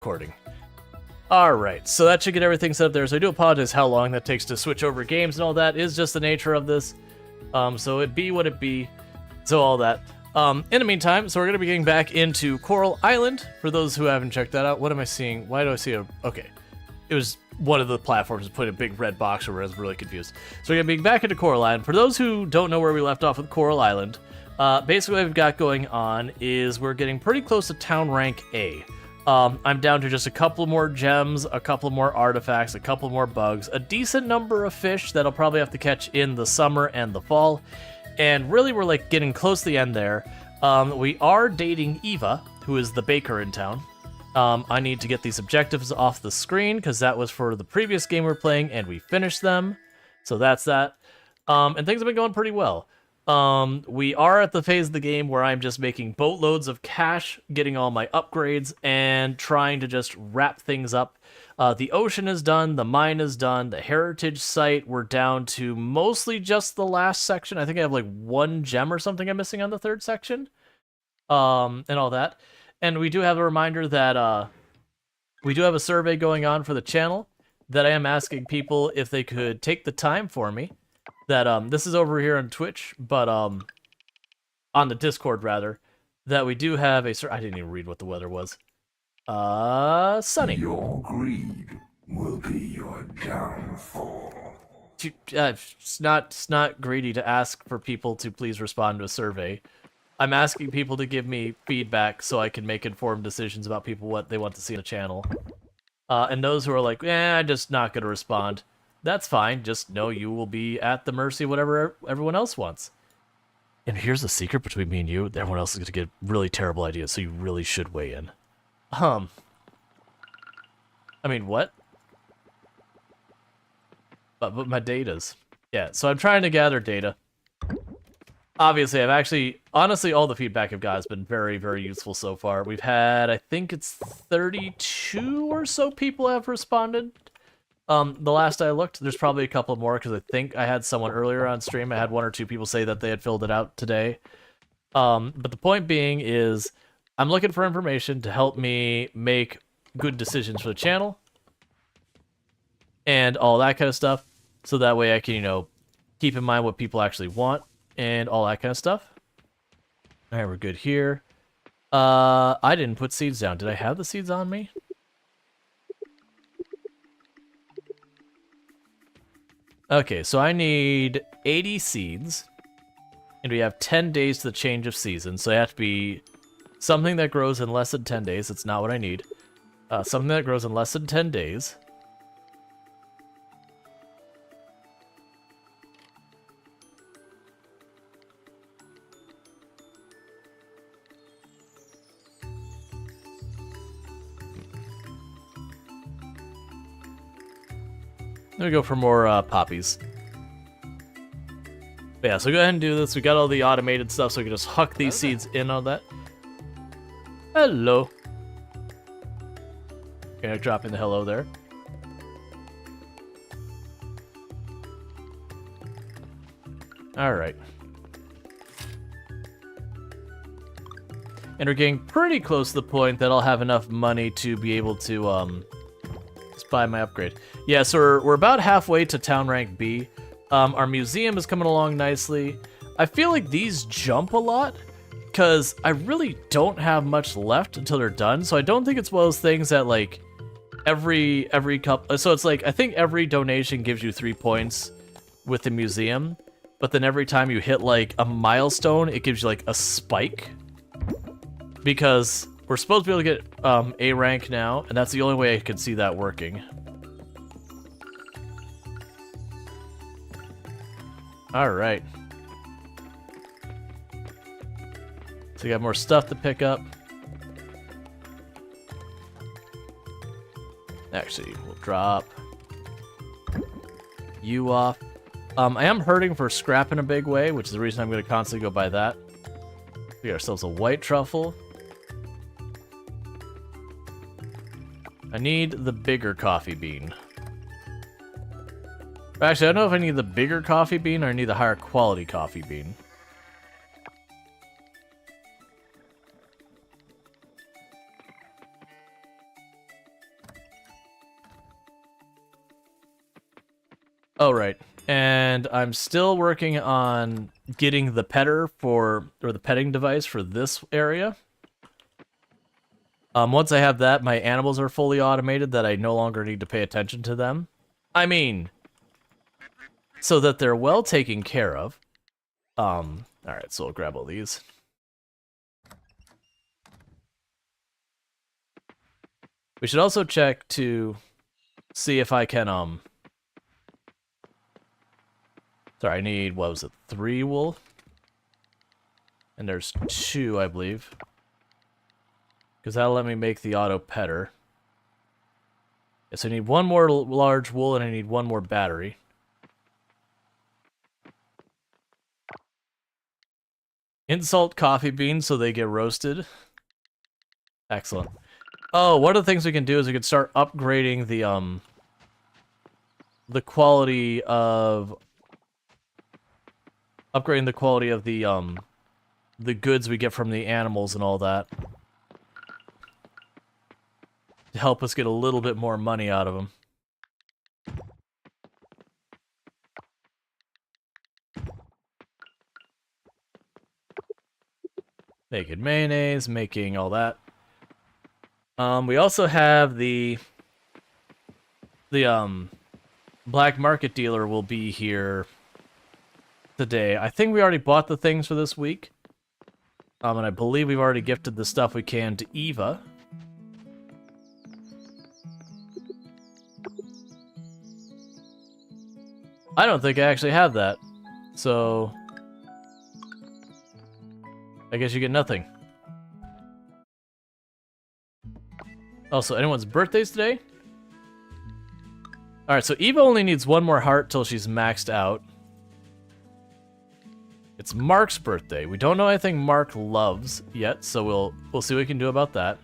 Recording. Alright, so that should get everything set up there. So I do apologize how long that takes to switch over games and all that. Is just the nature of this. So it be what it be. So all that. In the meantime, so we're going to be getting back into Coral Island. For those who haven't checked that out, what am I seeing? Why do I see a... Okay. It was one of the platforms that put a big red box over. I was really confused. So we're going to be back into Coral Island. For those who don't know where we left off with Coral Island, basically what we've got going on is we're getting pretty close to Town Rank A. I'm down to just a couple more gems, a couple more artifacts, a couple more bugs, a decent number of fish that I'll probably have to catch in the summer and the fall. And really, we're like getting close to the end there. We are dating Eva, who is the baker in town. I need to get these objectives off the screen because that was for the previous game we were playing and we finished them. So that's that. And things have been going pretty well. We are at the phase of the game where I'm just making boatloads of cash, getting all my upgrades, and trying to just wrap things up. The ocean is done, the mine is done, the heritage site, we're down to mostly just the last section. I think I have like one gem or something I'm missing on the third section, and all that. And we do have a reminder that we do have a survey going on for the channel that I am asking people if they could take the time for me. That this is over here on Twitch, but on the Discord rather, that we do have a... I didn't even read what the weather was. Sunny. Your greed will be your downfall. It's not greedy to ask for people to please respond to a survey. I'm asking people to give me feedback so I can make informed decisions about people what they want to see on the channel. And those who are like, I'm just not going to respond. That's fine, just know you will be at the mercy of whatever everyone else wants. And here's the secret between me and you, everyone else is going to get really terrible ideas, so you really should weigh in. I mean, what? But my data's... Yeah, so I'm trying to gather data. Obviously, honestly, all the feedback I've got has been very, very useful so far. We've had, I think it's 32 or so people have responded. The last I looked, there's probably a couple more because I think I had someone earlier on stream. I had one or two people say that they had filled it out today. But the point being is I'm looking for information to help me make good decisions for the channel and all that kind of stuff. So that way I can, keep in mind what people actually want and all that kind of stuff. All right, we're good here. I didn't put seeds down. Did I have the seeds on me? Okay, so I need 80 seeds, and we have 10 days to the change of season, so they have to be something that grows in less than 10 days. That's not what I need. Something that grows in less than 10 days. Let me go for more poppies. But yeah, so go ahead and do this. We got all the automated stuff, so we can just huck these seeds in on that. Hello. Okay, drop in the hello there. Alright. And we're getting pretty close to the point that I'll have enough money to be able to, buy my upgrade. Yeah, so we're about halfway to Town Rank B. Our museum is coming along nicely. I feel like these jump a lot, because I really don't have much left until they're done, so I don't think it's one of those things that, like, every couple... So it's like, I think every donation gives you 3 points with the museum, but then every time you hit, like, a milestone, it gives you, like, a spike. Because... we're supposed to be able to get A rank now, and that's the only way I could see that working. Alright. So we got more stuff to pick up. Actually, we'll drop you off. I am hurting for scrap in a big way, which is the reason I'm going to constantly go buy that. We got ourselves a white truffle. I need the bigger coffee bean. Actually, I don't know if I need the bigger coffee bean or I need the higher quality coffee bean. Oh, right. And I'm still working on getting the petter or the petting device for this area. Once I have that, my animals are fully automated that I no longer need to pay attention to them. I mean, so that they're well taken care of. Alright, so we'll grab all these. We should also check to see if I can, sorry, I need, what was it, 3 wool? And there's 2, I believe. Because that'll let me make the auto petter. Yes, I need 1 more large wool and I need 1 more battery. Insult coffee beans so they get roasted. Excellent. Oh, one of the things we can do is we can start upgrading the quality of the goods we get from the animals and all that to help us get a little bit more money out of them. Making mayonnaise, making all that. We also have the black market dealer will be here today. I think we already bought the things for this week. And I believe we've already gifted the stuff we can to Eva. I don't think I actually have that. So I guess you get nothing. Also, anyone's birthdays today? Alright, so Eva only needs 1 more heart till she's maxed out. It's Mark's birthday. We don't know anything Mark loves yet, so we'll see what we can do about that.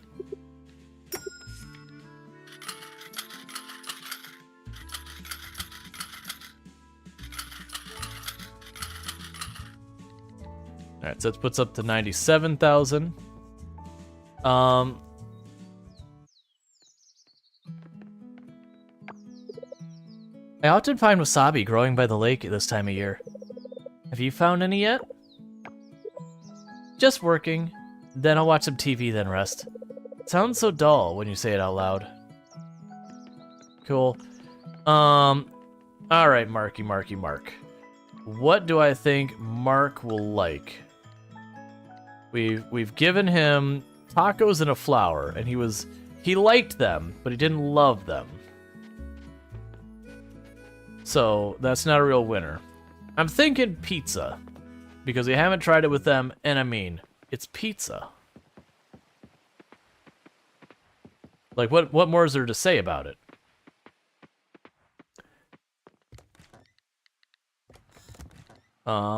Alright, so it puts up to 97,000. I often find wasabi growing by the lake at this time of year. Have you found any yet? Just working. Then I'll watch some TV, then rest. Sounds so dull when you say it out loud. Cool. Alright, Mark. What do I think Mark will like? We've given him tacos and a flower, and he liked them, but he didn't love them. So that's not a real winner. I'm thinking pizza, because we haven't tried it with them, and I mean, it's pizza. Like, what more is there to say about it?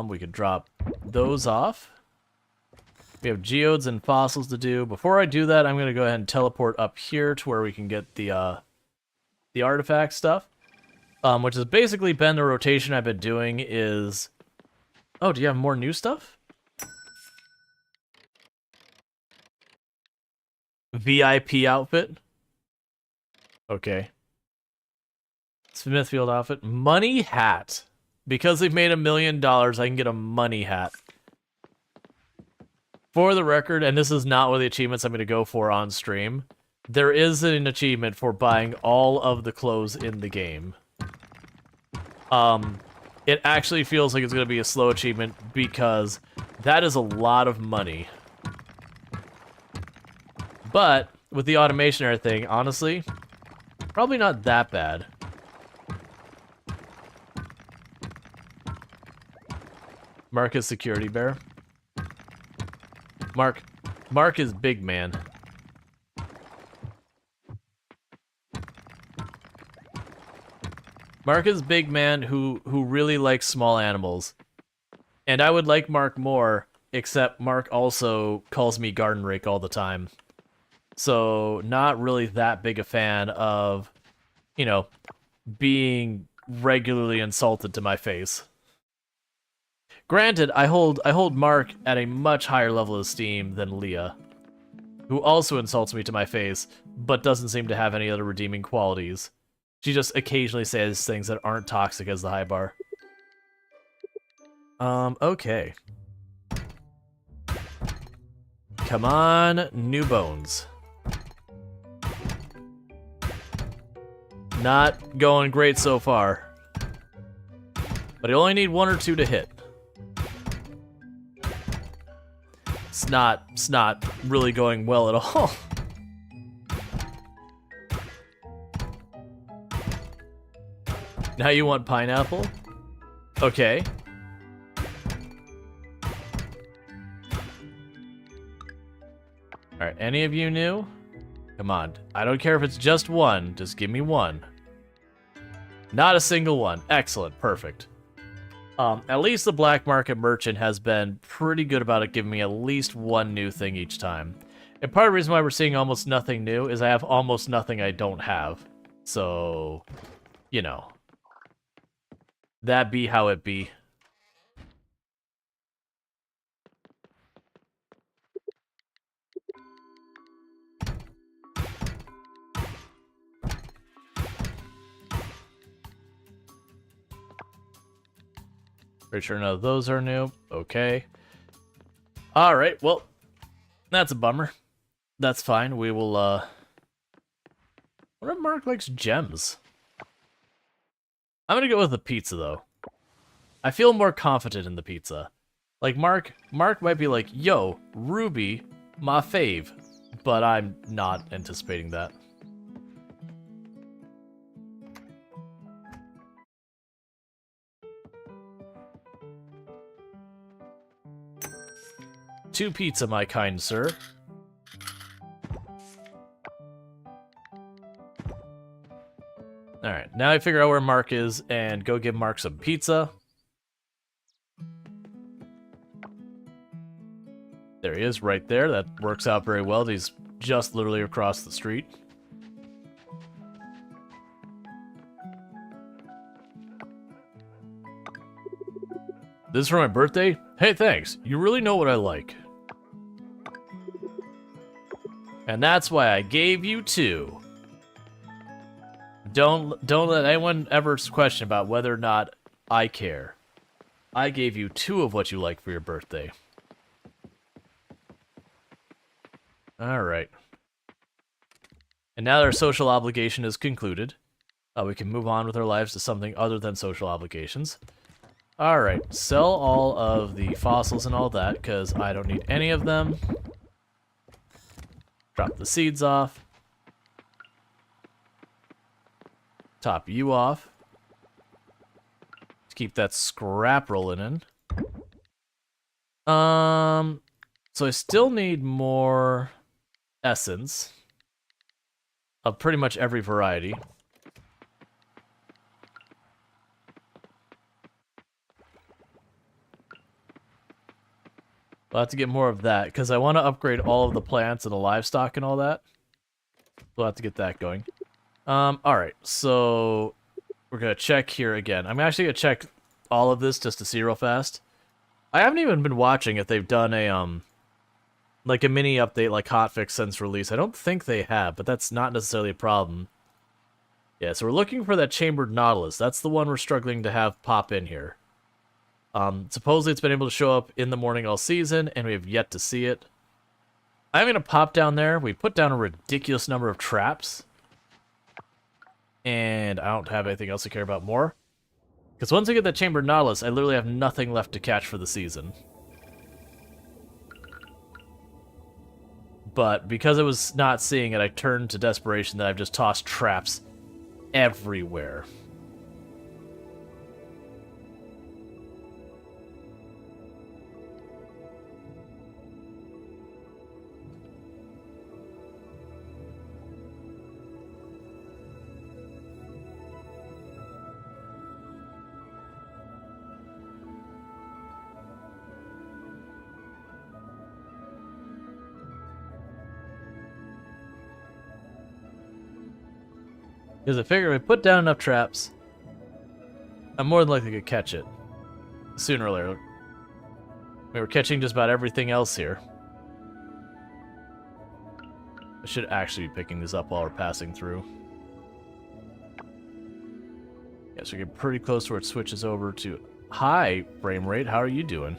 We could drop those off. We have geodes and fossils to do. Before I do that, I'm going to go ahead and teleport up here to where we can get the artifact stuff. Which has basically been the rotation I've been doing is... Oh, do you have more new stuff? VIP outfit? Okay. Smithfield outfit. Money hat. Because they've made $1 million, I can get a money hat. For the record, and this is not one of the achievements I'm going to go for on stream, there is an achievement for buying all of the clothes in the game. It actually feels like it's going to be a slow achievement because that is a lot of money. But with the automation and everything, honestly, probably not that bad. Mark is security bear. Mark is big man. Mark is big man who really likes small animals. And I would like Mark more, except Mark also calls me garden rake all the time. So not really that big a fan of, you know, being regularly insulted to my face. Granted, I hold Mark at a much higher level of esteem than Leah, who also insults me to my face, but doesn't seem to have any other redeeming qualities. She just occasionally says things that aren't toxic as the high bar. Okay. Come on, new bones. Not going great so far. But I only need 1 or 2 to hit. It's not really going well at all. Now you want pineapple? Okay. Alright, any of you new? Come on. I don't care if it's just 1. Just give me 1. Not a single one. Excellent. Perfect. At least the black market merchant has been pretty good about it, giving me at least 1 new thing each time. And part of the reason why we're seeing almost nothing new is I have almost nothing I don't have. So, you know. That be how it be. Pretty sure none of those are new. Okay. Alright, well, that's a bummer. That's fine. We will, what if Mark likes gems? I'm gonna go with the pizza, though. I feel more confident in the pizza. Like, Mark might be like, yo, Ruby, my fave. But I'm not anticipating that. Two pizza, my kind sir. Alright, now I figure out where Mark is and go give Mark some pizza. There he is, right there. That works out very well. He's just literally across the street. This is for my birthday? Hey, thanks. You really know what I like. And that's why I gave you 2. Don't let anyone ever question about whether or not I care. I gave you 2 of what you like for your birthday. Alright. And now that our social obligation is concluded, we can move on with our lives to something other than social obligations. Alright, sell all of the fossils and all that, because I don't need any of them. Drop the seeds off. Top you off. To keep that scrap rolling in. So I still need more essence of pretty much every variety. We'll have to get more of that, because I want to upgrade all of the plants and the livestock and all that. We'll have to get that going. Alright, so we're going to check here again. I'm actually going to check all of this just to see real fast. I haven't even been watching if they've done a, like a mini update like hotfix since release. I don't think they have, but that's not necessarily a problem. Yeah, so we're looking for that chambered nautilus. That's the one we're struggling to have pop in here. Supposedly it's been able to show up in the morning all season, and we have yet to see it. I'm going to pop down there. We put down a ridiculous number of traps. And I don't have anything else to care about more. Because once I get that chambered nautilus, I literally have nothing left to catch for the season. But because I was not seeing it, I turned to desperation that I've just tossed traps everywhere. Because I figure if I put down enough traps, I'm more than likely to catch it. Sooner or later. We were catching just about everything else here. I should actually be picking this up while we're passing through. Yeah, so we get pretty close to where it switches over to high frame rate. How are you doing?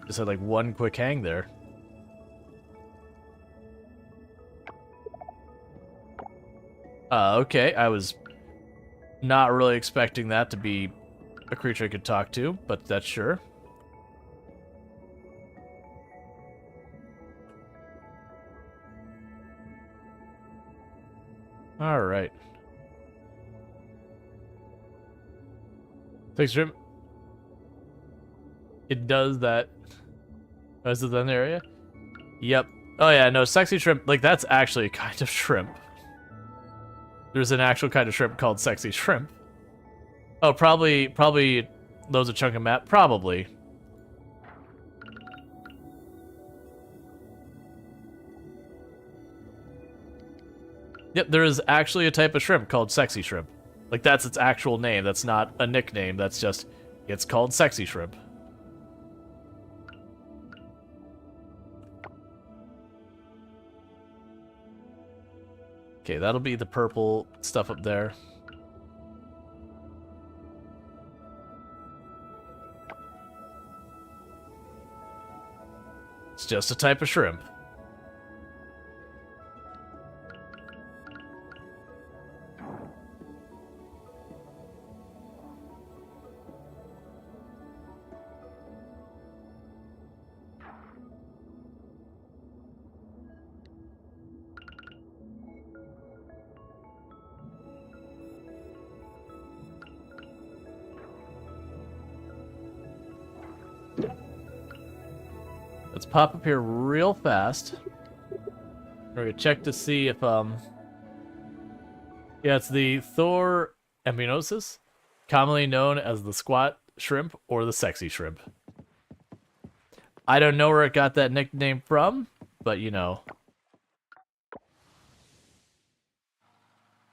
Just had like one quick hang there. Okay, I was not really expecting that to be a creature I could talk to, but that's sure. Alright. Thanks, Jim. It does that. Oh, is it in the area? Yep. Oh yeah, no, sexy shrimp, like that's actually a kind of shrimp. There's an actual kind of shrimp called sexy shrimp. Oh, probably loads a chunk of map. Probably. Yep, there is actually a type of shrimp called sexy shrimp. Like, that's its actual name. That's not a nickname. That's just, it's called sexy shrimp. Okay, that'll be the purple stuff up there. It's just a type of shrimp. Let's pop up here real fast. We're gonna check to see if yeah, it's the Thor aminosis, commonly known as the squat shrimp or the sexy shrimp. I don't know where it got that nickname from, but you know,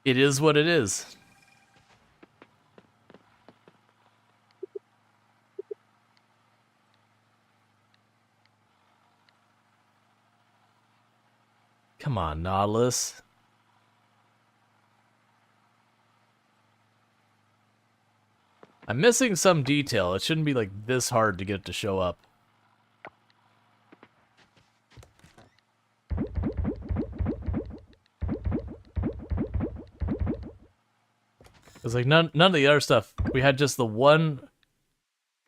it is what it is. Come on, Nautilus. I'm missing some detail. It shouldn't be like this hard to get it to show up. It's like none of the other stuff. We had just the one.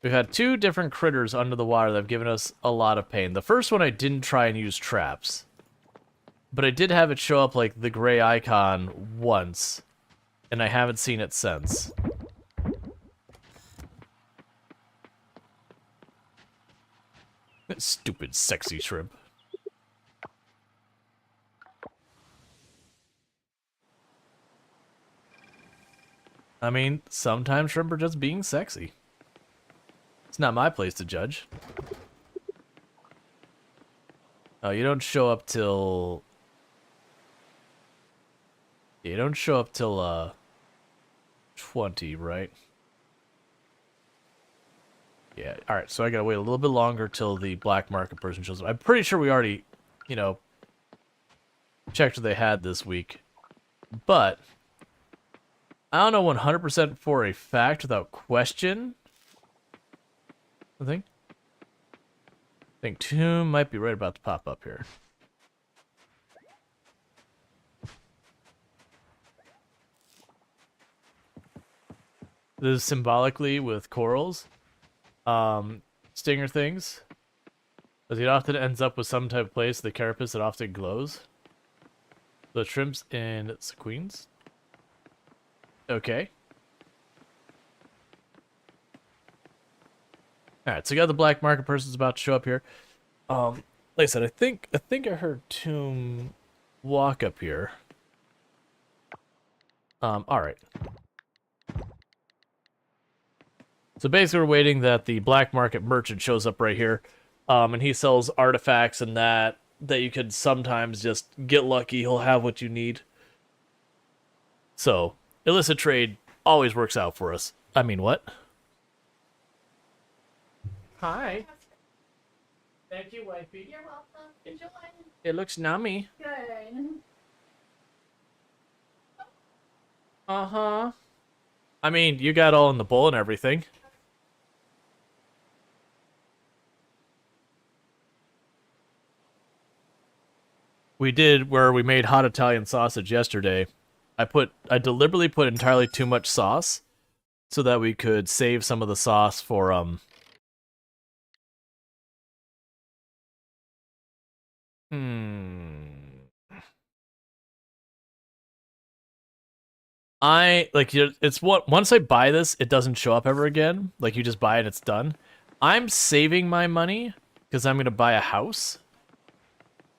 We've had two different critters under the water that have given us a lot of pain. The first one I didn't try and use traps. But I did have it show up like the gray icon once, and I haven't seen it since. That stupid sexy shrimp. I mean, sometimes shrimp are just being sexy. It's not my place to judge. Oh, you don't show up till... You don't show up till, 20, right? Yeah, alright, so I gotta wait a little bit longer till the black market person shows up. I'm pretty sure we already, you know, checked what they had this week. But, I don't know 100% for a fact without question. I think Tomb might be right about to pop up here. This is symbolically with corals. Stinger things. As it often ends up with some type of place, the carapace that often glows. The shrimps and sequins. Okay. Alright, so you got the black market person's about to show up here. Like I said, I think I heard Tomb walk up here. Alright. So basically we're waiting that the black market merchant shows up right here. And he sells artifacts and that you could sometimes just get lucky, he'll have what you need. So, illicit trade always works out for us. I mean, what? Hi. Thank you, wifey. You're welcome. Enjoy. It looks nummy. Good. Uh-huh. I mean, you got all in the bowl and everything. We did where we made hot Italian sausage yesterday. I deliberately put entirely too much sauce so that we could save some of the sauce for hmm. It's what once I buy this, it doesn't show up ever again. Like you just buy it, it's done. I'm saving my money because I'm gonna buy a house,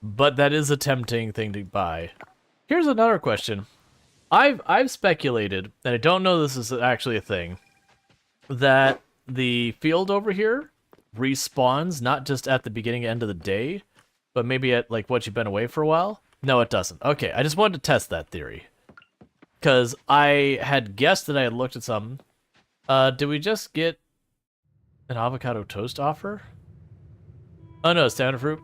but that is a tempting thing to buy. Here's another question. I've speculated, and I don't know this is actually a thing, that the field over here respawns not just at the beginning and end of the day, but maybe at like what you've been away for a while. No, it doesn't. Okay, I just wanted to test that theory. Because I had guessed that I had looked at some. Did we just get an avocado toast offer? Oh no, standard fruit.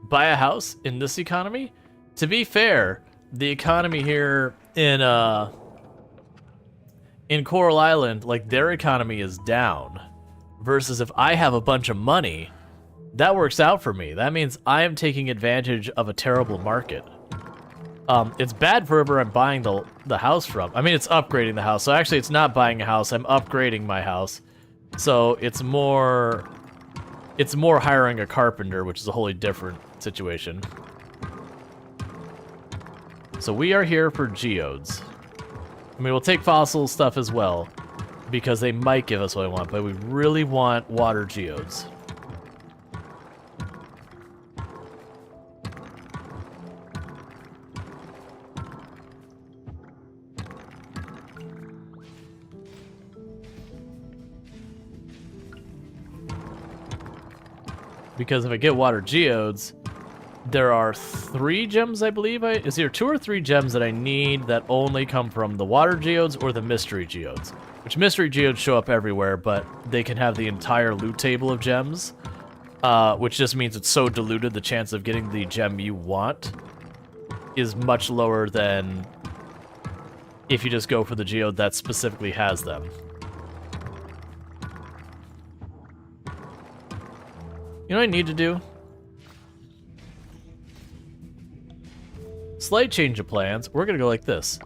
Buy a house in this economy? To be fair, the economy here in Coral Island, like their economy is down. Versus if I have a bunch of money, that works out for me. That means I am taking advantage of a terrible market. It's bad for whoever I'm buying the house from. I mean, it's upgrading the house. So actually, it's not buying a house. I'm upgrading my house. So it's more hiring a carpenter, which is a wholly different situation. So we are here for geodes. I mean, we'll take fossil stuff as well, because they might give us what we want, but we really want water geodes. Because if I get water geodes, there are 3 gems, I believe. Is there 2 or 3 gems that I need that only come from the water geodes or the mystery geodes? Which mystery geodes show up everywhere, but they can have the entire loot table of gems, which just means it's so diluted the chance of getting the gem you want is much lower than if you just go for the geode that specifically has them. You know what I need to do? Slight change of plans. We're gonna go like this.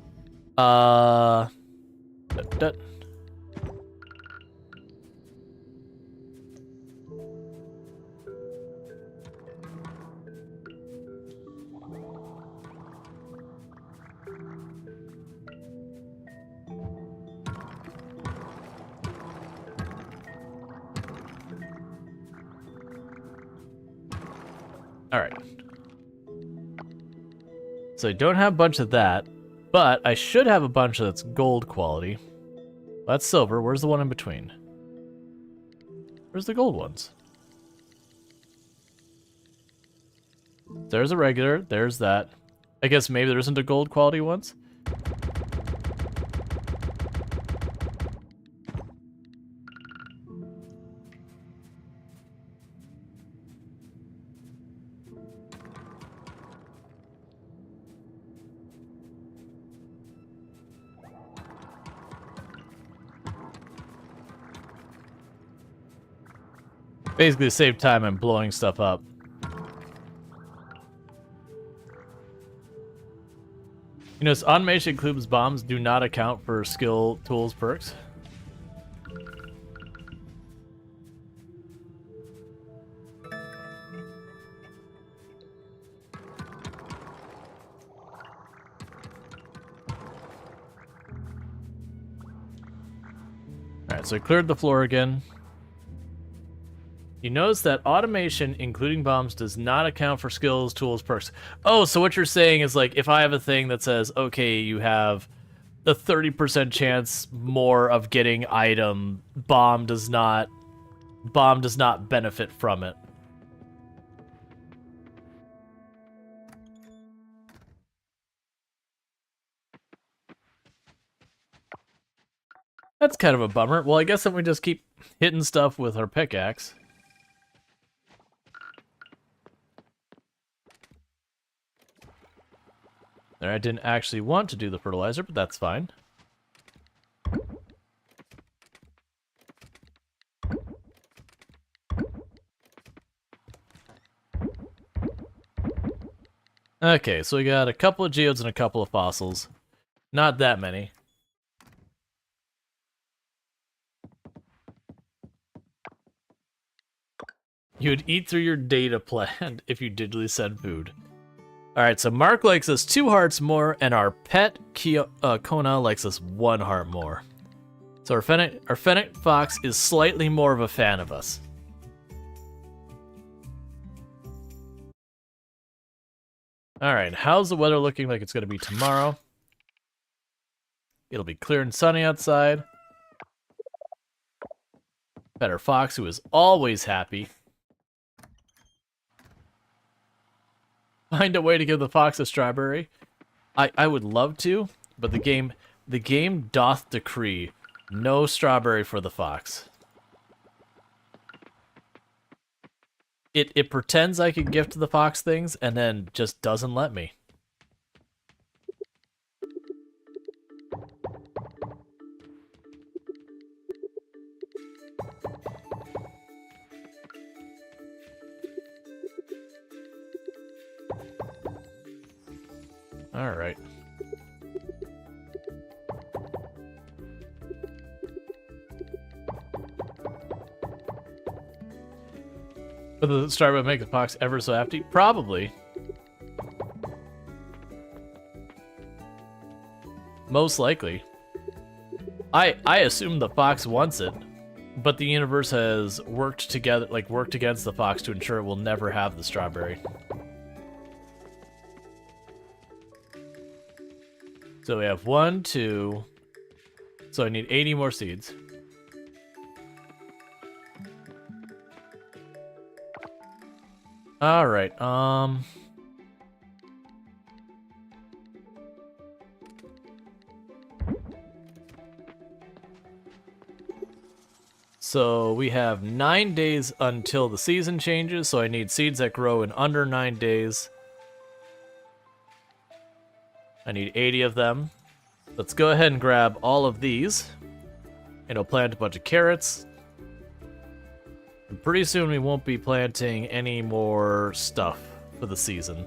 Alright. So I don't have a bunch of that, but I should have a bunch that's gold quality. That's silver. Where's the one in between? Where's the gold ones? There's a regular. There's that. I guess maybe there isn't a gold quality ones. Basically, to save time, I'm blowing stuff up. You know, automation includes bombs do not account for skill, tools, perks. Alright, so I cleared the floor again. You notice that automation, including bombs, does not account for skills, tools, perks. Oh, so what you're saying is, like, if I have a thing that says, okay, you have a 30% chance more of getting item, bomb does not benefit from it. That's kind of a bummer. Well, I guess then we just keep hitting stuff with our pickaxe. There, I didn't actually want to do the fertilizer, but that's fine. Okay, so we got a couple of geodes and a couple of fossils. Not that many. You'd eat through your data plan if you digitally send food. Alright, so Mark likes us 2 hearts more, and our pet Kona likes us 1 heart more. So our Fennec Fox is slightly more of a fan of us. Alright, how's the weather looking like it's going to be tomorrow? It'll be clear and sunny outside. Better Fox, who is always happy. Find a way to give the fox a strawberry. I would love to, but the game doth decree no strawberry for the fox. It pretends I can gift the fox things and then just doesn't let me. All right. Will the strawberry make the fox ever so happy? Probably. Most likely. I assume the fox wants it, but the universe has worked against the fox to ensure it will never have the strawberry. So we have 1, 2. So I need 80 more seeds. All right. So we have 9 days until the season changes, so I need seeds that grow in under 9 days. I need 80 of them. Let's go ahead and grab all of these. And I'll plant a bunch of carrots. And pretty soon we won't be planting any more stuff for the season.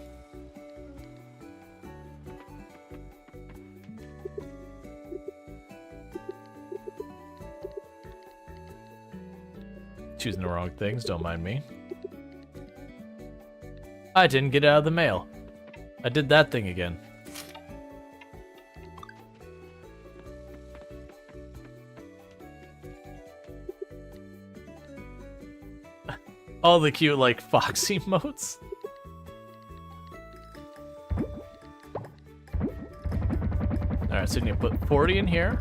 Choosing the wrong things, don't mind me. I didn't get it out of the mail. I did that thing again. All the cute, like, fox emotes. Alright, so you need to put 40 in here.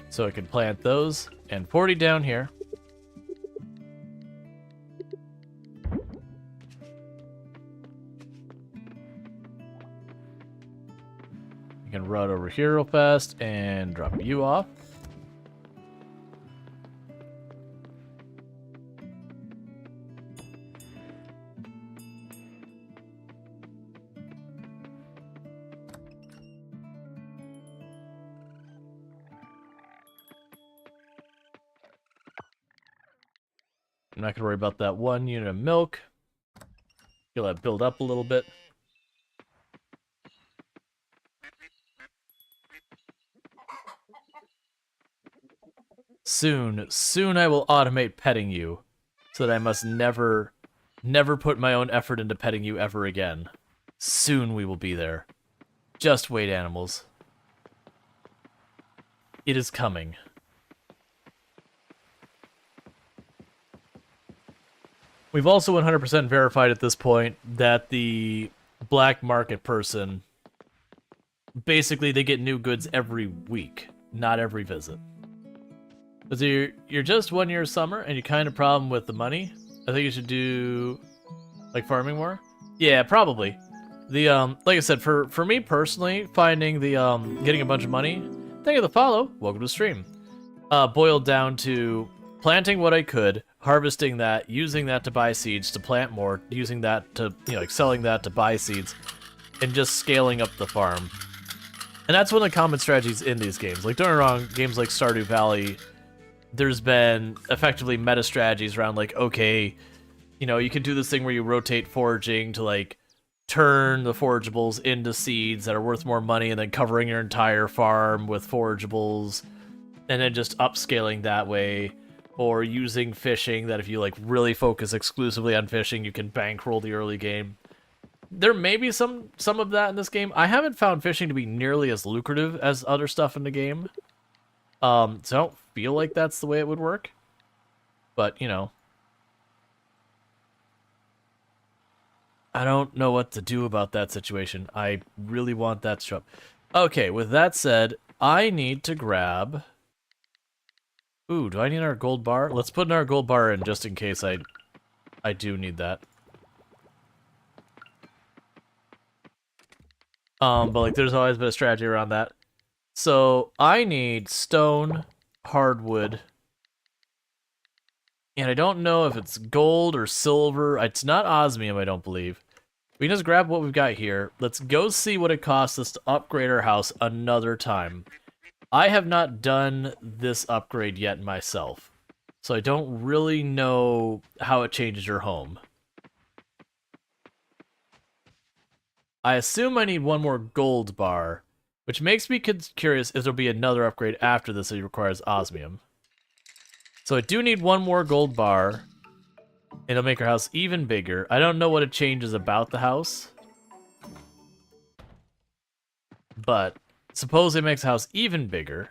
So I can plant those, and 40 down here. You can run over here real fast and drop you off. I'm not going to worry about that 1 unit of milk. You'll let it build up a little bit. Soon I will automate petting you, so that I must never put my own effort into petting you ever again. Soon we will be there. Just wait, animals. It is coming. We've also 100% verified at this point that the black market person, basically they get new goods every week, not every visit. So you're just 1 year summer and you kind of problem with the money. I think you should do like farming more. Yeah, probably. The like I said, for me personally, finding the getting a bunch of money. Thank you for the follow. Welcome to the stream. Boiled down to planting what I could, harvesting that, using that to buy seeds to plant more, using that to, like selling that to buy seeds, and just scaling up the farm. And that's one of the common strategies in these games. Like, don't get me wrong, games like Stardew Valley, there's been effectively meta strategies around like, okay, you know, you can do this thing where you rotate foraging to like turn the forageables into seeds that are worth more money, and then covering your entire farm with forageables, and then just upscaling that way. Or using fishing, that if you like really focus exclusively on fishing, you can bankroll the early game. There may be some of that in this game. I haven't found fishing to be nearly as lucrative as other stuff in the game. So I don't feel like that's the way it would work. But, you know. I don't know what to do about that situation. I really want that to show up. Okay, with that said, I need to grab... Ooh, do I need our gold bar? Let's put our gold bar in just in case I do need that. But like there's always been a strategy around that. So I need stone, hardwood, and I don't know if it's gold or silver. It's not osmium, I don't believe. We can just grab what we've got here. Let's go see what it costs us to upgrade our house another time. I have not done this upgrade yet myself, so I don't really know how it changes your home. I assume I need one more gold bar, which makes me curious if there'll be another upgrade after this that requires osmium. So I do need one more gold bar, and it'll make our house even bigger. I don't know what it changes about the house, but... suppose it makes the house even bigger.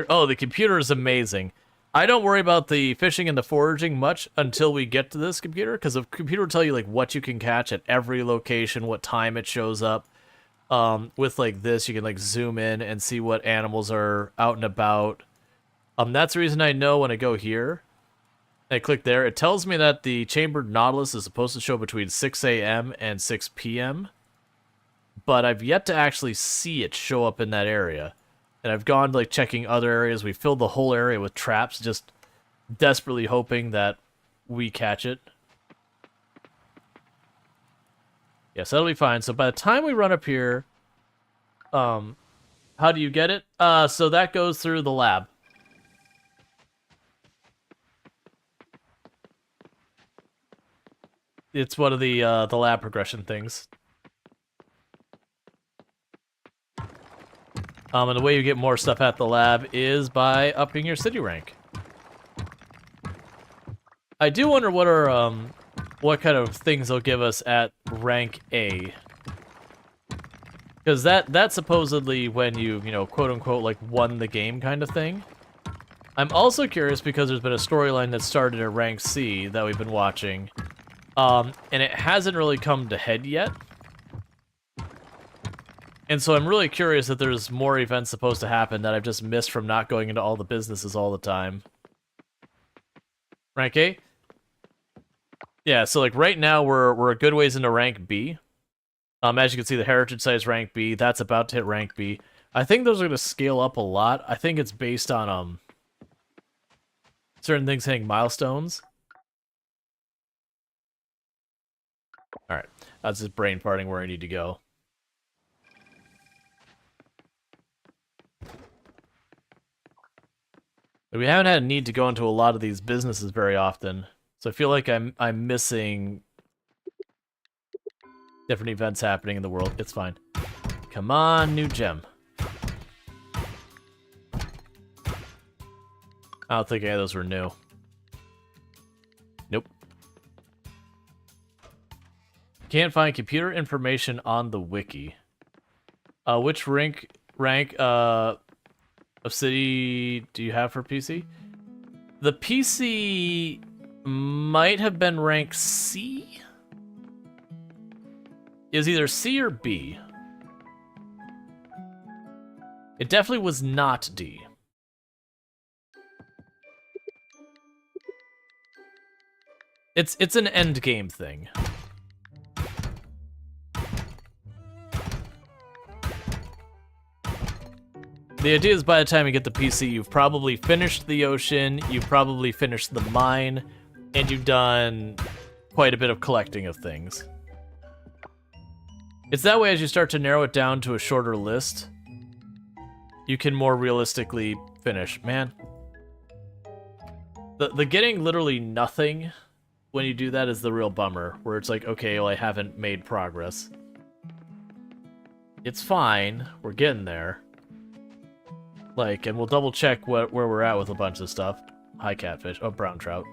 Oh, the computer is amazing. I don't worry about the fishing and the foraging much until we get to this computer, because the computer will tell you like what you can catch at every location, what time it shows up. With like this, you can like zoom in and see what animals are out and about. That's the reason I know when I go here, and I click there, it tells me that the chambered nautilus is supposed to show between 6 a.m. and 6 p.m. But I've yet to actually see it show up in that area. And I've gone like checking other areas. We filled the whole area with traps, just desperately hoping that we catch it. Yes, that'll be fine. So by the time we run up here, how do you get it? So that goes through the lab. It's one of the lab progression things. And the way you get more stuff at the lab is by upping your city rank. I do wonder what are what kind of things they'll give us at rank A. Because that's supposedly when you know, quote unquote, like won the game kind of thing. I'm also curious because there's been a storyline that started at rank C that we've been watching. And it hasn't really come to head yet. And so I'm really curious if there's more events supposed to happen that I've just missed from not going into all the businesses all the time. Rank A? Yeah, so like right now we're a good ways into rank B. As you can see, the heritage site is rank B. That's about to hit rank B. I think those are going to scale up a lot. I think it's based on certain things hitting milestones. All right, that's just brain farting where I need to go. But we haven't had a need to go into a lot of these businesses very often, so I feel like I'm missing different events happening in the world. It's fine. Come on, new gem. I don't think any of those were new. Nope. Can't find computer information on the wiki. Which rank of city do you have for PC? The PC might have been rank C. Is either C or B. It definitely was not D. It's an end game thing. The idea is by the time you get the PC, you've probably finished the ocean, you've probably finished the mine, and you've done quite a bit of collecting of things. It's that way as you start to narrow it down to a shorter list, you can more realistically finish. Man, the getting literally nothing when you do that is the real bummer, where it's like, okay, well, I haven't made progress. It's fine, we're getting there. Like, and we'll double check where we're at with a bunch of stuff. Hi, catfish. Oh, brown trout.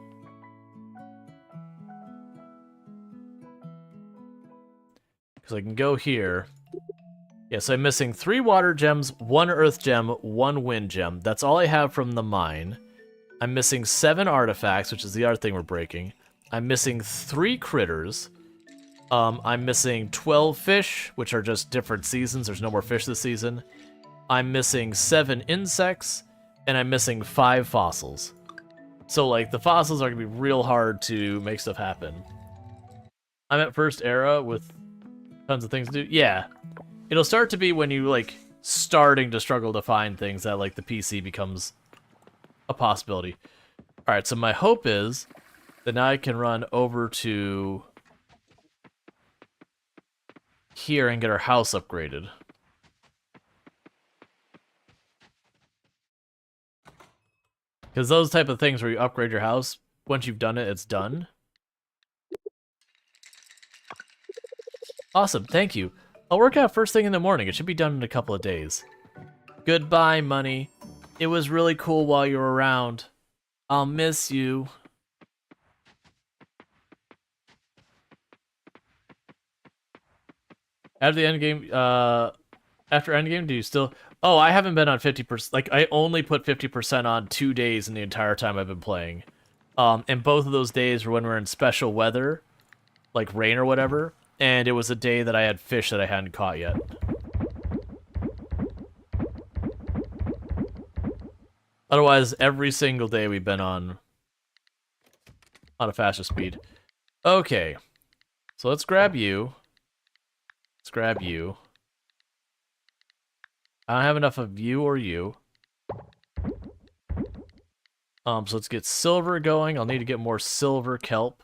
Because I can go here. Yes, I'm missing 3 water gems, 1 earth gem, 1 wind gem. That's all I have from the mine. I'm missing 7 artifacts, which is the other thing we're breaking. I'm missing 3 critters. I'm missing 12 fish, which are just different seasons. There's no more fish this season. I'm missing 7 insects, and I'm missing 5 fossils. So, like, the fossils are going to be real hard to make stuff happen. I'm at first era with tons of things to do. Yeah. It'll start to be when you, like, starting to struggle to find things that, like, the PC becomes a possibility. Alright, so my hope is that now I can run over to here and get our house upgraded. Because those type of things where you upgrade your house, once you've done it, it's done. Awesome, thank you. I'll work out first thing in the morning. It should be done in a couple of days. Goodbye, money. It was really cool while you were around. I'll miss you. After the end game, after endgame, do you still... Oh, I haven't been on 50%. Like, I only put 50% on 2 days in the entire time I've been playing. And both of those days were when we were in special weather, like rain or whatever. And it was a day that I had fish that I hadn't caught yet. Otherwise, every single day we've been on a faster speed. Okay. So let's grab you. Let's grab you. I don't have enough of you or you. So let's get silver going. I'll need to get more silver kelp.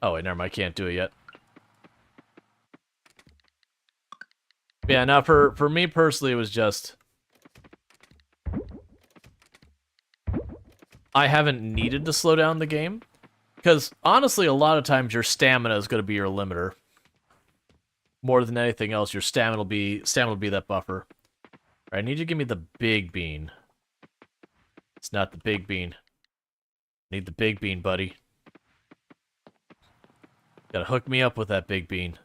Oh, wait, never mind. I can't do it yet. Yeah, now for me personally, it was just... I haven't needed to slow down the game. Because, honestly, a lot of times your stamina is going to be your limiter. More than anything else, your stamina will be that buffer. Alright, I need you to give me the big bean. It's not the big bean. I need the big bean, buddy. Gotta hook me up with that big bean.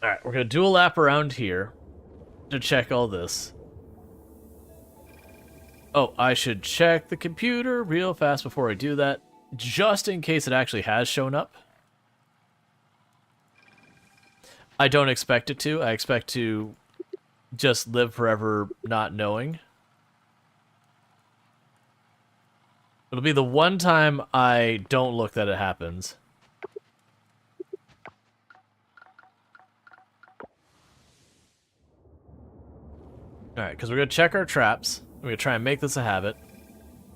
Alright, we're gonna do a lap around here to check all this. Oh, I should check the computer real fast before I do that, just in case it actually has shown up. I don't expect it to. I expect to just live forever not knowing. It'll be the one time I don't look that it happens. Alright, because we're going to check our traps. We're going to try and make this a habit.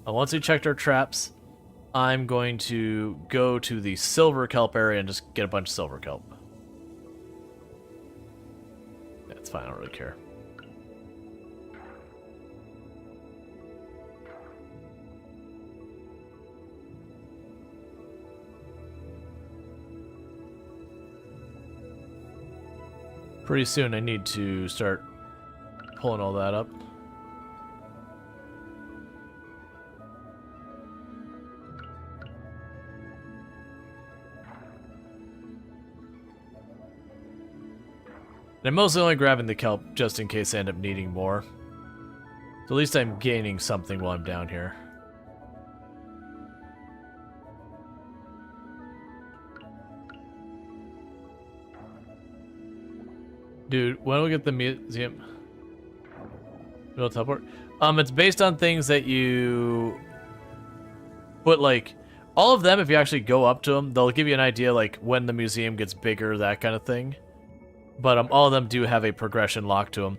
Once we checked our traps, I'm going to go to the silver kelp area and just get a bunch of silver kelp. Yeah, it's fine, I don't really care. Pretty soon I need to start pulling all that up. And I'm mostly only grabbing the kelp just in case I end up needing more. So at least I'm gaining something while I'm down here. Dude, when do we get the museum? No teleport? It's based on things that you put, like, all of them, if you actually go up to them, they'll give you an idea, like, when the museum gets bigger, that kind of thing. But all of them do have a progression lock to them.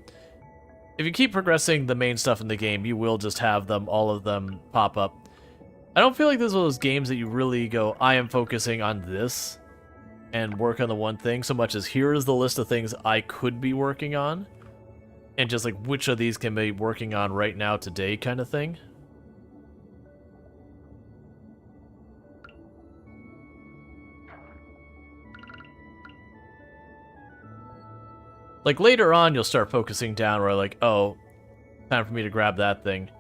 If you keep progressing the main stuff in the game, you will just have them, all of them, pop up. I don't feel like this is one of those games that you really go, I am focusing on this and work on the one thing, so much as here is the list of things I could be working on, and just like which of these can be working on right now today kind of thing. Like later on you'll start focusing down where like, oh, time for me to grab that thing.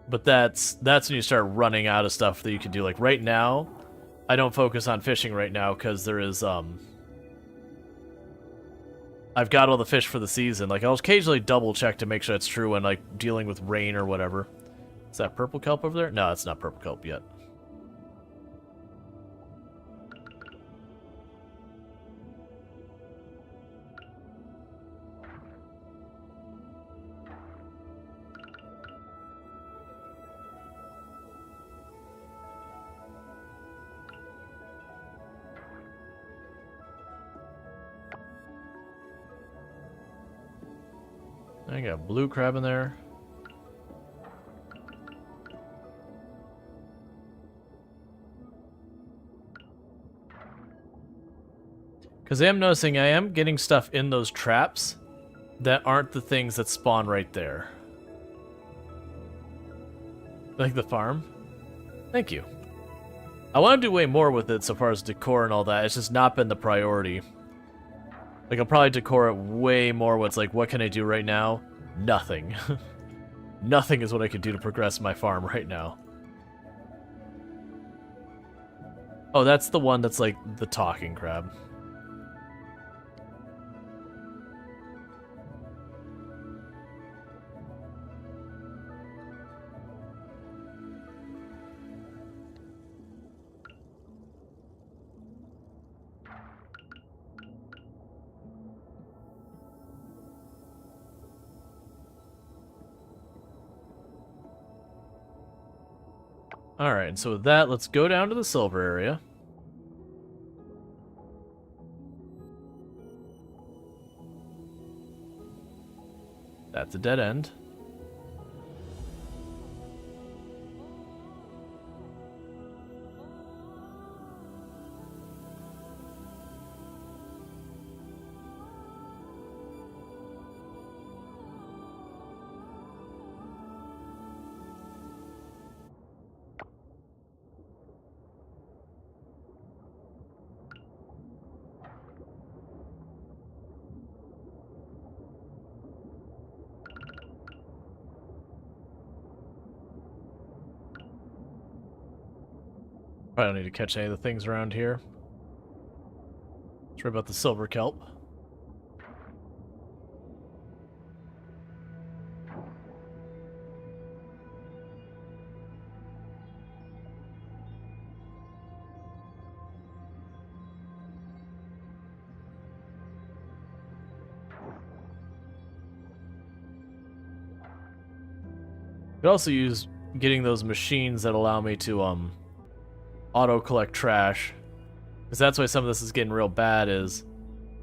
But that's when you start running out of stuff that you can do. Like right now, I don't focus on fishing right now because there is I've got all the fish for the season. Like I'll occasionally double check to make sure it's true when like dealing with rain or whatever. Is that purple kelp over there? No, it's not purple kelp yet. I got a blue crab in there. Because I am noticing I am getting stuff in those traps that aren't the things that spawn right there. Like the farm. Thank you. I want to do way more with it so far as decor and all that. It's just not been the priority. Like, I'll probably decor it way more what's like, what can I do right now? Nothing. Nothing is what I could do to progress my farm right now. Oh, that's the one that's like the talking crab. Alright, and so with that, let's go down to the silver area. That's a dead end. I don't need to catch any of the things around here. Let's worry about the silver kelp. Could also use getting those machines that allow me to auto collect trash, because that's why some of this is getting real bad. Is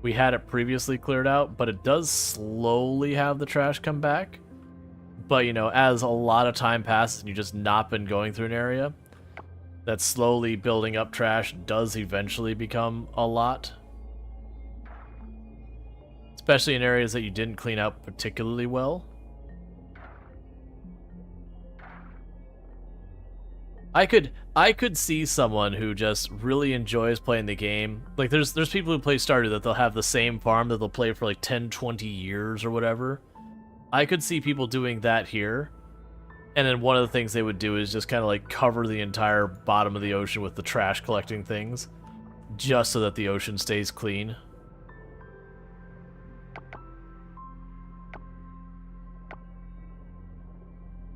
we had it previously cleared out, but it does slowly have the trash come back. But you know, as a lot of time passes and you just not been going through an area, that slowly building up trash does eventually become a lot, especially in areas that you didn't clean out particularly well. I could see someone who just really enjoys playing the game. Like there's people who play Stardew that they'll have the same farm that they'll play for like 10, 20 years or whatever. I could see people doing that here. And then one of the things they would do is just kind of like cover the entire bottom of the ocean with the trash collecting things, just so that the ocean stays clean.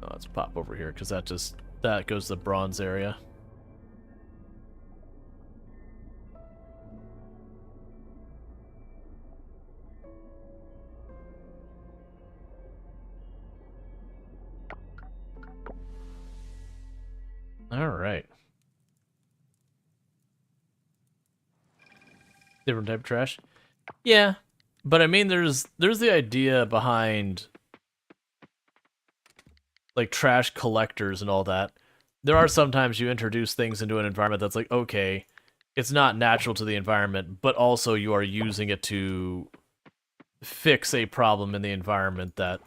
Oh, let's pop over here because that goes to the bronze area. All right. Different type of trash. Yeah, But I mean, there's the idea behind like trash collectors and all that. There are sometimes you introduce things into an environment that's like, okay, it's not natural to the environment, but also you are using it to fix a problem in the environment that,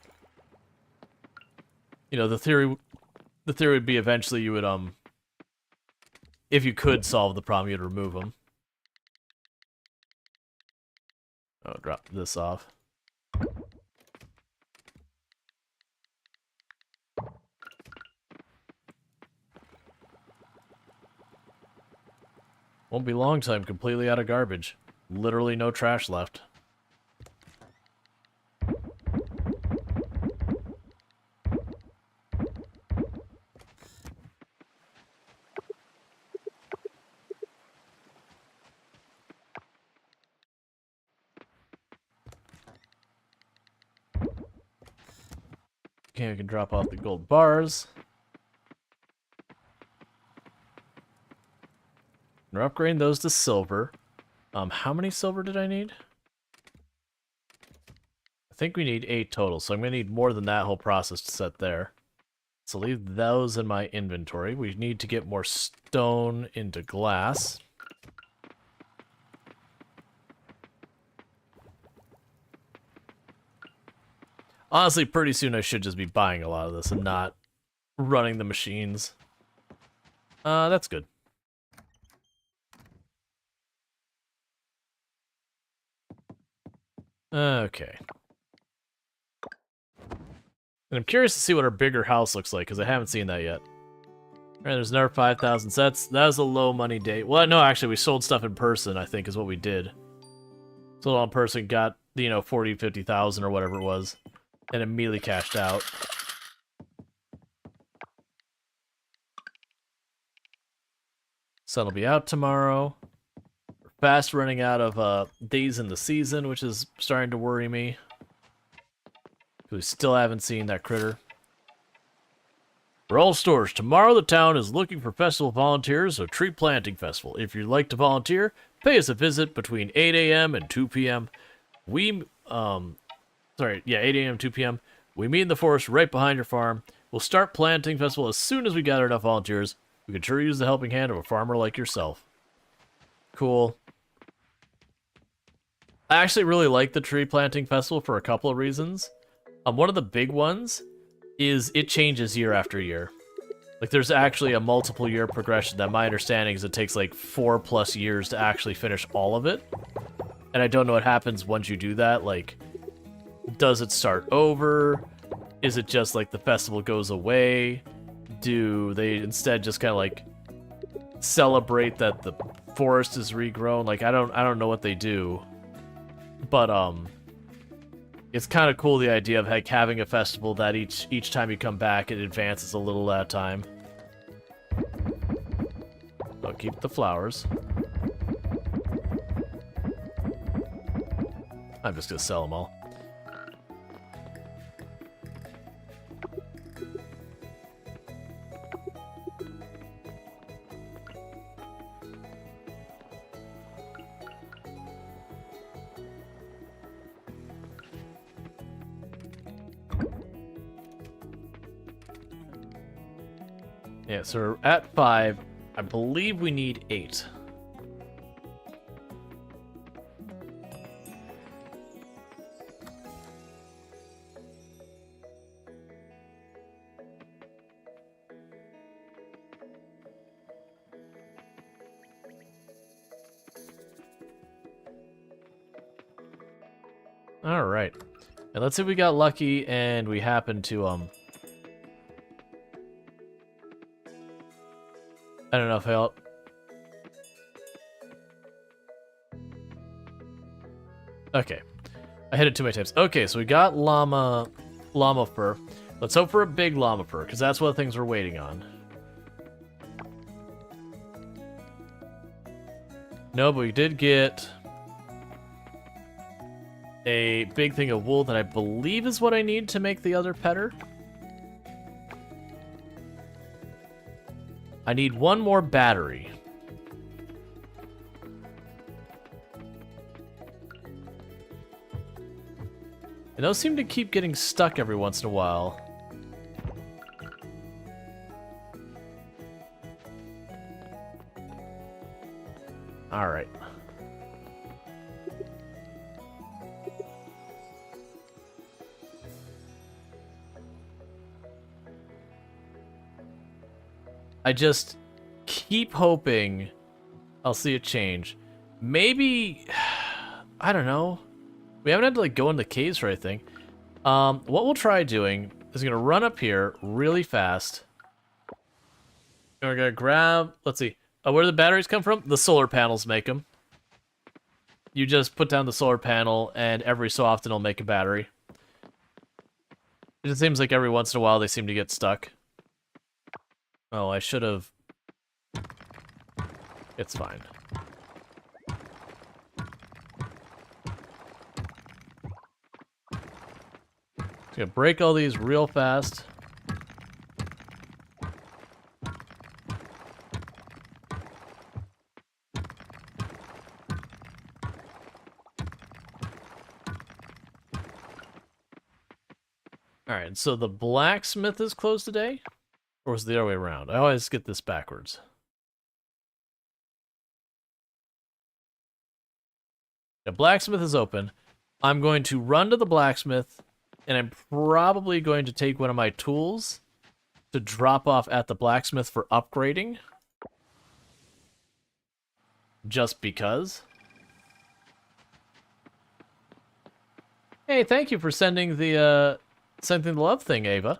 you know, the theory would be eventually you would, if you could solve the problem, you'd remove them. Oh, drop this off. Won't be long till I'm completely out of garbage. Literally no trash left. Okay, we can drop off the gold bars. We're upgrading those to silver. How many silver did I need? I think we need 8 total, so I'm going to need more than that whole process to set there. So leave those in my inventory. We need to get more stone into glass. Honestly, pretty soon I should just be buying a lot of this and not running the machines. That's good. Okay. And I'm curious to see what our bigger house looks like, because I haven't seen that yet. Alright, there's another 5,000 sets. That was a low money day. Well, no, actually, we sold stuff in person, I think, is what we did. Sold on person, got, you know, 40, 50,000 or whatever it was, and immediately cashed out. Sun'll be out tomorrow. We're fast running out of days in the season, which is starting to worry me. We still haven't seen that critter. Rual Storge. Tomorrow the town is looking for festival volunteers, a tree planting festival. If you'd like to volunteer, pay us a visit between 8 a.m. and 2 p.m. 8 a.m. 2 p.m. We meet in the forest right behind your farm. We'll start planting festival as soon as we gather enough volunteers. We could sure use the helping hand of a farmer like yourself. Cool. I actually really like the tree planting festival for a couple of reasons. One of the big ones is it changes year after year. Like, there's actually a multiple year progression that my understanding is it takes like 4+ years to actually finish all of it. And I don't know what happens once you do that. Like, does it start over? Is it just like the festival goes away? Do they instead just kind of like celebrate that the forest is regrown? Like, I don't know what they do. But it's kind of cool, the idea of like having a festival that each time you come back, it advances a little at a time. So keep the flowers. I'm just gonna sell them all. Yeah, so we're at 5. I believe we need 8. All right. And let's say we got lucky and we happen to I don't know if I'll... Okay. I hit it too many times. Okay, so we got llama fur. Let's hope for a big llama fur, because that's what the things we're waiting on. No, but we did get a big thing of wool that I believe is what I need to make the other petter. I need one more battery. And those seem to keep getting stuck every once in a while. Alright. I just keep hoping I'll see a change. Maybe, I don't know. We haven't had to like go in the caves or anything. What we'll try doing is gonna run up here really fast. And we're gonna grab, let's see, where do the batteries come from? The solar panels make them. You just put down the solar panel and every so often it'll make a battery. It just seems like every once in a while they seem to get stuck. Oh, I should have. It's fine. Just gonna break all these real fast. Alright, so the blacksmith is closed today? Or is it the other way around? I always get this backwards. The blacksmith is open. I'm going to run to the blacksmith, and I'm probably going to take one of my tools to drop off at the blacksmith for upgrading. Just because. Hey, thank you for sending the love thing, Ava.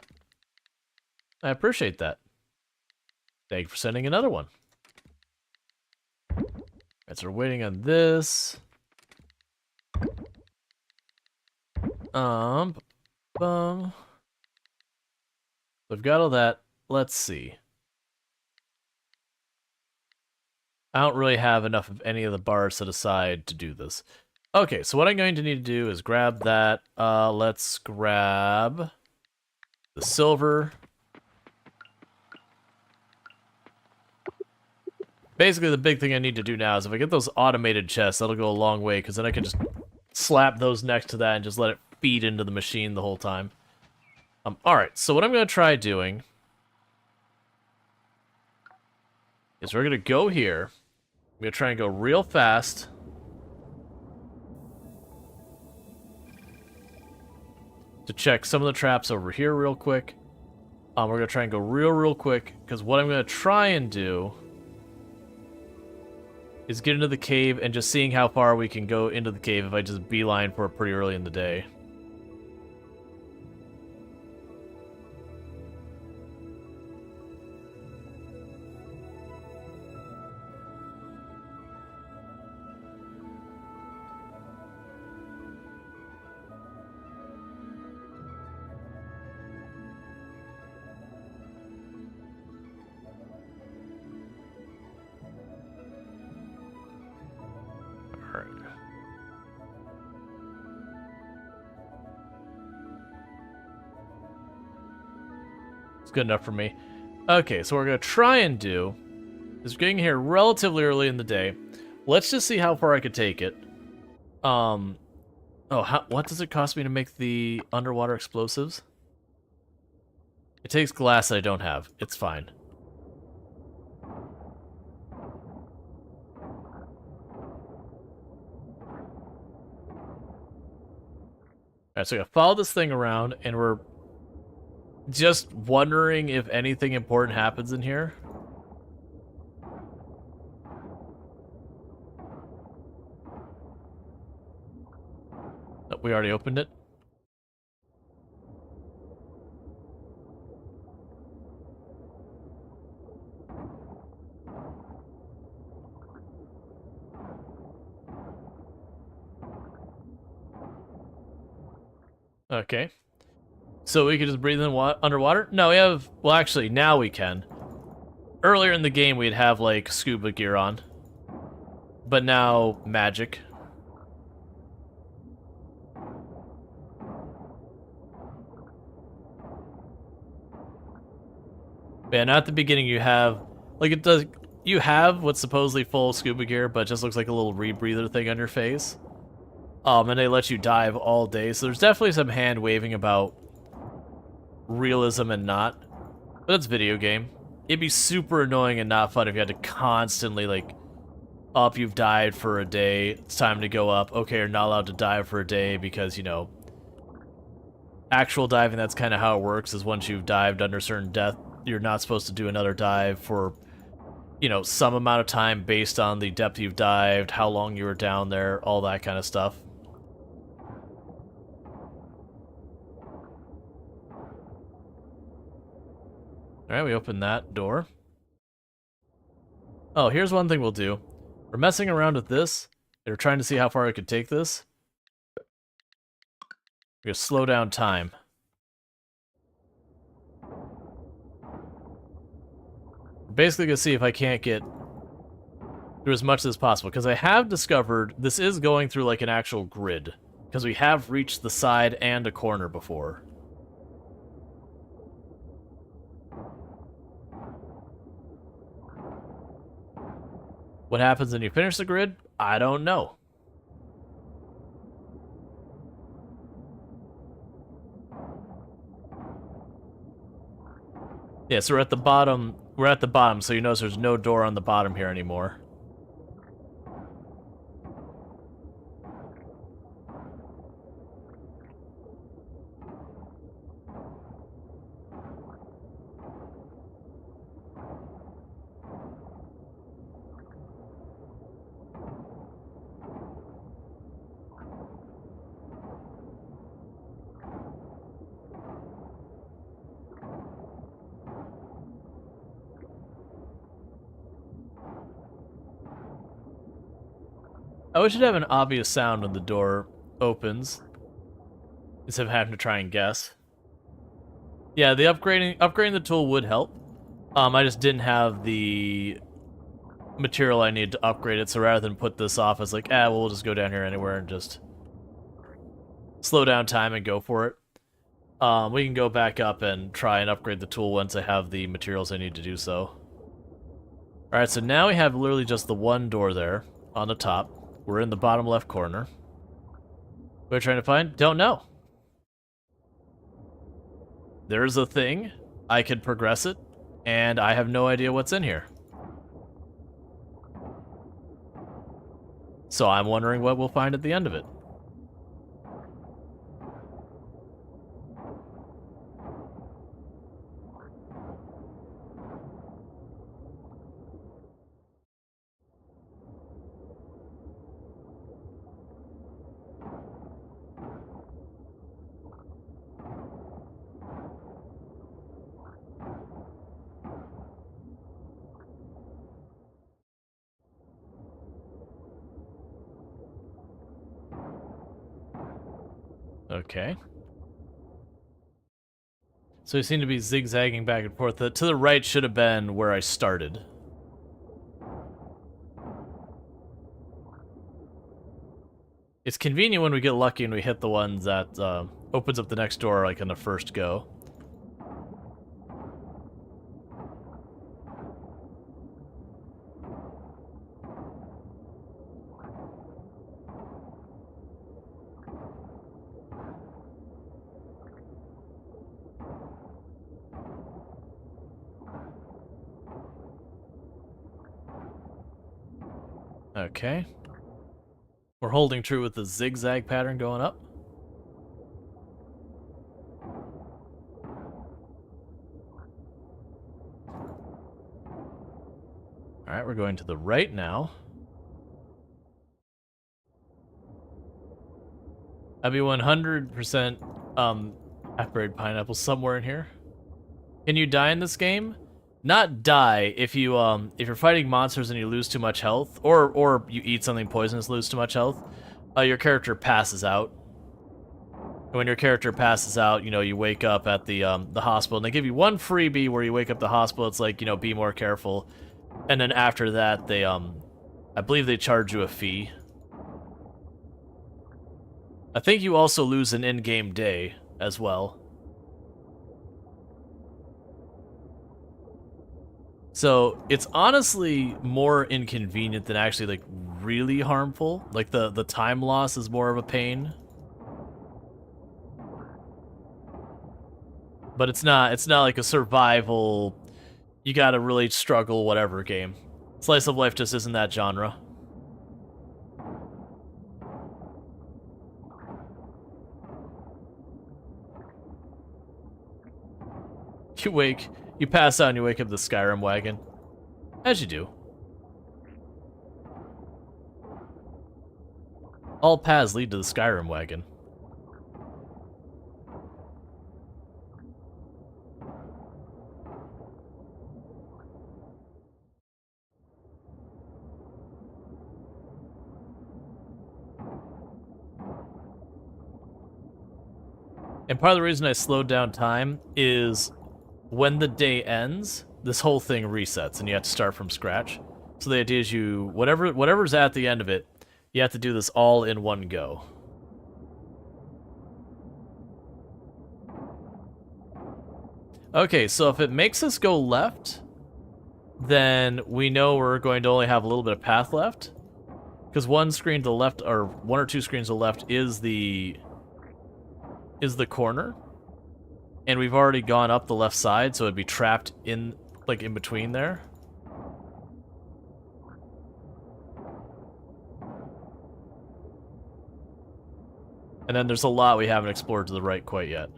I appreciate that. Thank you for sending another one. Alright, so we're waiting on this. We've got all that. Let's see. I don't really have enough of any of the bars set aside to do this. Okay, so what I'm going to need to do is grab that. Let's grab the silver. Basically, the big thing I need to do now is if I get those automated chests, that'll go a long way, because then I can just slap those next to that and just let it feed into the machine the whole time. Alright, so what I'm going to try doing is we're going to go here. I'm going to try and go real fast. To check some of the traps over here real quick. We're going to try and go real quick, because what I'm going to try and do is get into the cave and just seeing how far we can go into the cave if I just beeline for it pretty early in the day. Good enough for me. Okay, so what we're gonna try and do is getting here relatively early in the day. Let's just see how far I could take it. What does it cost me to make the underwater explosives? It takes glass that I don't have. It's fine. Alright, so I gotta follow this thing around, and we're just wondering if anything important happens in here. Oh, we already opened it. Okay. So we could just breathe in underwater? No, we have... Well, actually, now we can. Earlier in the game, we'd have, like, scuba gear on. But now, magic. Yeah, now at the beginning you have... Like, it does... You have what's supposedly full scuba gear, but it just looks like a little rebreather thing on your face. And they let you dive all day. So there's definitely some hand waving about realism and not. But it's video game. It'd be super annoying and not fun if you had to constantly, like, up, you've dived for a day, it's time to go up. Okay, you're not allowed to dive for a day because, you know, actual diving, that's kind of how it works, is once you've dived under certain depth, you're not supposed to do another dive for, you know, some amount of time based on the depth you've dived, how long you were down there, all that kind of stuff. Alright, we open that door. Oh, here's one thing we'll do. We're messing around with this, and we're trying to see how far I could take this. We're gonna slow down time. Basically gonna see if I can't get through as much as possible, because I have discovered this is going through like an actual grid, because we have reached the side and a corner before. What happens when you finish the grid? I don't know. Yeah, so we're at the bottom. We're at the bottom, so you notice there's no door on the bottom here anymore. I wish it'd have an obvious sound when the door opens, instead of having to try and guess. Yeah, the upgrading the tool would help. I just didn't have the material I need to upgrade it, so rather than put this off as like, well, we'll just go down here anywhere and just slow down time and go for it. We can go back up and try and upgrade the tool once I have the materials I need to do so. Alright, so now we have literally just the one door there on the top. We're in the bottom left corner. We're trying to find? Don't know. There's a thing. I could progress it, and I have no idea what's in here. So I'm wondering what we'll find at the end of it. Okay. So we seem to be zigzagging back and forth. To the right should have been where I started. It's convenient when we get lucky and we hit the ones that opens up the next door like on the first go. Okay. We're holding true with the zigzag pattern going up. Alright, we're going to the right now. I'll be 100% half-buried pineapple somewhere in here. Can you die in this game? Not die if you're fighting monsters and you lose too much health, or you eat something poisonous, lose too much health. Your character passes out. And when your character passes out, you know, you wake up at the hospital, and they give you one freebie where you wake up at the hospital. It's like, you know, be more careful. And then after that, they I believe they charge you a fee. I think you also lose an in-game day as well. So it's honestly more inconvenient than actually like really harmful. Like the time loss is more of a pain. But it's not like a survival, you gotta really struggle whatever game. Slice of life just isn't that genre. You pass out and you wake up the Skyrim wagon. As you do. All paths lead to the Skyrim wagon. And part of the reason I slowed down time is when the day ends, this whole thing resets and you have to start from scratch. So the idea is whatever's at the end of it, you have to do this all in one go. Okay, so if it makes us go left, then we know we're going to only have a little bit of path left. Because one screen to the left, or one or two screens to the left, is the corner. And we've already gone up the left side, so it'd be trapped in, like, in between there. And then there's a lot we haven't explored to the right quite yet.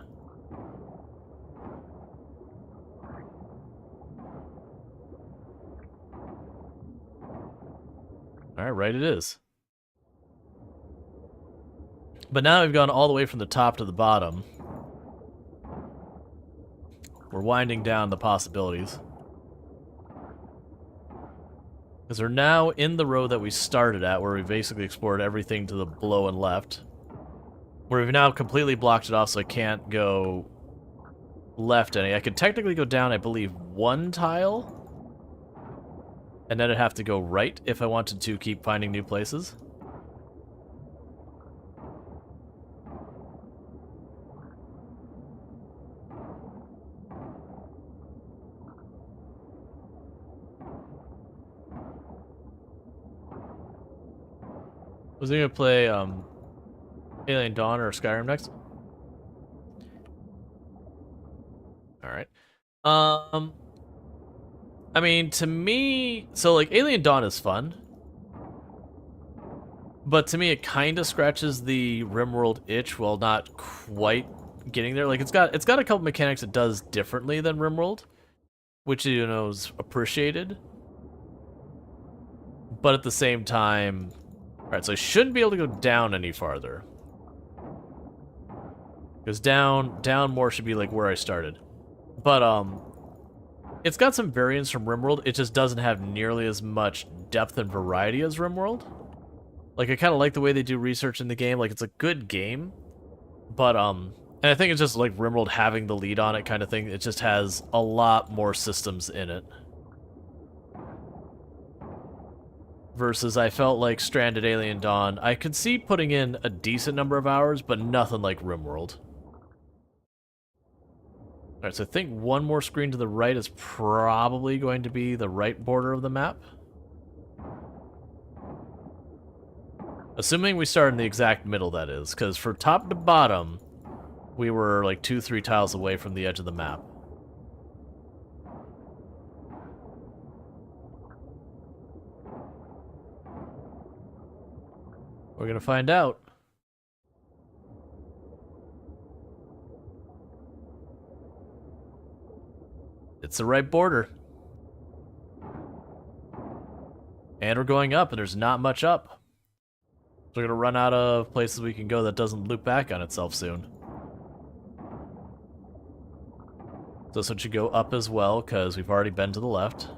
Alright, right it is. But now we've gone all the way from the top to the bottom. We're winding down the possibilities. Because we're now in the road that we started at, where we basically explored everything to the below and left. Where we've now completely blocked it off, so I can't go left any. I could technically go down, I believe, one tile. And then I'd have to go right if I wanted to keep finding new places. Was he gonna play Alien Dawn or Skyrim next? Alright. I mean, to me, so like Alien Dawn is fun. But to me it kinda scratches the RimWorld itch while not quite getting there. Like it's got a couple mechanics it does differently than RimWorld, which you know is appreciated. But at the same time, alright, so I shouldn't be able to go down any farther. Because down more should be like where I started. But it's got some variants from RimWorld, it just doesn't have nearly as much depth and variety as RimWorld. Like I kinda like the way they do research in the game, like it's a good game. But and I think it's just like RimWorld having the lead on it kind of thing, it just has a lot more systems in it. Versus I felt like Stranded Alien Dawn, I could see putting in a decent number of hours, but nothing like RimWorld. Alright, so I think one more screen to the right is probably going to be the right border of the map. Assuming we start in the exact middle, that is, because for top to bottom, we were like 2-3 tiles away from the edge of the map. We're gonna find out. It's the right border. And we're going up, and there's not much up. So we're gonna run out of places we can go that doesn't loop back on itself soon. So this one should go up as well, because we've already been to the left.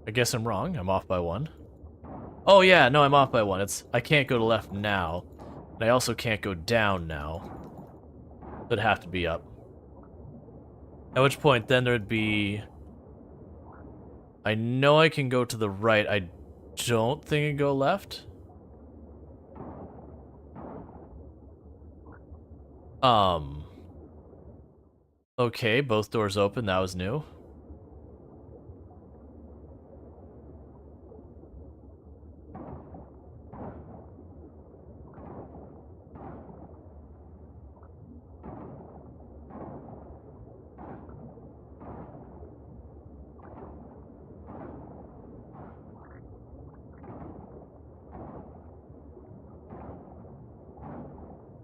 I guess I'm wrong. I'm off by one. Oh yeah, no, I'm off by one. I can't go to left now. And I also can't go down now. It'd have to be up. At which point, then there'd be... I know I can go to the right. I don't think I can go left. Okay, both doors open. That was new.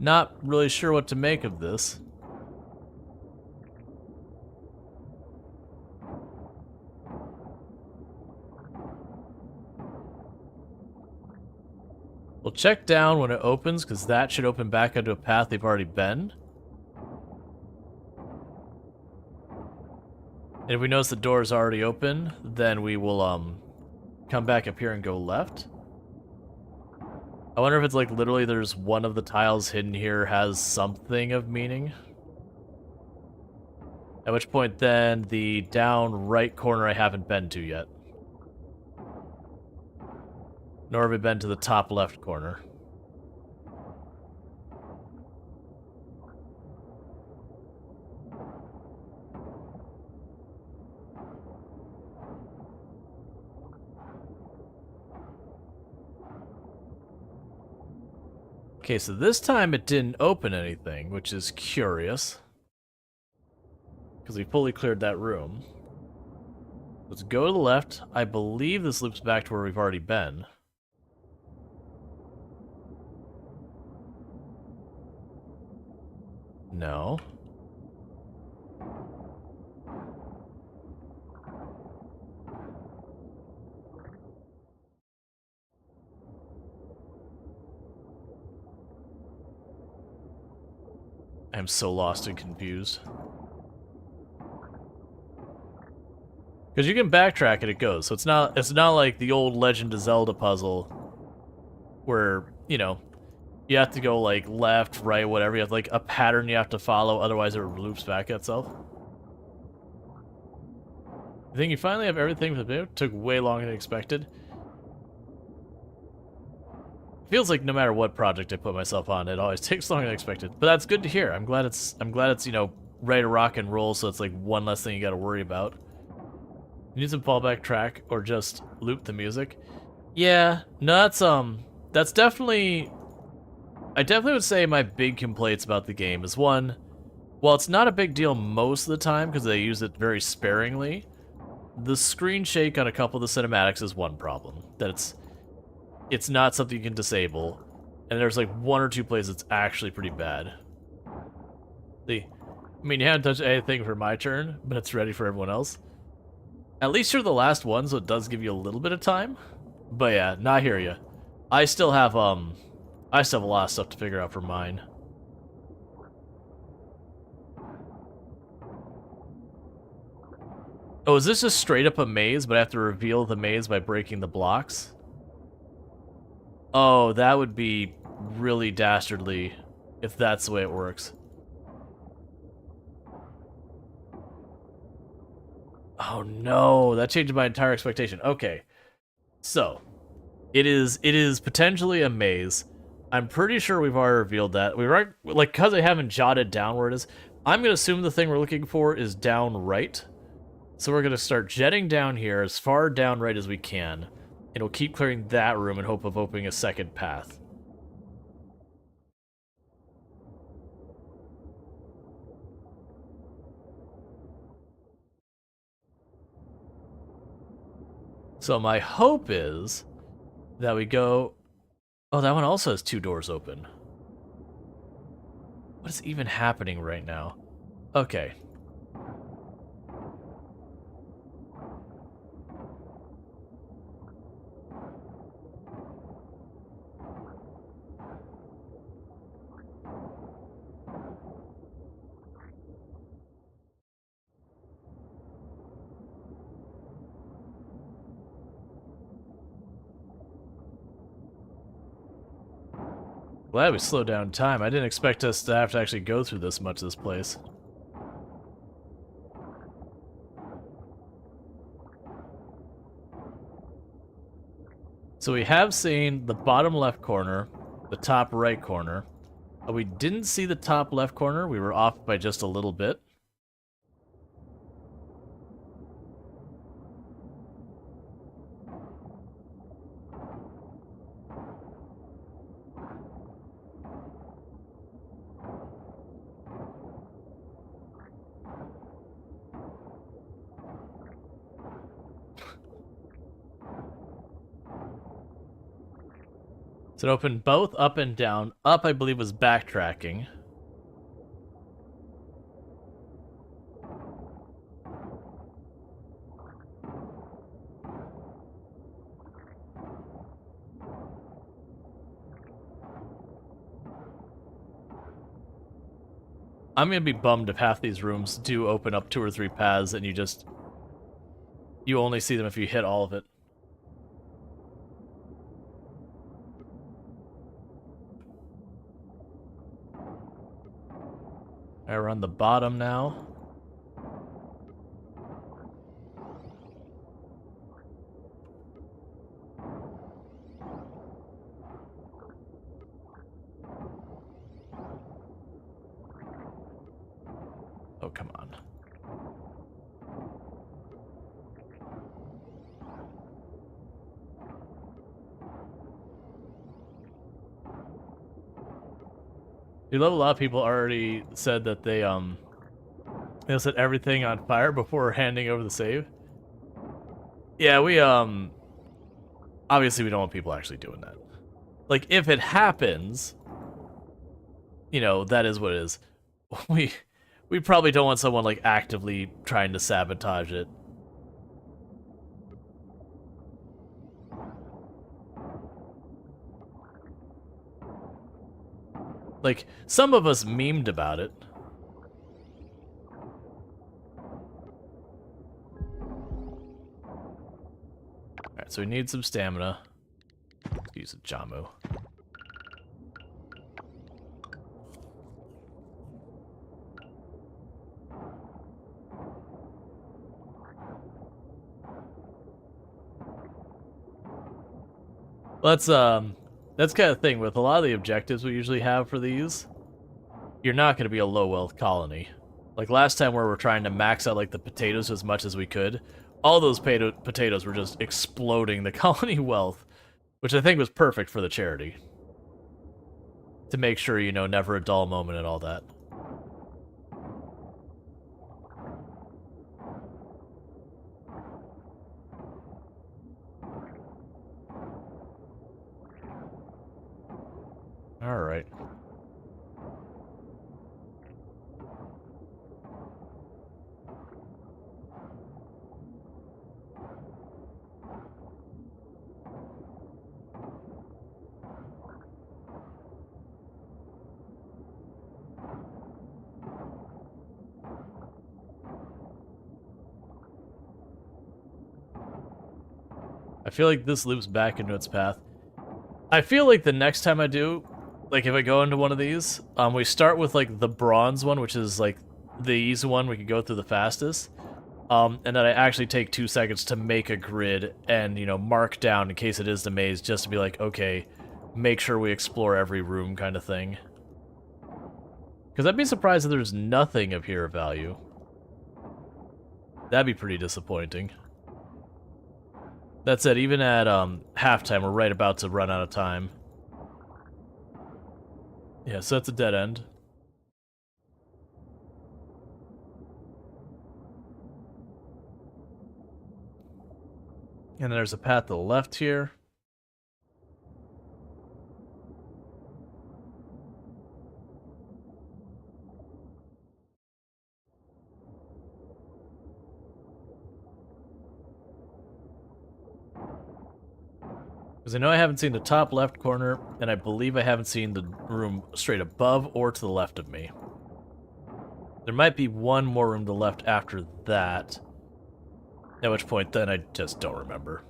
Not really sure what to make of this. We'll check down when it opens, because that should open back onto a path they've already been. And if we notice the door is already open, then we will come back up here and go left. I wonder if it's like literally there's one of the tiles hidden here has something of meaning. At which point then the down right corner I haven't been to yet. Nor have I been to the top left corner. Okay, so this time it didn't open anything, which is curious. Because we fully cleared that room. Let's go to the left. I believe this loops back to where we've already been. No. I'm so lost and confused. Because you can backtrack and it goes, so it's not like the old Legend of Zelda puzzle where, you know, you have to go like left, right, whatever. You have like a pattern you have to follow, otherwise it loops back itself. I think you finally have everything for the video. Took way longer than expected. Feels like no matter what project I put myself on, it always takes longer than expected. But that's good to hear. I'm glad it's you know, ready to rock and roll, so it's like one less thing you gotta worry about. You need some fallback track or just loop the music. Yeah, no, that's definitely I definitely would say my big complaints about the game is one, while it's not a big deal most of the time because they use it very sparingly, the screen shake on a couple of the cinematics is one problem. That it's not something you can disable, and there's like one or two places it's actually pretty bad. I mean, you haven't touched anything for my turn, but it's ready for everyone else. At least you're the last one, so it does give you a little bit of time. But yeah, not hear you. I still have a lot of stuff to figure out for mine. Oh, is this just straight up a maze, but I have to reveal the maze by breaking the blocks? Oh, that would be really dastardly if that's the way it works. Oh no, that changed my entire expectation. Okay. So, it is potentially a maze. I'm pretty sure we've already revealed that. Like, because I haven't jotted down where it is, I'm going to assume the thing we're looking for is down right. So we're going to start jetting down here as far down right as we can. And we'll keep clearing that room in hope of opening a second path. So my hope is that we go... Oh, that one also has two doors open. What is even happening right now? Okay. Glad we slowed down time. I didn't expect us to have to actually go through this much of this place. So we have seen the bottom left corner, the top right corner. We didn't see the top left corner. We were off by just a little bit. So it opened both up and down. Up, I believe, was backtracking. I'm gonna be bummed if half these rooms do open up 2 or 3 paths and you only see them if you hit all of it. Alright, we're on the bottom now. Oh, come on. You know, a lot of people already said that they set everything on fire before handing over the save. Yeah, we obviously we don't want people actually doing that. Like, if it happens, you know, that is what it is. We probably don't want someone like actively trying to sabotage it. Like, some of us memed about it. Alright, so we need some stamina. Let's use a Jamu. That's kind of the thing with a lot of the objectives we usually have for these. You're not going to be a low wealth colony. Like last time where we're trying to max out like the potatoes as much as we could, all those potatoes were just exploding the colony wealth, which I think was perfect for the charity. To make sure, you know, never a dull moment and all that. Alright. I feel like this loops back into its path. I feel like the next time I do, like if I go into one of these, we start with like the bronze one, which is like the easy one we can go through the fastest. And then I actually take 2 seconds to make a grid and, you know, mark down in case it is the maze, just to be like, okay, make sure we explore every room kind of thing. Because I'd be surprised if there's nothing of here of value. That'd be pretty disappointing. That said, even at halftime, we're right about to run out of time. Yeah, so that's a dead end. And there's a path to the left here. Because I know I haven't seen the top left corner, and I believe I haven't seen the room straight above or to the left of me. There might be one more room to the left after that. At which point, then I just don't remember.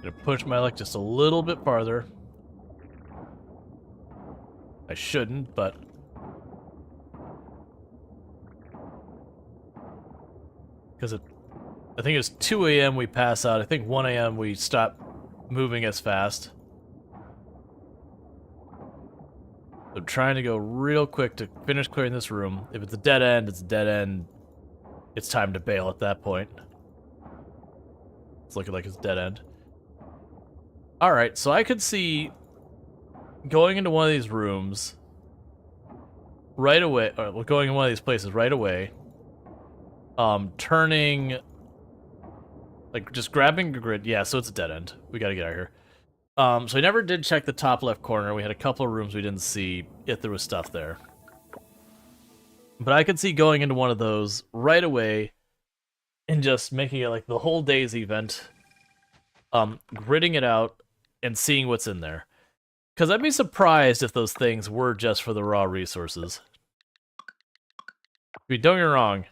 Gonna push my luck just a little bit farther. I shouldn't, but... Because I think it's 2 a.m. we pass out. I think 1 a.m. we stop moving as fast. So I'm trying to go real quick to finish clearing this room. If it's a dead end, it's a dead end. It's time to bail at that point. It's looking like it's dead end. Alright, so I could see going into one of these rooms right away, or going in one of these places right away, turning, like, just grabbing the grid. Yeah, so it's a dead end. We gotta get out of here. So I never did check the top left corner. We had a couple of rooms we didn't see if there was stuff there. But I could see going into one of those right away and just making it like the whole day's event, gridding it out and seeing what's in there. Because I'd be surprised if those things were just for the raw resources. I mean, don't get me wrong.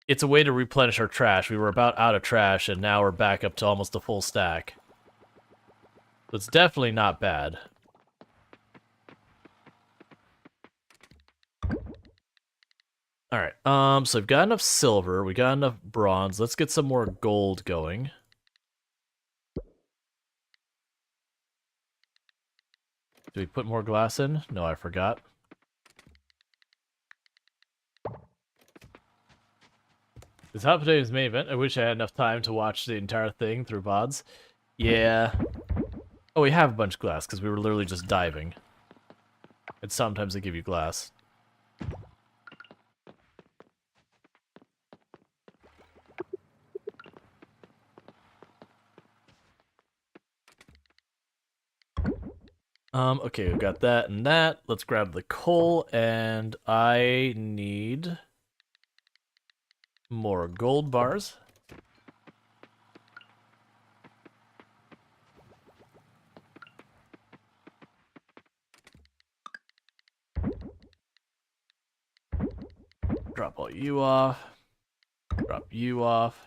It's a way to replenish our trash. We were about out of trash, and now we're back up to almost a full stack. So it's definitely not bad. Alright, so we've got enough silver, we got enough bronze. Let's get some more gold going. Do we put more glass in? No, I forgot. This Hot Potatoes main event. I wish I had enough time to watch the entire thing through VODs. Yeah. Oh, we have a bunch of glass, because we were literally just diving. And sometimes they give you glass. Okay, we've got that and that. Let's grab the coal, and I need more gold bars. Drop all you off. Drop you off.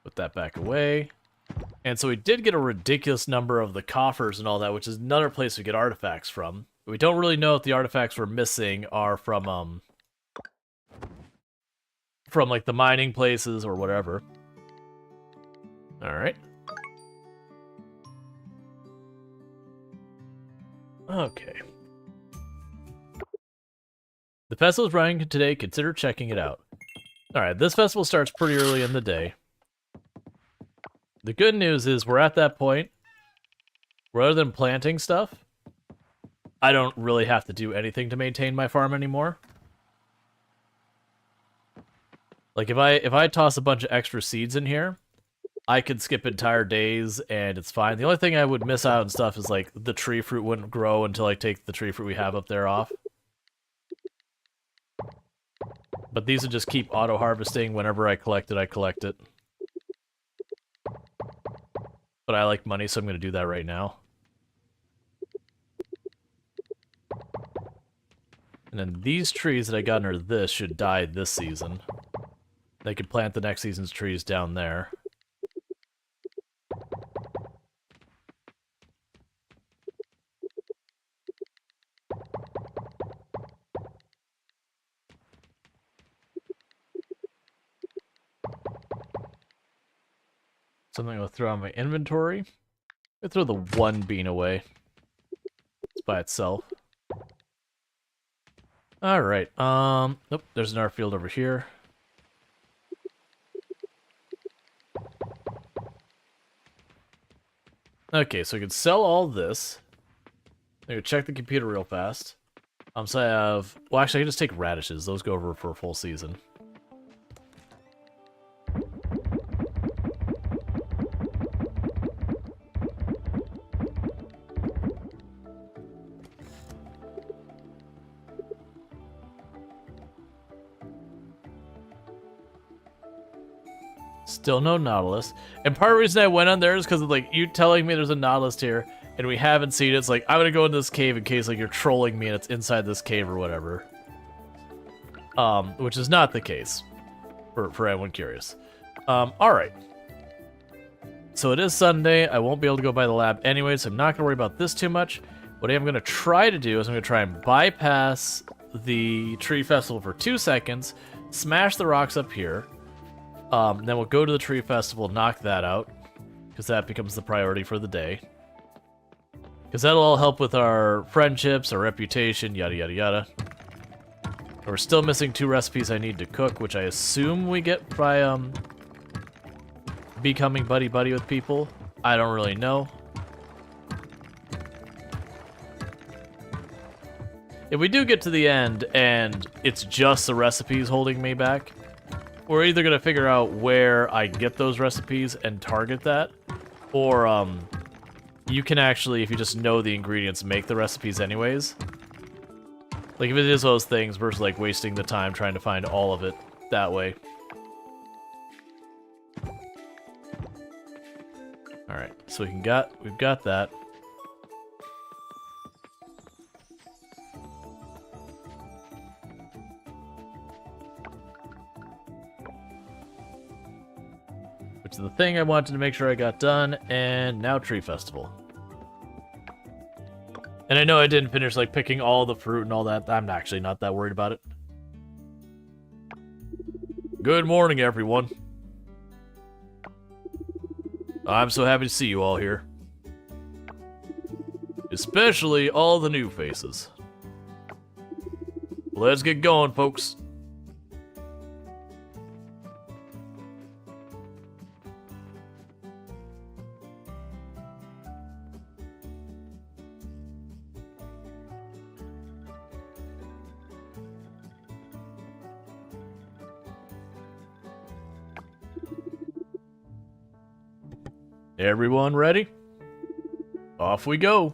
Put that back away. And so we did get a ridiculous number of the coffers and all that, which is another place we get artifacts from. We don't really know if the artifacts we're missing are from like the mining places or whatever. Alright. Okay. The festival is running today. Consider checking it out. Alright, this festival starts pretty early in the day. The good news is we're at that point, rather than planting stuff, I don't really have to do anything to maintain my farm anymore. Like, if I toss a bunch of extra seeds in here, I could skip entire days and it's fine. The only thing I would miss out on stuff is, like, the tree fruit wouldn't grow until I take the tree fruit we have up there off. But these would just keep auto-harvesting. Whenever I collect it, I collect it. But I like money, so I'm going to do that right now. And then these trees that I got under this should die this season. They could plant the next season's trees down there. Something I'll throw on my inventory. I throw the one bean away. It's by itself. Alright, nope, there's an art field over here. Okay, so I can sell all this. I'm gonna check the computer real fast. So I have... Well, actually, I can just take radishes. Those go over for a full season. Still no Nautilus. And part of the reason I went on there is because of, like, you telling me there's a Nautilus here, and we haven't seen it. It's like, I'm gonna go into this cave in case, like, you're trolling me and it's inside this cave or whatever. Which is not the case, for anyone curious. Alright. So it is Sunday. I won't be able to go by the lab anyway, so I'm not going to worry about this too much. What I am going to try to do is I'm going to try and bypass the tree festival for 2 seconds, smash the rocks up here, then we'll go to the tree festival, knock that out, because that becomes the priority for the day. Because that'll all help with our friendships, our reputation, yada yada yada. We're still missing 2 recipes I need to cook, which I assume we get by becoming buddy-buddy with people. I don't really know. If we do get to the end and it's just the recipes holding me back, we're either going to figure out where I get those recipes and target that, or you can actually, if you just know the ingredients, make the recipes anyways. Like, if it is those things versus, like, wasting the time trying to find all of it that way. Alright, so we've got that. Which is the thing I wanted to make sure I got done, and now Tree Festival. And I know I didn't finish, like, picking all the fruit and all that. I'm actually not that worried about it. Good morning, everyone. I'm so happy to see you all here. Especially all the new faces. Let's get going, folks. Everyone ready? Off we go.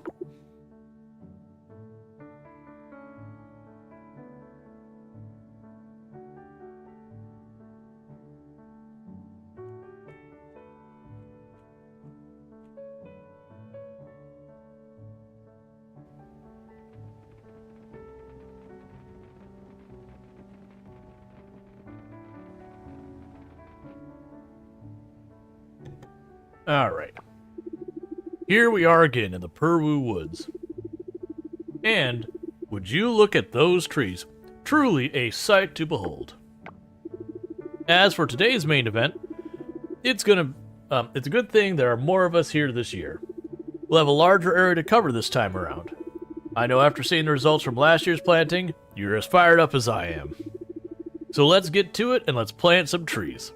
Alright. Here we are again in the Purwu Woods. And would you look at those trees? Truly a sight to behold. As for today's main event, it's a good thing there are more of us here this year. We'll have a larger area to cover this time around. I know after seeing the results from last year's planting, you're as fired up as I am. So let's get to it and let's plant some trees.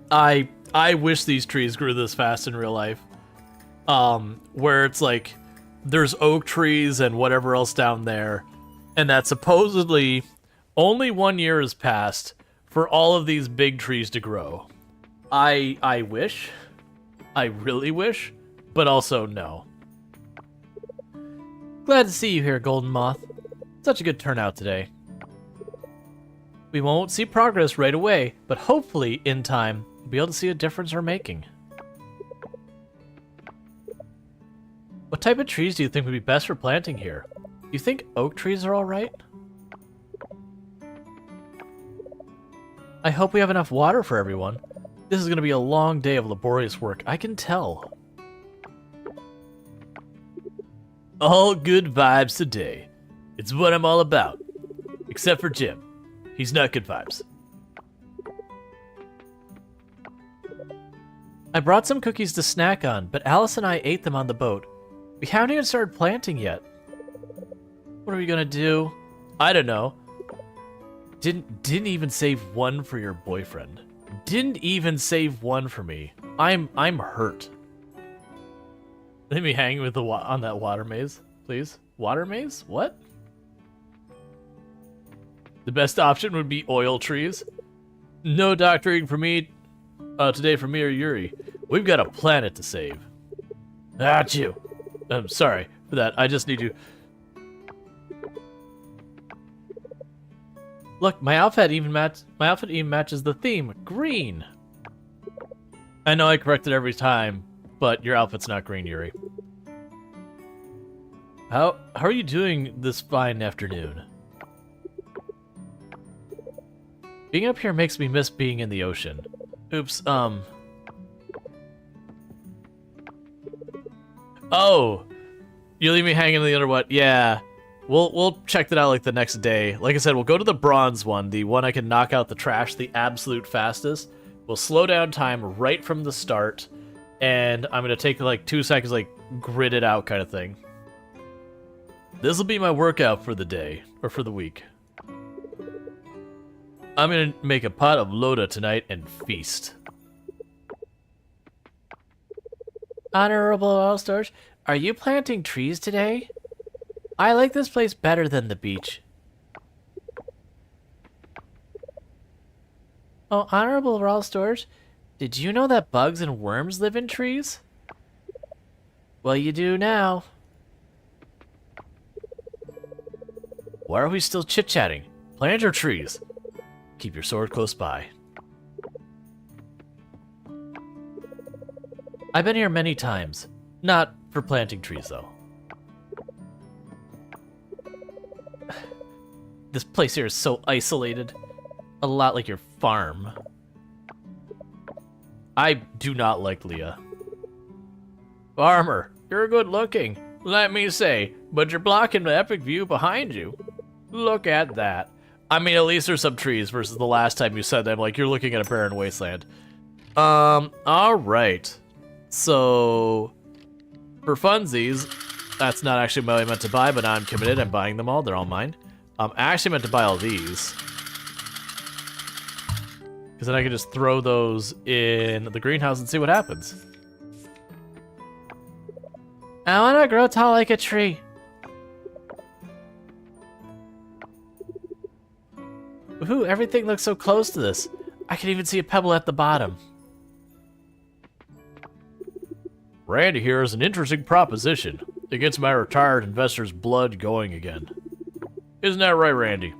I wish these trees grew this fast in real life. Where it's like, there's oak trees and whatever else down there, and that supposedly only 1 year has passed for all of these big trees to grow. I wish. I really wish, but also no. Glad to see you here, Golden Moth. Such a good turnout today. We won't see progress right away, but hopefully, in time, we'll be able to see a difference we're making. What type of trees do you think would be best for planting here? Do you think oak trees are alright? I hope we have enough water for everyone. This is going to be a long day of laborious work, I can tell. All good vibes today. It's what I'm all about. Except for Jim. He's not good vibes. I brought some cookies to snack on, but Alice and I ate them on the boat. We haven't even started planting yet. What are we gonna do? I don't know. Didn't even save one for your boyfriend. Didn't even save one for me. I'm hurt. Let me hang with on that water maze, please. Water maze? What? The best option would be oil trees. No doctoring for me today for me or Yuri. We've got a planet to save. Achoo. I'm sorry for that. I just need to... Look, my outfit even matches the theme. Green. I know I correct it every time, but your outfit's not green, Yuri. How are you doing this fine afternoon? Being up here makes me miss being in the ocean. Oops, Oh! You leave me hanging in the underwater. Yeah. We'll check that out like the next day. Like I said, we'll go to the bronze one, the one I can knock out the trash the absolute fastest. We'll slow down time right from the start, and I'm gonna take like 2 seconds, like grit it out kind of thing. This'll be my workout for the day, or for the week. I'm gonna make a pot of Loda tonight and feast. Honorable Storge, are you planting trees today? I like this place better than the beach. Oh, Honorable Storge, did you know that bugs and worms live in trees? Well, you do now. Why are we still chit-chatting? Plant your trees. Keep your sword close by. I've been here many times. Not for planting trees, though. This place here is so isolated. A lot like your farm. I do not like Leah. Farmer, you're good looking, let me say, but you're blocking the epic view behind you. Look at that. I mean, at least there's some trees versus the last time you said that. I'm like, you're looking at a barren wasteland. Alright. So, for funsies, that's not actually what I meant to buy, but now I'm committed. I'm buying them all. They're all mine. I actually meant to buy all these. Because then I can just throw those in the greenhouse and see what happens. I want to grow tall like a tree. Woohoo, everything looks so close to this. I can even see a pebble at the bottom. Randy here has an interesting proposition. It gets my retired investor's blood going again. Isn't that right, Randy?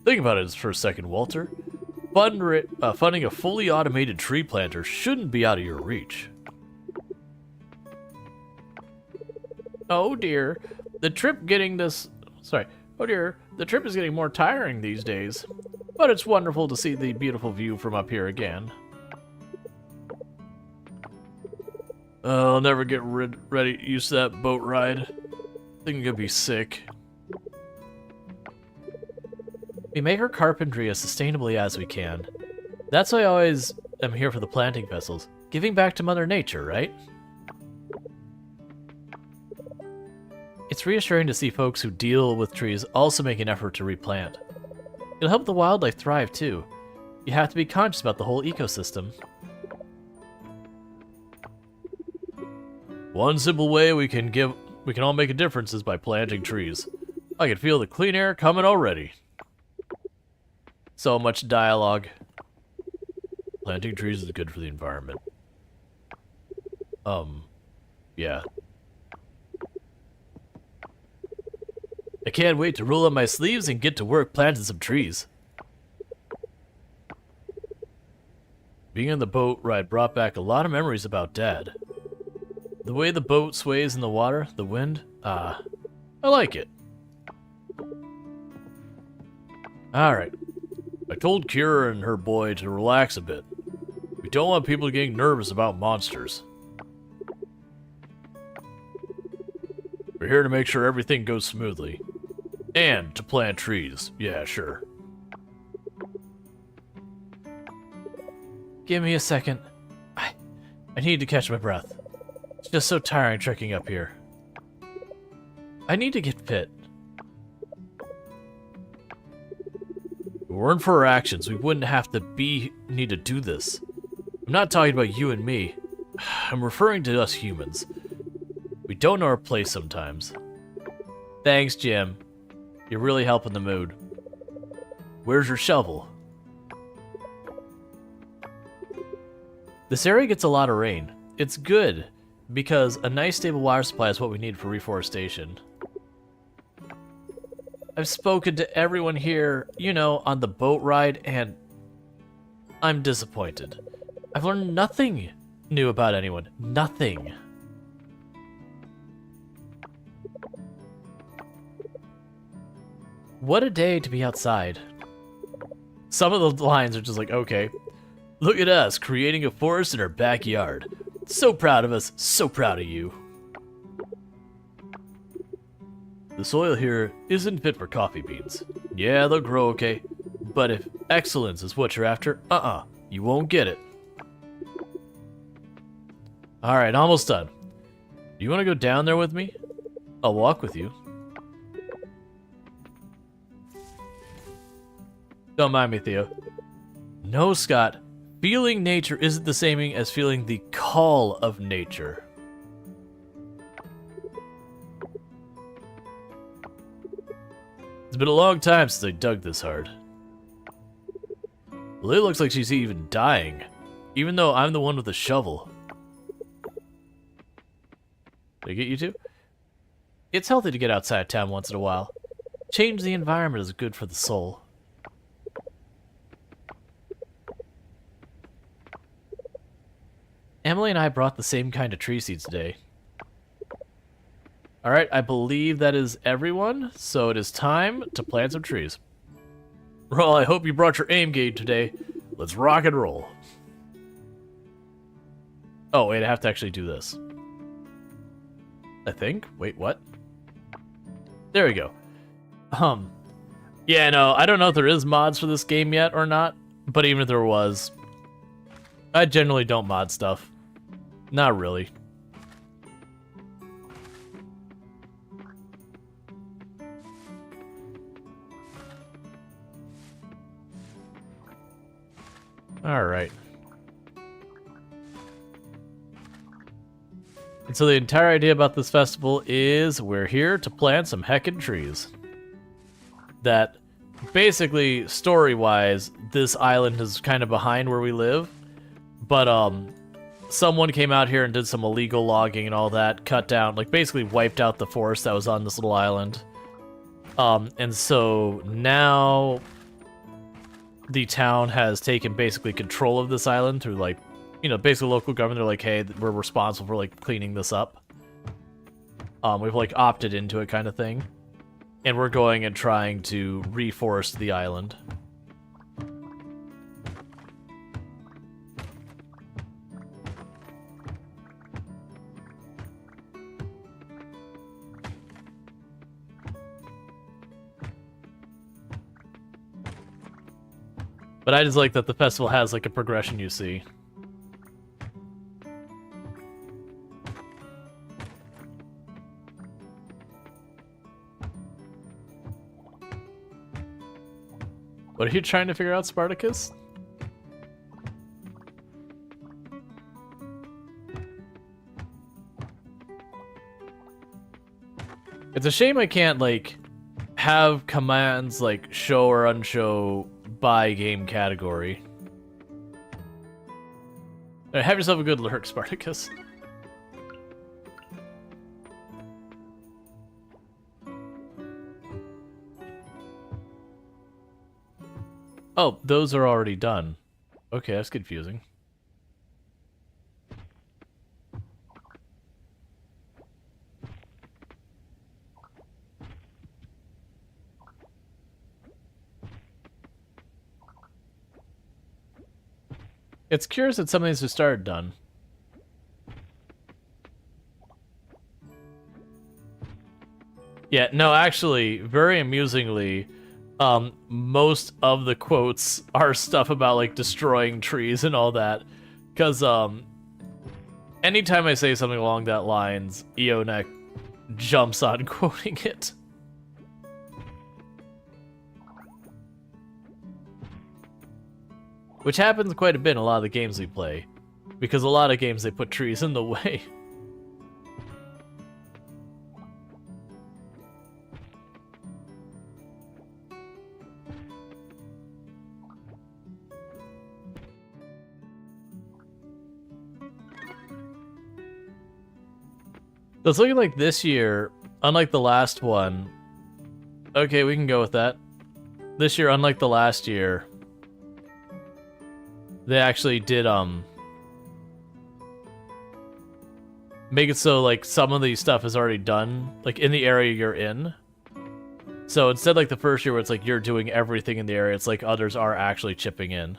Think about it for a second, Walter. Funding a fully automated tree planter shouldn't be out of your reach. Oh dear, the trip is getting more tiring these days. But it's wonderful to see the beautiful view from up here again. I'll never get used to that boat ride. I think I'm gonna be sick. We make our carpentry as sustainably as we can. That's why I always am here for the planting vessels. Giving back to Mother Nature, right? It's reassuring to see folks who deal with trees also make an effort to replant. It'll help the wildlife thrive too. You have to be conscious about the whole ecosystem. One simple way we can all make a difference is by planting trees. I can feel the clean air coming already. So much dialogue. Planting trees is good for the environment. Yeah. I can't wait to roll up my sleeves and get to work planting some trees. Being on the boat ride brought back a lot of memories about Dad. The way the boat sways in the water, the wind, I like it. Alright. I told Kira and her boy to relax a bit. We don't want people getting nervous about monsters. We're here to make sure everything goes smoothly. And to plant trees. Yeah, sure. Give me a second. I need to catch my breath. It's just so tiring trekking up here. I need to get fit. If it weren't for our actions, we wouldn't have to need to do this. I'm not talking about you and me. I'm referring to us humans. We don't know our place sometimes. Thanks, Jim. You're really helping the mood. Where's your shovel? This area gets a lot of rain. It's good, because a nice stable water supply is what we need for reforestation. I've spoken to everyone here, you know, on the boat ride, and I'm disappointed. I've learned nothing new about anyone. Nothing. What a day to be outside. Some of the lines are just like, okay, look at us creating a forest in our backyard. So proud of us, so proud of you. The soil here isn't fit for coffee beans. Yeah, they'll grow okay, but if excellence is what you're after, you won't get it. Alright, almost done. You want to go down there with me? I'll walk with you. Don't mind me, Theo. No, Scott. Feeling nature isn't the same as feeling the call of nature. It's been a long time since I dug this hard. Lily looks like she's even dying, even though I'm the one with the shovel. Did I get you two? It's healthy to get outside town once in a while. Change the environment is good for the soul. Emily and I brought the same kind of tree seeds today. Alright, I believe that is everyone, so it is time to plant some trees. Rual, I hope you brought your aim gauge today. Let's rock and roll. Oh, wait, I have to actually do this. I think. Wait, what? There we go. Yeah, no, I don't know if there is mods for this game yet or not, but even if there was, I generally don't mod stuff. Not really. Alright. And so the entire idea about this festival is we're here to plant some heckin' trees. That, basically, story-wise, this island is kind of behind where we live. But, someone came out here and did some illegal logging and all that, cut down, like, basically wiped out the forest that was on this little island. And so now the town has taken basically control of this island through, like, you know, basically local government. They're like, hey, we're responsible for, like, cleaning this up. We've, like, opted into it kind of thing. And we're going and trying to reforest the island. But I just like that the festival has, like, a progression you see. What are you trying to figure out, Spartacus? It's a shame I can't, like, have commands, like, show or unshow by game category. Have yourself a good lurk, Spartacus. Oh, those are already done. Okay, that's confusing. It's curious that some of these have started done. Yeah, no, actually, very amusingly, most of the quotes are stuff about, like, destroying trees and all that. Because, anytime I say something along that lines, Eonek jumps on quoting it. Which happens quite a bit in a lot of the games we play. Because a lot of games, they put trees in the way. So it's looking like this year, unlike the last one... Okay, we can go with that. This year, unlike the last year... They actually did, make it so, like, some of the stuff is already done, like, in the area you're in. So instead, like the first year where it's like you're doing everything in the area, it's like others are actually chipping in.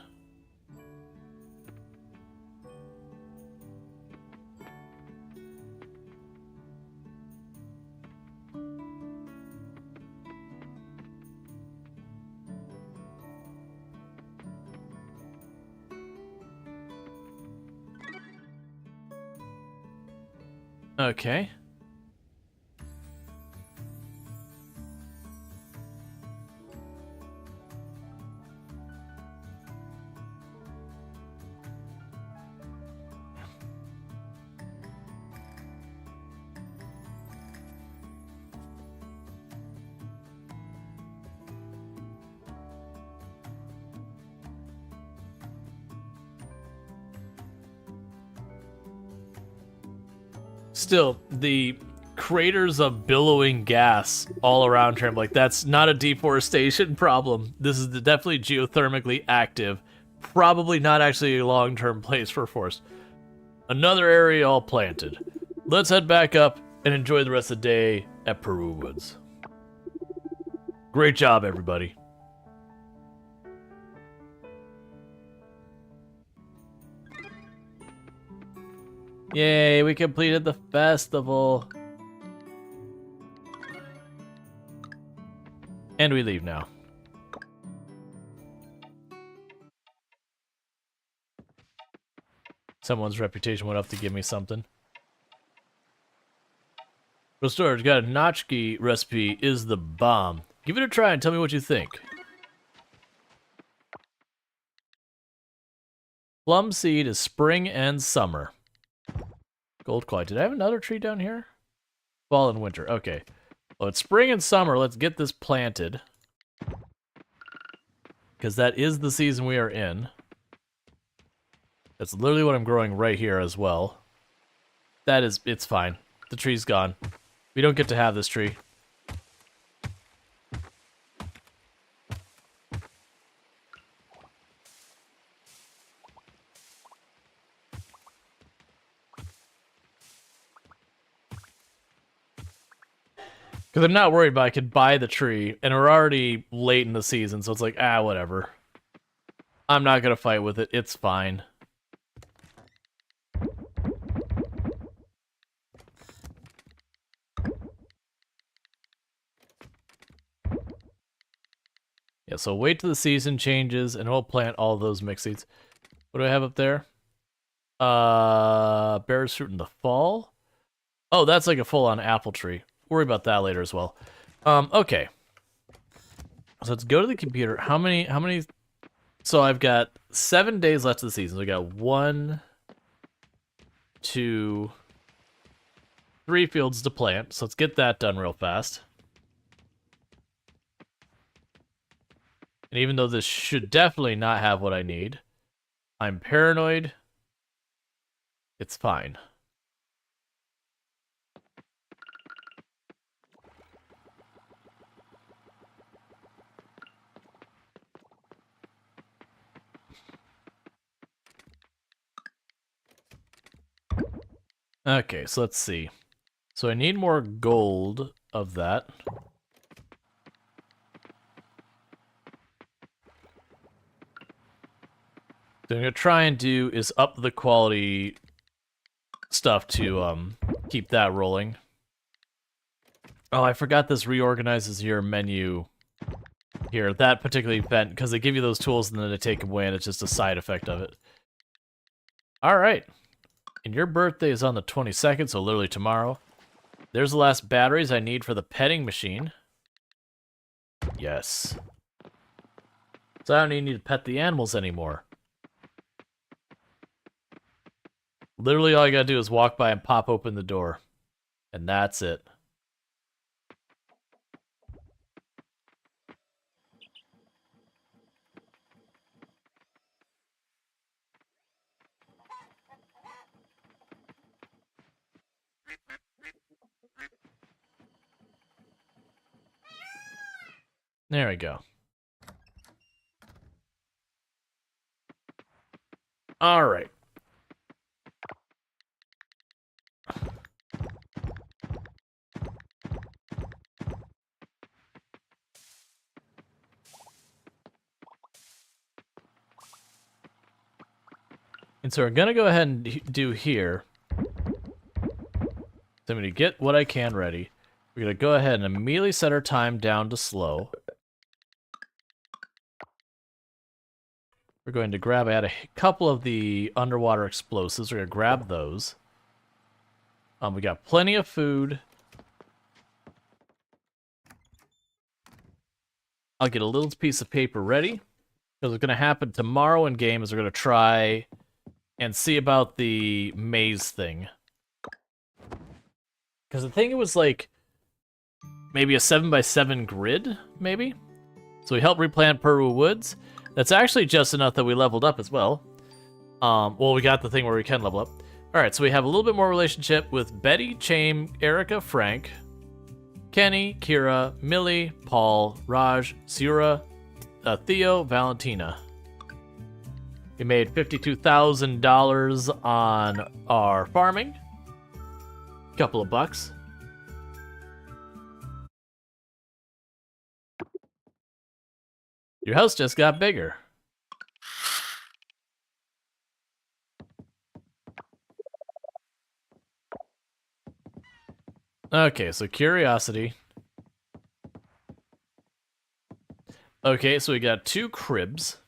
Okay. Still, the craters of billowing gas all around here, I'm like, that's not a deforestation problem. This is definitely geothermically active. Probably not actually a long-term place for forest. Another area all planted. Let's head back up and enjoy the rest of the day at Peru Woods. Great job, everybody. Yay, we completed the festival. And we leave now. Someone's reputation went up to give me something. Rual Storge got a Notchki recipe is the bomb. Give it a try and tell me what you think. Plum seed is spring and summer. Gold claw. Did I have another tree down here? Fall and winter. Okay. Well, it's spring and summer. Let's get this planted. Because that is the season we are in. That's literally what I'm growing right here as well. It's fine. The tree's gone. We don't get to have this tree. Because I'm not worried, but I could buy the tree, and we're already late in the season, so it's like, whatever. I'm not gonna fight with it. It's fine. Yeah, so wait till the season changes, and we'll plant all those mixed seeds. What do I have up there? Bears fruit in the fall? Oh, that's like a full-on apple tree. Worry about that later as well. Okay. So let's go to the computer. How many... So I've got 7 days left of the season. So we got 1, 2, 3 fields to plant. So let's get that done real fast. And even though this should definitely not have what I need, I'm paranoid. It's fine. Okay, so let's see. So I need more gold of that. What I'm gonna try and do is up the quality stuff to keep that rolling. Oh, I forgot this reorganizes your menu here. That particular event, because they give you those tools and then they take them away, and it's just a side effect of it. All right. And your birthday is on the 22nd, so literally tomorrow. There's the last batteries I need for the petting machine. Yes. So I don't even need to pet the animals anymore. Literally all I gotta do is walk by and pop open the door. And that's it. There we go. All right. And so we're going to go ahead and do here. So I'm going to get what I can ready. We're going to go ahead and immediately set our time down to slow. We're going to grab, I had a couple of the underwater explosives. We're going to grab those. We got plenty of food. I'll get a little piece of paper ready. Because what's going to happen tomorrow in game is we're going to try and see about the maze thing. Because I think it was like maybe a 7x7 grid, maybe? So we helped replant Rual Woods. That's actually just enough that we leveled up as well. Well, we got the thing where we can level up. Alright, so we have a little bit more relationship with Betty, Chaim, Erica, Frank, Kenny, Kira, Millie, Paul, Raj, Sura, Theo, Valentina. We made $52,000 on our farming. Couple of bucks. Your house just got bigger. Okay, so curiosity. Okay, so we got 2 cribs.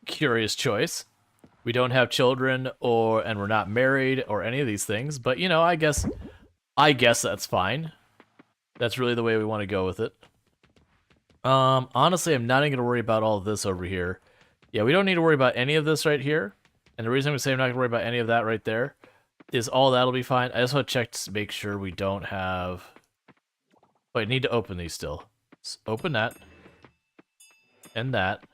Curious choice. We don't have children and we're not married or any of these things, but you know, I guess that's fine. That's really the way we want to go with it. Honestly, I'm not even gonna worry about all of this over here. Yeah, we don't need to worry about any of this right here. And the reason I'm gonna say I'm not gonna worry about any of that right there is all that'll be fine. I just want to check to make sure we don't have... Wait, I need to open these still. Let's open that. And that.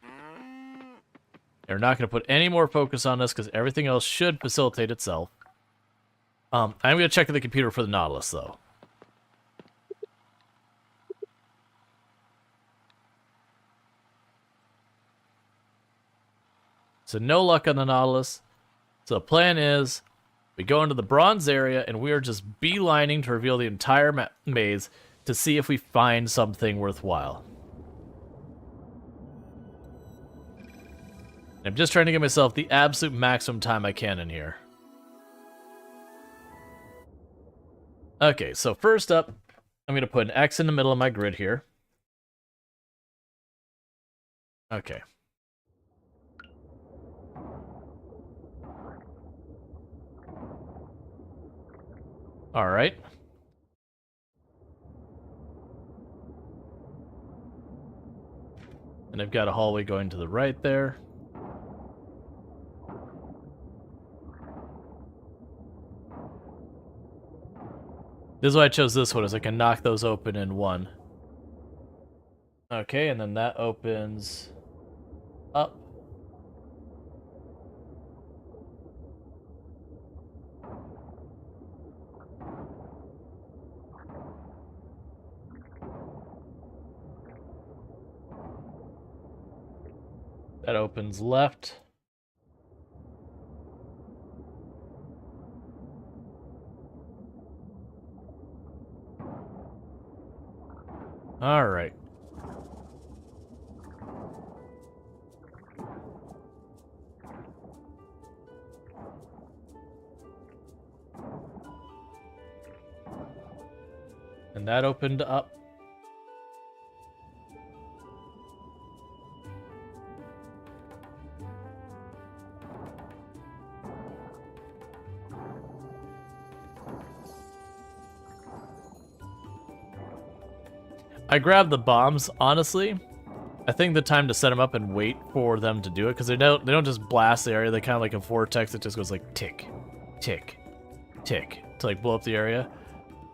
And we're not going to put any more focus on this because everything else should facilitate itself. I'm going to check the computer for the Nautilus, though. So no luck on the Nautilus. So the plan is... we go into the bronze area, and we are just beelining to reveal the entire maze to see if we find something worthwhile. I'm just trying to give myself the absolute maximum time I can in here. Okay, so first up, I'm going to put an X in the middle of my grid here. Okay. All right. And I've got a hallway going to the right there. This is why I chose this one, is I can knock those open in one. Okay, and then that opens up. That opens left. All right. And that opened up. I grabbed the bombs, honestly. I think the time to set them up and wait for them to do it, because they don't just blast the area, they kind of like a vortex, it just goes like tick, tick, tick, to like blow up the area.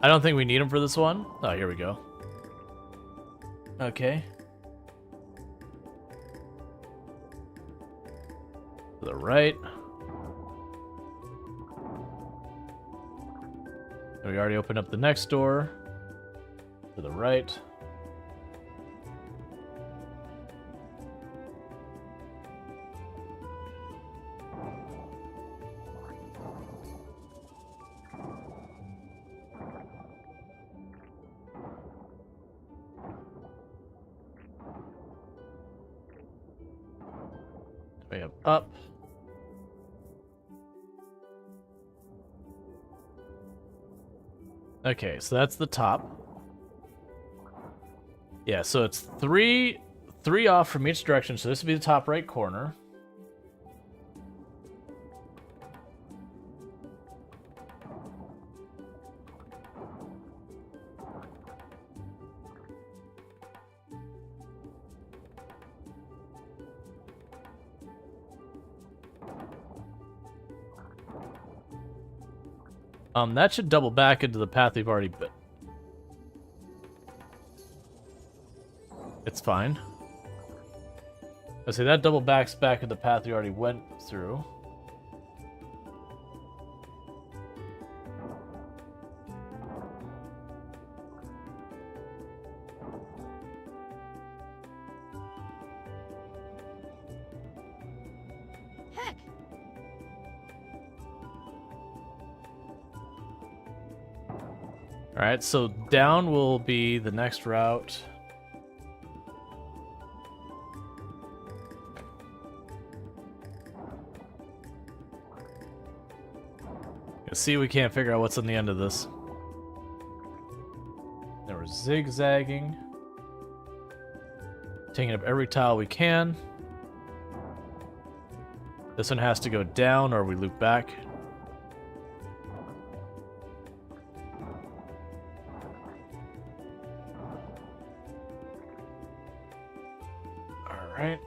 I don't think we need them for this one. Oh, here we go. Okay. To the right. We already opened up the next door. To the right. We have up. Okay, so that's the top. Yeah, so it's three off from each direction, so this would be the top right corner. That should double back into the path we've already been. It's fine. I say that double backs back in the path we already went through. Alright, so down will be the next route. See, we can't figure out what's on the end of this. Then we're zigzagging. Taking up every tile we can. This one has to go down or we loop back. Alright.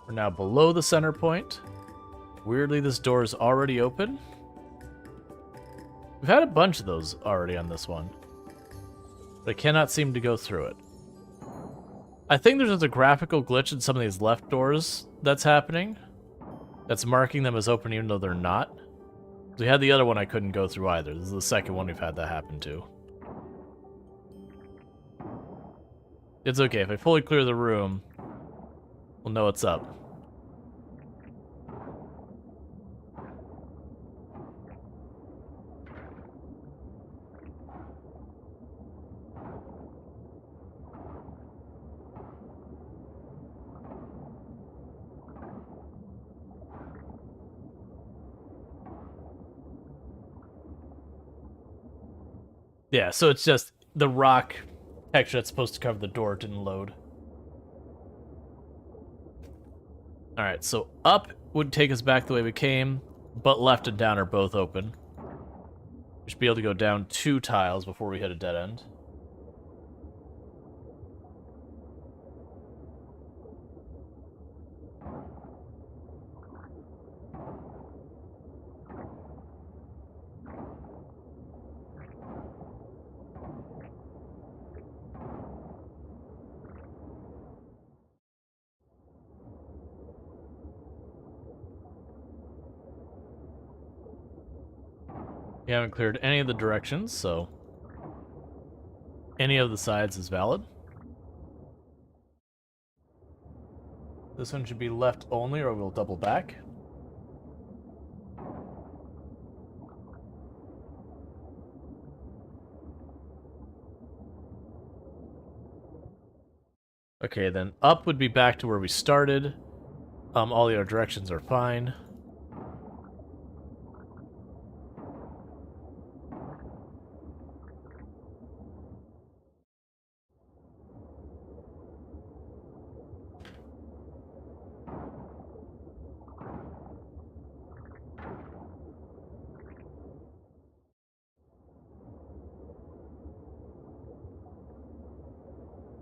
We're now below the center point. Weirdly, this door is already open. We've had a bunch of those already on this one. But I cannot seem to go through it. I think there's just a graphical glitch in some of these left doors that's happening. That's marking them as open even though they're not. We had the other one I couldn't go through either. This is the second one we've had that happen to. It's okay. If I fully clear the room, we'll know what's up. Yeah, so it's just the rock texture that's supposed to cover the door didn't load. Alright, so up would take us back the way we came, but left and down are both open. We should be able to go down 2 tiles before we hit a dead end. We haven't cleared any of the directions, so any of the sides is valid. This one should be left only, or we'll double back. Okay, then up would be back to where we started. All the other directions are fine.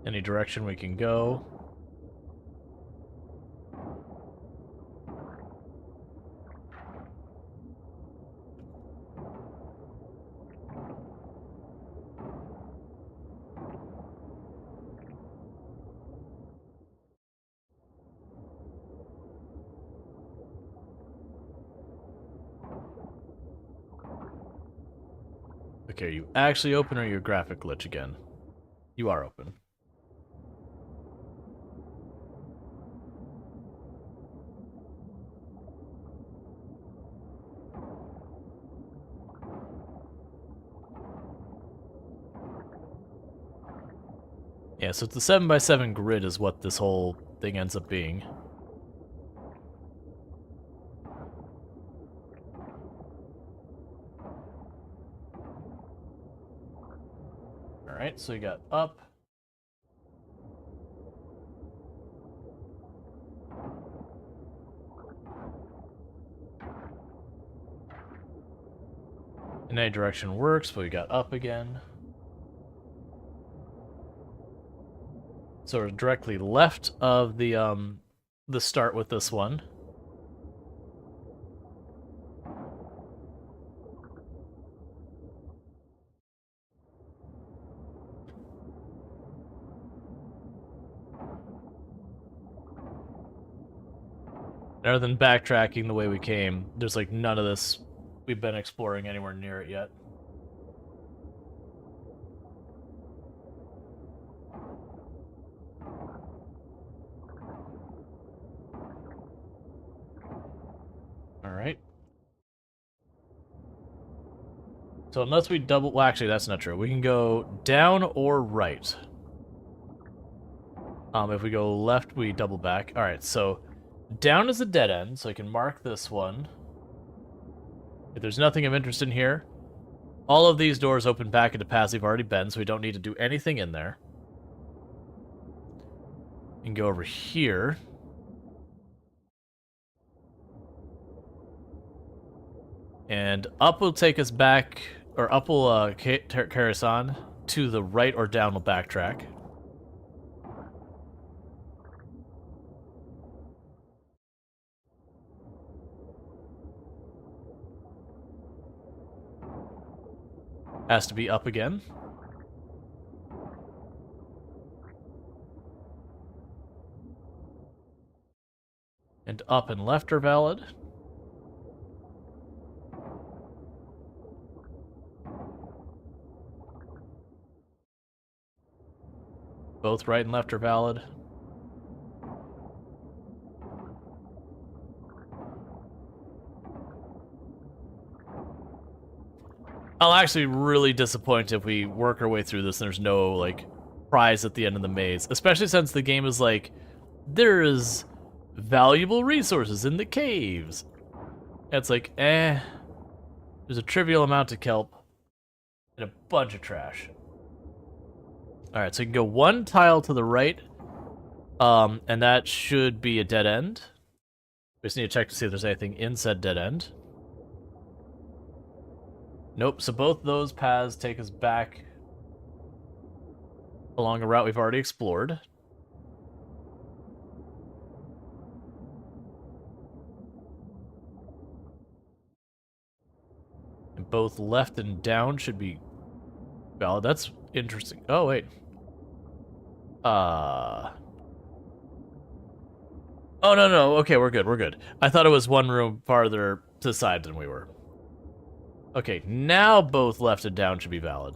Any direction we can go. Okay, are you actually open or are you a graphic glitch again? You are open. Yeah, so it's the 7x7 grid is what this whole thing ends up being. Alright, so you got up. In any direction works, but we got up again. So we're directly left of the start with this one. Other than backtracking the way we came, there's like none of this we've been exploring anywhere near it yet. Alright. So unless we double... Well, actually, that's not true. We can go down or right. If we go left, we double back. Alright, so down is a dead end, so I can mark this one. If there's nothing of interest in here, all of these doors open back into paths we've already been, so we don't need to do anything in there. And go over here. And up will take us back, or up will carry us on. To the right or down will backtrack. Has to be up again. And up and left are valid. Both right and left are valid. I'll actually be really disappointed if we work our way through this and there's no, like, prize at the end of the maze. Especially since the game is like, there's valuable resources in the caves. It's like, there's a trivial amount of kelp and a bunch of trash. Alright, so you can go one tile to the right, and that should be a dead end. We just need to check to see if there's anything in said dead end. Nope, so both those paths take us back along a route we've already explored. And both left and down should be valid. That's interesting. Oh, wait. Oh, no. Okay, we're good, we're good. I thought it was one room farther to the side than we were. Okay, now both left and down should be valid.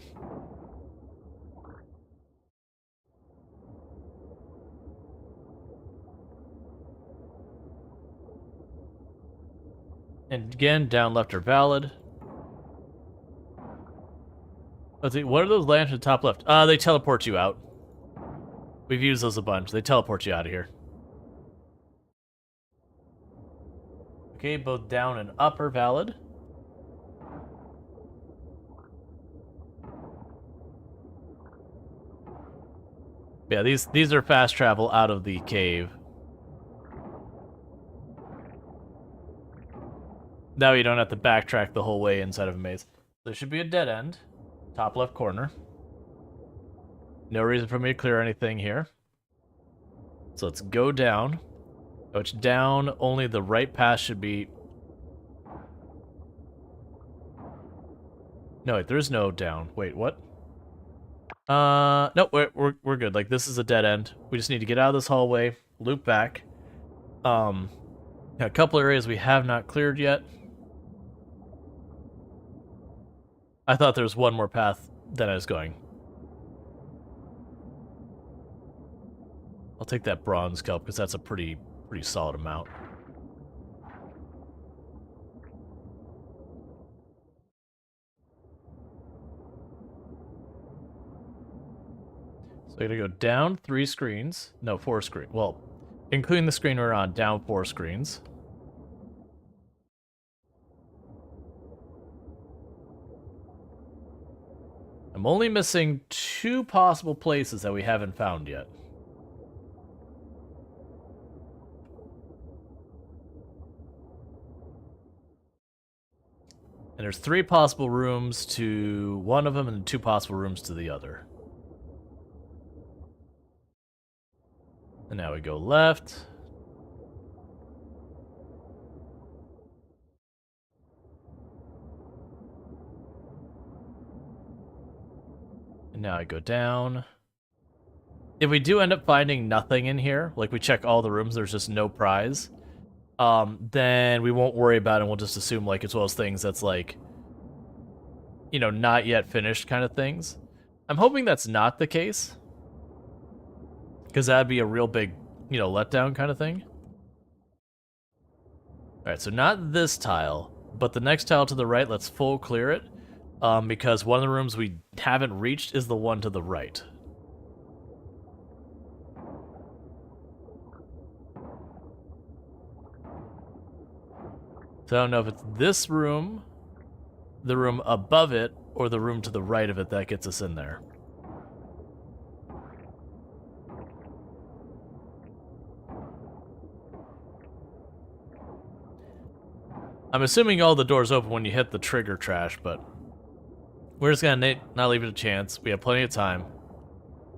And again, down, left are valid. Let's see, what are those lanterns at the top left? They teleport you out. We've used those a bunch. They teleport you out of here. Okay, both down and up are valid. Yeah, these are fast travel out of the cave. Now you don't have to backtrack the whole way inside of a maze. There should be a dead end. Top left corner. No reason for me to clear anything here. So let's go down. Oh, it's down. Only the right path should be... No, wait, there's no down. Wait, what? No, we're good. Like, this is a dead end. We just need to get out of this hallway, loop back. A couple areas we have not cleared yet. I thought there was one more path than I was going. I'll take that bronze kelp, because that's a pretty solid amount. So We're gonna go down 3 screens. No, 4 screens. Well, including the screen we're on, down 4 screens. I'm only missing 2 possible places that we haven't found yet. And there's 3 possible rooms to one of them and 2 possible rooms to the other. And now we go left. And now I go down. If we do end up finding nothing in here, like we check all the rooms, there's just no prize, then we won't worry about it and we'll just assume like it's one of those things that's like, you know, not yet finished kind of things. I'm hoping that's not the case, because that'd be a real big, you know, letdown kind of thing. Alright, so not this tile, but the next tile to the right, let's full clear it, because one of the rooms we haven't reached is the one to the right. So I don't know if it's this room, the room above it, or the room to the right of it that gets us in there. I'm assuming all the doors open when you hit the trigger trash, but we're just gonna not leave it a chance. We have plenty of time.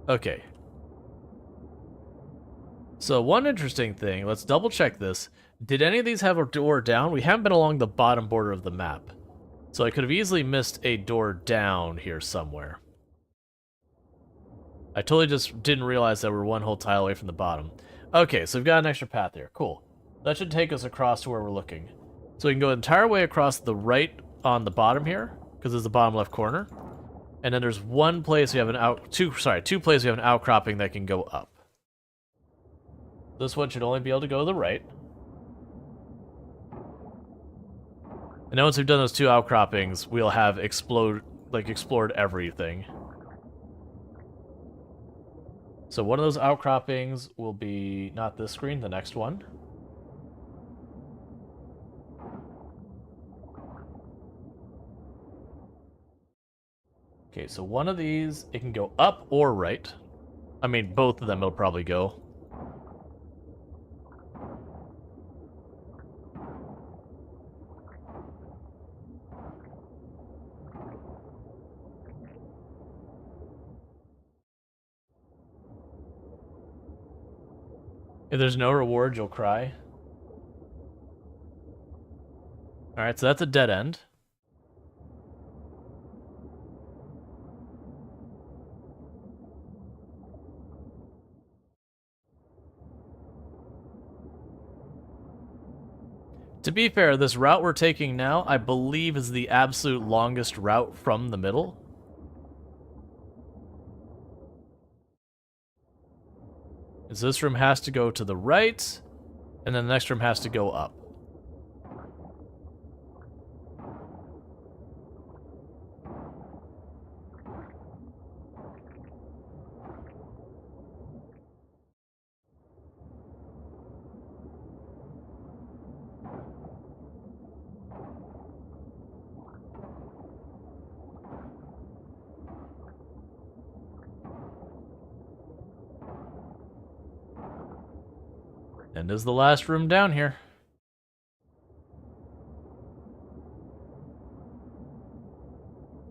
Okay. So one interesting thing, let's double check this. Did any of these have a door down? We haven't been along the bottom border of the map. So I could have easily missed a door down here somewhere. I totally just didn't realize that we're one whole tile away from the bottom. Okay, so we've got an extra path here. Cool. That should take us across to where we're looking. So we can go the entire way across the right on the bottom here, because it's the bottom left corner. And then there's one place we have an two places we have an outcropping that can go up. This one should only be able to go to the right. And then once we've done those 2 outcroppings, we'll have explored everything. So one of those outcroppings will be not this screen, the next one. Okay, so one of these, it can go up or right. I mean, both of them will probably go. If there's no reward, you'll cry. Alright, so that's a dead end. To be fair, this route we're taking now, I believe, is the absolute longest route from the middle. So this room has to go to the right, and then the next room has to go up. And is the last room down here.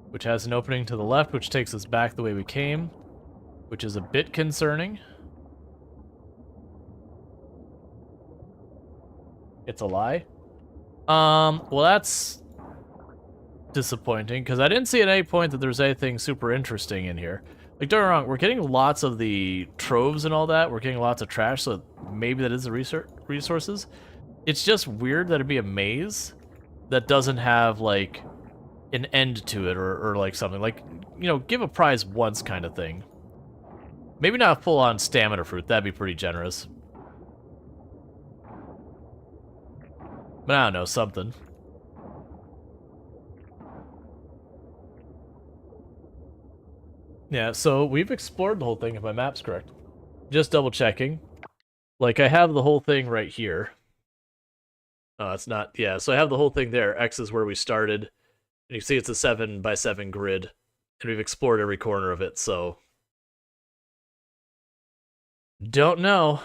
Which has an opening to the left, which takes us back the way we came, which is a bit concerning. It's a lie. Well, that's disappointing, because I didn't see at any point that there's anything super interesting in here. Like, don't get me wrong, we're getting lots of the troves and all that. We're getting lots of trash, so maybe that is the resources. It's just weird that it'd be a maze that doesn't have, like, an end to it or like something. Like, you know, give a prize once kind of thing. Maybe not a full-on stamina fruit. That'd be pretty generous. But I don't know, something. Yeah, so we've explored the whole thing if my map's correct. Just double checking. Like, I have the whole thing right here. Oh, it's not. Yeah, so I have the whole thing there. X is where we started. And you can see it's a 7x7 grid. And we've explored every corner of it, so... Don't know.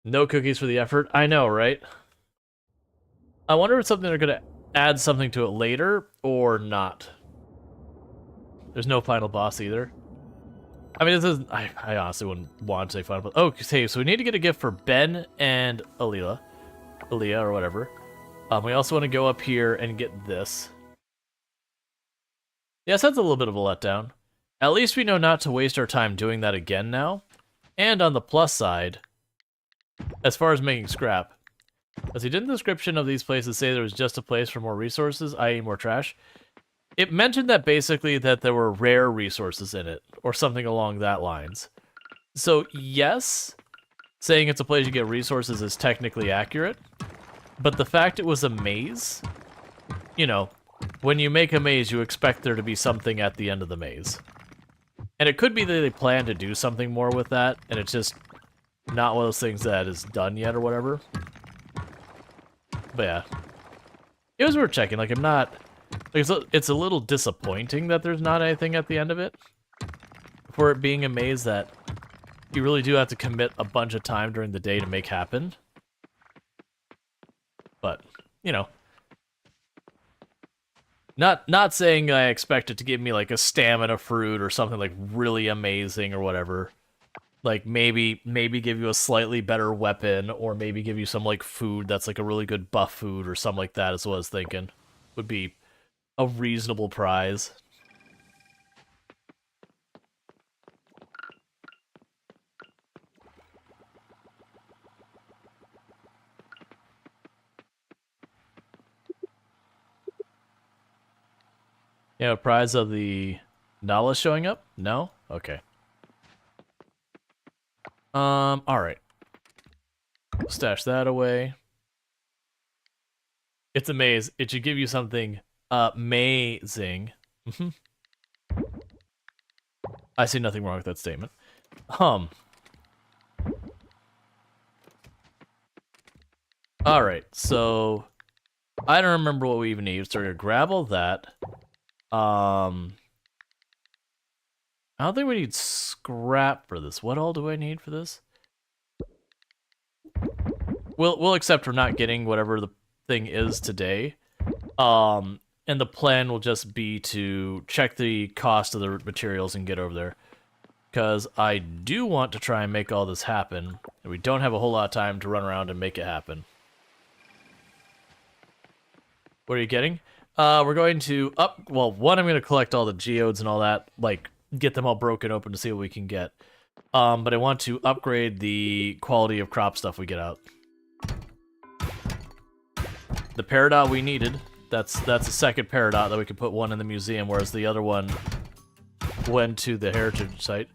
No cookies for the effort. I know, right? I wonder if it's something they're going to add something to it later, or not. There's no final boss either. I mean, this is... I honestly wouldn't want to say final boss. Oh, okay, so we need to get a gift for Ben and Aaliyah, or whatever. We also want to go up here and get this. Yes, that's a little bit of a letdown. At least we know not to waste our time doing that again now. And on the plus side, as far as making scrap, as he did in the description of these places say there was just a place for more resources, i.e. more trash, it mentioned that basically that there were rare resources in it, or something along that lines. So yes, saying it's a place you get resources is technically accurate, but the fact it was a maze, you know, when you make a maze, you expect there to be something at the end of the maze. And it could be that they plan to do something more with that, and it's just not one of those things that is done yet or whatever. But yeah. It was worth checking. Like, I'm not... Like, it's a little disappointing that there's not anything at the end of it. For it being a maze that you really do have to commit a bunch of time during the day to make happen. But, you know... Not saying I expect it to give me, like, a stamina fruit or something, like, really amazing or whatever. Like, maybe give you a slightly better weapon, or maybe give you some, like, food that's, like, a really good buff food or something like that is what I was thinking. Would be a reasonable prize. Yeah, a prize of the Nala showing up? No? Okay. Alright. Stash that away. It's a maze. It should give you something amazing. I see nothing wrong with that statement. Alright, so... I don't remember what we even need, so we're gonna grab all that. I don't think we need scrap for this. What all do I need for this? We'll accept we're not getting whatever the thing is today. And the plan will just be to check the cost of the materials and get over there. Because I do want to try and make all this happen. And we don't have a whole lot of time to run around and make it happen. What are you getting? We're going to well, one, I'm going to collect all the geodes and all that, like, get them all broken open to see what we can get. But I want to upgrade the quality of crop stuff we get out. The peridot we needed, that's a second peridot that we can put one in the museum, whereas the other one went to the heritage site.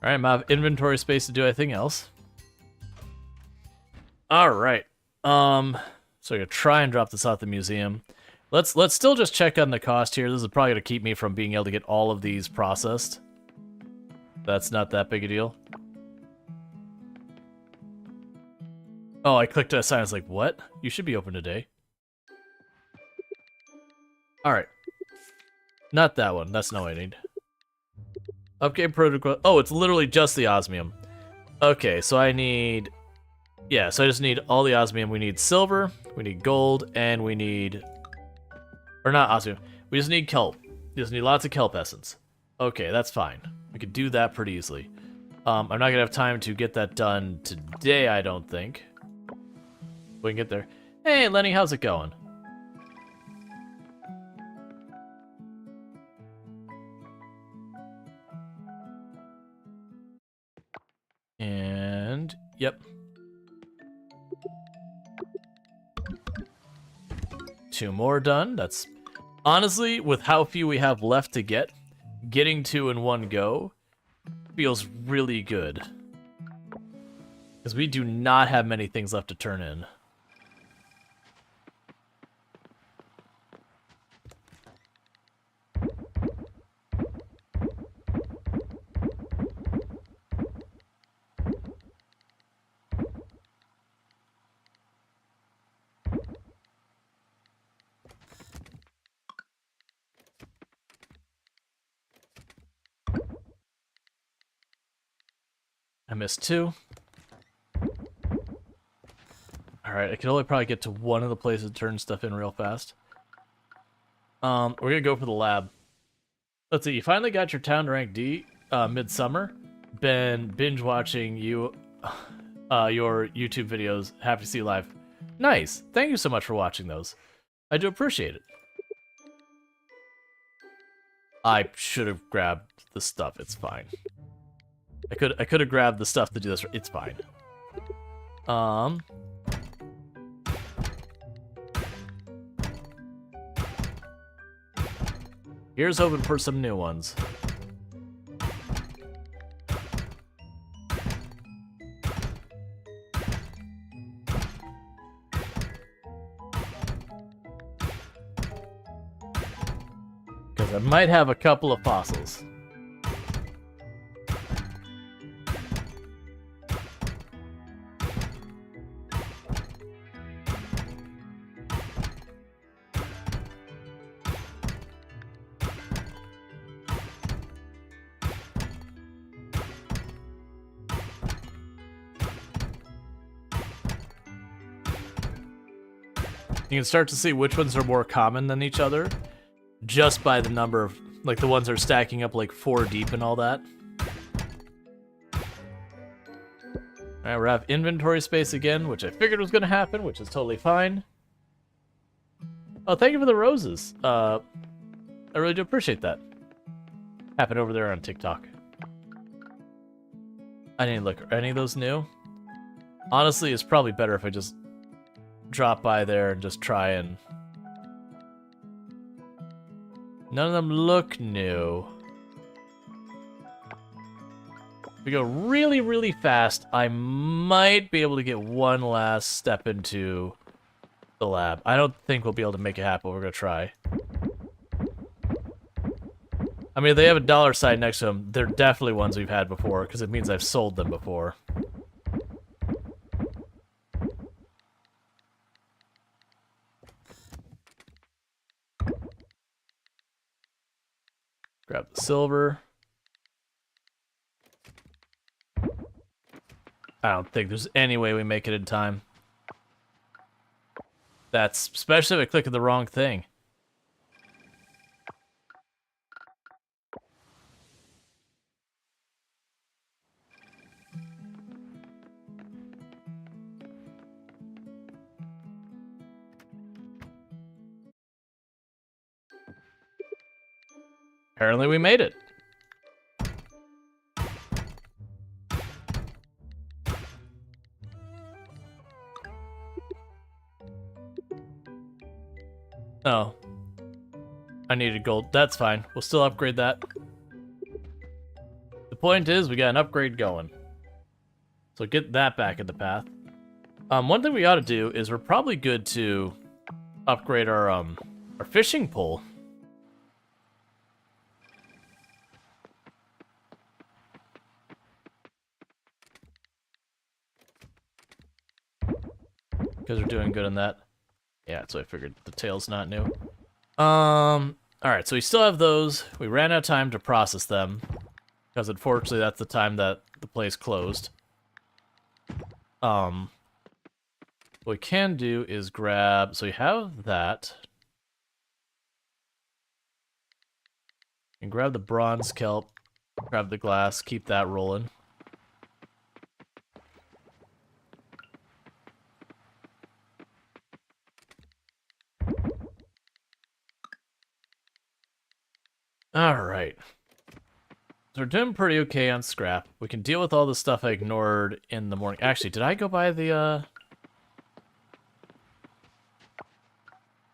Alright, I'm out of inventory space to do anything else. Alright. So I'm gonna try and drop this out the museum. Let's still just check on the cost here. This is probably gonna keep me from being able to get all of these processed. That's not that big a deal. Oh, I clicked a sign. I was like, what? You should be open today. Alright. Not that one. That's not what I need. Upgrade protocol. Oh, it's literally just the osmium. Okay, so I need... Yeah, so I just need all the osmium. We need silver, we need gold, and we need... Or not osmium. We just need kelp. We just need lots of kelp essence. Okay, that's fine. We could do that pretty easily. I'm not gonna have time to get that done today, I don't think. We can get there. Hey, Lenny, how's it going? And... Yep. 2 more done. That's honestly, with how few we have left to get, getting 2 in one go feels really good. Because we do not have many things left to turn in. I missed 2. Alright, I can only probably get to one of the places to turn stuff in real fast. We're gonna go for the lab. Let's see, you finally got your town to rank D midsummer. Been binge watching your YouTube videos. Happy to see you live. Nice. Thank you so much for watching those. I do appreciate it. I should have grabbed the stuff. It's fine. I could have grabbed the stuff to do this. It's fine. Here's hoping for some new ones. Because I might have a couple of fossils. You can start to see which ones are more common than each other just by the number of, like, the ones that are stacking up like 4 deep and all that. Alright, we're out of inventory space again, which I figured was going to happen, which is totally fine. Oh, thank you for the roses. I really do appreciate that. Happened over there on TikTok. I didn't look. Are any of those new? Honestly, it's probably better if I just drop by there and just try and... None of them look new. If we go really, really fast, I might be able to get one last step into the lab. I don't think we'll be able to make it happen. We're going to try. I mean, if they have a dollar sign next to them, they're definitely ones we've had before, because it means I've sold them before. Grab the silver. I don't think there's any way we make it in time. That's especially if I click on the wrong thing. Apparently we made it. Oh. I needed gold. That's fine. We'll still upgrade that. The point is, we got an upgrade going. So get that back in the path. One thing we ought to do is we're probably good to upgrade our fishing pole. Because we're doing good on that. Yeah, so I figured the tail's not new. Alright, so we still have those. We ran out of time to process them. Because unfortunately that's the time that the place closed. What we can do is grab... So we have that. And grab the bronze kelp. Grab the glass. Keep that rolling. Alright. So we're doing pretty okay on scrap. We can deal with all the stuff I ignored in the morning. Actually, did I go by the,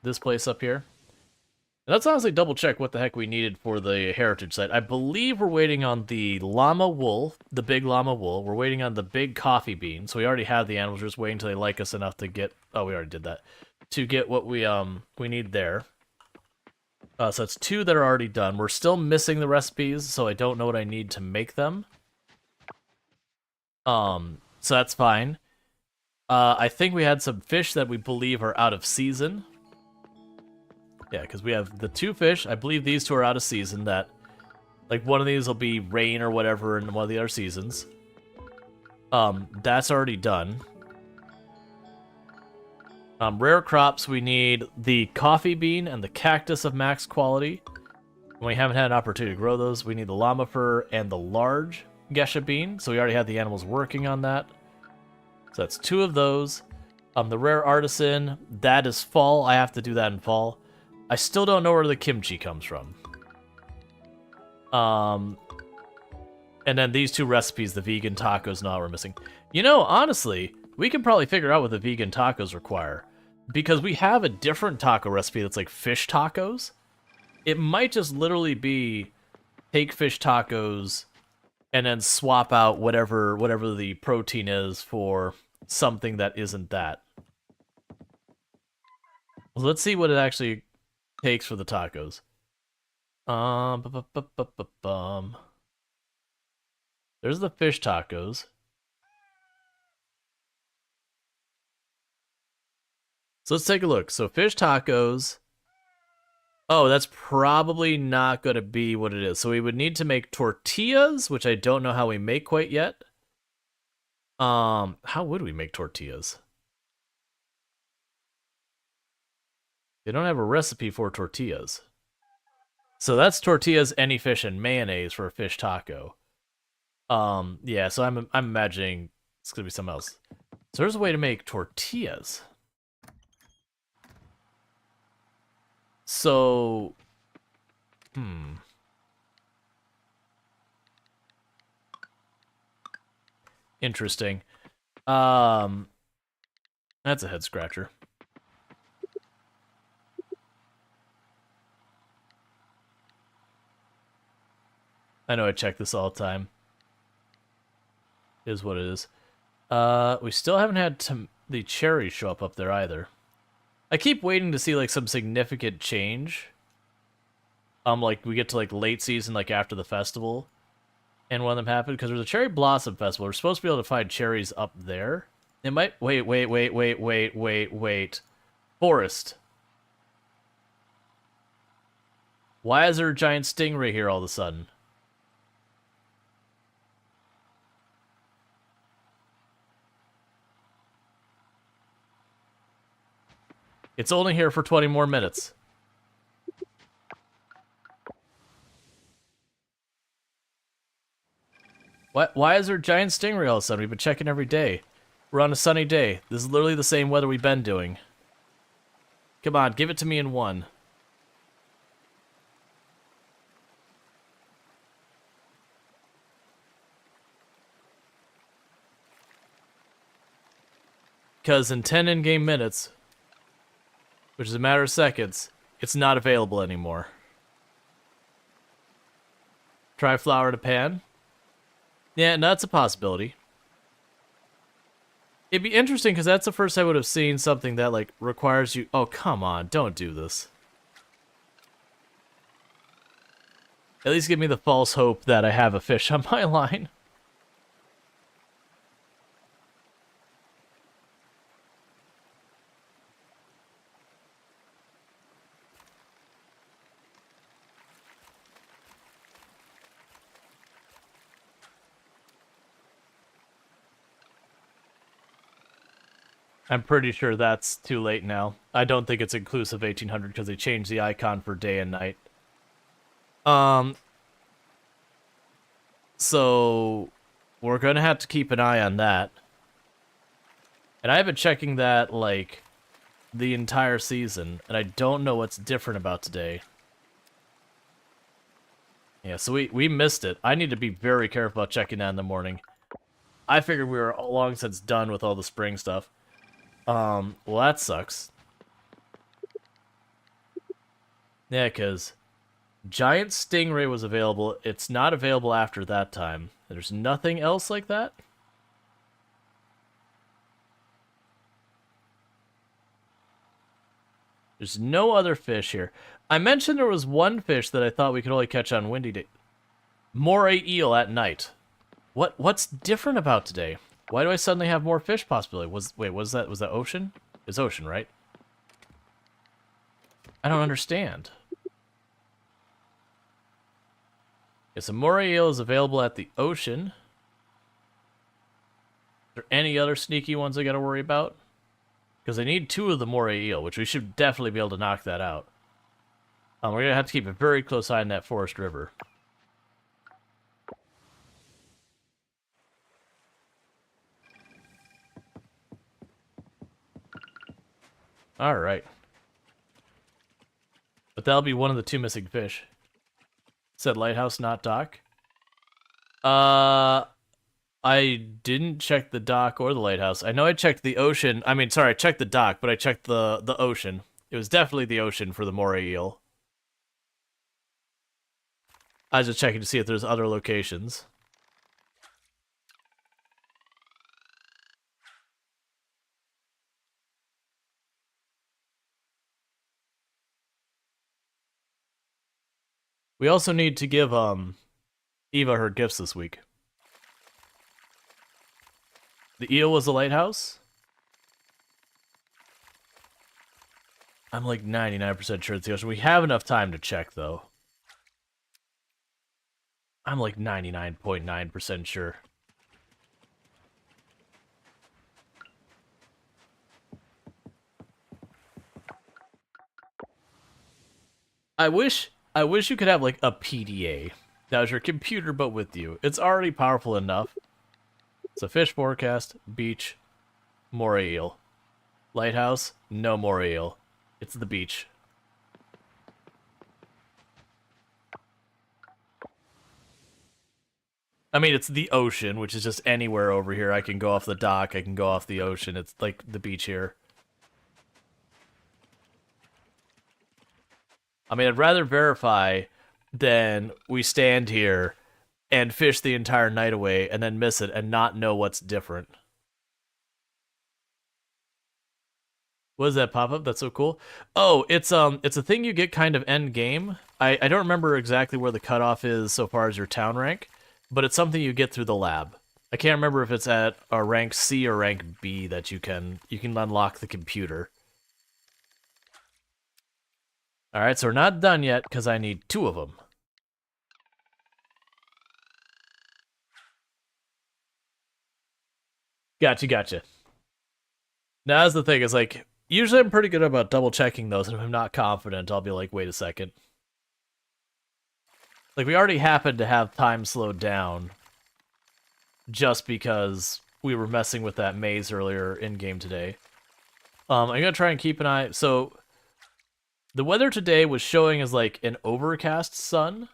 this place up here. And let's honestly double check what the heck we needed for the heritage site. I believe we're waiting on the llama wool, the big llama wool. We're waiting on the big coffee bean. So we already have the animals. We're just waiting until they like us enough to get... Oh, we already did that. To get what we need there. So that's 2 that are already done. We're still missing the recipes, so I don't know what I need to make them. So that's fine. I think we had some fish that we believe are out of season. Yeah, because we have the 2 fish. I believe these 2 are out of season. That, like, one of these will be rain or whatever in one of the other seasons. That's already done. Rare crops, we need the coffee bean and the cactus of max quality. We haven't had an opportunity to grow those. We need the llama fur and the large gesha bean. So we already had the animals working on that. So that's 2 of those. The rare artisan, that is fall. I have to do that in fall. I still don't know where the kimchi comes from. And then these 2 recipes, the vegan tacos and all we're missing. You know, honestly, we can probably figure out what the vegan tacos require. Because we have a different taco recipe that's like fish tacos. It might just literally be take fish tacos and then swap out whatever the protein is for something that isn't that. Let's see what it actually takes for the tacos. There's the fish tacos. So let's take a look. So fish tacos. Oh, that's probably not going to be what it is. So we would need to make tortillas, which I don't know how we make quite yet. How would we make tortillas? They don't have a recipe for tortillas. So that's tortillas, any fish, and mayonnaise for a fish taco. Yeah, so I'm imagining it's gonna be something else. So there's a way to make tortillas. So, interesting. That's a head scratcher. I know I check this all the time. Is what it is. We still haven't had the cherries show up there either. I keep waiting to see like some significant change. Like we get to like late season, like after the festival, and one of them happened because there's a cherry blossom festival. We're supposed to be able to find cherries up there. It might wait. Forest. Why is there a giant stingray here all of a sudden? It's only here for 20 more minutes. Why is there a giant stingray all of a sudden? We've been checking every day. We're on a sunny day. This is literally the same weather we've been doing. Come on, give it to me in one. Because in 10 in-game minutes, which is a matter of seconds, it's not available anymore. Try flour to pan? Yeah, no, that's a possibility. It'd be interesting because that's the first I would have seen something that like requires you... Oh, come on, don't do this. At least give me the false hope that I have a fish on my line. I'm pretty sure that's too late now. I don't think it's inclusive 1800 because they changed the icon for day and night. So we're gonna have to keep an eye on that. And I've been checking that like the entire season, and I don't know what's different about today. Yeah, so we missed it. I need to be very careful about checking that in the morning. I figured we were long since done with all the spring stuff. Well, that sucks. Yeah, because giant stingray was available. It's not available after that time. There's nothing else like that? There's no other fish here. I mentioned there was one fish that I thought we could only catch on windy day. Moray eel at night. What's different about today? Why do I suddenly have more fish possibility? Was that ocean? It's ocean, right? I don't understand. Yeah, so moray eel is available at the ocean. Is there any other sneaky ones I gotta worry about? Because I need 2 of the moray eel, which we should definitely be able to knock that out. We're gonna have to keep a very close eye on that forest river. Alright. But that'll be one of the 2 missing fish. Said lighthouse, not dock. I didn't check the dock or the lighthouse. I know I checked the ocean. I checked the dock, but I checked the ocean. It was definitely the ocean for the moray eel. I was just checking to see if there's other locations. We also need to give Eva her gifts this week. The eel was the lighthouse? I'm like 99% sure it's the ocean. We have enough time to check, though. I'm like 99.9% sure. I wish you could have like a PDA. That was your computer, but with you. It's already powerful enough. So fish forecast, beach, moray eel. Lighthouse, no moray eel. It's the beach. I mean, it's the ocean, which is just anywhere over here. I can go off the dock, I can go off the ocean. It's like the beach here. I mean, I'd rather verify than we stand here and fish the entire night away and then miss it and not know what's different. What is that pop-up? That's so cool. Oh, it's a thing you get kind of end game. I don't remember exactly where the cutoff is so far as your town rank, but it's something you get through the lab. I can't remember if it's at a rank C or rank B that you can unlock the computer. Alright, so we're not done yet, because I need 2 of them. Gotcha. Now, that's the thing, is like, usually I'm pretty good about double checking those, and if I'm not confident, I'll be like, wait a second. Like, we already happened to have time slowed down, just because we were messing with that maze earlier in-game today. I'm gonna try and keep an eye, so... The weather today was showing as, like, an overcast sun.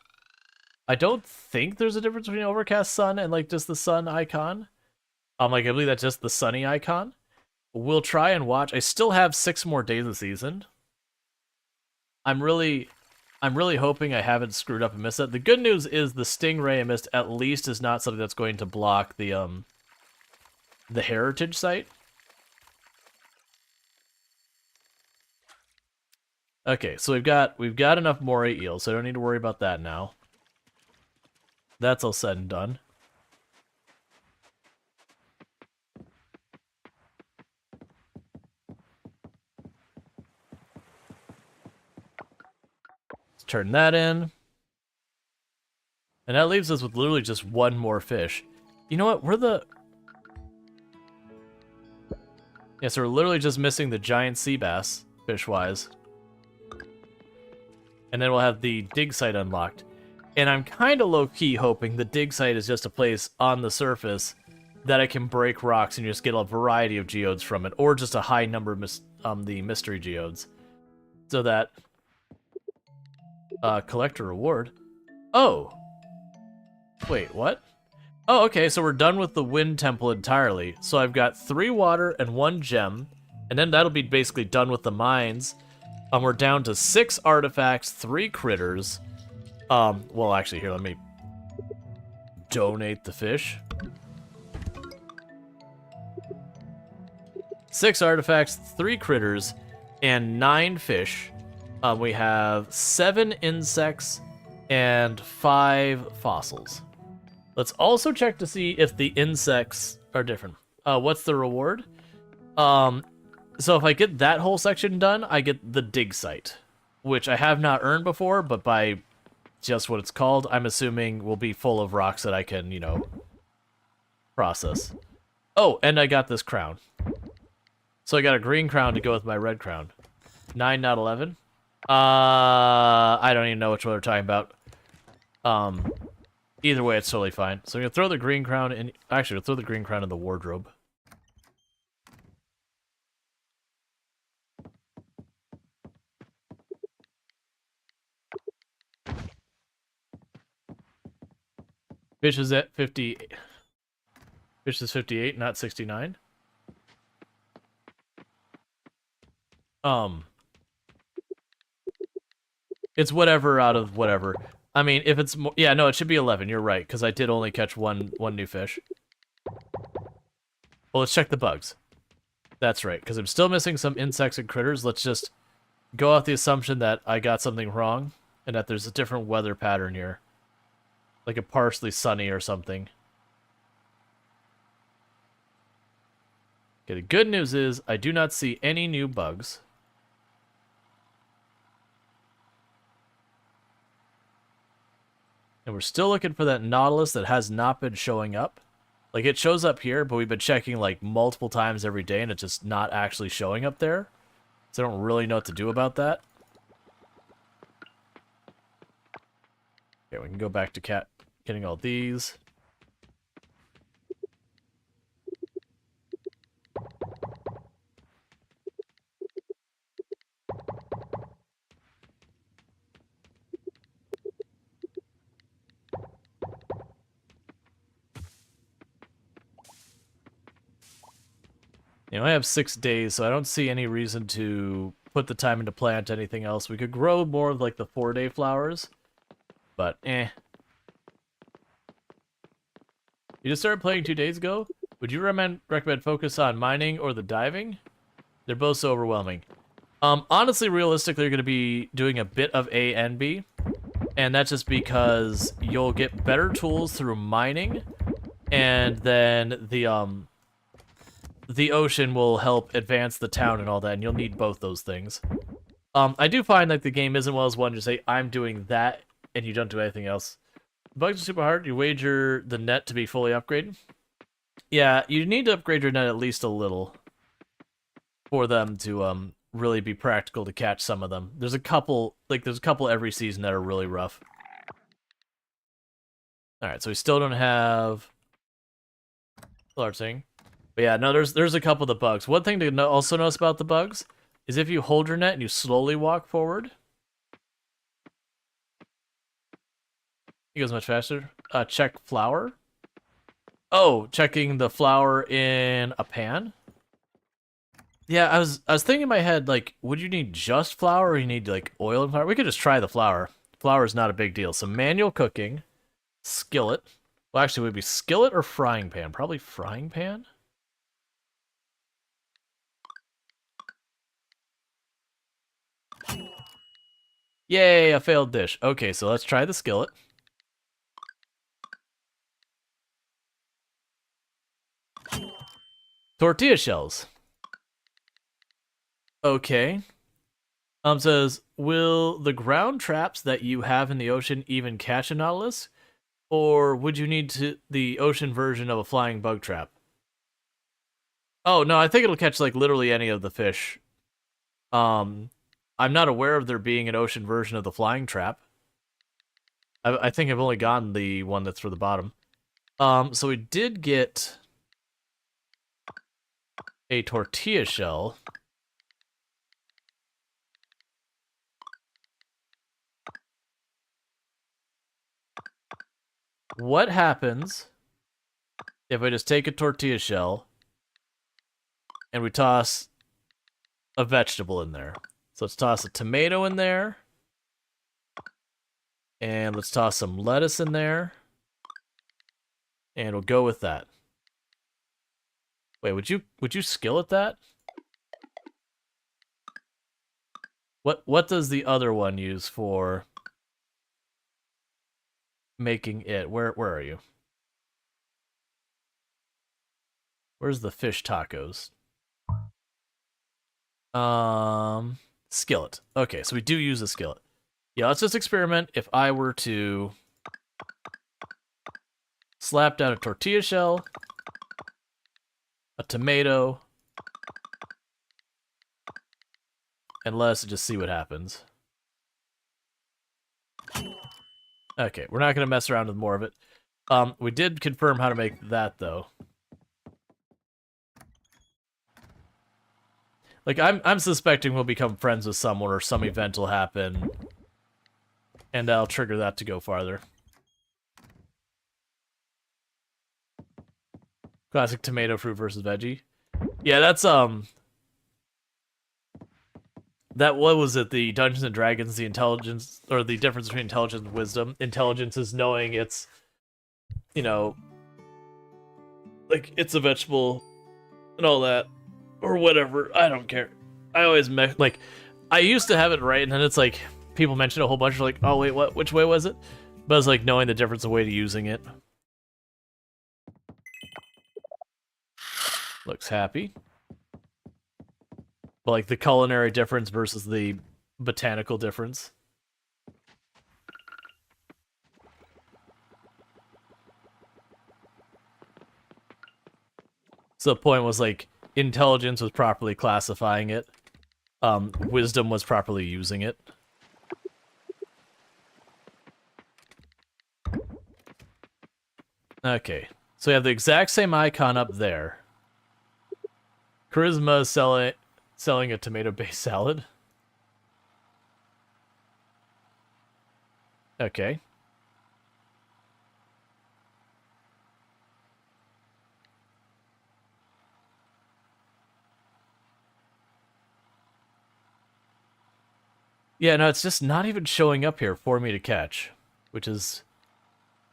I don't think there's a difference between an overcast sun and, like, just the sun icon. Like, I believe that's just the sunny icon. We'll try and watch. I still have 6 more days of season. I'm really hoping I haven't screwed up and missed it. The good news is the stingray I missed at least is not something that's going to block the heritage site. Okay, so we've got enough moray eels, so I don't need to worry about that now. That's all said and done. Let's turn that in. And that leaves us with literally just 1 more fish. You know what? Yeah, so we're literally just missing the giant sea bass, fish-wise. And then we'll have the dig site unlocked. And I'm kind of low-key hoping the dig site is just a place on the surface that I can break rocks and just get a variety of geodes from it, or just a high number of the mystery geodes. So that... collect a reward. Oh! Wait, what? Oh, okay, so we're done with the wind temple entirely. So I've got 3 water and 1 gem, and then that'll be basically done with the mines. We're down to 6 artifacts, 3 critters. Well, actually, here, let me donate the fish. 6 artifacts, 3 critters, and 9 fish. We have 7 insects and 5 fossils. Let's also check to see if the insects are different. What's the reward? So if I get that whole section done, I get the dig site, which I have not earned before, but by just what it's called, I'm assuming will be full of rocks that I can, you know, process. Oh, and I got this crown. So I got a green crown to go with my red crown. 9, not 11. I don't even know which one we're talking about. Either way, it's totally fine. So I'm gonna throw the green crown in. Actually, I'll throw the green crown in the wardrobe. Fish is at 50. Fish is 58, not 69. It's whatever out of whatever. I mean, if it's more, yeah, no, it should be 11. You're right, because I did only catch one new fish. Well, let's check the bugs. That's right, because I'm still missing some insects and critters. Let's just go off the assumption that I got something wrong, and that there's a different weather pattern here. Like a partially sunny or something. Okay, the good news is I do not see any new bugs. And we're still looking for that Nautilus that has not been showing up. Like, it shows up here, but we've been checking, like, multiple times every day, and it's just not actually showing up there. So I don't really know what to do about that. Okay, we can go back to getting all these. You know, I have 6 days, so I don't see any reason to put the time into plant anything else. We could grow more of, like, the 4-day flowers, but eh. You just started playing 2 days ago? Would you recommend focus on mining or the diving? They're both so overwhelming. Honestly, realistically, you're going to be doing a bit of A and B, and that's just because you'll get better tools through mining, and then the ocean will help advance the town and all that, and you'll need both those things. I do find that the game isn't well as one to say, I'm doing that, and you don't do anything else. Bugs are super hard. You wager the net to be fully upgraded. Yeah, you need to upgrade your net at least a little for them to really be practical to catch some of them. There's a couple every season that are really rough. Alright, so we still don't have large thing. But yeah, no, there's a couple of the bugs. One thing to also notice about the bugs is if you hold your net and you slowly walk forward, it goes much faster. Check flour. Oh, checking the flour in a pan? Yeah, I was thinking in my head, like, would you need just flour or you need, like, oil and flour? We could just try the flour. Flour is not a big deal. So manual cooking, skillet. Well, actually, would it be skillet or frying pan? Probably frying pan? Yay, a failed dish. Okay, so let's try the skillet. Tortilla shells. Okay. Says, will the ground traps that you have in the ocean even catch a Nautilus? Or would you need the ocean version of a flying bug trap? Oh, no, I think it'll catch, like, literally any of the fish. I'm not aware of there being an ocean version of the flying trap. I think I've only gotten the one that's for the bottom. So we did get a tortilla shell. What happens if I just take a tortilla shell and we toss a vegetable in there? So let's toss a tomato in there. And let's toss some lettuce in there. And we'll go with that. Wait, would you skillet that? What does the other one use for making it? Where are you? Where's the fish tacos? Skillet. Okay, so we do use a skillet. Yeah, let's just experiment. If I were to slap down a tortilla shell, a tomato, and let's just see what happens. Okay, we're not going to mess around with more of it. We did confirm how to make that, though. Like, I'm suspecting we'll become friends with someone or some event will happen, and I'll trigger that to go farther. Classic tomato fruit versus veggie. Yeah, that's, that, what was it, the Dungeons and Dragons, the intelligence, or the difference between intelligence and wisdom. Intelligence is knowing it's, you know, like, it's a vegetable, and all that, or whatever, I don't care. I always, like, I used to have it right, and then it's like, people mention a whole bunch, like, oh wait, what, which way was it? But it's like, knowing the difference of way to using it. Looks happy. But like the culinary difference versus the botanical difference. So the point was like intelligence was properly classifying it. Wisdom was properly using it. Okay, so we have the exact same icon up there. Charisma is selling a tomato-based salad. Okay. Yeah, no, it's just not even showing up here for me to catch, which is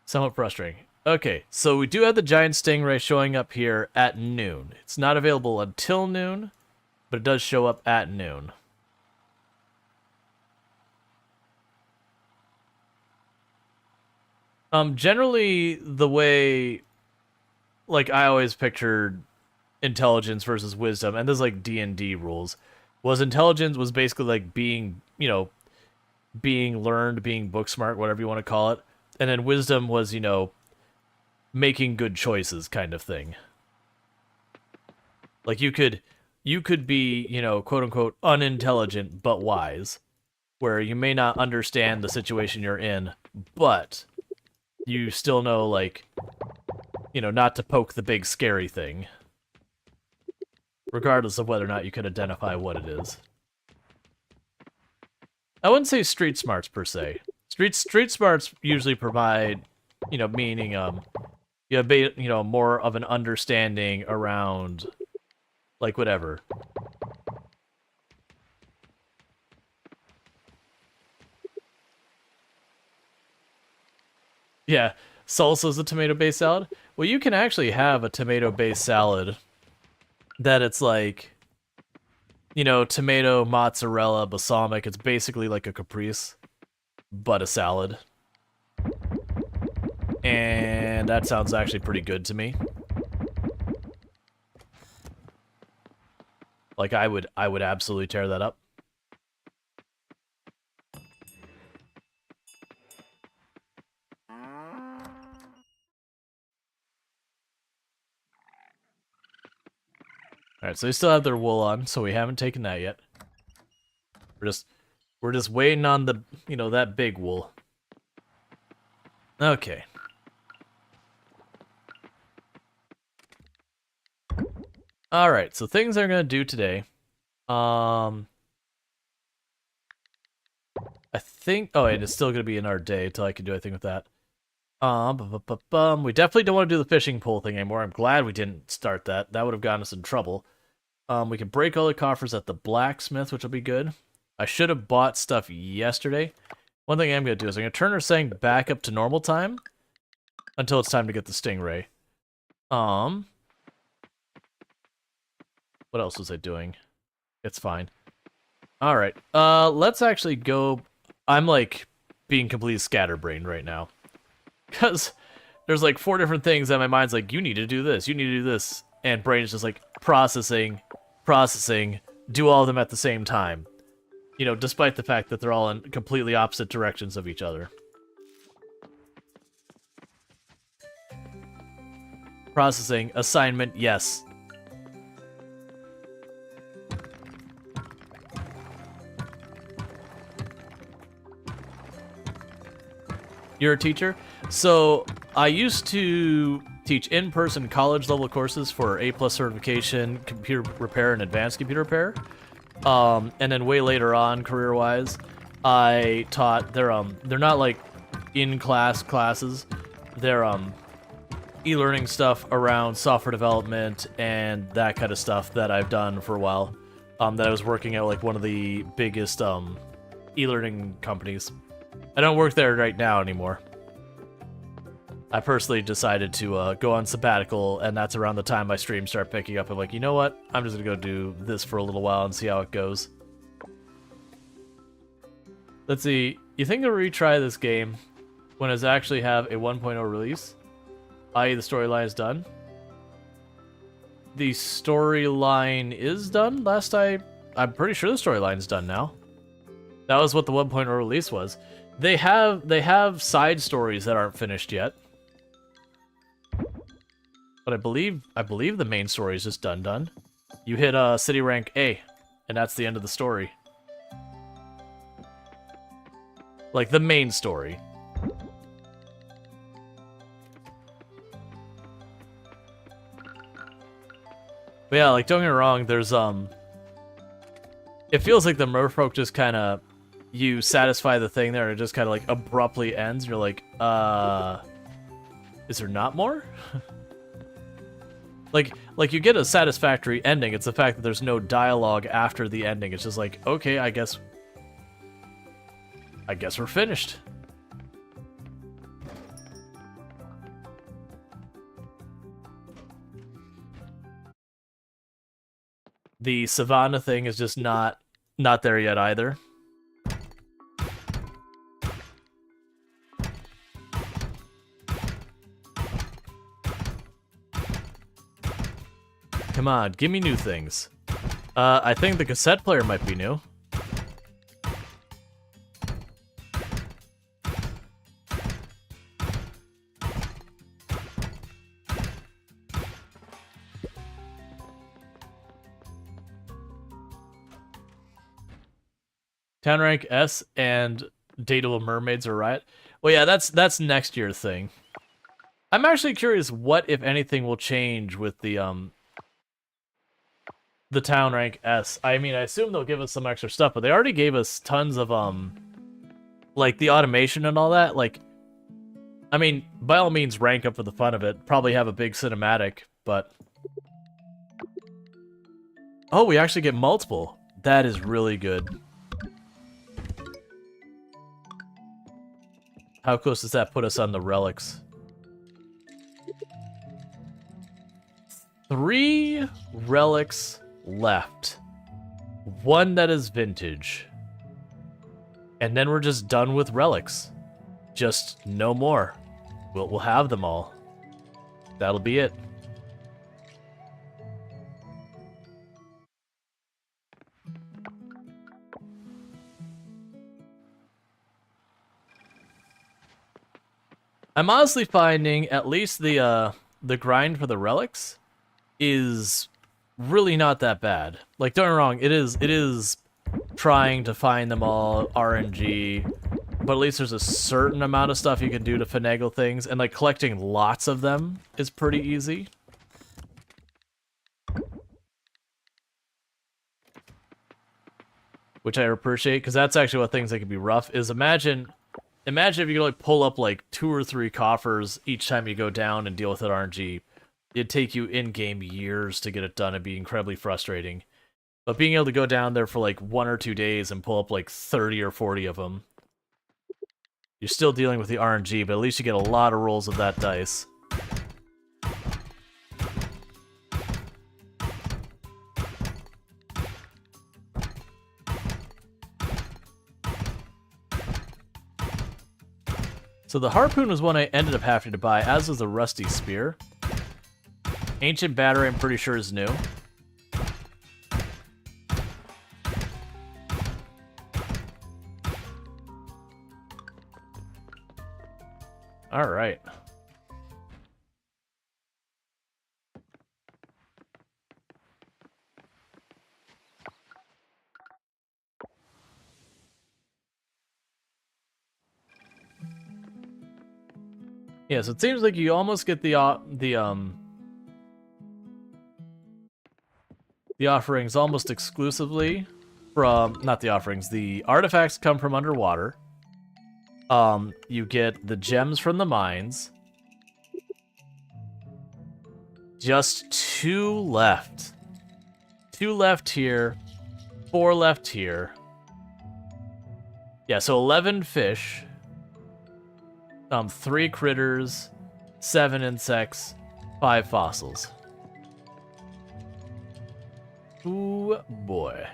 somewhat frustrating. Okay, so we do have the giant stingray showing up here at noon. It's not available until noon, but it does show up at noon. Generally, the way, like, I always pictured intelligence versus wisdom, and there's, like, D&D rules, was intelligence was basically, like, being, you know, being learned, being book smart, whatever you want to call it, and then wisdom was, you know, making good choices kind of thing. Like, you could be, you know, quote-unquote, unintelligent, but wise, where you may not understand the situation you're in, but you still know, like, you know, not to poke the big scary thing, regardless of whether or not you can identify what it is. I wouldn't say street smarts, per se. Street smarts usually provide, you know, meaning, you have, you know, more of an understanding around, like, whatever. Yeah, salsa's a tomato-based salad. Well, you can actually have a tomato-based salad that it's like, you know, tomato, mozzarella, balsamic. It's basically like a caprese, but a salad. And that sounds actually pretty good to me. Like, I would absolutely tear that up. Alright, so they still have their wool on, so we haven't taken that yet. We're just waiting on the, you know, that big wool. Okay. Alright, so things I'm gonna do today. I think, oh, and it's still gonna be in our day until I can do anything with that. We definitely don't want to do the fishing pole thing anymore. I'm glad we didn't start that. That would have gotten us in trouble. We can break all the coffers at the blacksmith, which will be good. I should have bought stuff yesterday. One thing I'm going to do is I'm going to turn our saying back up to normal time until it's time to get the stingray. What else was I doing? It's fine. All right. Let's actually go. I'm like being completely scatterbrained right now because there's like 4 different things that my mind's like, you need to do this, you need to do this, and brain is just like processing, do all of them at the same time. You know, despite the fact that they're all in completely opposite directions of each other. Processing, assignment, yes. You're a teacher? So, I used to teach in-person college-level courses for A+ certification, computer repair, and advanced computer repair. And then way later on, career-wise, I taught, they're not like in-class classes, they're e-learning stuff around software development and that kind of stuff that I've done for a while, that I was working at like one of the biggest e-learning companies. I don't work there right now anymore. I personally decided to go on sabbatical, and that's around the time my streams start picking up. I'm like, you know what? I'm just gonna go do this for a little while and see how it goes. Let's see. You think they'll retry this game when it actually have a 1.0 release? I.e. the storyline is done? The storyline is done? I'm pretty sure the storyline's done now. That was what the 1.0 release was. They have side stories that aren't finished yet. But I believe the main story is just done. You hit city rank A, and that's the end of the story. Like the main story. But yeah, like don't get me wrong, there's it feels like the merfolk just kind of, you satisfy the thing there and it just kind of like abruptly ends. You're like, is there not more? Like you get a satisfactory ending. It's the fact that there's no dialogue after the ending. It's just like, okay, I guess we're finished. The Savannah thing is just not there yet either. Come on, give me new things. I think the cassette player might be new. Town rank S and Dateable Mermaids are right. Well, yeah, that's next year's thing. I'm actually curious what, if anything, will change with the town rank S. I mean, I assume they'll give us some extra stuff, but they already gave us tons of like the automation and all that. Like, I mean, by all means, rank up for the fun of it. Probably have a big cinematic, but oh, we actually get multiple. That is really good. How close does that put us on the relics? 3 relics left. 1 that is vintage. And then we're just done with relics. Just no more. We'll have them all. That'll be it. I'm honestly finding at least the grind for the relics is really not that bad. Like, don't get me wrong, it is trying to find them all RNG, but at least there's a certain amount of stuff you can do to finagle things, and like collecting lots of them is pretty easy. Which I appreciate, because that's actually what things that can be rough is imagine if you could like pull up like 2 or 3 coffers each time you go down and deal with that RNG. It'd take you in-game years to get it done and be incredibly frustrating. But being able to go down there for like 1 or 2 days and pull up like 30 or 40 of them, you're still dealing with the RNG, but at least you get a lot of rolls of that dice. So the harpoon was one I ended up having to buy, as was the rusty spear. Ancient battery, I'm pretty sure, is new. All right. Yeah, so it seems like you almost get the offerings almost exclusively from, not the offerings, the artifacts come from underwater. You get the gems from the mines. Just 2 left. 2 left here, 4 left here. Yeah, so 11 fish. 3 critters, 7 insects, 5 fossils. Ooh, boy.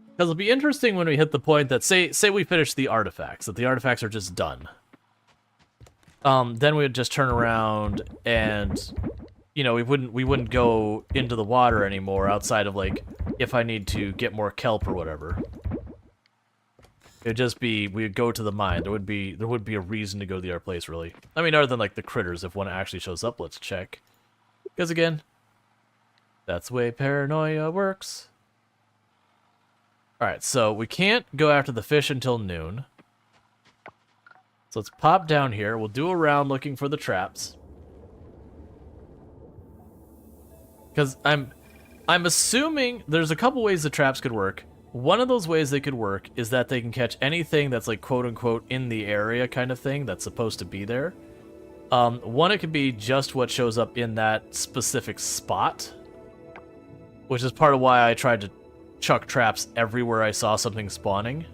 Because it'll be interesting when we hit the point that, say we finish the artifacts, that the artifacts are just done. Then we would just turn around and, you know, we wouldn't go into the water anymore outside of, like, if I need to get more kelp or whatever. It'd just be, we would go to the mine. There would be a reason to go to the other place, really. I mean, other than, like, the critters, if one actually shows up, let's check. Because, again, that's the way paranoia works. Alright, so we can't go after the fish until noon. So let's pop down here. We'll do a round looking for the traps. Because I'm assuming there's a couple ways the traps could work. One of those ways they could work is that they can catch anything that's like quote-unquote in the area kind of thing that's supposed to be there. One, it could be just what shows up in that specific spot, which is part of why I tried to chuck traps everywhere I saw something spawning.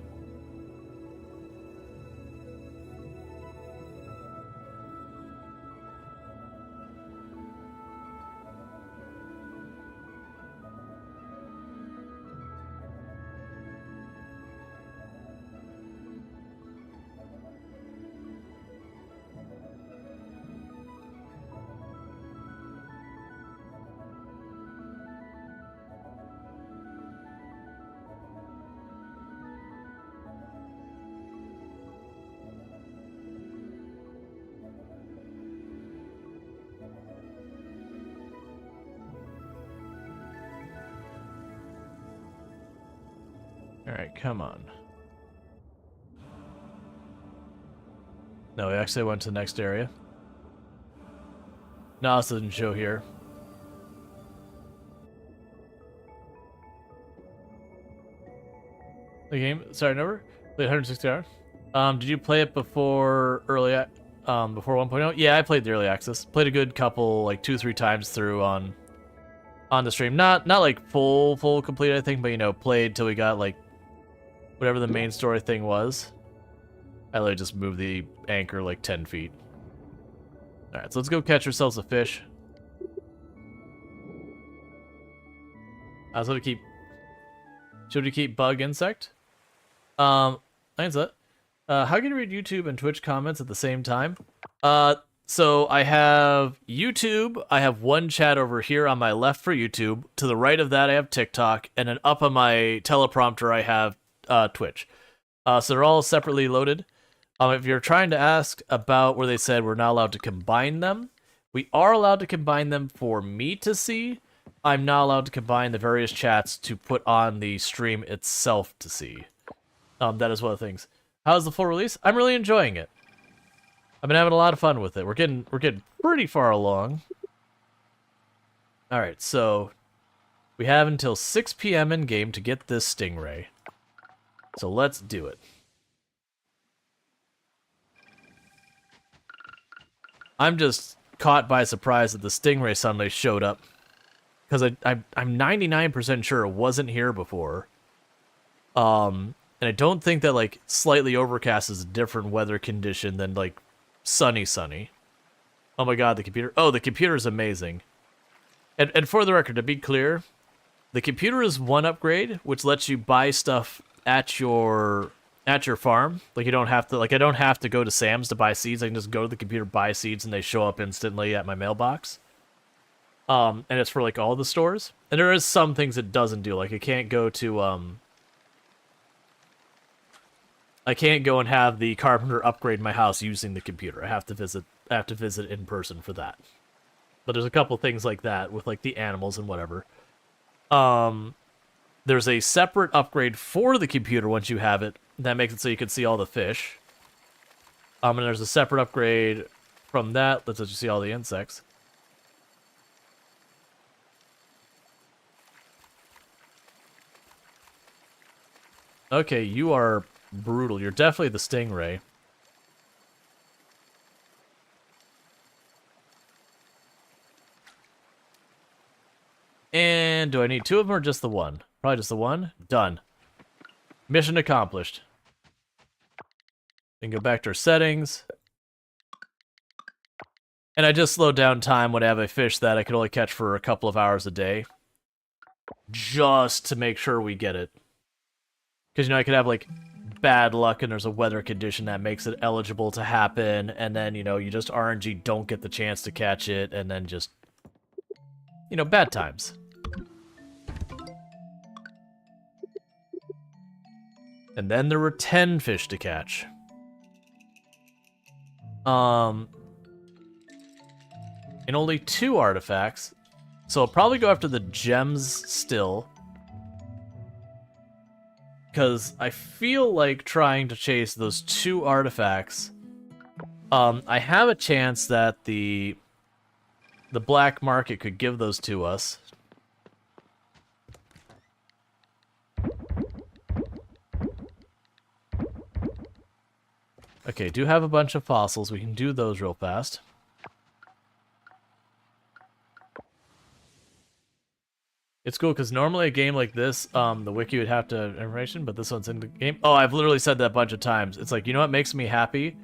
Alright, come on. No, we actually went to the next area. No, this doesn't show here. The game, sorry, never played 160 hours. Did you play it before before 1.0? Yeah, I played the early access. Played a good couple, like 2-3 times through on the stream. Not like full complete, I think, but you know, played till we got like whatever the main story thing was. I literally just moved the anchor like 10 feet. Alright, so let's go catch ourselves a fish. Should we keep bug insect? Thanks that. How can you read YouTube and Twitch comments at the same time? So I have YouTube. I have one chat over here on my left for YouTube. To the right of that, I have TikTok, and then up on my teleprompter, I have Twitch. So they're all separately loaded. If you're trying to ask about where they said we're not allowed to combine them, we are allowed to combine them for me to see. I'm not allowed to combine the various chats to put on the stream itself to see. That is one of the things. How's the full release? I'm really enjoying it. I've been having a lot of fun with it. We're getting pretty far along. All right, so we have until 6 p.m. in game to get this stingray. So let's do it. I'm just caught by surprise that the stingray suddenly showed up. Because I'm 99% sure it wasn't here before. And I don't think that, like, slightly overcast is a different weather condition than, like, sunny. Oh my god, the computer. Oh, the computer is amazing. And for the record, to be clear, the computer is one upgrade, which lets you buy stuff at your farm. Like, you don't have to, like, I don't have to go to Sam's to buy seeds. I can just go to the computer, buy seeds, and they show up instantly at my mailbox. And it's for, like, all the stores. And there is some things it doesn't do. Like, I can't go to, I can't go and have the carpenter upgrade my house using the computer. I have to visit in person for that. But there's a couple things like that with, like, the animals and whatever. There's a separate upgrade for the computer once you have it. That makes it so you can see all the fish. And there's a separate upgrade from that that lets you see all the insects. Okay, you are brutal. You're definitely the stingray. And do I need 2 of them or just the one? Probably just the one. Done. Mission accomplished. Then go back to our settings. And I just slowed down time when I have a fish that I could only catch for a couple of hours a day. Just to make sure we get it. Because, you know, I could have, like, bad luck and there's a weather condition that makes it eligible to happen. And then, you know, you just RNG don't get the chance to catch it. And then just, you know, bad times. And then there were 10 fish to catch. And only 2 artifacts. So I'll probably go after the gems still. Because I feel like trying to chase those 2 artifacts. I have a chance that the black market could give those to us. Okay, do have a bunch of fossils. We can do those real fast. It's cool, because normally a game like this, the wiki would have to information, but this one's in the game. Oh, I've literally said that a bunch of times. It's like, you know what makes me happy?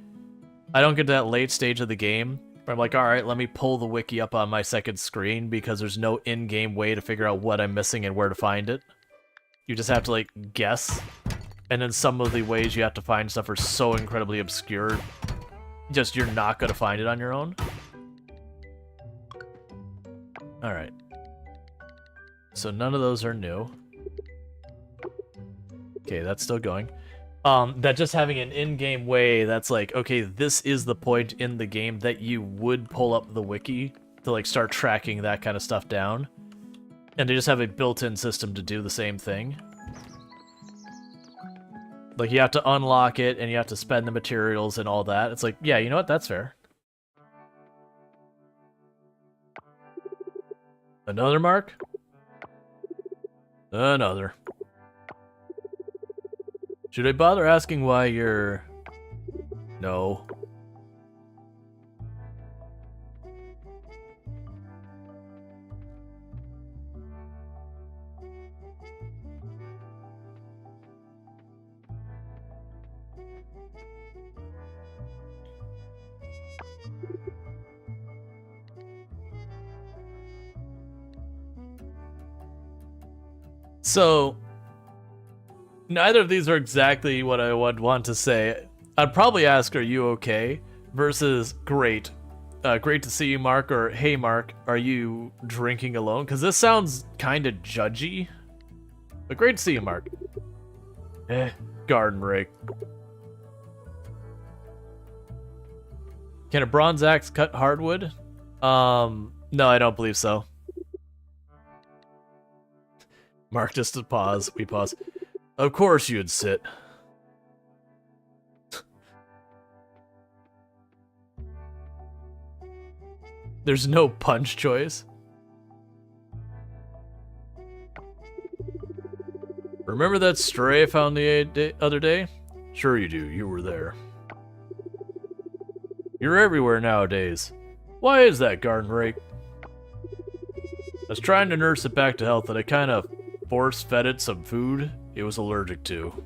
I don't get to that late stage of the game where I'm like, alright, let me pull the wiki up on my second screen because there's no in-game way to figure out what I'm missing and where to find it. You just have to, like, guess. And then some of the ways you have to find stuff are so incredibly obscure. Just, you're not going to find it on your own. Alright. So none of those are new. Okay, that's still going. That just having an in-game way that's like, okay, this is the point in the game that you would pull up the wiki to, like, start tracking that kind of stuff down. And they just have a built-in system to do the same thing. Like, you have to unlock it, and you have to spend the materials and all that. It's like, yeah, you know what? That's fair. Another mark? Another. Should I bother asking why you're... No. So, neither of these are exactly what I would want to say. I'd probably ask, are you okay? Versus, great. Great to see you, Mark, or hey, Mark, are you drinking alone? Because this sounds kind of judgy. But great to see you, Mark. Garden rake. Can a bronze axe cut hardwood? No, I don't believe so. Mark, just to pause. We pause. Of course you'd sit. There's no punch choice. Remember that stray I found the other day? Sure you do. You were there. You're everywhere nowadays. Why is that, garden rake? I was trying to nurse it back to health, and I kind of force-fed it some food it was allergic to.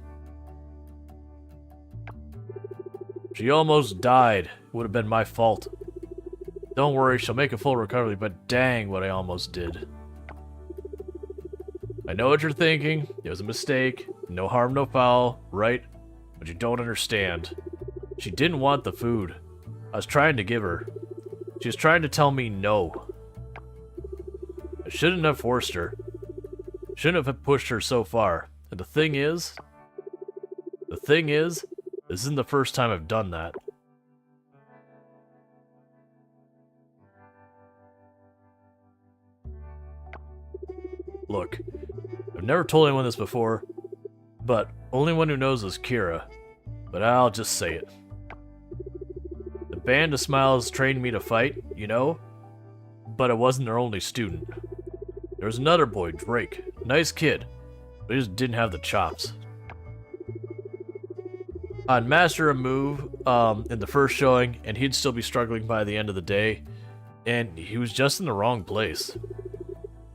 She almost died. It would have been my fault. Don't worry, she'll make a full recovery, but dang what I almost did. I know what you're thinking. It was a mistake. No harm, no foul, right? But you don't understand. She didn't want the food. I was trying to give her. She was trying to tell me no. I shouldn't have forced her. Shouldn't have pushed her so far. And the thing is, this isn't the first time I've done that. Look, I've never told anyone this before, but only one who knows is Kira. But I'll just say it. The Band of Smiles trained me to fight, you know? But I wasn't their only student. There was another boy, Drake. Nice kid, but he just didn't have the chops. I'd master a move in the first showing, and he'd still be struggling by the end of the day, and he was just in the wrong place.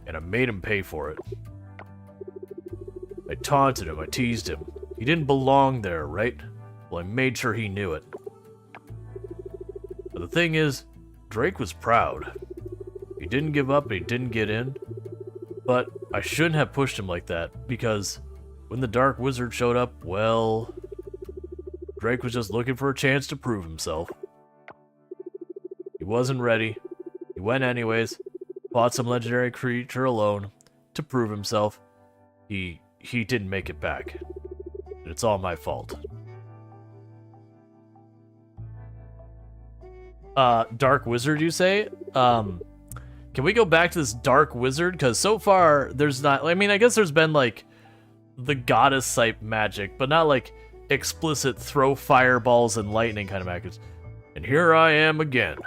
And I made him pay for it. I taunted him, I teased him. He didn't belong there, right? Well, I made sure he knew it. But the thing is, Drake was proud. He didn't give up, he didn't get in. But I shouldn't have pushed him like that, because when the Dark Wizard showed up, well, Drake was just looking for a chance to prove himself. He wasn't ready. He went anyways, fought some legendary creature alone to prove himself. He didn't make it back. And it's all my fault. Dark Wizard, you say? Can we go back to this Dark Wizard? Because so far, there's not... I mean, I guess there's been, like, the goddess-type magic, but not, like, explicit throw fireballs and lightning kind of magic. And here I am again.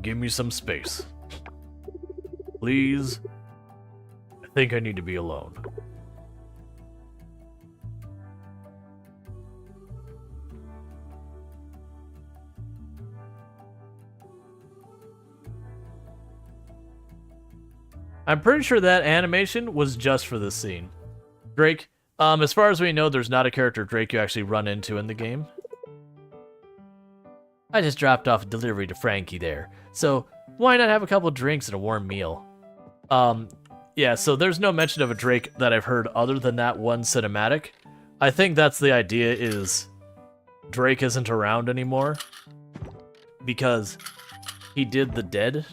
Give me some space. Please. I think I need to be alone. I'm pretty sure that animation was just for this scene. Drake, as far as we know, there's not a character Drake you actually run into in the game. I just dropped off a delivery to Frankie there, so why not have a couple drinks and a warm meal? Yeah, so there's no mention of a Drake that I've heard other than that one cinematic. I think that's the idea, is Drake isn't around anymore because he did the dead.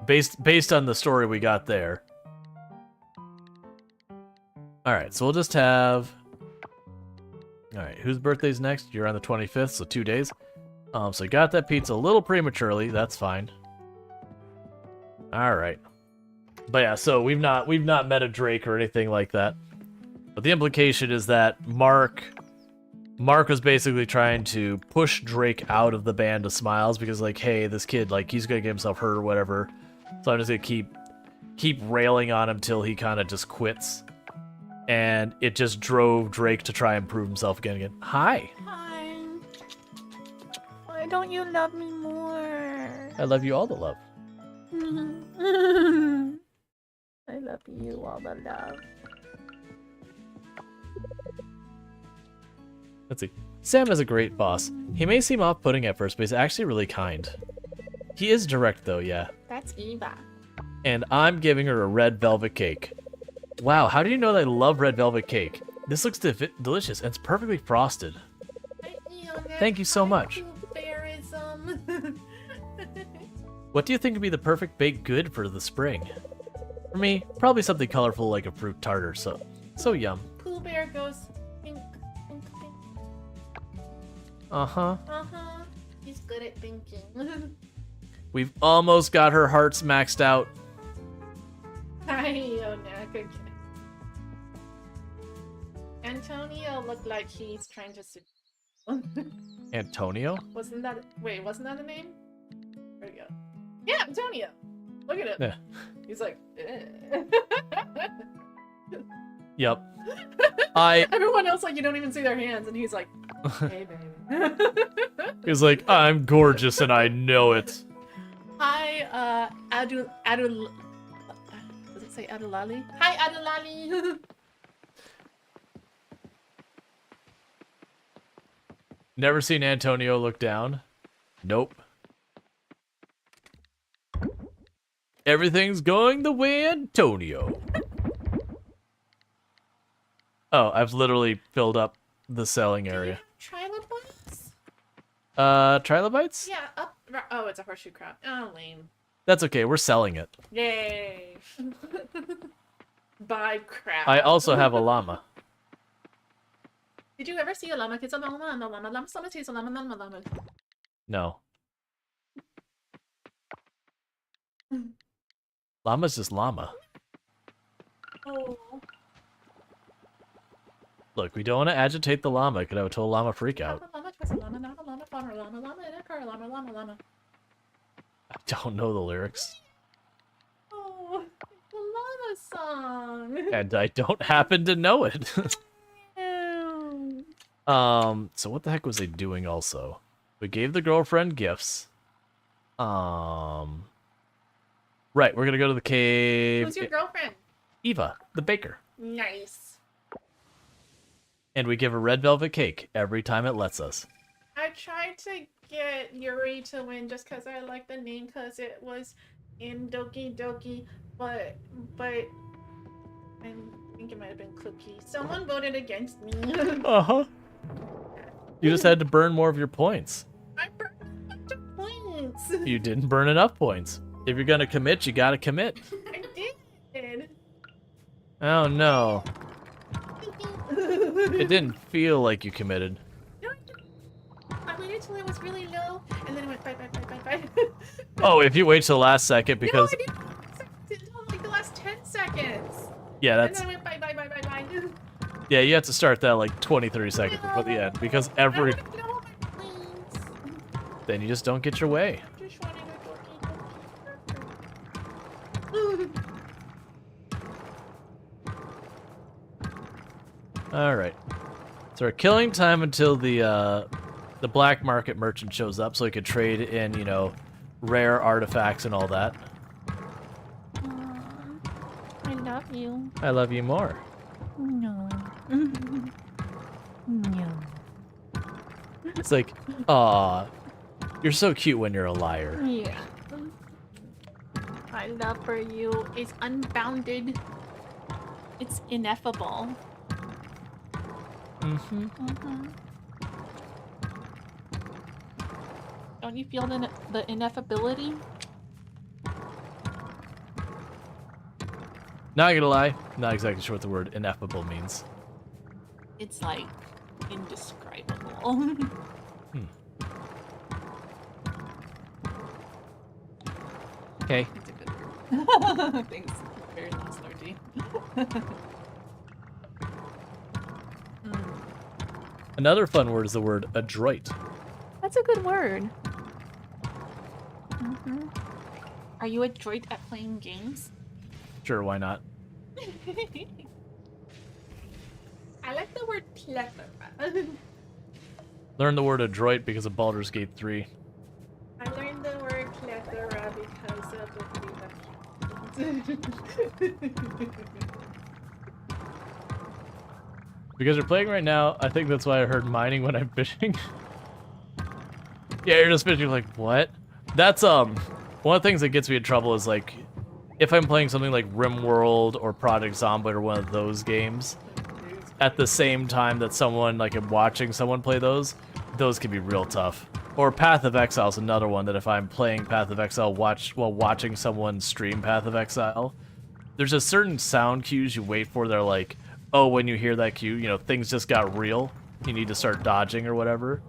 Based on the story we got there. Alright, so we'll just have... Alright, whose birthday's next? You're on the 25th, so 2 days. So I got that pizza a little prematurely, that's fine. Alright. But yeah, so we've not met a Drake or anything like that. But the implication is that Mark was basically trying to push Drake out of the Band of Smiles because, like, hey, this kid, like, he's gonna get himself hurt or whatever. So I'm just gonna keep railing on him till he kind of just quits. And it just drove Drake to try and prove himself again. Hi. Hi. Why don't you love me more? I love you all the love. I love you all the love. Let's see. Sam is a great boss. He may seem off-putting at first, but he's actually really kind. He is direct though, yeah. That's Eva. And I'm giving her a red velvet cake. Wow, how do you know that I love red velvet cake? This looks delicious, and it's perfectly frosted. Thank you so much. What do you think would be the perfect baked good for the spring? For me, probably something colorful like a fruit tart or so yum. Pooh Bear goes pink, pink, pink. Uh-huh. Uh-huh. He's good at thinking. We've almost got her hearts maxed out. Antonio looked like he's trying to Antonio? wasn't that a name? There we go. Yeah, Antonio. Look at him. Yeah. He's like, Yep. Everyone else, like, you don't even see their hands, and he's like, hey, baby. He's like, I'm gorgeous and I know it. Hi, Adul. Does it say Adulali? Hi, Adulali. Never seen Antonio look down? Nope. Everything's going the way Antonio. Oh, I've literally filled up the selling area. Trilobites? Trilobites? Yeah, up. Oh, it's a horseshoe crab. Oh, lame. That's okay, we're selling it. Yay. Buy crab. I also have a llama. Did you ever see a llama? It's a llama, llama, llama, llama, llama, llama, llama, llama. No. Llama's just llama. Oh. Look, we don't want to agitate the llama. It could have a total llama freak out. Llama, twist a llama, llama, llama, fauna, llama, llama, in a car, llama, llama, llama. I don't know the lyrics. Oh, it's a llama song. And I don't happen to know it. So what the heck was I doing also? We gave the girlfriend gifts. Right, we're gonna go to the cave. Who's your girlfriend? Eva, the baker. Nice. And we give a red velvet cake every time it lets us. I tried to get Yuri to win just because I like the name because it was in Doki Doki, but I think it might have been Cookie. Someone voted against me. Uh-huh. You just had to burn more of your points. I burned a bunch of points. You didn't burn enough points. If you're gonna commit, you gotta commit. I did. Oh no. It didn't feel like you committed. No, I waited till it was really low, and then it went bye. Oh, if you wait till the last second because... No, I didn't until like the last 10 seconds. Yeah, that's... And then I went bye. Yeah, you have to start that like 20, 30 seconds before the end because every... I wanna get all my points. Then you just don't get your way. Just wanted a dorky. Alright. So we're killing time until the black market merchant shows up so he could trade in, you know, rare artifacts and all that. I love you. I love you more. No. No. It's like, aw, you're so cute when you're a liar. Yeah. My love for you is unbounded. It's ineffable. Mm-hmm. Don't you feel the ineffability? Not gonna lie, not exactly sure what the word ineffable means. It's like indescribable. Okay. It's a good word. Thanks. Very nice, Storge. Another fun word is the word adroit. That's a good word. Are you adroit at playing games? Sure, why not? I like the word clever. Learn the word adroit because of Baldur's Gate 3. I learned the word clever because of the Because you're playing right now, I think that's why I heard mining when I'm fishing. Yeah, you're just fishing like, what? That's, one of the things that gets me in trouble is, like, if I'm playing something like RimWorld or Project Zomboid or one of those games, at the same time that someone, like, I'm watching someone play those can be real tough. Or Path of Exile is another one that if I'm playing Path of Exile while watching someone stream Path of Exile, there's a certain sound cues you wait for. They're like, oh, when you hear that cue, you know, things just got real. You need to start dodging or whatever.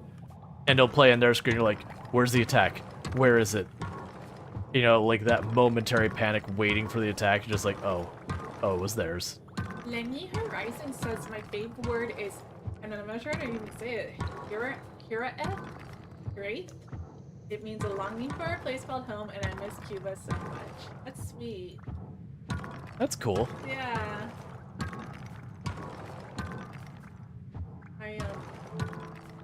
And they'll play on their screen, you're like, where's the attack? Where is it? You know, like that momentary panic waiting for the attack. You're just like, oh, it was theirs. Lenny Horizon says my favorite word is, and I'm not sure how to even say it, Kira-F? Great. It means a longing for a place called home, and I miss Cuba so much. That's sweet. That's cool. Yeah.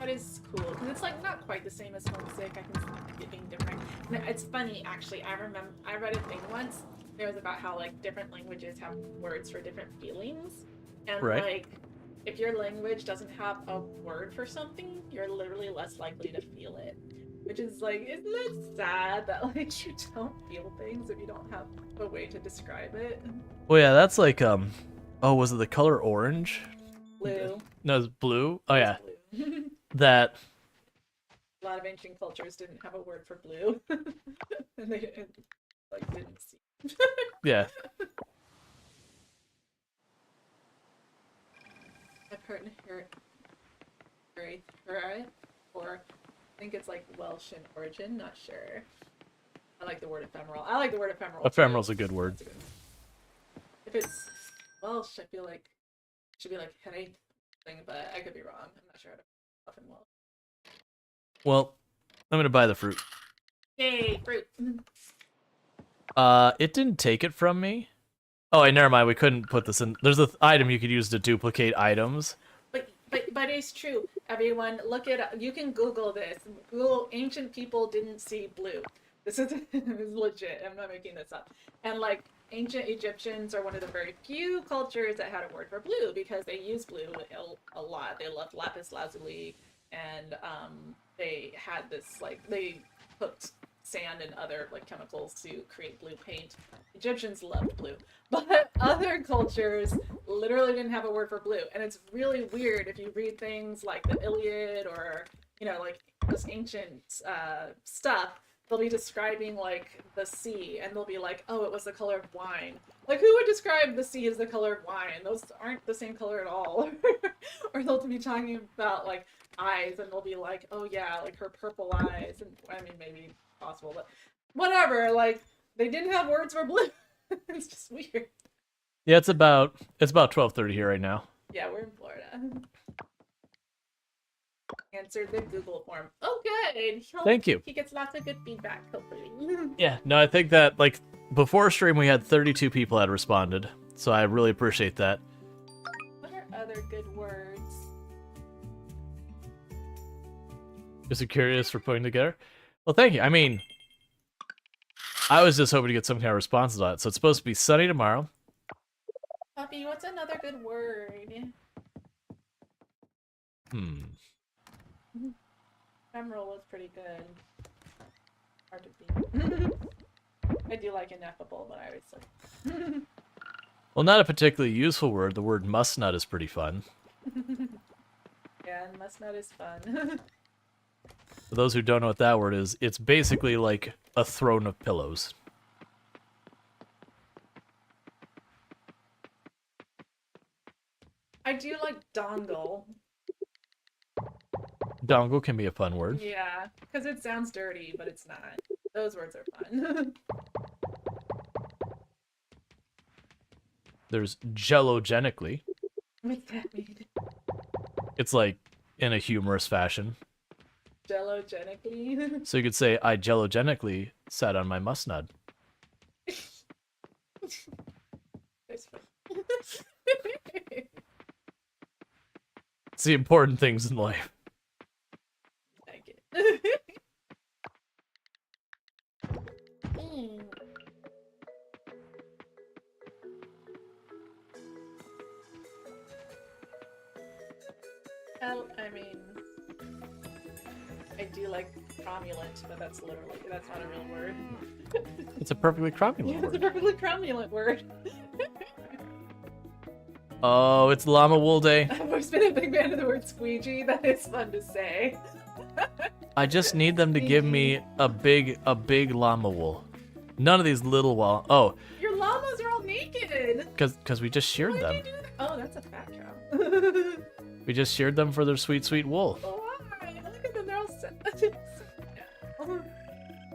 That is cool because it's like not quite the same as homesick. I can see it being different. And it's funny actually. I remember I read a thing once. There was about how like different languages have words for different feelings, and Right. like if your language doesn't have a word for something, you're literally less likely to feel it. Which is like, isn't that sad that like you don't feel things if you don't have a way to describe it? Well, yeah, that's like oh, was it the color orange? Blue. No, it's blue. Oh yeah, Blue. that. A lot of ancient cultures didn't have a word for blue, and they like didn't see. Yeah. I've heard or I think it's like Welsh in origin. Not sure. I like the word ephemeral. I like the word ephemeral. Ephemeral's too. a good word. If it's Welsh, I feel like it should be like henny thing, but I could be wrong. I'm not sure how to often Welsh. Well, I'm gonna buy the fruit. Yay, fruit! It didn't take it from me. Oh, wait, never mind. We couldn't put this in. There's an item you could use to duplicate items. But it's true. Everyone, look it up. You can Google this. Google ancient people didn't see blue. This is legit. I'm not making this up. And like ancient Egyptians are one of the very few cultures that had a word for blue because they used blue a lot. They loved lapis lazuli, and they had this like they hooked sand and other like chemicals to create blue paint. Egyptians loved blue, but other cultures literally didn't have a word for blue, and it's really weird if you read things like the Iliad or like this ancient stuff. They'll be describing like the sea, and they'll be like, "Oh, it was the color of wine." Like, who would describe the sea as the color of wine? Those aren't the same color at all. Or they'll be talking about like eyes, and they'll be like, "Oh yeah, like her purple eyes." And I mean, maybe possible, but whatever. Like, they didn't have words for blue. It's just weird. Yeah, it's about 12:30 here right now. Yeah, we're in Florida. Answered the Google form. Oh, good. Thank you. He gets lots of good feedback, hopefully. Yeah, no, I think that like before stream we had 32 people had responded, so I really appreciate that. What are other good words? Just curious for putting together. Well, thank you. I mean, I was just hoping to get some kind of responses on it. So it's supposed to be sunny tomorrow. Puppy, what's another good word? Emerald was pretty good. Hard to beat. I do like ineffable, but I always like. Well, not a particularly useful word. The word mustnut is pretty fun. Yeah, and mustnut is fun. For those who don't know what that word is, it's basically like a throne of pillows. I do like dongle. Dongle can be a fun word. Yeah, because it sounds dirty, but it's not. Those words are fun. There's jellogenically. What's that mean? It's like in a humorous fashion. Jellogenically? So you could say, I jellogenically sat on my mustnut. That's fun. It's the important things in life. I get it. Well, I mean, I do like cromulent, but that's not a real word. It's a perfectly cromulent Yeah, it's a word. perfectly cromulent word. Oh, it's llama wool day. I've always been a big fan of the word squeegee. That is fun to say. I just need them to give me a big llama wool. None of these little oh, Your llamas are all naked. because we just sheared Why'd them. you do that? Oh, that's a fat cow. We just sheared them for their sweet, sweet wool. Why? Look at them. They're all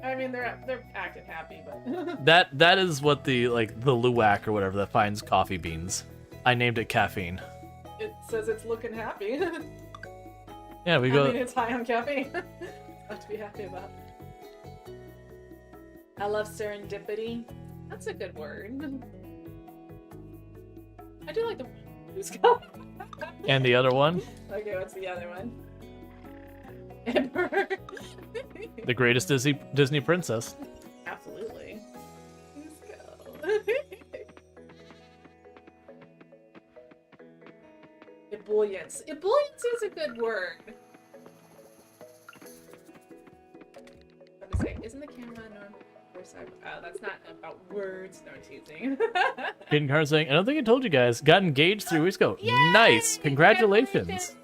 I mean, they're acting happy, but That is what the luwak or whatever that finds coffee beans. I named it caffeine. it says it's looking happy. Yeah, we go. I mean, it's high on caffeine. Not to be happy about. I love serendipity. That's a good word. I do like the who's And the other one, Okay, what's the other one? ever. The greatest Disney princess. Absolutely. Let's go. Ebullience. Ebullience is a good word. I'm gonna say, isn't the camera normal? Oh, that's not about words. No, I'm teasing. Kitten Carr saying, I don't think I told you guys. Got engaged 3 weeks ago. Yay! Nice. Congratulations.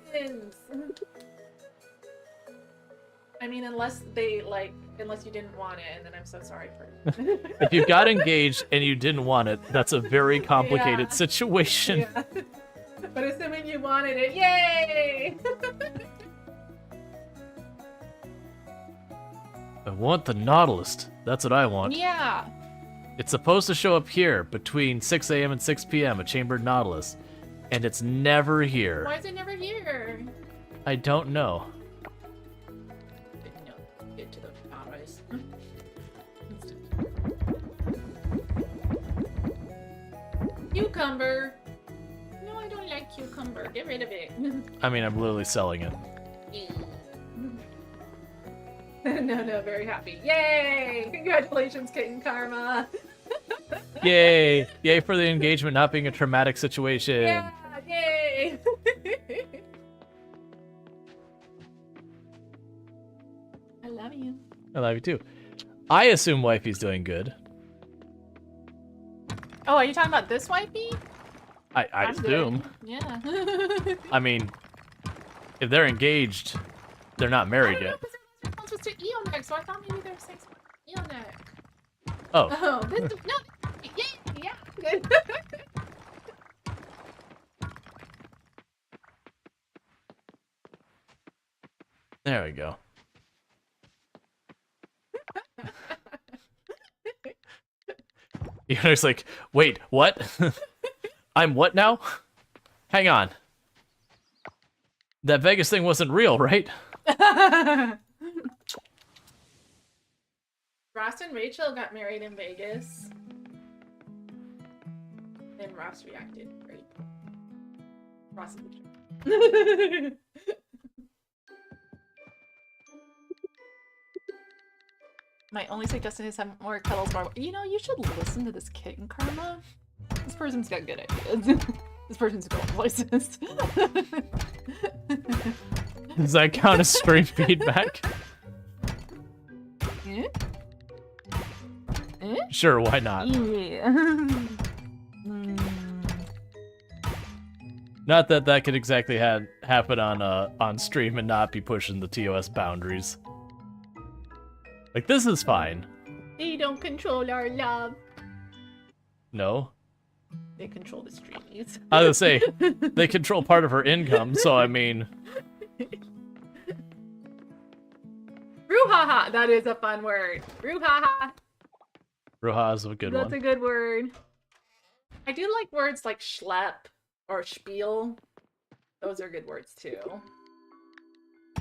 I mean, unless you didn't want it, and then I'm so sorry for If you got engaged and you didn't want it, that's a very complicated Yeah. situation. Yeah. But assuming you wanted it, yay! I want the Nautilus. That's what I want. Yeah. It's supposed to show up here between 6 a.m. and 6 p.m., a chambered Nautilus. And it's never here. Why is it never here? I don't know. Get to the flowers. Cucumber. No, I don't like cucumber. Get rid of it. I mean, I'm literally selling it. No, very happy. Yay! Congratulations, Kitten Karma. Yay! Yay for the engagement not being a traumatic situation. Yeah, yay! I love you. I love you too. I assume wifey's doing good. Oh, are you talking about this wifey? I I'm assume. good. Yeah. I mean, if they're engaged, they're not married yet. They're supposed to Eonek, so I thought maybe they're 6 Eonek. Oh. Oh, this is, no, yeah, good. There we go. It's like, wait, what? I'm what now? Hang on. That Vegas thing wasn't real, right? Ross and Rachel got married in Vegas. And Ross reacted great. Ross is a My only suggestion is have more cuddles, more. You know, you should listen to this Kitten Karma. This person's got good ideas. This person's got voices. Does that count as stream feedback? Eh? Eh? Sure, why not? Yeah. Not that that could exactly happen on stream and not be pushing the TOS boundaries. Like, this is fine. They don't control our love. No? They control the streamies. I was gonna say, they control part of her income, so I mean... Brouhaha! That is a fun word. Brouhaha! Roja is a good That's one. a good word. I do like words like schlep or spiel. Those are good words too.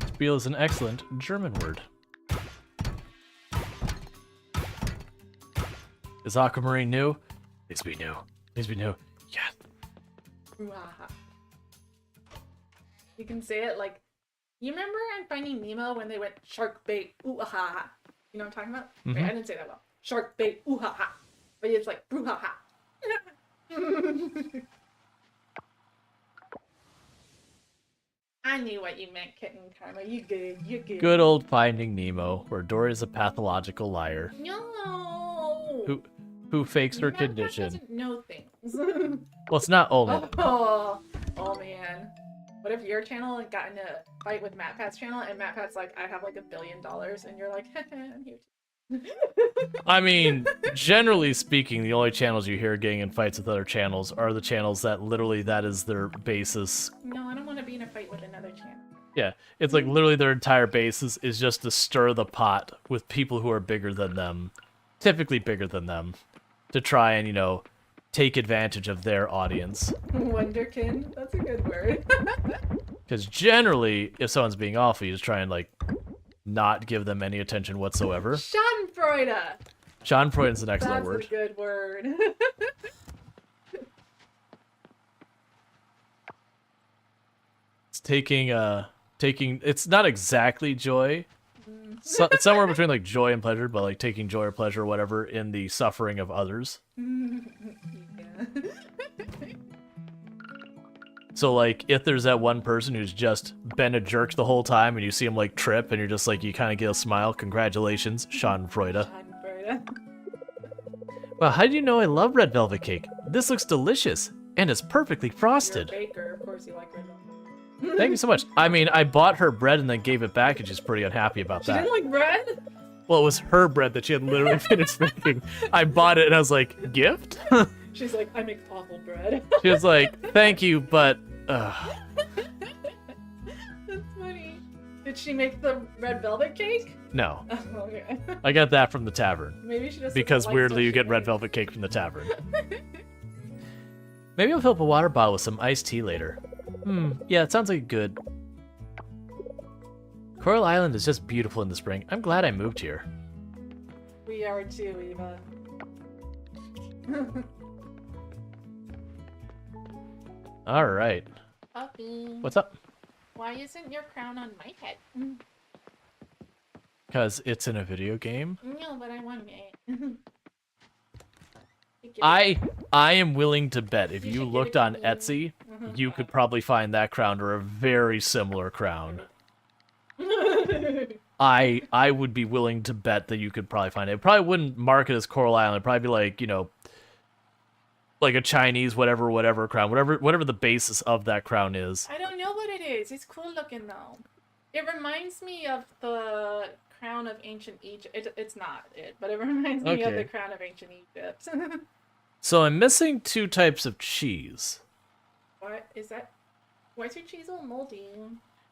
Spiel is an excellent German word. Is Aquamarine new? Needs to be new. Needs to be new. Yeah. Brouhaha. You can say it like, you remember in Finding Nemo when they went shark bait, ooh ah ha ha. You know what I'm talking about? Mhm. Wait, I didn't say that well. Shark bait, ooh ha ha. But it's like brouhaha. I knew what you meant, Kitten Karma. You good, you good. Good old Finding Nemo, where Dory is a pathological liar No. who fakes her Minecraft condition. doesn't know things. Well, it's not only. oh man. What if your channel got in a fight with MatPat's channel and MatPat's like, I have like $1 billion, and you're like, I'm here too. I mean, generally speaking, the only channels you hear getting in fights with other channels are the channels that literally that is their basis. No, I don't want to be in a fight with another channel. Yeah, it's like literally their entire basis is just to stir the pot with people who are bigger than them, typically bigger than them, to try and, you know, take advantage of their audience. Wonderkin, that's a good word. Because generally, if someone's being awful, you just try and, like, not give them any attention whatsoever. Schadenfreude. Schadenfreude is an excellent That's word. a good word. It's taking It's not exactly joy. So, it's somewhere between like joy and pleasure, but like taking joy or pleasure or whatever in the suffering of others. Yeah. So like if there's that one person who's just been a jerk the whole time and you see him like trip and you're just like, you kind of get a smile, congratulations, Schadenfreude. Schadenfreude. Well, how do you know I love red velvet cake? This looks delicious and it's perfectly frosted. You're a baker, of course you like red velvet. Thank you so much. I mean, I bought her bread and then gave it back and she's pretty unhappy about She that. didn't like bread? Well, it was her bread that she had literally finished making. I bought it and I was like, gift? She's like, I make awful bread. She was like, thank you, but... That's funny. Did she make the red velvet cake? No. Oh, okay. I got that from the tavern. Maybe she just Because doesn't like weirdly what you she get red makes. velvet cake from the tavern. Maybe I'll fill up a water bottle with some iced tea later. Yeah, it sounds like good. Coral Island is just beautiful in the spring. I'm glad I moved here. We are too, Eva. Alright. Puppy. What's up? Why isn't your crown on my head? Because it's in a video game. No, but I want it. I am willing to bet if You you should get looked a on queen. Etsy, you could probably find that crown or a very similar crown. I would be willing to bet that you could probably find it. It probably wouldn't mark it as Coral Island. It'd probably be like, you know, like a Chinese whatever crown, whatever the basis of that crown is. I don't know what it is. It's cool looking though. It reminds me of the crown of ancient Egypt. It's not it, but it reminds me of Okay. the crown of ancient Egypt. So I'm missing 2 types of cheese. What is that? Why is your cheese all moldy?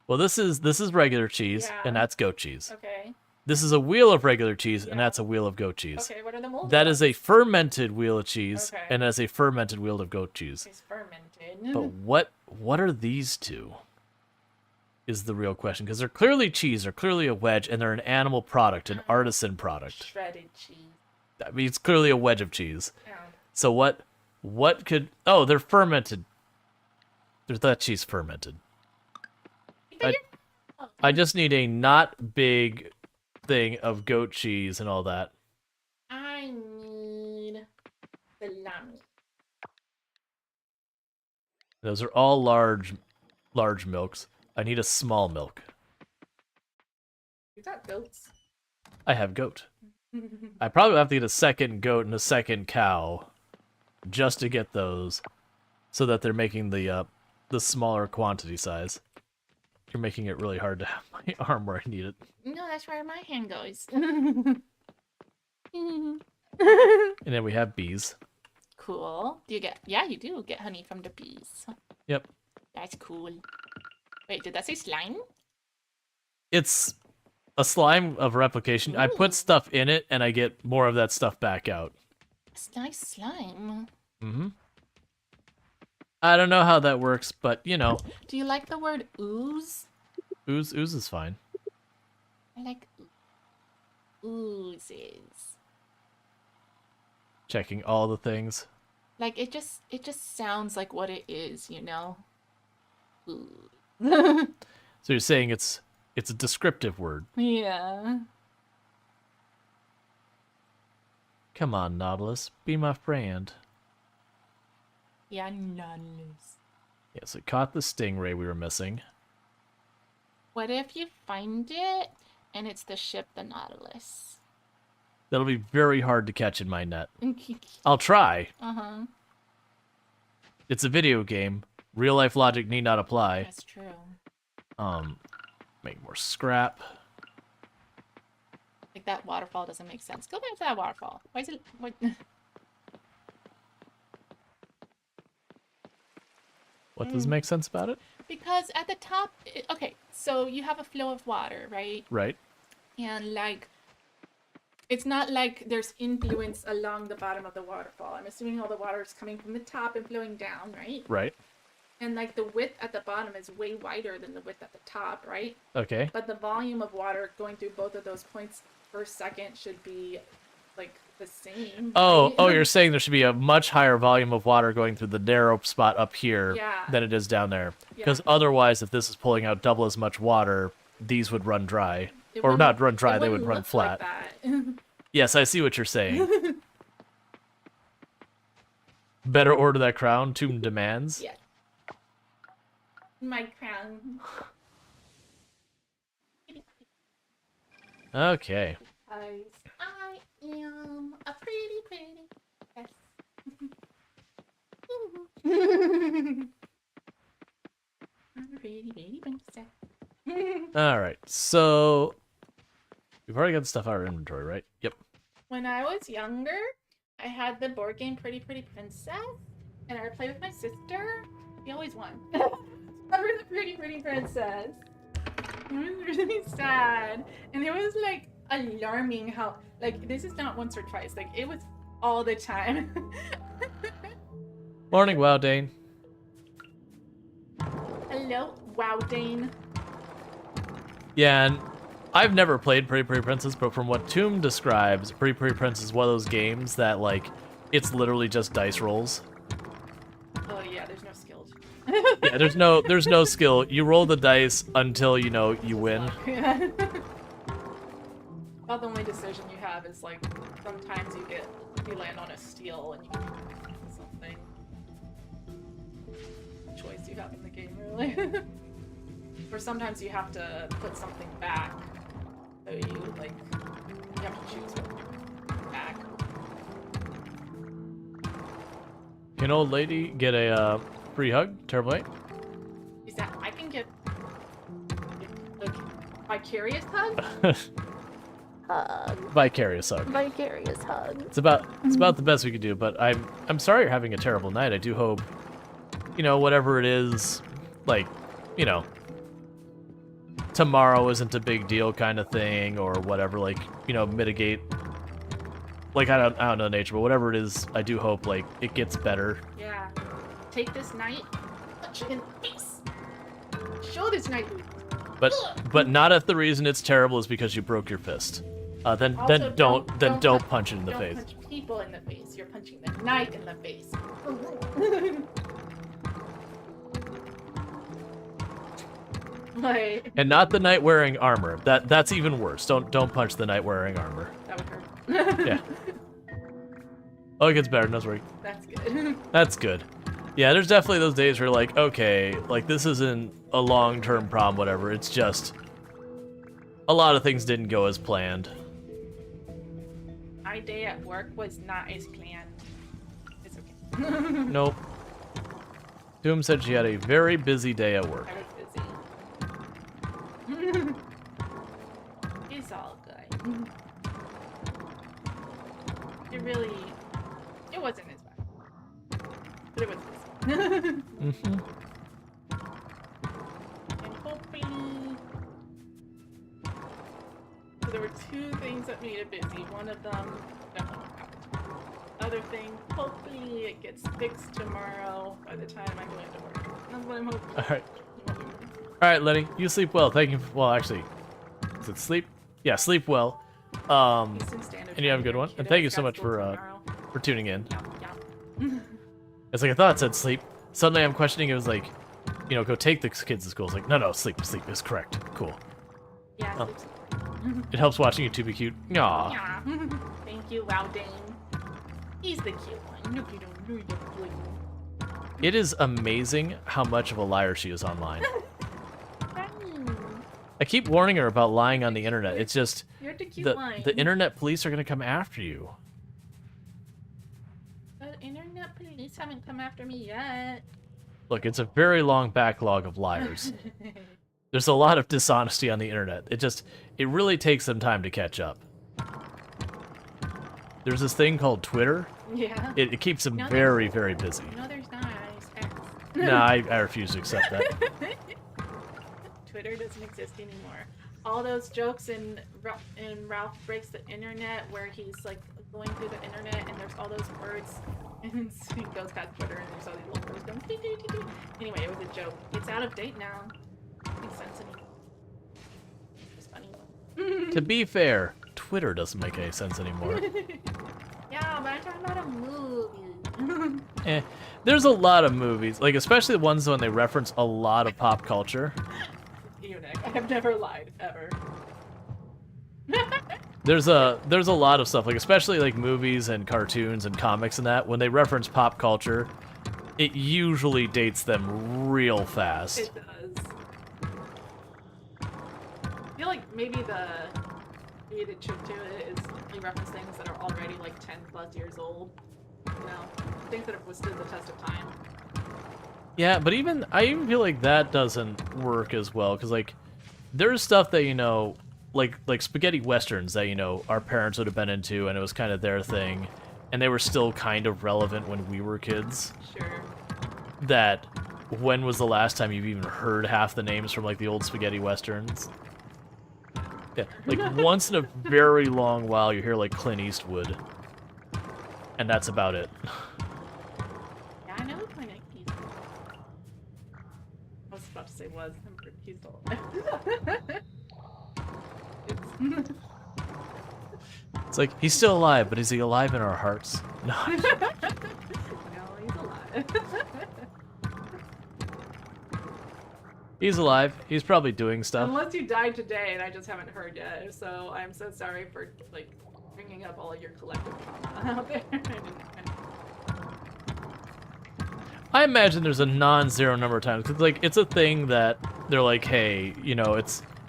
Well, this is regular cheese, Yeah. and that's goat cheese. Okay. This is a wheel of regular cheese, and Yeah. that's a wheel of goat cheese. Okay, what are the moldy That is a ones? fermented wheel of cheese, Okay. and that's a fermented wheel of goat cheese. It's fermented. But what are these 2? Is the real question, because they're clearly cheese, they're clearly a wedge, and they're an animal product, an artisan product. Shredded cheese. I mean, it's clearly a wedge of cheese. Yeah. So what could... Oh, they're fermented. There's that cheese fermented. I just need a not big thing of goat cheese and all that. I need salami. Those are all large milks. I need a small milk. You got goats. I have goat. I probably have to get a second goat and a second cow just to get those, so that they're making the smaller quantity size. You're making it really hard to have my arm where I need it. No, that's where my hand goes. And then we have bees. Cool. Do you get? Yeah, you do get honey from the bees. Yep. That's cool. Wait, did that say slime? It's a slime of replication. I put Ooh. stuff in it, and I get more of that stuff back out. It's nice slime. Mm-hmm. I don't know how that works, but, you know, Do you like the word ooze? ooze is fine. I like oozes. Checking all the things. Like it just sounds like what it is, you know? Ooh. So you're saying it's a descriptive word. Yeah. Come on, Nautilus, be my friend. Yeah, Nautilus. Yes, it caught the stingray we were missing. What if you find it and it's the ship the Nautilus? That'll be very hard to catch in my net. I'll try. Uh-huh. It's a video game. Real life logic need not apply. That's true. Make more scrap. Like that waterfall doesn't make sense. Go back to that waterfall. Why is it what What does make sense about it? Because at the top okay, so you have a flow of water, right? Right. And like it's not like there's influence along the bottom of the waterfall. I'm assuming all the water is coming from the top and flowing down, right? Right. And like the width at the bottom is way wider than the width at the top, right? Okay. But the volume of water going through both of those points per second should be like the same. Oh, right? oh, you're saying there should be a much higher volume of water going through the narrow spot up here Yeah. than it is down there. Yeah. Because otherwise, if this is pulling out double as much water, these would run dry. It Or wouldn't- not run dry, it they would wouldn't run look flat. Like that. Yes, I see what you're saying. Better order that crown, Tomb demands. Yeah. My crown. Okay. Because I am a pretty princess. I'm a pretty princess. Alright, so... We've already got the stuff out of our inventory, right? Yep. When I was younger, I had the board game Pretty Princess, and I would play with my sister. We always won. I was the Pretty Princess. It was really sad, and it was like alarming how like this is not once or twice. Like it was all the time. Morning, Wow Dane. Hello, Wow Dane. Yeah, and I've never played Pretty Princess, but from what Tomb describes, Pretty Princess is one of those games that, like, it's literally just dice rolls. Oh yeah, there's no skills. Yeah, there's no skill. You roll the dice until, you know, you win. Yeah. About the only decision you have is like sometimes you land on a steal and you can do something. Choice you have in the game, really. Or sometimes you have to put something back. So you like you have to choose what you put back. Can an old lady get a free hug? Terrible eight? Is that I can get like vicarious hug? Vicarious hug. Vicarious hug. It's about the best we could do, but I'm sorry you're having a terrible night. I do hope, you know, whatever it is, like, you know, tomorrow isn't a big deal kind of thing, or whatever, like, you know, mitigate. Like, I don't know nature, but whatever it is, I do hope, like, it gets better. Yeah. Take this knight, punch you in the face. Show this knight. But not if the reason it's terrible is because you broke your fist. Then Also, don't punch it in the don't face. Punch people in the face. You're punching the knight in the face. Like And not the knight wearing armor. That's even worse. Don't punch the knight wearing armor. that would hurt. Yeah. Oh, it gets better. No worry. That's good. That's good. Yeah, there's definitely those days where, like, okay, like, this isn't a long-term problem, whatever. It's just a lot of things didn't go as planned. My day at work was not as planned. It's okay. Nope. Doom said she had a very busy day at work. I was busy. It's all good. It wasn't as bad. But it was busy. Mm-hmm. And hoping... So there were two things that made it busy. One of them definitely happened. Other thing, hopefully it gets fixed tomorrow by the time I go into work. That's what I'm hoping. All right. All right, Lenny. You sleep well. Thank you. Well, actually, is it sleep? Yeah, sleep well. Eastern Standard And you have a Time good one. here, And thank you kiddos. so Got much school for tomorrow. tuning in. Yeah. It's like I thought it said sleep. Suddenly I'm questioning. It was like, you know, go take the kids to school. It's like, no, sleep is correct. Cool. Yeah. Oh. sleep's- It helps watching you two be cute. Aw. Yeah. Thank you, Wow Dane. He's the cute one. No, you don't. No, you don't. It is amazing how much of a liar she is online. I keep warning her about lying on the internet. It's just You're the cute the one. internet police are gonna come after you. The internet police haven't come after me yet. Look, it's a very long backlog of liars. There's a lot of dishonesty on the internet. It really takes some time to catch up. There's this thing called Twitter. Yeah. It keeps them No, very, very busy. No, there's not. It's X. No, I refuse to accept that. Twitter doesn't exist anymore. All those jokes in Ralph Breaks the Internet where he's like going through the internet and there's all those words and he goes past Twitter and there's all these little words going dee, dee, dee, dee. Anyway, it was a joke. It's out of date now. Makes sense anymore. It's funny. To be fair, Twitter doesn't make any sense anymore. but I'm talking about a movie. There's a lot of movies, like especially the ones when they reference a lot of pop culture. Eunuch. I have never lied ever. There's a lot of stuff, like especially like movies and cartoons and comics and that when they reference pop culture, it usually dates them real fast. It does. I feel like maybe the trick to it is you reference things that are already like 10 plus years old. You know, things that have withstood the test of time. Yeah, but I even feel like that doesn't work as well because like there's stuff that like spaghetti westerns that our parents would have been into and it was kind of their thing, and they were still kind of relevant when we were kids. Sure. That when was the last time you've even heard half the names from like the old spaghetti westerns? Yeah, like once in a very long while you hear like Clint Eastwood, and that's about it. Yeah, I know Clint Eastwood. I was about to say was. He's still alive. It's like he's still alive, but is he alive in our hearts? No. No, he's alive. He's alive. He's probably doing stuff. Unless you died today and I just haven't heard yet. So I'm so sorry for like bringing up all of your collective trauma out there. I imagine there's a non-zero number of times because like it's a thing that they're like, hey,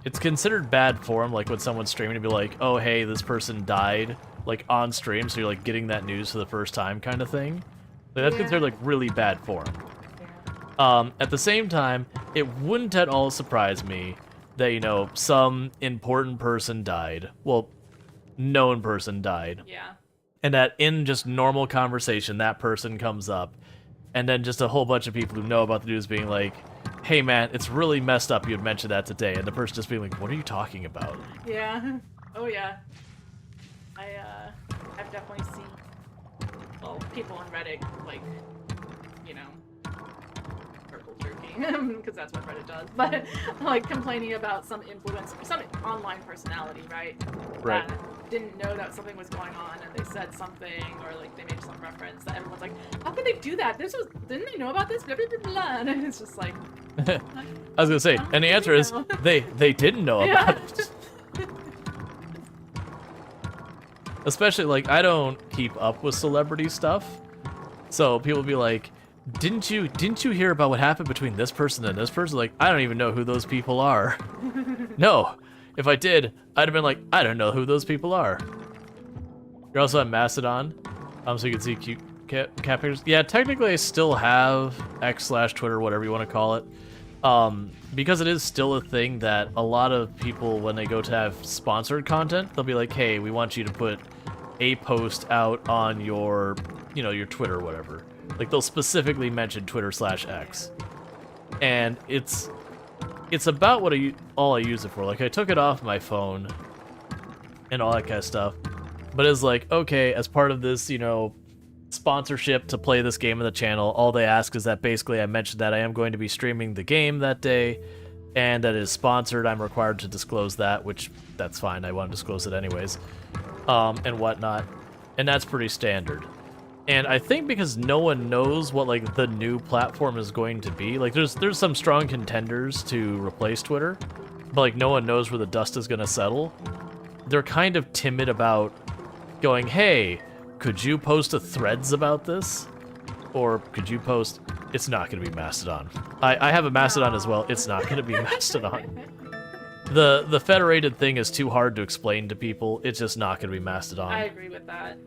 it's considered bad form, like when someone's streaming to be like, oh hey, this person died like on stream, so you're like getting that news for the first time kind of thing. Like, that's considered like really bad form. At the same time, it wouldn't at all surprise me that, some important person died. Well, known person died. Yeah. And that in just normal conversation, that person comes up, and then just a whole bunch of people who know about the news being like, hey man, it's really messed up you had mentioned that today, and the person just being like, what are you talking about? Yeah. Oh yeah. I've definitely seen, well, people on Reddit, like, purple jerking, because that's what Reddit does, but, like, complaining about some influencer, some online personality, right? Right. That didn't know that something was going on, and they said something, or, like, they made some reference that everyone's like, how could they do that? Didn't they know about this? Blah, blah, blah, blah. And it's just like... I was gonna say, and the answer is, they didn't know about it. Especially, like, I don't keep up with celebrity stuff, so people be like, didn't you hear about what happened between this person and this person? Like, I don't even know who those people are. No, if I did, I'd have been like, I don't know who those people are. You're also on Mastodon, so you can see cute cat pictures. Yeah, technically I still have X/Twitter, whatever you want to call it. Because it is still a thing that a lot of people, when they go to have sponsored content, they'll be like, hey, we want you to put a post out on your, your Twitter or whatever. Like, they'll specifically mention Twitter/X. And it's about what all I use it for. Like, I took it off my phone and all that kind of stuff. But it's like, okay, as part of this, sponsorship to play this game on the channel, all they ask is that basically I mentioned that I am going to be streaming the game that day, and that it is sponsored. I'm required to disclose that, which that's fine. I want to disclose it anyways, and whatnot, and that's pretty standard. And I think because no one knows what like the new platform is going to be, like there's some strong contenders to replace Twitter, but like no one knows where the dust is going to settle. They're kind of timid about going, hey, could you post a threads about this? Or could you post, it's not going to be Mastodon. I have a Mastodon as well, it's not going to be Mastodon. The federated thing is too hard to explain to people, it's just not going to be Mastodon. I agree with that.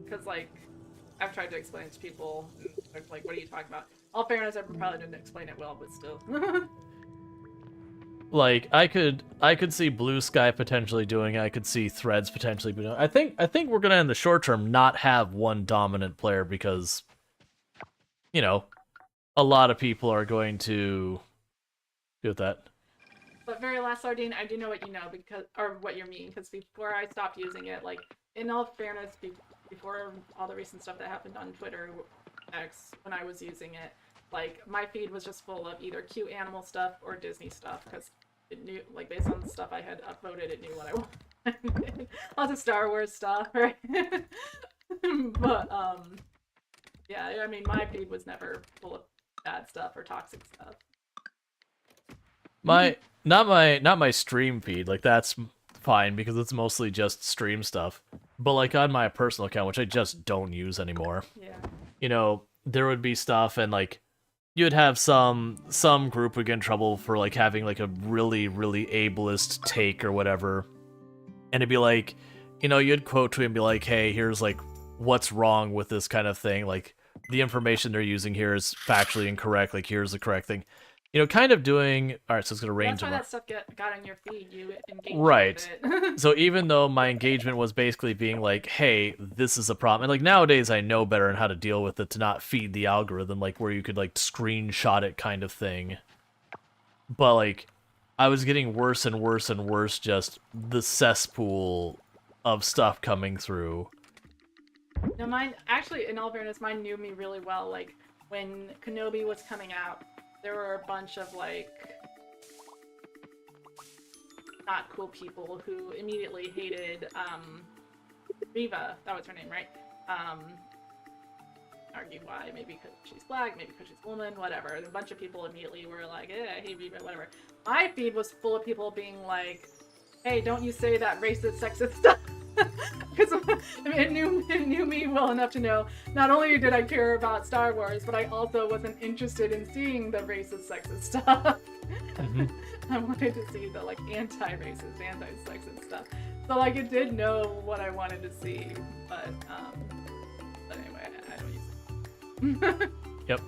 Because, like, I've tried to explain it to people, and they're like, what are you talking about? All fairness, I probably didn't explain it well, but still. Like, I could see Blue Sky potentially doing it. I could see Threads potentially doing it. I think we're gonna in the short term not have one dominant player because, a lot of people are going to do that. But very last Sardine, I do know what you know or what you mean, because before I stopped using it, like, in all fairness, before all the recent stuff that happened on Twitter X, when I was using it, like, my feed was just full of either cute animal stuff or Disney stuff, because it knew, like, based on the stuff I had uploaded, it knew what I wanted. Lots of Star Wars stuff, right? But yeah, I mean, my feed was never full of bad stuff or toxic stuff. Not my stream feed. Like that's fine because it's mostly just stream stuff. But like on my personal account, which I just don't use anymore. Yeah. You know, there would be stuff and like you'd have some group would get in trouble for like having like a really ableist take or whatever. And it'd be like, you know, you'd quote to him and be like, "Hey, here's like what's wrong with this kind of thing. Like the information they're using here is factually incorrect. Like here's the correct thing." You know, kind of doing... Alright, so it's going to rain That's why tomorrow. that stuff got on your feed. You engaged Right. with it. So even though my engagement was basically being like, hey, this is a problem. And like nowadays I know better on how to deal with it to not feed the algorithm, like where you could like screenshot it kind of thing. But like, I was getting worse and worse and worse just the cesspool of stuff coming through. No, mine... Actually, in all fairness, mine knew me really well. Like, when Kenobi was coming out, there were a bunch of, like, not cool people who immediately hated, Riva. That was her name, right? Argue why. Maybe because she's black, maybe because she's a woman, whatever. And a bunch of people immediately were like, I hate Riva, whatever. My feed was full of people being like, hey, don't you say that racist, sexist stuff. Because it knew me well enough to know not only did I care about Star Wars, but I also wasn't interested in seeing the racist, sexist stuff. Mm-hmm. I wanted to see the like anti-racist, anti-sexist stuff. So like it did know what I wanted to see, but anyway, I don't use it. Yep.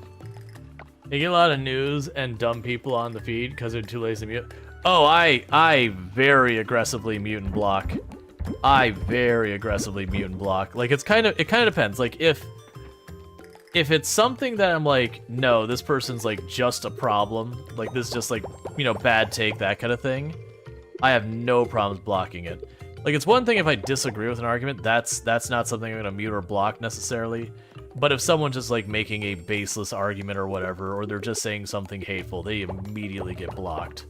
You get a lot of news and dumb people on the feed because they're too lazy to mute. Oh, I very aggressively mute and block. I very aggressively mute and block. Like it kind of depends. Like if it's something that I'm like, no, this person's like just a problem. Like this is just like, you know, bad take, that kind of thing. I have no problems blocking it. Like it's one thing if I disagree with an argument, that's not something I'm gonna mute or block necessarily. But if someone's just like making a baseless argument or whatever, or they're just saying something hateful, they immediately get blocked.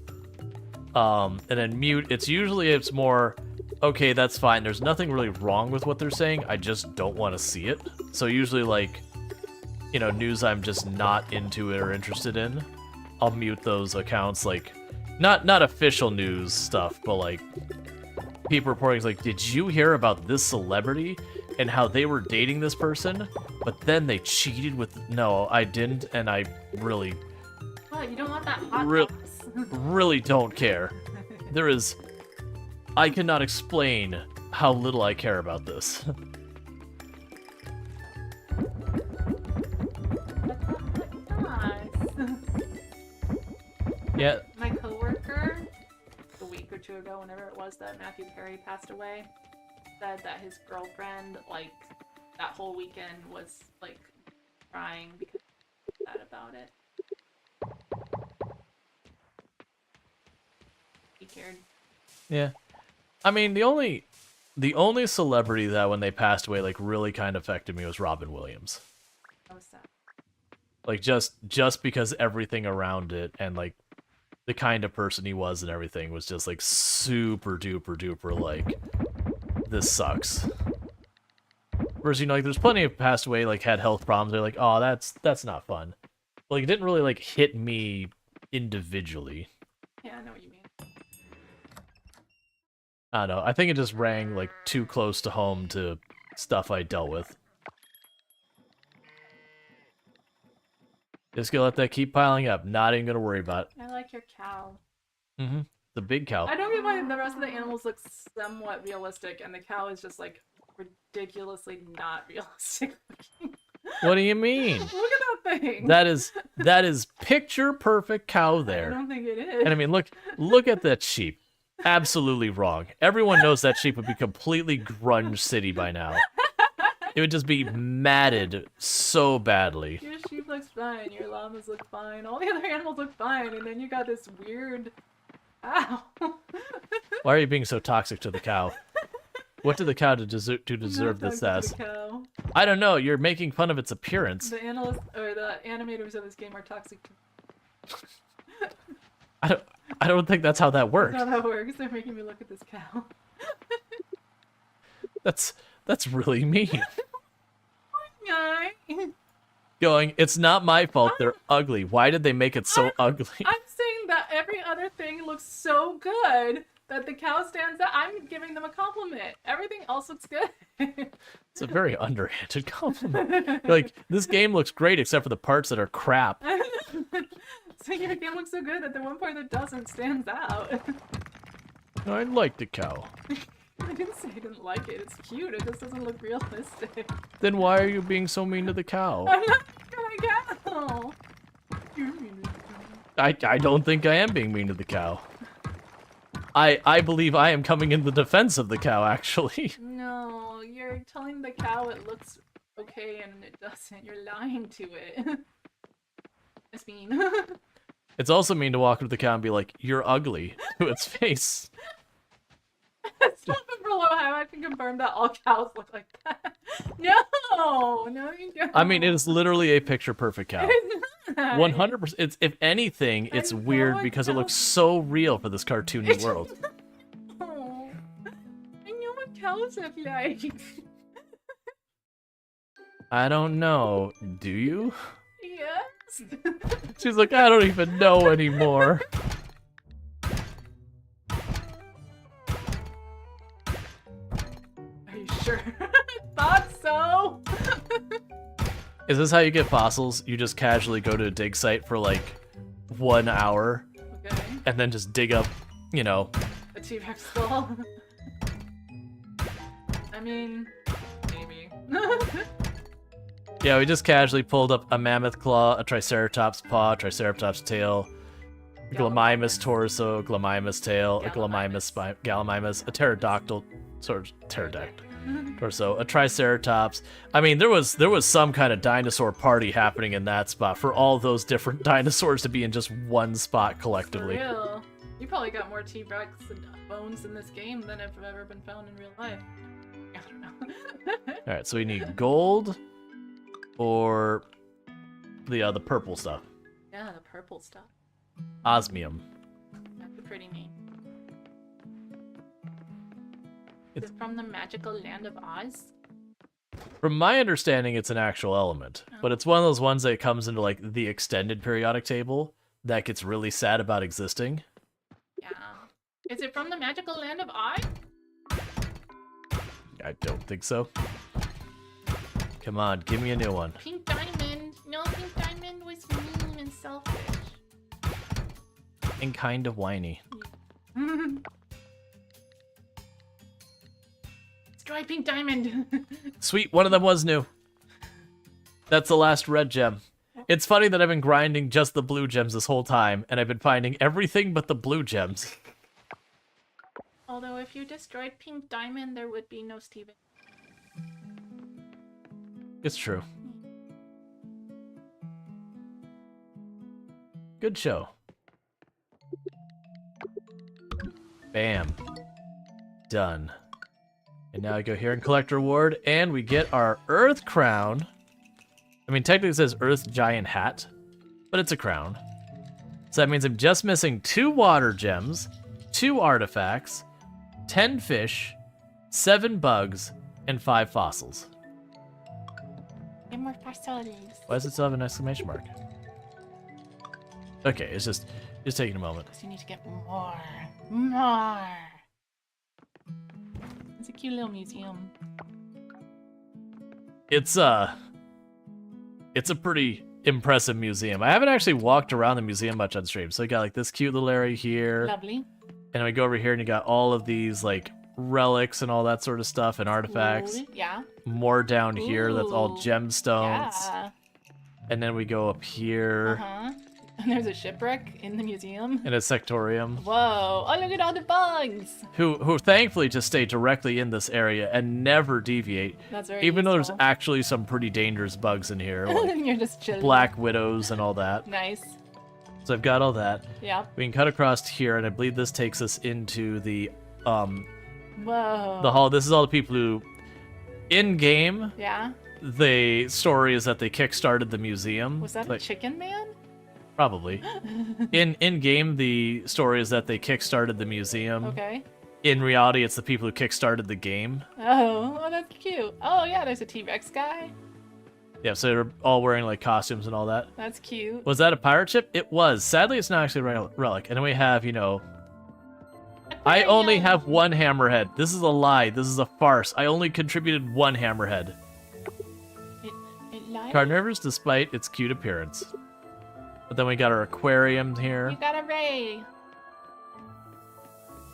And then mute, it's more, okay, that's fine. There's nothing really wrong with what they're saying. I just don't want to see it. So usually, like, you know, news I'm just not into it or interested in, I'll mute those accounts. Like, not official news stuff, but like people reporting like, did you hear about this celebrity and how they were dating this person, but then they cheated with? No, I didn't, and I really. What? You don't want that hot Re- sauce? really don't care. There is. I cannot explain how little I care about this. Nice. Yeah. My coworker, a week or two ago, whenever it was that Matthew Perry passed away, said that his girlfriend, like, that whole weekend was, like, crying because he was sad about it. He cared. Yeah. I mean, the only celebrity that when they passed away like really kind of affected me was Robin Williams. That was sad. Like just because everything around it and like the kind of person he was and everything was just like super duper like this sucks. Whereas, you know, like there's plenty of passed away like had health problems. They're like, oh, that's not fun. But, like it didn't really like hit me individually. Yeah, I know what you mean. I don't know. I think it just rang like too close to home to stuff I dealt with. Just gonna let that keep piling up. Not even gonna worry about it. I like your cow. Mm-hmm. The big cow. I don't get why the rest of the animals look somewhat realistic, and the cow is just like ridiculously not realistic looking. What do you mean? Look at that thing. That is picture perfect cow there. I don't think it is. And I mean, look at that sheep. Absolutely wrong. Everyone knows that sheep would be completely grunge city by now. It would just be matted so badly. Your sheep looks fine, your llamas look fine, all the other animals look fine, and then you got this weird... Ow! Why are you being so toxic to the cow? What did the cow deserve this sass? Cow. I don't know, you're making fun of its appearance. The analysts, or the animators of this game are toxic to... I don't think that's how that works. That's not how it works, they're making me look at this cow. That's really mean. going, it's not my fault they're ugly. Why did they make it so ugly? I'm saying that every other thing looks so good that the cow stands out. I'm giving them a compliment. Everything else looks good. It's a very underhanded compliment. You're like, this game looks great except for the parts that are crap. So your game looks so good that the one part that doesn't stands out. I like the cow. I didn't say I didn't like it. It's cute. It just doesn't look realistic. Then why are you being so mean to the cow? I'm not gonna cow. You're mean to the cow. I don't think I am being mean to the cow. I believe I am coming in the defense of the cow, actually. No, you're telling the cow it looks okay and it doesn't. You're lying to it. It's mean. It's also mean to walk up to the cow and be like, you're ugly, to its face. Stop it for a little while. I can confirm that all cows look like that. No, you don't. I mean, it is literally a picture-perfect cow. It's not. 100%. It's, if anything, it's know weird what because it looks cows- so real for this cartoony world. Oh, I know what cows look like. I don't know. Do you? Yes. She's like, I don't even know anymore. Are you sure? Thought so. Is this how you get fossils? You just casually go to a dig site for like 1 hour Okay. and then just dig up, you know. A T-Rex skull. I mean, maybe. Yeah, we just casually pulled up a mammoth claw, a triceratops paw, a triceratops tail, a gallimimus torso, gallimimus tail, a gallimimus spine, gallimimus, a pterodactyl, pterodactyl torso, a triceratops. I mean, there was some kind of dinosaur party happening in that spot for all those different dinosaurs to be in just one spot For collectively. real. You probably got more T-Rex and bones in this game than have ever been found in real life. I don't know. All right, so we need gold or the purple stuff, Yeah, the purple stuff. osmium. That's a pretty name. It's- Is it from the magical land of Oz? From my understanding, it's an actual element, but it's one of those ones that comes into like the extended periodic table that gets really sad about existing. Yeah. Is it from the magical land of Oz? I don't think so. Come on, give me a new one. Pink Diamond. No, Pink Diamond was mean and selfish. And kind of whiny. Destroy Pink Diamond. Sweet, one of them was new. That's the last red gem. It's funny that I've been grinding just the blue gems this whole time, and I've been finding everything but the blue gems. Although if you destroyed Pink Diamond, there would be no Steven. It's true. Good show. Bam. Done. And now I go here and collect reward, and we get our Earth Crown. I mean, technically it says Earth Giant Hat, but it's a crown. So that means I'm just missing 2 water gems, 2 artifacts, 10 fish, 7 bugs, and 5 fossils. Get more fossils. Why does it still have an exclamation mark? Okay, it's just taking a moment. Because you need to get more. More. It's a cute little museum. It's a pretty impressive museum. I haven't actually walked around the museum much on stream. So you got like this cute little area here. Lovely. And we go over here and you got all of these like relics and all that sort of stuff and artifacts. Ooh, yeah. More down here, that's all Ooh, gemstones. Yeah. And then we go up here Uh-huh. And there's a shipwreck in the museum. in a sectorium. Whoa. Oh, look at all the bugs. Who thankfully just stay directly in this area and never deviate. That's very Even though there's useful. actually some pretty dangerous bugs in here, like You're just chilling. black widows and all that. Nice. So I've got all that. Yeah. We can cut across here, and I believe this takes us into the Whoa. hall. This is all the people who, in game, Yeah. the story is that they kickstarted the museum. Was that a Like, chicken man? probably. In game, the story is that they kickstarted the museum. Okay. In reality, it's the people who kickstarted the game. Oh, that's cute. Oh, yeah, there's a T-Rex guy. Yeah, so they're all wearing like costumes and all that. That's cute. Was that a pirate ship? It was. Sadly, it's not actually a relic. And then we have, you know, I only have one hammerhead. This is a lie. This is a farce. I only contributed one hammerhead. It lied. Carnivorous despite its cute appearance. But then we got our aquarium here. You got a ray.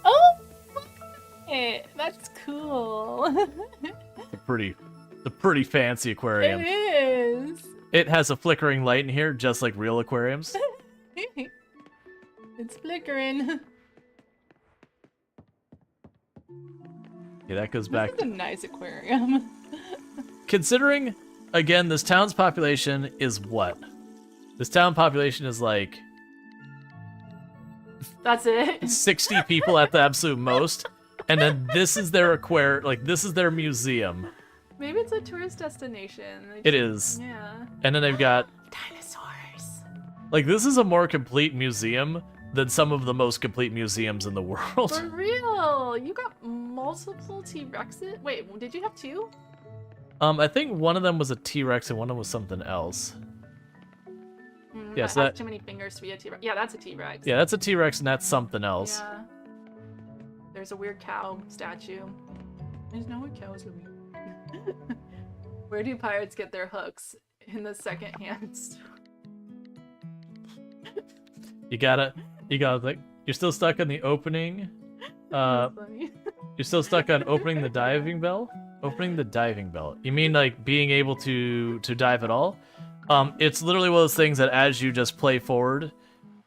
Oh, that's cool. It's a pretty fancy aquarium. It is. It has a flickering light in here, just like real aquariums. It's flickering. Yeah, that goes back. This is a nice aquarium. Considering, again, this town's population is what? This town population is like That's it. 60 people at the absolute most. And then this is their aquarium, like this is their museum. Maybe it's a tourist destination. It is. Yeah. And then they've got, Dinosaurs. like, this is a more complete museum than some of the most complete museums in the world. For real. You got multiple T-Rexes? Wait, did you have two? I think one of them was a T-Rex and one of them was something else. Yeah, so has that, too many fingers to be a T-Rex. Yeah, that's a T-Rex. yeah, that's a T-Rex and that's something else. Yeah. There's a weird cow statue. There's no weird cows. Where do pirates get their hooks? In the second-hand store. You gotta like, you're still stuck on the opening. That's funny. You're still stuck on opening the diving bell? Opening the diving bell. You mean like being able to dive at all? It's literally one of those things that as you just play forward,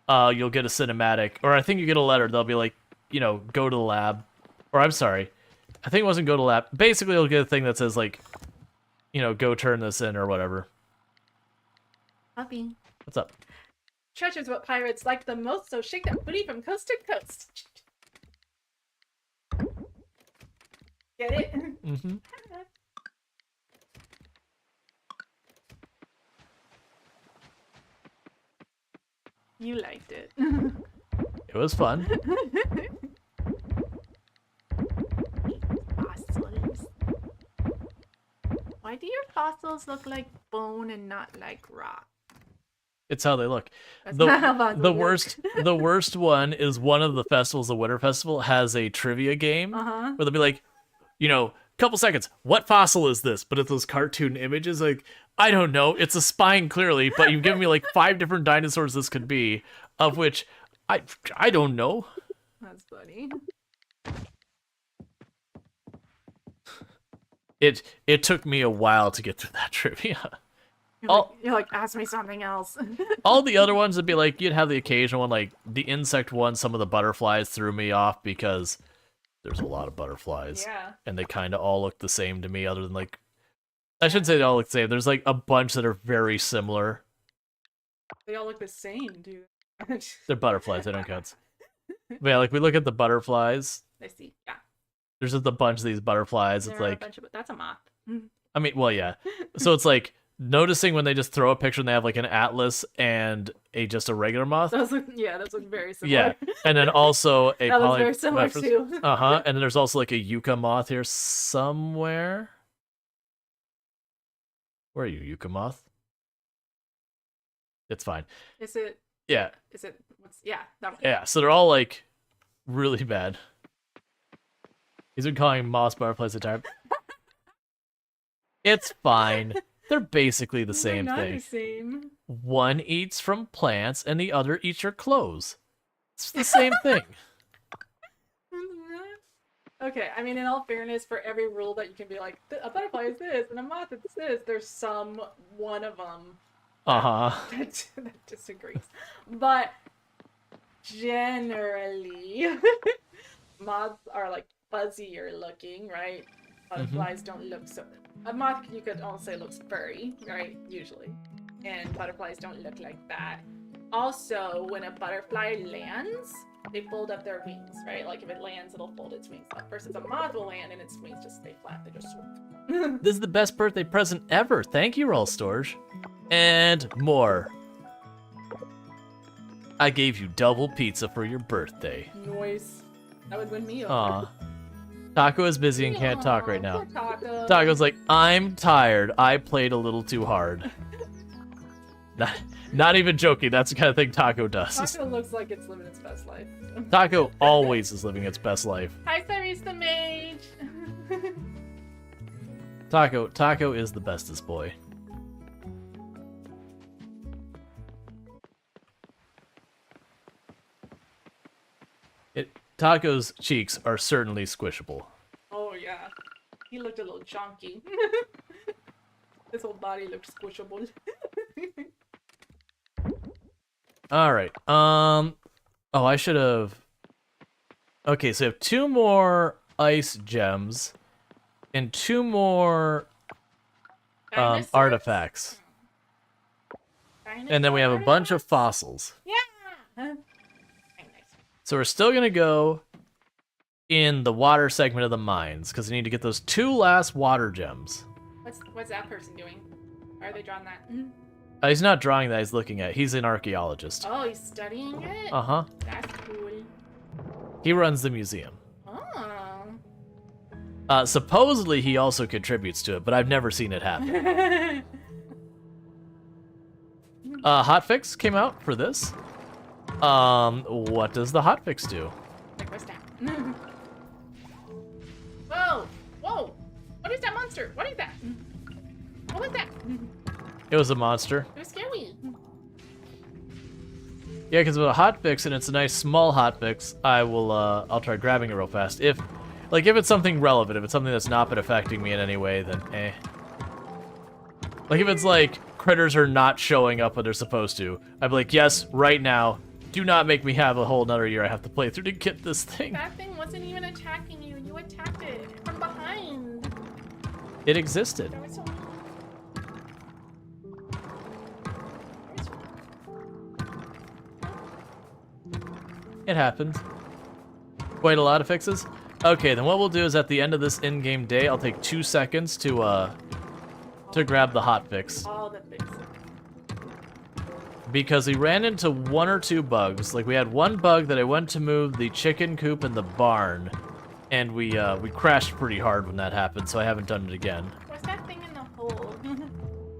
you'll get a cinematic, or I think you get a letter. They'll be like, you know, go to the lab. Or I'm sorry, I think it wasn't go to lab. Basically, you'll get a thing that says like, you know, go turn this in or whatever. Puppy. What's up? Treasure's what pirates like the most, so shake that booty from coast to coast. Get it? Mm-hmm. You liked it. It was fun. Fossils. Why do your fossils look like bone and not like rock? It's how they look. That's not how fossils The look. the worst one is one of the festivals, the Winter Festival, has a trivia game Uh-huh. where they'll be like, you know, couple seconds, what fossil is this? But it's those cartoon images, like, I don't know, it's a spine clearly, but you've given me like 5 different dinosaurs this could be, of which I don't know. That's funny. It took me a while to get through that trivia. You're like, ask me something else. All the other ones would be like, you'd have the occasional one, like the insect one, some of the butterflies threw me off because there's a lot of butterflies. Yeah. And they kind of all look the same to me, other than like, I shouldn't say they all look the same. There's like a bunch that are very similar. They all look the same, dude. They're butterflies, they don't count. But yeah, like we look at the butterflies. I see. Yeah. There's just a bunch of these butterflies. It's There are a like, bunch of, that's a moth. I mean, well, yeah. So it's like noticing when they just throw a picture and they have like an atlas and just a regular moth. Those look very similar. Yeah, and then also a that looks very similar too. Uh-huh, and then there's also like a yucca moth here somewhere. Where are you, yucca moth? It's fine. Is it? Yeah. Is it? Yeah. That one. Yeah, so they're all like really bad. He's been calling moths butterflies the time. It's fine. They're basically the same They're not thing. the same. One eats from plants and the other eats your clothes. It's the same thing. Okay, I mean, in all fairness, for every rule that you can be like, a butterfly is this and a moth is this, there's some one of them Uh-huh. that disagrees. But generally, moths are like fuzzier looking, right? Butterflies don't look so. A moth, you could also say, looks furry, right? Usually. And butterflies don't look like that. Also, when a butterfly lands, they fold up their wings, right? Like if it lands, it'll fold its wings up. Versus a moth will land and its wings just stay flat. They just swoop. This is the best birthday present ever. Thank you, Rual Storge. And more. I gave you double pizza for your birthday. Noise. That would win me over. Aw. Taco is busy and can't talk right now. Poor Taco. Taco's like, I'm tired. I played a little too hard. Not even joking. That's the kind of thing Taco does. Taco looks like it's living its best life. Taco always is living its best life. Hi, Cyrus the Mage. Taco is the bestest boy. Taco's cheeks are certainly squishable. Oh yeah, he looked a little chunky. His whole body looked squishable. All right. Oh, I should have. Okay, so we have 2 more ice gems and 2 more Dinosaurs? artifacts, and then we have a bunch of fossils. Yeah. Nice. So we're still gonna go in the water segment of the mines because we need to get those 2 last water gems. What's that person doing? Why are they drawing that? He's not drawing that. He's looking at. He's an archaeologist. Oh, he's studying it. Uh-huh. That's cool. He runs the museum. Oh. Supposedly he also contributes to it, but I've never seen it happen. Hotfix came out for this. What does the hotfix do? Like, what's that? Whoa! Whoa! What is that monster? What is that? What was that? It was a monster. It was scary. Yeah, because with a hotfix and it's a nice small hotfix, I'll try grabbing it real fast. If it's something relevant, if it's something that's not been affecting me in any way, then eh. Like if it's like critters are not showing up when they're supposed to, I'd be like, yes, right now. Do not make me have a whole another year I have to play through to get this thing. That thing wasn't even attacking you. You attacked it from behind. It existed. That was so It happened. Quite a lot of fixes. Okay, then what we'll do is at the end of this in-game day, I'll take 2 seconds to grab the hotfix. all the fixes. Because we ran into 1 or 2 bugs. Like we had 1 bug that I went to move the chicken coop in the barn, and we crashed pretty hard when that happened, so I haven't done it again. What's that thing in the hole?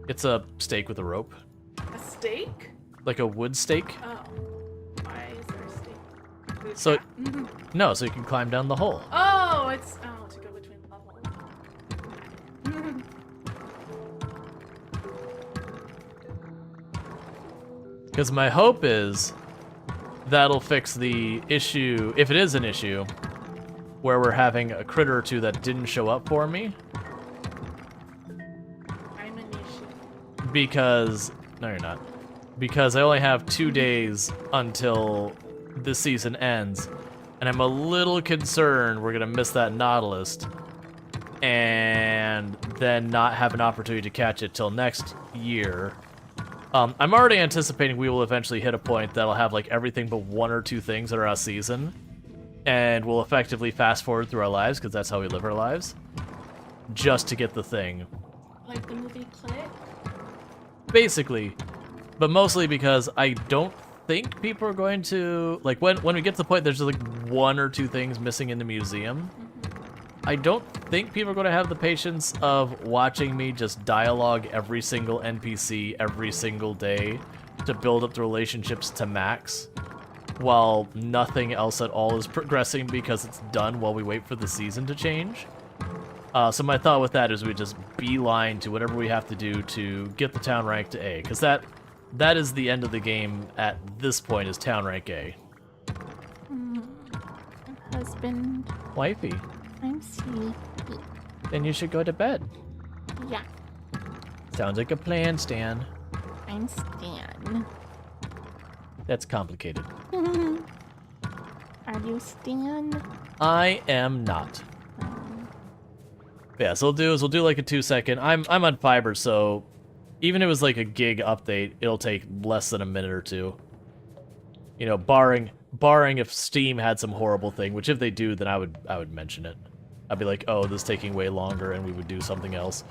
It's a stake with a rope. A stake? Like a wood stake. Oh. Why is there a stake? Is it So- that- No, so you can climb down the hole. Oh, it's to go between levels. Because my hope is that'll fix the issue, if it is an issue, where we're having a critter or 2 that didn't show up for me. I'm an issue. Because, no you're not. Because I only have 2 days until the season ends. And I'm a little concerned we're going to miss that Nautilus. And then not have an opportunity to catch it till next year. I'm already anticipating we will eventually hit a point that'll have like everything but 1 or 2 things that are a season. And we'll effectively fast forward through our lives, because that's how we live our lives. Just to get the thing. Like the movie Click? Basically. But mostly because I don't think people are going to... Like, when we get to the point there's just like 1 or 2 things missing in the museum, I don't think people are going to have the patience of watching me just dialogue every single NPC every single day to build up the relationships to max, while nothing else at all is progressing because it's done while we wait for the season to change. So my thought with that is we just beeline to whatever we have to do to get the town rank to A, because that is the end of the game at this point, is town rank A. Husband, Wifey, I'm sleepy. then you should go to bed. Yeah, Sounds like a plan, Stan. I'm Stan. That's complicated. Are you Stan? I am not. Yeah, so we'll do like a 2-second. I'm on fiber, so even if it was like a gig update, it'll take less than a minute or 2. You know, barring if Steam had some horrible thing, which if they do, then I would mention it. I'd be like, oh, this is taking way longer, and we would do something else.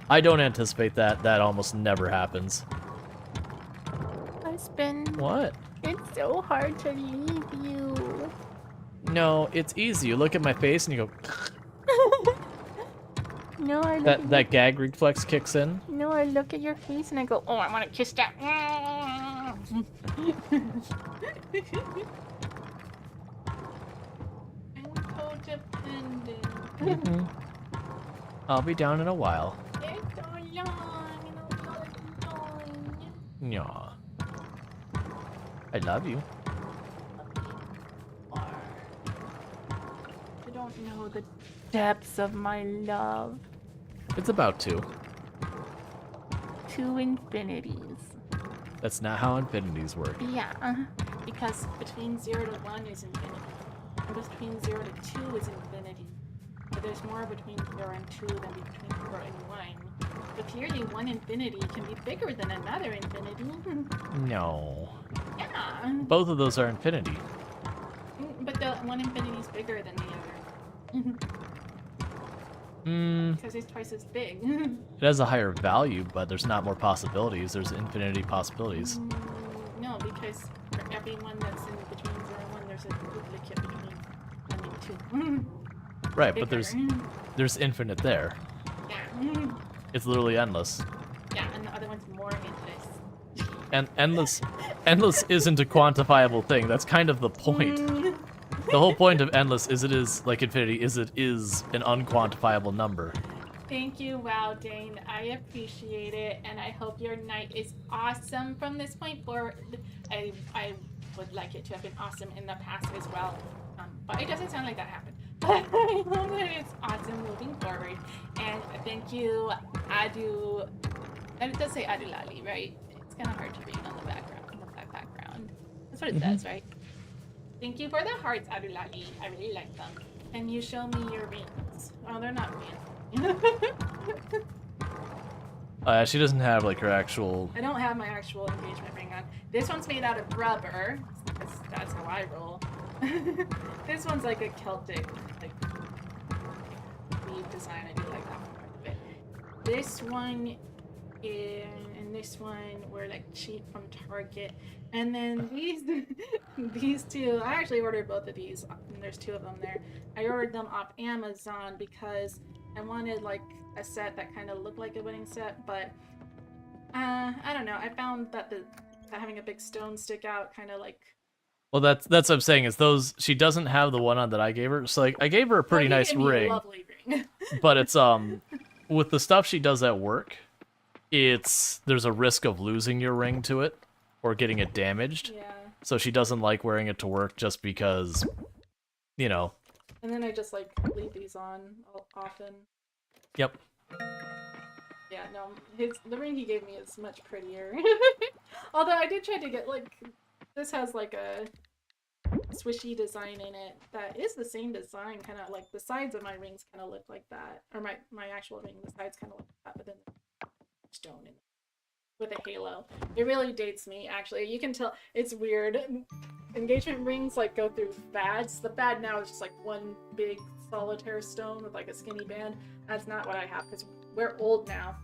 I don't anticipate that. That almost never happens. Husband, What? it's so hard to leave you. No, it's easy. You look at my face and you go, No, I look at That gag reflex kicks in. no, I look at your face and I go, oh, I want to kiss that. I'm codependent. Mhm. I'll be down in a while. It's so long, and I'm not enjoying it. Yeah. I love you. You don't know the depths of my love. It's about to. To infinities. That's not how infinities work. Yeah. Because between 0 to 1 is infinity. And between 0 to 2 is infinity. But there's more between 0 and 2 than between 0 and 1. But clearly one infinity can be bigger than another infinity. No. Yeah. Both of those are infinity. But the one infinity is bigger than the other. Hmm. Because it's twice as big. It has a higher value, but there's not more possibilities. There's infinity possibilities. No, because for every one that's in between 0 and 1, there's a duplicate between 1 and 2. Right, but there's infinite there. Yeah. It's literally endless. Yeah, and the other one's more endless. And endless isn't a quantifiable thing. That's kind of the point. The whole point of endless is it is like infinity is it is an unquantifiable number. Thank you, Wow Dane. I appreciate it, and I hope your night is awesome from this point forward. I would like it to have been awesome in the past as well, but it doesn't sound like that happened. But I hope that it's awesome moving forward. And thank you, Adu. And it does say Adulali, right? It's kind of hard to read on the background. In the background. That's what it says, right? Thank you for the hearts, Adulali. I really like them. Can you show me your rings? Oh, they're not rings. She doesn't have like her actual. I don't have my actual engagement ring on. This one's made out of rubber. That's how I roll. This one's like a Celtic, like weave design. I do like that one part of it. This one and this one were like cheap from Target. And then these two, I actually ordered both of these, and there's two of them there. I ordered them off Amazon because I wanted like a set that kind of looked like a wedding set, but I don't know. I found that that having a big stone stick out kind of like. Well, that's what I'm saying is those she doesn't have the one on that I gave her. So like I gave her a pretty Well, you nice gave me a ring, lovely ring. but it's with the stuff she does at work, there's a risk of losing your ring to it or getting it damaged. Yeah. So she doesn't like wearing it to work just because, you know. And then I just like leave these on often. Yep. Yeah, no, the ring he gave me is much prettier. Although I did try to get like, this has like a swishy design in it that is the same design, kind of like the sides of my rings kind of look like that, or my actual ring, the sides kind of look like that, but then stone in it with a halo. It really dates me, actually. You can tell it's weird. Engagement rings like go through fads. The fad now is just like one big solitaire stone with like a skinny band. That's not what I have because we're old now.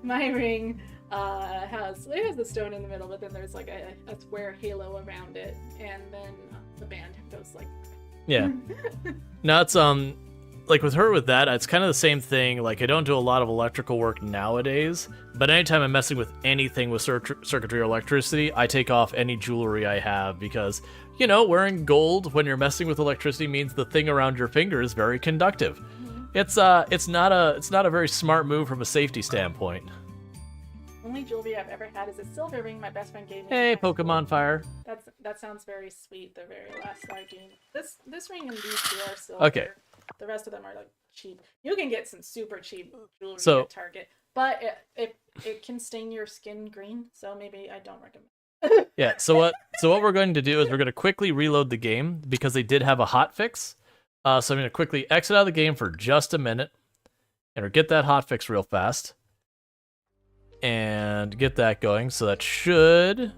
My ring has the stone in the middle, but then there's like a square halo around it, and then the band goes like. Yeah. No, it's like with her with that, it's kind of the same thing. Like I don't do a lot of electrical work nowadays, but anytime I'm messing with anything with circuitry or electricity, I take off any jewelry I have because, you know, wearing gold when you're messing with electricity means the thing around your finger is very conductive. Mm-hmm. It's not a very smart move from a safety standpoint. Only jewelry I've ever had is a silver ring my best friend gave me. Hey, Pokemon Fire. That sounds very sweet. The very last sardine. This ring and these two are silver. Okay. The rest of them are like cheap. You can get some super cheap jewelry So- at Target, but it can stain your skin green, so maybe I don't recommend. Yeah, so what we're going to do is we're going to quickly reload the game because they did have a hotfix. So I'm going to quickly exit out of the game for just a minute and get that hotfix real fast and get that going. So that should,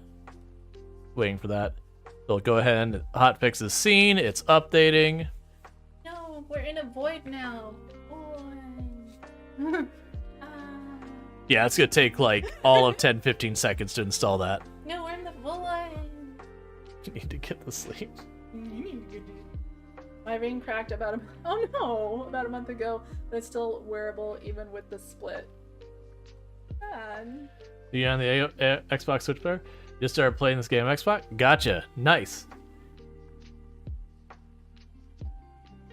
waiting for that. So go ahead and hotfix is seen. It's updating. No, we're in a void now. Void. Yeah, it's going to take like all of 10-15 seconds to install that. No, we're in the void. You need to get to sleep. My ring cracked about about a month ago, but it's still wearable even with the split. God. You on the Xbox Switch player? You started playing this game on Xbox? Gotcha. Nice.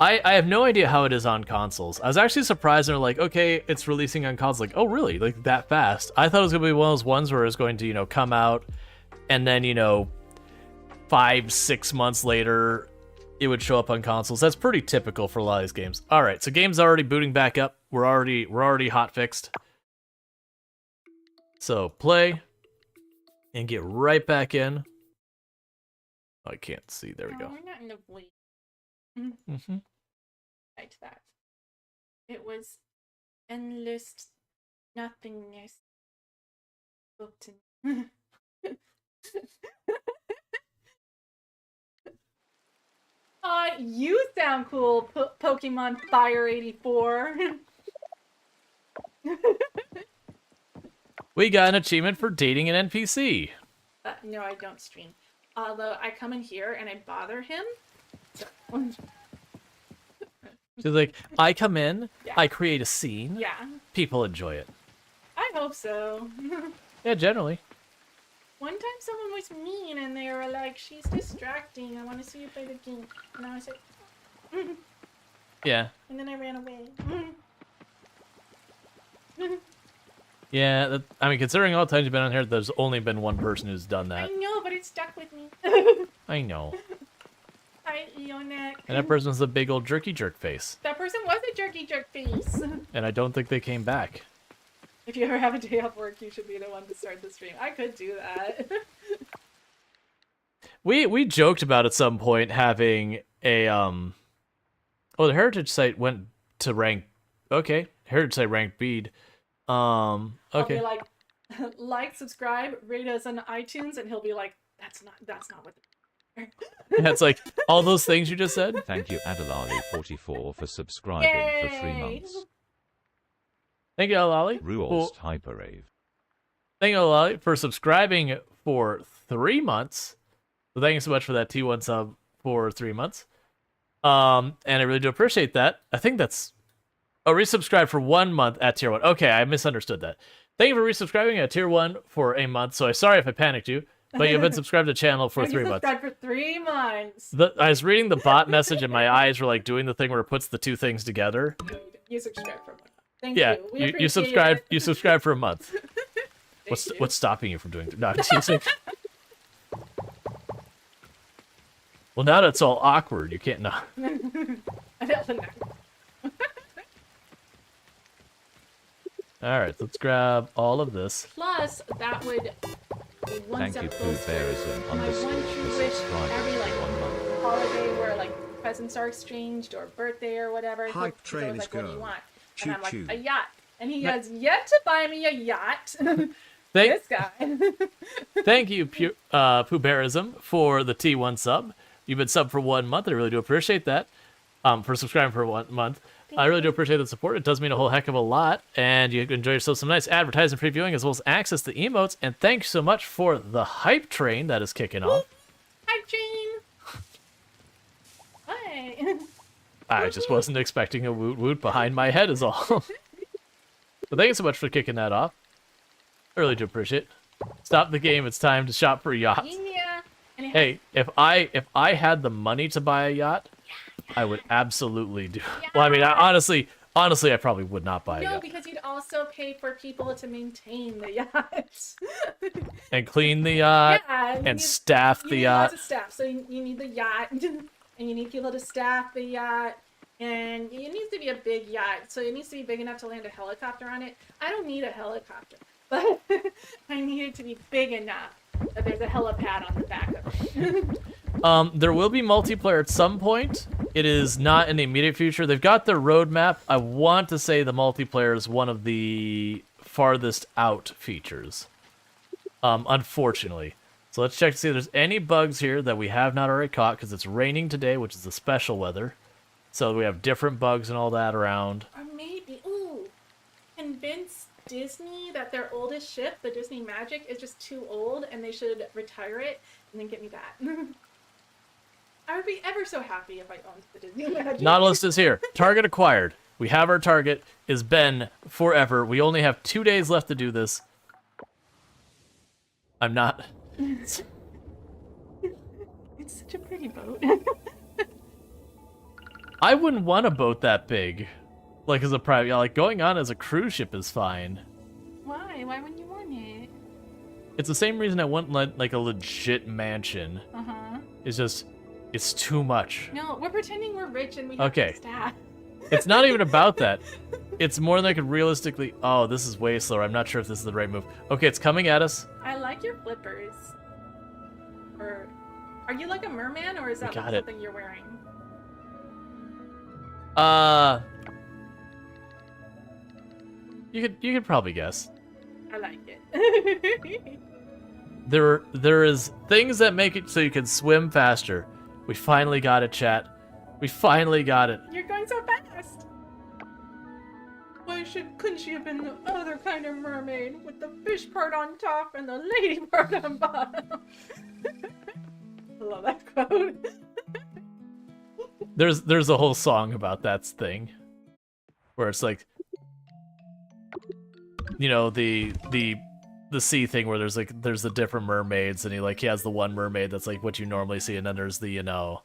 I have no idea how it is on consoles. I was actually surprised they're like, okay, it's releasing on consoles. Like, oh really? Like that fast? I thought it was gonna be one of those ones where it's going to, you know, come out and then, you know, 5-6 months later it would show up on consoles. That's pretty typical for a lot of these games. All right, so game's already booting back up. We're already hot fixed. So play and get right back in. Oh, I can't see. There we go. We're not in the void. Mm-hmm. Right, that. It was endless nothingness. Spoke to me. You sound cool, Pokemon Fire 84. We got an achievement for dating an NPC. No, I don't stream. Although I come in here and I bother him. So. She's like, I come in, Yeah. I create a scene, Yeah, people enjoy it. I hope so. Yeah, generally. One time someone was mean and they were like, she's distracting, I want to see you play the game. And I was like, Yeah. and then I ran away. Yeah, I mean, considering all the times you've been on here, there's only been one person who's done I that. know, but it stuck with me. I know. Hi, Leonek. And that person's a big old jerky jerk face. That person was a jerky jerk face. And I don't think they came back. If you ever have a day off work, you should be the one to start the stream. I could do that. We joked about at some point having a oh, the heritage site went to rank. Okay, heritage site ranked bead. Okay. I'll be like, subscribe, rate us on iTunes, and he'll be like, that's not what. Yeah, it's like all those things you just said. Thank you, Adalali44, for subscribing for 3 Yay! months. Thank you, Alali. Rual's Hyperave. Thank you, Alali, for subscribing for 3 months. So thank you so much for that T1 sub for 3 months. And I really do appreciate that. I think that's resubscribe for 1 month at tier 1. Okay, I misunderstood that. Thank you for resubscribing at tier 1 for a month. So I'm sorry if I panicked you, but you've been subscribed to the channel for 3 months. Subscribed for 3 months. I was reading the bot message and my eyes were like doing the thing where it puts the two things together. You subscribed for 1 month. Thank Yeah, you. We you appreciate subscribed. it. You subscribed for a month. Thank you. What's stopping you from doing? No, teasing. Well, now that's all awkward. You can't. No. I don't know. All right, let's grab all of this. Plus, that would be one Thank step you, closer. Poohbearism My underscore one for true wish subscribing every for 1 month. holiday where presents are exchanged or birthday or whatever. Hype he's always train is like, what do you go. want? Choo And I'm choo. like, a yacht. And he has yet to buy me a yacht. Thank, This guy. thank you, Poohbearism, for the T1 sub. You've been sub for 1 month. I really do appreciate that. For subscribing for 1 month. I really do appreciate the support. It does mean a whole heck of a lot. And you enjoy yourself some nice advertising previewing as well as access to emotes. And thanks so much for the hype train that is kicking off. Hi, Jane. Hi. I just wasn't expecting a woot woot behind my head is all. But thank you so much for kicking that off. I really do appreciate it. Stop the game. It's time to shop for yachts. Yeah. And it has Hey, if I had the money to buy a yacht, I would absolutely do. Well, I mean, honestly, I probably would not buy a no, yacht because you'd also pay for people to maintain the yacht. and clean the yacht Yeah, you and need- staff You the need yacht. lots of staff. So you need the yacht, and you need people to staff the yacht, and it needs to be a big yacht. So it needs to be big enough to land a helicopter on it. I don't need a helicopter, but I need it to be big enough that there's a helipad on the back of it. There will be multiplayer at some point. It is not in the immediate future. They've got their roadmap. I want to say the multiplayer is one of the farthest out features. Unfortunately. So let's check to see if there's any bugs here that we have not already caught, because it's raining today, which is the special weather. So we have different bugs and all that around. Or maybe, convince Disney that their oldest ship, the Disney Magic, is just too old and they should retire it and then get me that. I would be ever so happy if I owned the Disney Magic. Nautilus is here. Target acquired. We have our target. It's been forever. We only have 2 days left to do this. I'm not. It's such a pretty boat. I wouldn't want a boat that big. Like as a private, yeah, like going on as a cruise ship is fine. Why? Why wouldn't you want it? It's the same reason I wouldn't like a legit mansion. Uh-huh. It's just, it's too much. No, we're pretending we're rich and we have Okay. staff. It's not even about that. It's more like a realistically. Oh, this is way slower. I'm not sure if this is the right move. Okay, it's coming at us. I like your flippers. Or are you like a merman, or is that got like it. something you're wearing? You could probably guess. I like it. There is things that make it so you can swim faster. We finally got it, chat. We finally got it. You're going so fast. Couldn't she have been the other kind of mermaid with the fish part on top and the lady part on bottom? I love that quote. There's a whole song about that thing, where it's like, you know, the sea thing where there's the different mermaids, and he has the one mermaid that's like what you normally see, and then there's the, you know,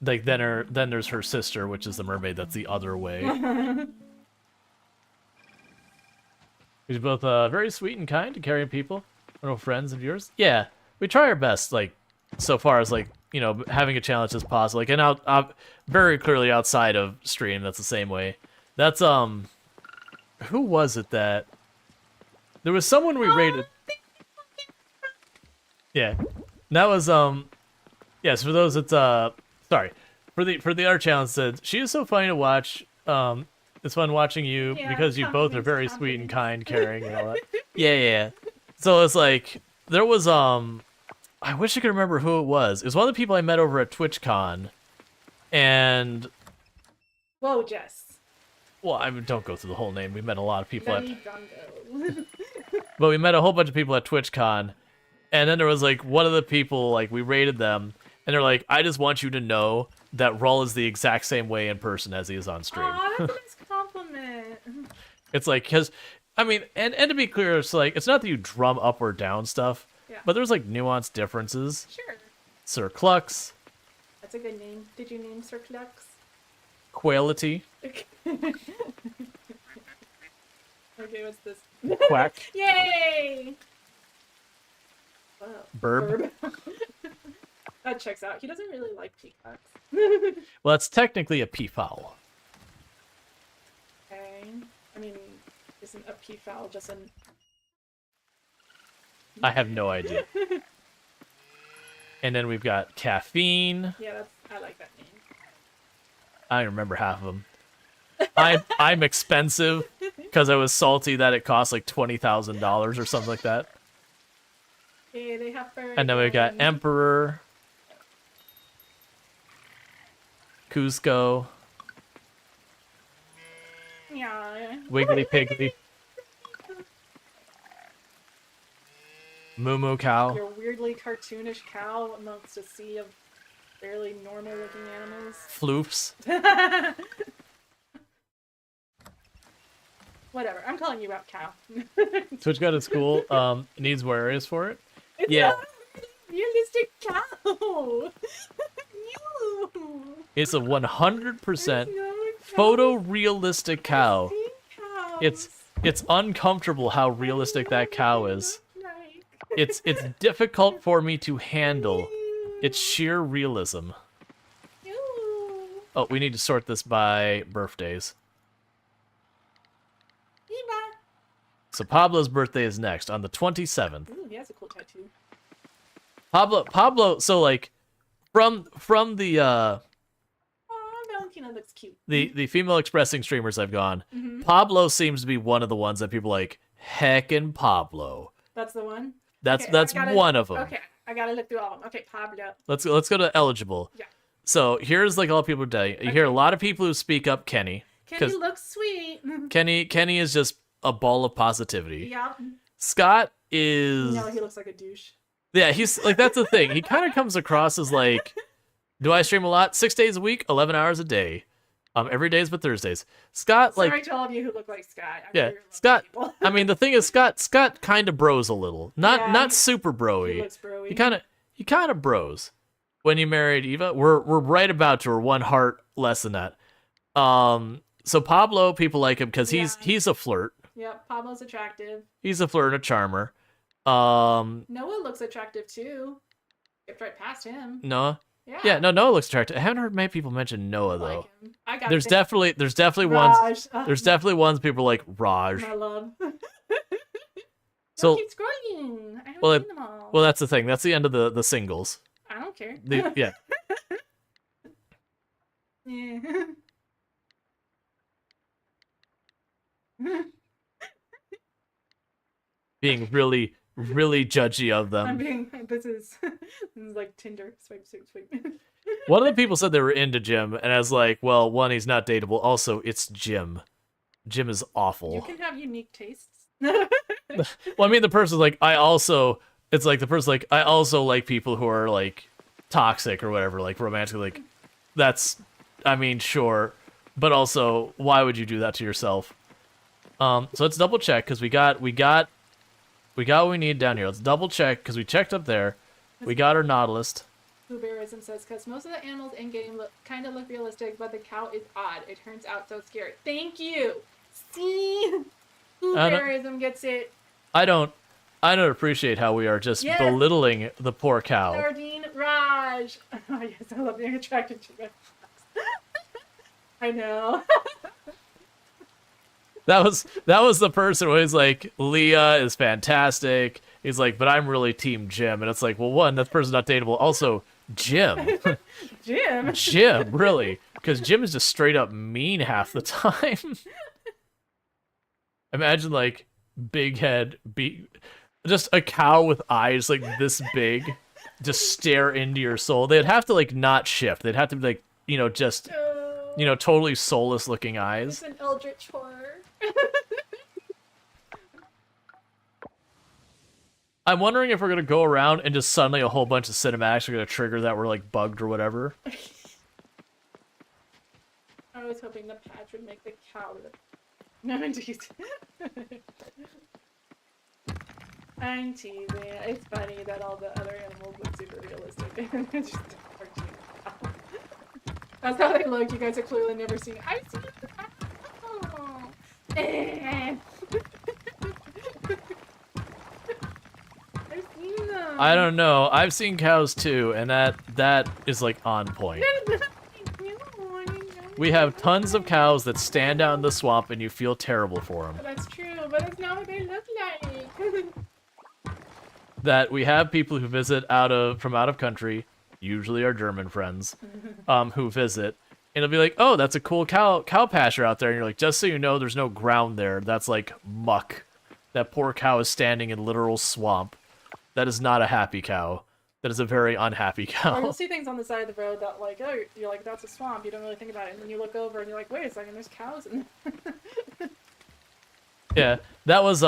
like then there's her sister, which is the mermaid that's the other way. He's both very sweet and kind to caring people. Little friends of yours. Yeah, we try our best, like, so far as, like, you know, having a challenge as possible. Like, and out very clearly outside of stream, that's the same way. That's, who was it that... There was someone we rated... Yeah. That was, yes, for those that's, sorry. For the art challenge said, she is so funny to watch, it's fun watching you Yeah, because you both are very compliments, sweet and kind, caring, and all that. Yeah. So it's like, there was, I wish I could remember who it was. It was one of the people I met over at TwitchCon, and... Whoa, Jess. Well, I mean, don't go through the whole name. We met a lot of people at... Benny Gungo. But we met a whole bunch of people at TwitchCon, and then there was, like, one of the people, like, we rated them, and they're like, I just want you to know that Rual is the exact same way in person as he is on stream. Aw, that's a nice compliment. It's like, because, I mean, and to be clear, it's like, it's not that you drum up or down stuff, Yeah. but there's, like, nuanced differences. Sure. Sir Clux, That's a good name. Did you name Sir Clux? Quality, Okay, what's this? Quack, Yay! Wow. Burb. That checks out. He doesn't really like peacocks. Well, that's technically a peafowl. Okay. I mean, isn't a peafowl just an... I have no idea. And then we've got Caffeine. Yeah, I like that name. I don't remember half of them. I'm expensive because I was salty that it cost like $20,000 or something like that. Hey, they have fur And then we've got again. Emperor, Cusco, Yeah. Wiggly Piggly, Moo Cow. Your weirdly cartoonish cow amongst a sea of fairly normal-looking animals. Floofs. Whatever. I'm calling you out, cow. Twitch got a school. Needs more areas for it. It's Yeah. not a realistic cow. You. It's a 100% There's no photorealistic cow. cows. It's uncomfortable how realistic that cow is. Like. It's difficult for me to handle. It's sheer realism. Ew. Oh, we need to sort this by birthdays. Eva. So Pablo's birthday is next on the 27th. Ooh, he has a cool tattoo. Pablo, so like from the Aw, Valentina looks cute. the female expressing streamers I've gone, Mhm. Pablo seems to be one of the ones that people like, heckin' Pablo. That's the one? That's Okay, that's I gotta- one of them. Okay, I gotta look through all of them. Okay, Pablo. Let's go to eligible. Yeah. So here's like all people tell you. You hear a lot of people who speak up Kenny. Kenny 'Cause- looks sweet. Kenny is just a ball of positivity. Yeah. Scott is No, he looks like a douche. yeah, he's like that's the thing. He kind of comes across as like Do I stream a lot? 6 days a week, 11 hours a day. Every days but Thursdays. Scott, like, Sorry to all of you who look like Scott. I'm yeah, sure you're Scott. lovely I mean, the thing is, Scott kind of bros a little. Not Yeah, not super people. He broy. looks broy. He kind of bros. When you married Eva, we're right about to, or one heart less than that. So Pablo, people like him because he's a flirt. Yep, Pablo's attractive. He's a flirt and a charmer. Noah looks attractive too. Skipped right past him. Noah. Yeah. Yeah, no, Noah looks attractive. I haven't heard many people mention Noah I though. like him. I got There's the- definitely Raj. ones. There's definitely ones people are like Raj. My love. So- So keep scrolling. I haven't Well, seen them all. Well, that's the thing. That's the end of the singles. I don't care. Yeah. Yeah. Being really judgy of I'm them. being. This is like Tinder. Swipe, swipe, swipe. One of the people said they were into Jim, and I was like, well, one, he's not dateable. Also, it's Jim. Jim is awful. You can have unique tastes. Well, I mean, the person's like, it's like the person's like, I also like people who are like toxic or whatever, like romantically. Like, that's, I mean, sure, but also, why would you do that to yourself? So let's double check because we got what we need down here. Let's double check because we checked up there. We got our Nautilus. Blueberryism says, because most of the animals in game kind of look realistic, but the cow is odd. It turns out so scary. Thank you. See, Blueberryism gets it. I don't appreciate how we are just Yes. belittling the poor cow. Sardine Raj. Oh yes, I love being attracted to it. I know. That was the person who was like, Leah is fantastic. He's like, but I'm really team Jim. And it's like, well, one, that person's not dateable. Also, Jim. Jim. Jim, really. Because Jim is just straight up mean half the time. Imagine like big head, just a cow with eyes like this big, just stare into your soul. They'd have to like not shift. They'd have to be like, just, totally soulless looking eyes. It's an eldritch horror. I'm wondering if we're gonna go around and just suddenly a whole bunch of cinematics are gonna trigger that we're like bugged or whatever. I was hoping the patch would make the cow look. No, indeed. I'm teasing. It's funny that all the other animals look super realistic. And it's just a cartoon cow. That's how they look. You guys have clearly never seen it. I've seen it. I've seen them. I don't know. I've seen cows too, and that is like on point. We have tons of cows that stand out in the swamp, and you feel terrible for them. That's true, but that's not what they look like. That we have people who visit from out of country, usually our German friends, who visit, and it'll be like, oh, that's a cool cow pasture out there, and you're like, just so you know, there's no ground there. That's like muck. That poor cow is standing in literal swamp. That is not a happy cow. That is a very unhappy Or cow. you'll see things on the side of the road that like, oh, you're like, that's a swamp. You don't really think about it, and then you look over and you're like, wait a second, there's cows in there. Yeah, that was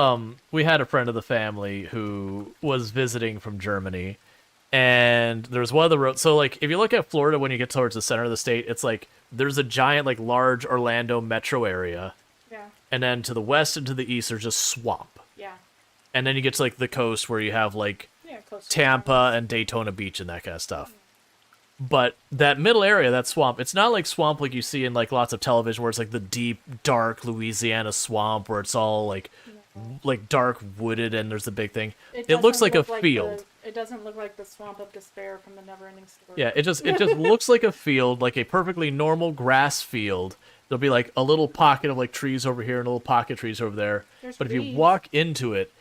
we had a friend of the family who was visiting from Germany, and there's one of the roads. So like, if you look at Florida when you get towards the center of the state, it's like there's a giant like large Orlando metro area, Yeah, and then to the west and to the east are just swamp, yeah, and then you get to like the coast where you have like yeah, close to Tampa and Daytona Beach and that kind of stuff. But that middle area, that swamp, it's not like swamp like you see in like lots of television where it's like the deep, dark Louisiana swamp where it's all like dark wooded and there's a big thing. It looks doesn't like a look field. It doesn't look like the swamp of despair from the Neverending Story. Yeah, it just looks like a field, like a perfectly normal grass field. There'll be like a little pocket of like trees over here and a little pocket of trees over there. There's But if you weeds. walk into it,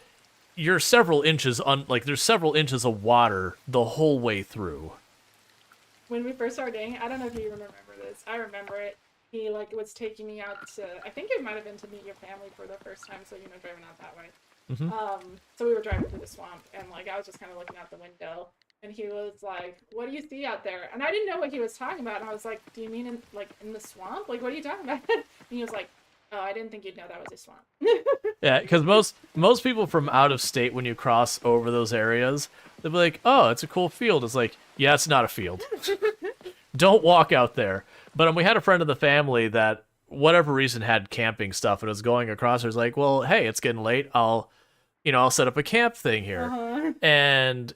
you're several inches there's several inches of water the whole way through. When we first started dating, I don't know if you remember this. I remember it. He like was taking me out to, I think it might have been to meet your family for the first time, so driving out that way. So we were driving through the swamp, and like I was just kind of looking out the window, and he was like, "What do you see out there?" And I didn't know what he was talking about, and I was like, "Do you mean in the swamp? Like, what are you talking about?" And he was like, "Oh, I didn't think you'd know that was a swamp." Yeah, because most people from out of state, when you cross over those areas, they'll be like, "Oh, it's a cool field." It's like, yeah, it's not a field. don't walk out there. But we had a friend of the family that, whatever reason, had camping stuff and was going across. It was like, well, hey, it's getting late. I'll set up a camp thing here. And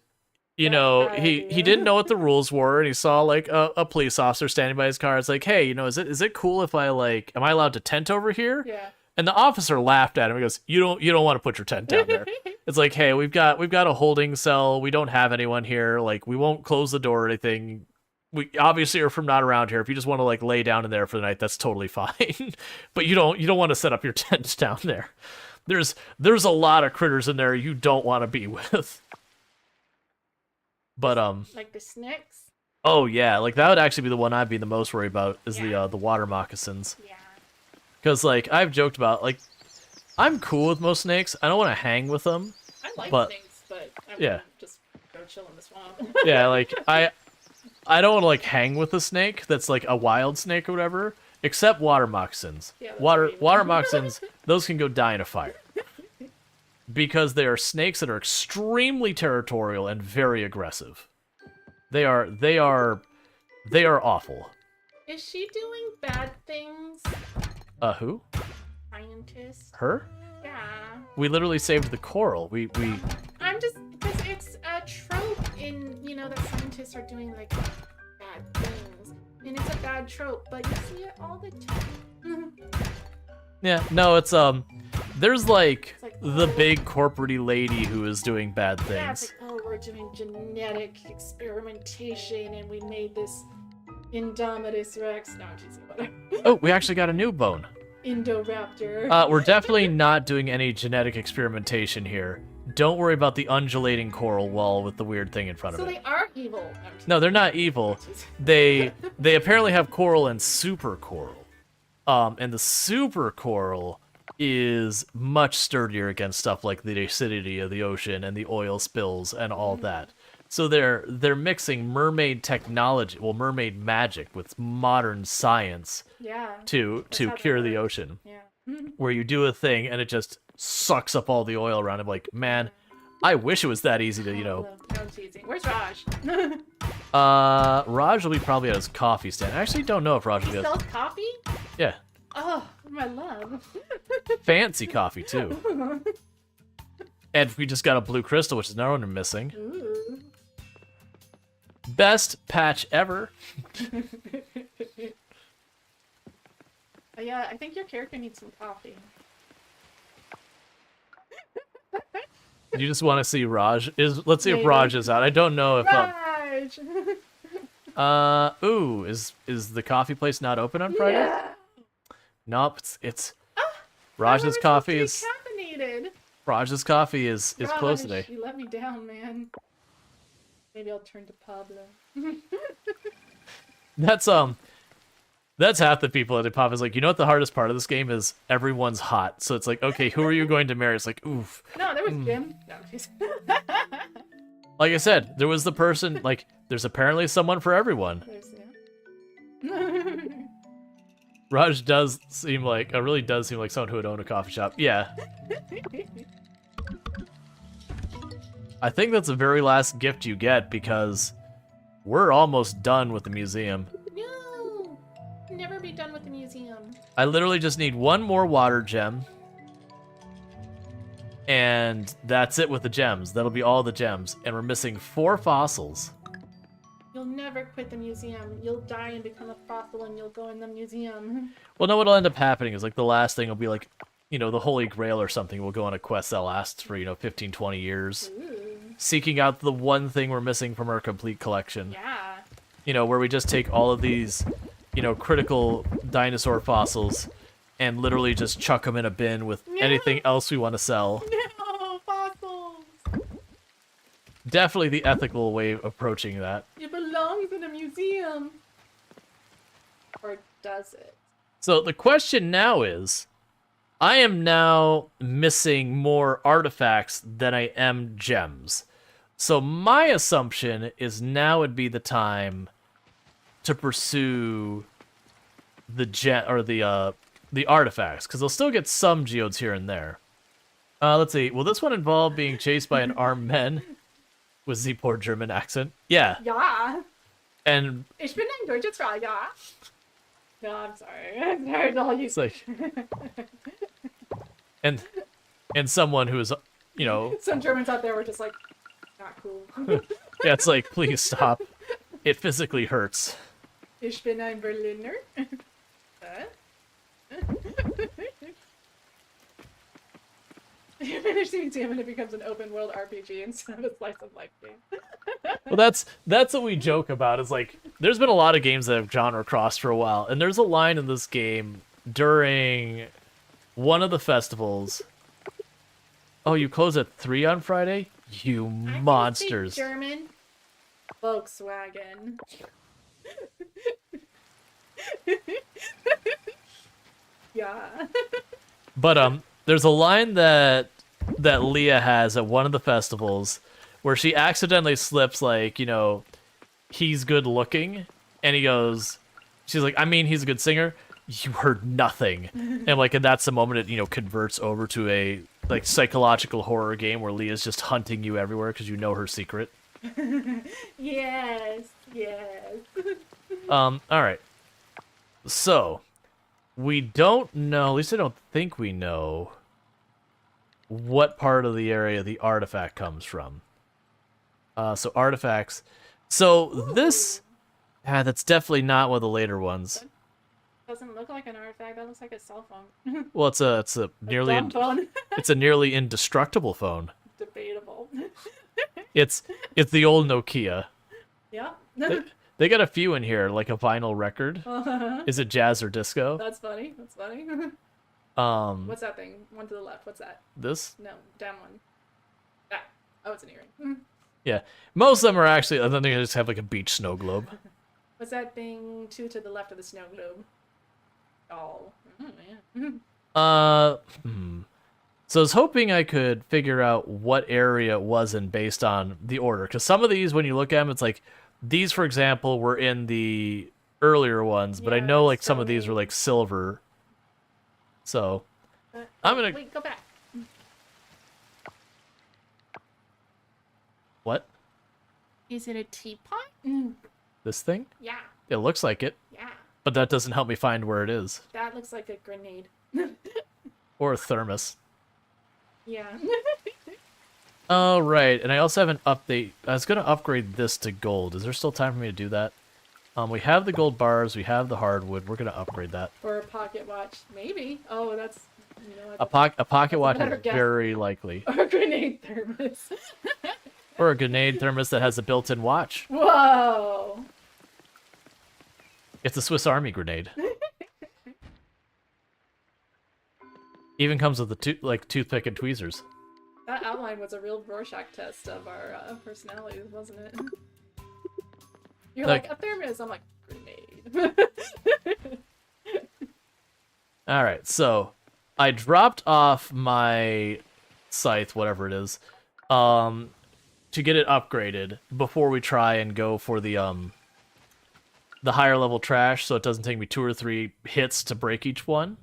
he didn't know what the rules were, and he saw like a police officer standing by his car. It's like, hey, is it cool if I am I allowed to tent over here? Yeah. And the officer laughed at him. He goes, you don't want to put your tent down there. It's like, hey, we've got a holding cell. We don't have anyone here. Like, we won't close the door or anything. We obviously are from not around here. If you just want to like lay down in there for the night, that's totally fine. But you don't want to set up your tent down there. There's a lot of critters in there you don't want to be with. But like the snakes. Oh yeah, like that would actually be the one I'd be the most worried about is the water moccasins. Yeah. Because, like, I've joked about, like, I'm cool with most snakes. I don't want to hang with them. I like snakes, but I yeah. just go chill in the swamp. Yeah, like, I don't want to, like, hang with a snake that's, like, a wild snake or whatever, except water moccasins. Yeah, water moccasins, those can go die in a fire. Because they are snakes that are extremely territorial and very aggressive. They are awful. Is she doing bad things? Who? Scientist. Her? Yeah. We literally saved the coral. We I'm just because it's a trope in that scientists are doing like bad things, and it's a bad trope, but you see it all the time. Yeah, no, it's there's like like, the big corporate-y lady who is doing bad Yeah, it's things. like, oh, we're doing genetic experimentation, and we made this Indominus Rex. No, I'm teasing, whatever. Oh, we actually got a new bone. Indoraptor. We're definitely not doing any genetic experimentation here. Don't worry about the undulating coral wall with the weird thing in front So of it. they are evil. No, they're not evil. They apparently have coral and super coral. And the super coral is much sturdier against stuff like the acidity of the ocean and the oil spills and all that. So they're mixing mermaid technology, well, mermaid magic with modern science to cure the ocean. Yeah. Where you do a thing and it just sucks up all the oil around it. Like, man, I wish it was that easy to, No, I'm teasing. Where's Raj? Raj will be probably at his coffee stand. I actually don't know if Raj will be He at... sells coffee? Yeah. Oh, my love. Fancy coffee, too. And we just got a blue crystal, which is another one we're missing. Ooh. Best patch ever. Yeah, I think your character needs some coffee. You just want to see Raj? Let's see if Maybe. Raj is out. I don't know if... Raj! Ooh, is the coffee place not open on Friday? Yeah. Nope, it's Raj's coffee is... Caffeinated. Raj's coffee is closed today. You let me down, man. Maybe I'll turn to Pablo. That's half the people at the pop is like, you know what the hardest part of this game is? Everyone's hot. So it's like, okay, who are you going to marry? It's like, oof. No, there was Jim. No, she's... Like I said, there was the person, like, there's apparently someone for everyone. There's Raj does seem like, really does seem like someone who would own a coffee shop. Yeah. I think that's the very last gift you get because we're almost done with the museum. No! Never be done with the museum. I literally just need one more water gem. And that's it with the gems. That'll be all the gems. And we're missing 4 fossils. You'll never quit the museum. You'll die and become a fossil and you'll go in the museum. Well, no, what'll end up happening is like the last thing will be like, the Holy Grail or something. We'll go on a quest that lasts for, 15, 20 years. Ooh. Seeking out the one thing we're missing from our complete collection. Yeah. Where we just take all of these, critical dinosaur fossils and literally just chuck them in a bin with anything else we want to sell. No, fossils! Definitely the ethical way of approaching that. It belongs in a museum. Or does it? So the question now is, I am now missing more artifacts than I am gems. So my assumption is now would be the time to pursue the artifacts, because they'll still get some geodes here and there. Let's see. Will this one involve being chased by an armed men with the poor German accent? Yeah. Yeah. And Ich bin ein deutscher Träger. No, I'm sorry. I'm sorry to all you. it's like, and someone who is, you know, Some Germans out there were just like, not cool. yeah, it's like, please stop. It physically hurts. Ich bin ein Berliner. Huh? You finish the museum and it becomes an open world RPG instead of a slice of life game. Well, that's what we joke about. Is like, there's been a lot of games that have genre crossed for a while, and there's a line in this game during one of the festivals. Oh, you close at 3 on Friday? You monsters! German. Volkswagen. Yeah. But there's a line that Leah has at one of the festivals where she accidentally slips, like, you know, he's good looking, and she's like, I mean, he's a good singer. You heard nothing. And like, and that's the moment it, you know, converts over to a like psychological horror game where Leah's just hunting you everywhere because you know her secret. Yes. All right. So we don't know, at least I don't think we know, what part of the area the artifact comes from. So artifacts. So this, that's definitely not one of the later ones. Doesn't look like an artifact. That looks like a cell phone. Well, it's a nearly dumb phone. it's a nearly indestructible phone. Debatable. It's the old Nokia. Yeah. They got a few in here, like a vinyl record. Is it jazz or disco? That's funny. What's that thing? One to the left. What's that? This? No, down one. Ah. Oh, it's an earring. Yeah. Most of them are actually, I think they just have like a beach snow globe. What's that thing? 2 to the left of the snow globe. Oh. Yeah. So I was hoping I could figure out what area it was in based on the order. Because some of these, when you look at them, it's like, these, for example, were in the earlier ones, but I Yeah, know like some of these stony. were like silver. So I'm gonna... Wait, go back. What? Is it a teapot? This thing? Yeah. It looks like it, Yeah. but that doesn't help me find where it is. That looks like a grenade. Or a thermos. Yeah. Oh, right. And I also have an update. I was going to upgrade this to gold. Is there still time for me to do that? We have the gold bars. We have the hardwood. We're going to upgrade that. Or a pocket watch. Maybe. Oh, that's... You know, A pocket watch better is guess. very likely. Or a grenade thermos. Or a grenade thermos that has a built-in watch. Whoa. It's a Swiss Army grenade. Even comes with the toothpick and tweezers. That outline was a real Rorschach test of our personalities, wasn't it? You're like, a thermos. I'm like, grenade. All right, so I dropped off my scythe, whatever it is, to get it upgraded before we try and go for the higher level trash, so it doesn't take me 2 or 3 hits to break each one.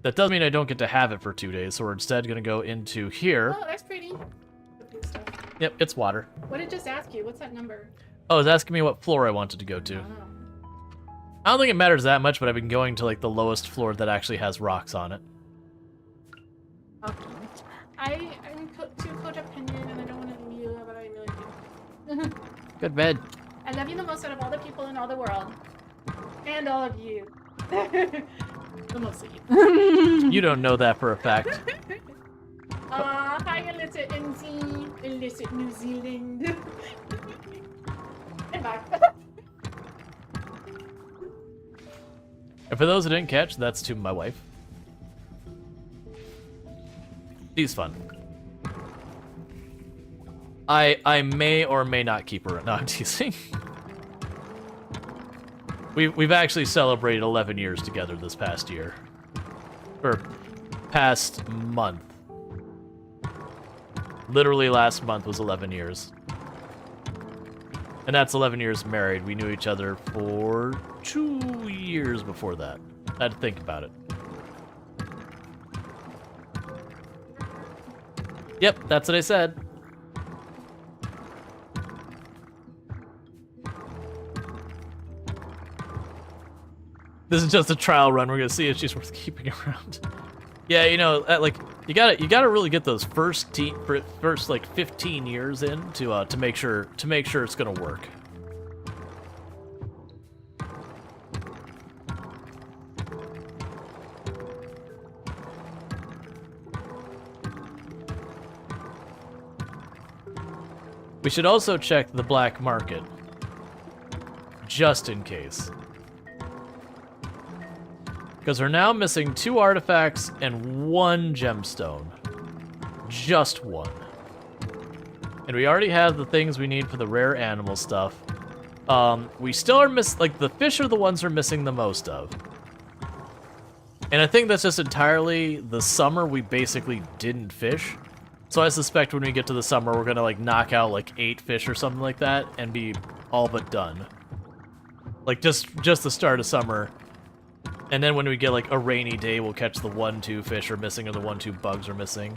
That does mean I don't get to have it for 2 days, so we're instead going to go into here. Oh, that's pretty. The blue stuff. Yep, it's water. What did it just ask you? What's that number? Oh, it's asking me what floor I wanted to go to. Oh. I don't think it matters that much, but I've been going to like the lowest floor that actually has rocks on it. Okay. I'm too codependent and I don't want to leave you, but I really do. Good bed. I love you the most out of all the people in all the world. And all of you. The most of you. You don't know that for a fact. Hi, illicit NZ, illicit New Zealand. And back. And for those who didn't catch, that's to my wife. She's fun. I may or may not keep her. No, I'm teasing. We've actually celebrated 11 years together this past year. Or past month. Literally last month was 11 years. And that's 11 years married. We knew each other for 2 years before that. I had to think about it. Yep, that's what I said. This is just a trial run. We're gonna see if she's worth keeping around. Yeah, you know, like you gotta really get those first like 15 years in to make sure it's gonna work. We should also check the black market, just in case. Because we're now missing 2 artifacts and 1 gemstone. Just 1. And we already have the things we need for the rare animal stuff. We still are like, the fish are the ones we're missing the most of. And I think that's just entirely the summer we basically didn't fish. So I suspect when we get to the summer, we're gonna like knock out like 8 fish or something like that and be all but done. Like just the start of summer. And then when we get like a rainy day, we'll catch the 1-2 fish are missing or the 1-2 bugs are missing.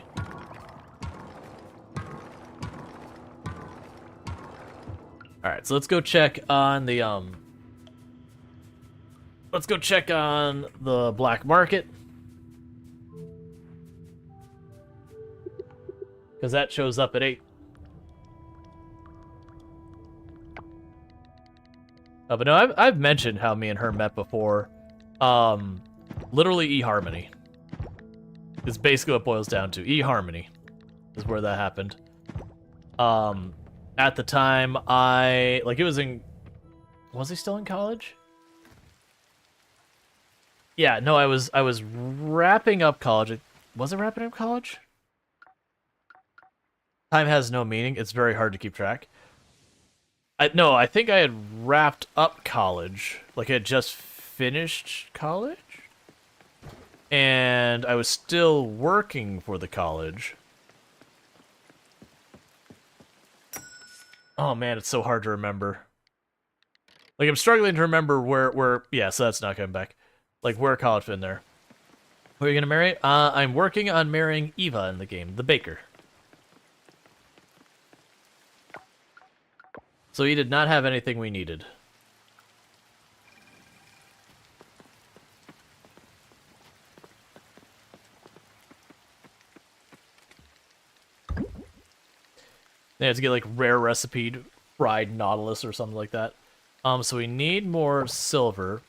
Alright, so let's go check on the let's go check on the black market. Because that shows up at 8. But no, I've mentioned how me and her met before. Literally eHarmony. Is basically what it boils down to. eHarmony is where that happened. At the time, it was in... Was he still in college? Yeah, no, I was wrapping up college. Was it wrapping up college? Time has no meaning. It's very hard to keep track. No, I think I had wrapped up college. Like, I had just finished college? And I was still working for the college. Oh man, it's so hard to remember. Like, I'm struggling to remember where yeah, so that's not coming back. Like, where college fit in there. Who are you gonna marry? I'm working on marrying Eva in the game, the baker. So he did not have anything we needed. They had to get like rare recipe fried nautilus or something like that. So we need more silver.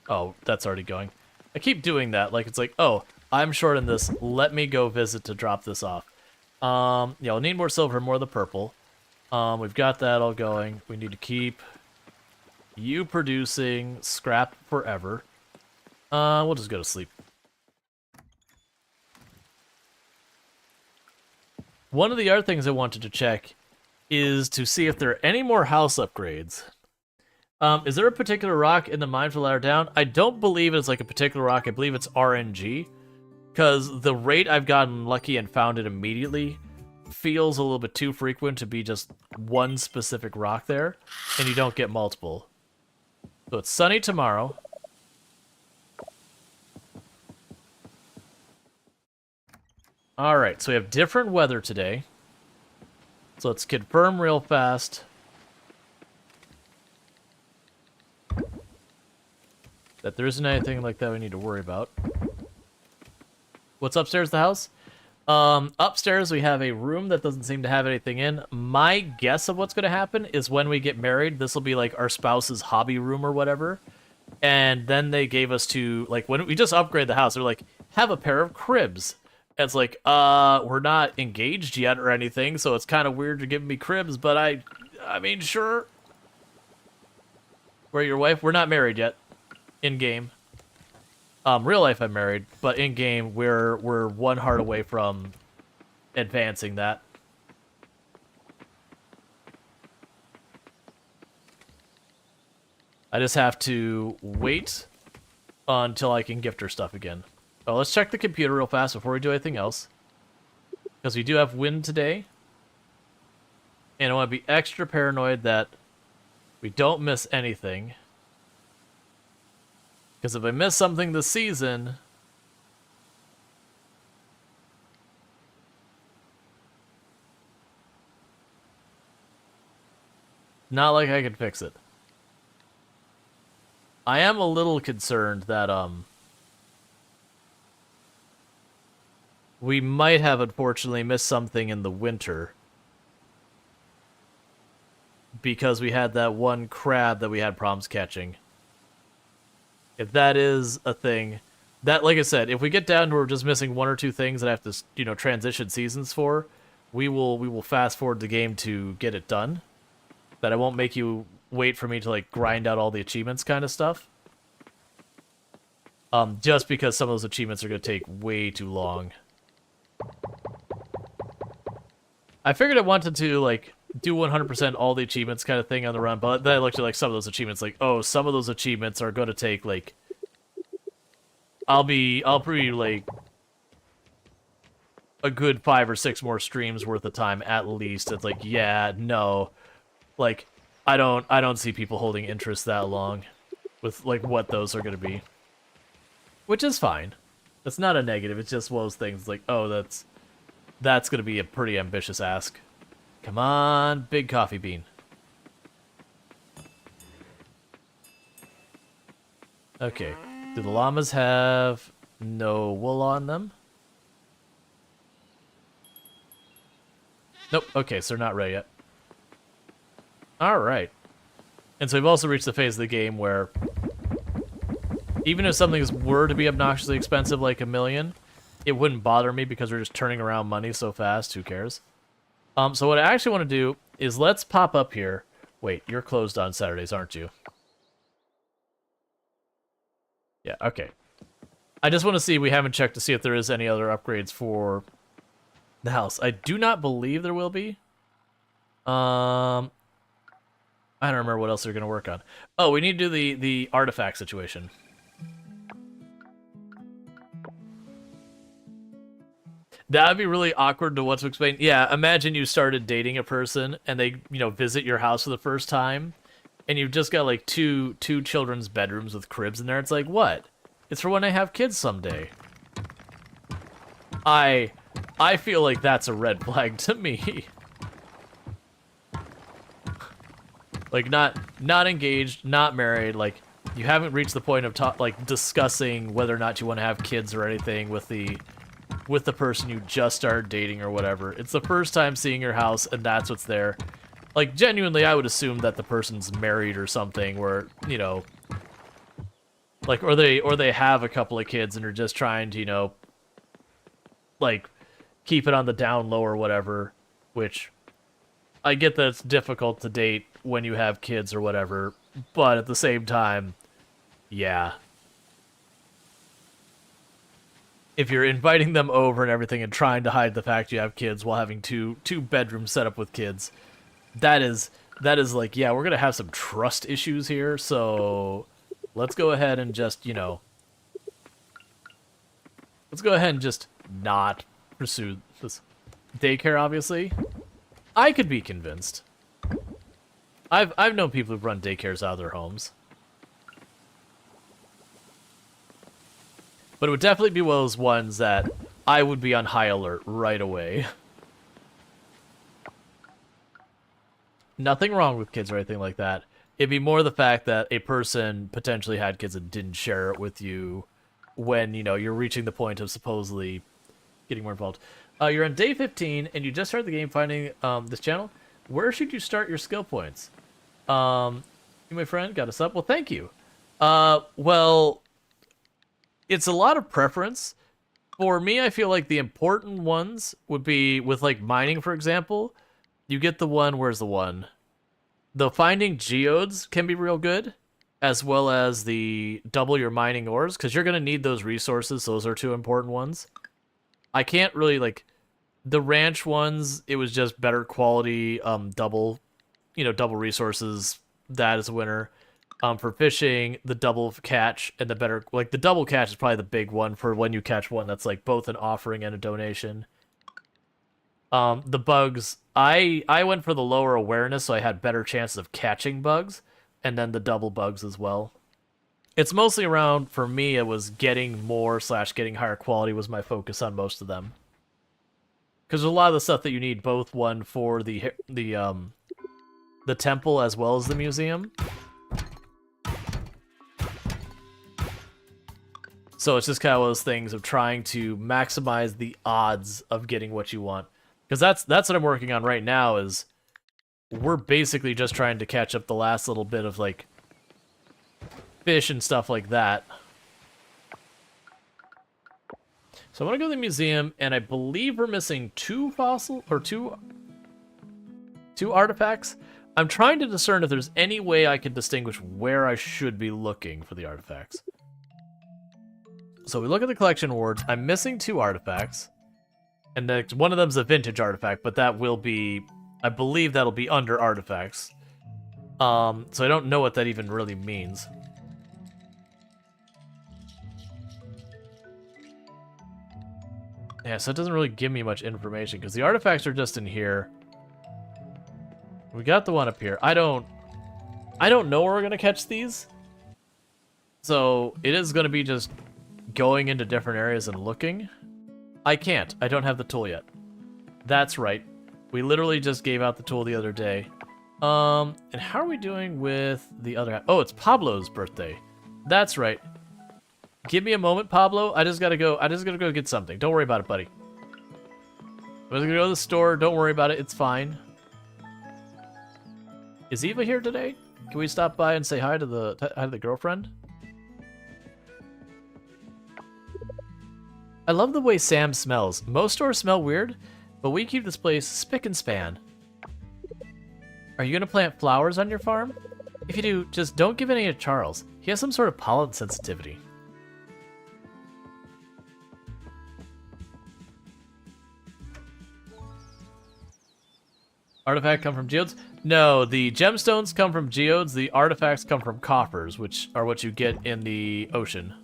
Oh, that's already going. I keep doing that. Like, it's like, oh, I'm short on this. Let me go visit to drop this off. Yeah, we'll need more silver, more of the purple. We've got that all going. We need to keep you producing scrap forever. We'll just go to sleep. One of the other things I wanted to check is to see if there are any more house upgrades. Is there a particular rock in the Mindful Ladder down? I don't believe it's like a particular rock. I believe it's RNG. Because the rate I've gotten lucky and found it immediately feels a little bit too frequent to be just one specific rock there. And you don't get multiple. So it's sunny tomorrow. Alright, so we have different weather today. So let's confirm real fast. That there isn't anything like that we need to worry about. What's upstairs the house? Upstairs we have a room that doesn't seem to have anything in. My guess of what's going to happen is when we get married, this will be like our spouse's hobby room or whatever. And then they gave us to, like, when we just upgrade the house, they're like, have a pair of cribs. And it's like, we're not engaged yet or anything, so it's kind of weird to give me cribs, but I mean, sure. We're your wife? We're not married yet. In-game. Real life I'm married, but in-game we're one heart away from advancing that. I just have to wait until I can gift her stuff again. Oh, let's check the computer real fast before we do anything else. Because we do have wind today. And I want to be extra paranoid that we don't miss anything. Because if I miss something this season... Not like I can fix it. I am a little concerned that, we might have unfortunately missed something in the winter. Because we had that one crab that we had problems catching. If that is a thing, that, like I said, if we get down to we're just missing one or two things that I have to, you know, transition seasons for, we will fast forward the game to get it done. That I won't make you wait for me to, like, grind out all the achievements kind of stuff. Just because some of those achievements are going to take way too long. I figured I wanted to, like, do 100% all the achievements kind of thing on the run, but then I looked at, like, some of those achievements, like, oh, some of those achievements are going to take, like, I'll be, like, a good 5 or 6 more streams worth of time at least. It's like, yeah, no. Like, I don't see people holding interest that long with, like, what those are going to be. Which is fine. That's not a negative, it's just one of those things, like, oh, that's going to be a pretty ambitious ask. Come on, big coffee bean. Okay. Do the llamas have no wool on them? Nope. Okay, so they're not ready yet. Alright. And so we've also reached the phase of the game where even if something were to be obnoxiously expensive, like $1 million, it wouldn't bother me because we're just turning around money so fast, who cares? So what I actually want to do is let's pop up here. Wait, you're closed on Saturdays, aren't you? Yeah, okay. I just want to see, we haven't checked to see if there is any other upgrades for the house. I do not believe there will be. I don't remember what else they're going to work on. Oh, we need to do the artifact situation. That would be really awkward to what to explain. Yeah, imagine you started dating a person and they, you know, visit your house for the first time and you've just got like two children's bedrooms with cribs in there. It's like, what? It's for when I have kids someday. I feel like that's a red flag to me. Like, not engaged, not married, like, you haven't reached the point of like discussing whether or not you want to have kids or anything with the person you just started dating or whatever. It's the first time seeing your house and that's what's there. Like, genuinely, I would assume that the person's married or something where, you know, like, or they have a couple of kids and are just trying to, you know, like, keep it on the down low or whatever, which I get that it's difficult to date when you have kids or whatever, but at the same time, yeah. If you're inviting them over and everything and trying to hide the fact you have kids while having two bedrooms set up with kids, that is like, yeah, we're gonna have some trust issues here, so let's go ahead and just, you know, let's go ahead and just not pursue this daycare, obviously. I could be convinced. I've known people who've run daycares out of their homes. But it would definitely be one of those ones that I would be on high alert right away. Nothing wrong with kids or anything like that. It'd be more the fact that a person potentially had kids and didn't share it with you when, you know, you're reaching the point of supposedly getting more involved. You're on day 15, and you just started the game finding this channel. Where should you start your skill points? You, my friend, got us up. Well, thank you. Well, it's a lot of preference. For me, I feel like the important ones would be with, like, mining, for example. You get the one, where's the one? The finding geodes can be real good, as well as the double your mining ores, because you're going to need those resources. Those are two important ones. I can't really, like, the ranch ones, it was just better quality, double resources. That is a winner. For fishing, the double catch and the better, like, the double catch is probably the big one for when you catch one that's, like, both an offering and a donation. The bugs, I went for the lower awareness, so I had better chances of catching bugs, and then the double bugs as well. It's mostly around, for me, it was getting more / getting higher quality was my focus on most of them. Because there's a lot of the stuff that you need, both one for the the temple as well as the museum. So it's just kind of one of those things of trying to maximize the odds of getting what you want. Because that's what I'm working on right now is we're basically just trying to catch up the last little bit of, like, fish and stuff like that. So I want to go to the museum, and I believe we're missing two artifacts. I'm trying to discern if there's any way I can distinguish where I should be looking for the artifacts. So we look at the collection awards. I'm missing 2 artifacts. And one of them's a vintage artifact, but that will be... I believe that'll be under artifacts. So I don't know what that even really means. Yeah, so it doesn't really give me much information, because the artifacts are just in here. We got the one up here. I don't know where we're going to catch these. So it is going to be just going into different areas and looking. I can't. I don't have the tool yet. That's right. We literally just gave out the tool the other day. And how are we doing with the other... Oh, it's Pablo's birthday. That's right. Give me a moment, Pablo. I just gotta go get something. Don't worry about it, buddy. I'm just gonna go to the store. Don't worry about it. It's fine. Is Eva here today? Can we stop by and say hi to the girlfriend? I love the way Sam smells. Most stores smell weird, but we keep this place spick and span. Are you gonna plant flowers on your farm? If you do, just don't give any to Charles. He has some sort of pollen sensitivity. Artifact come from geodes? No, the gemstones come from geodes. The artifacts come from coffers, which are what you get in the ocean.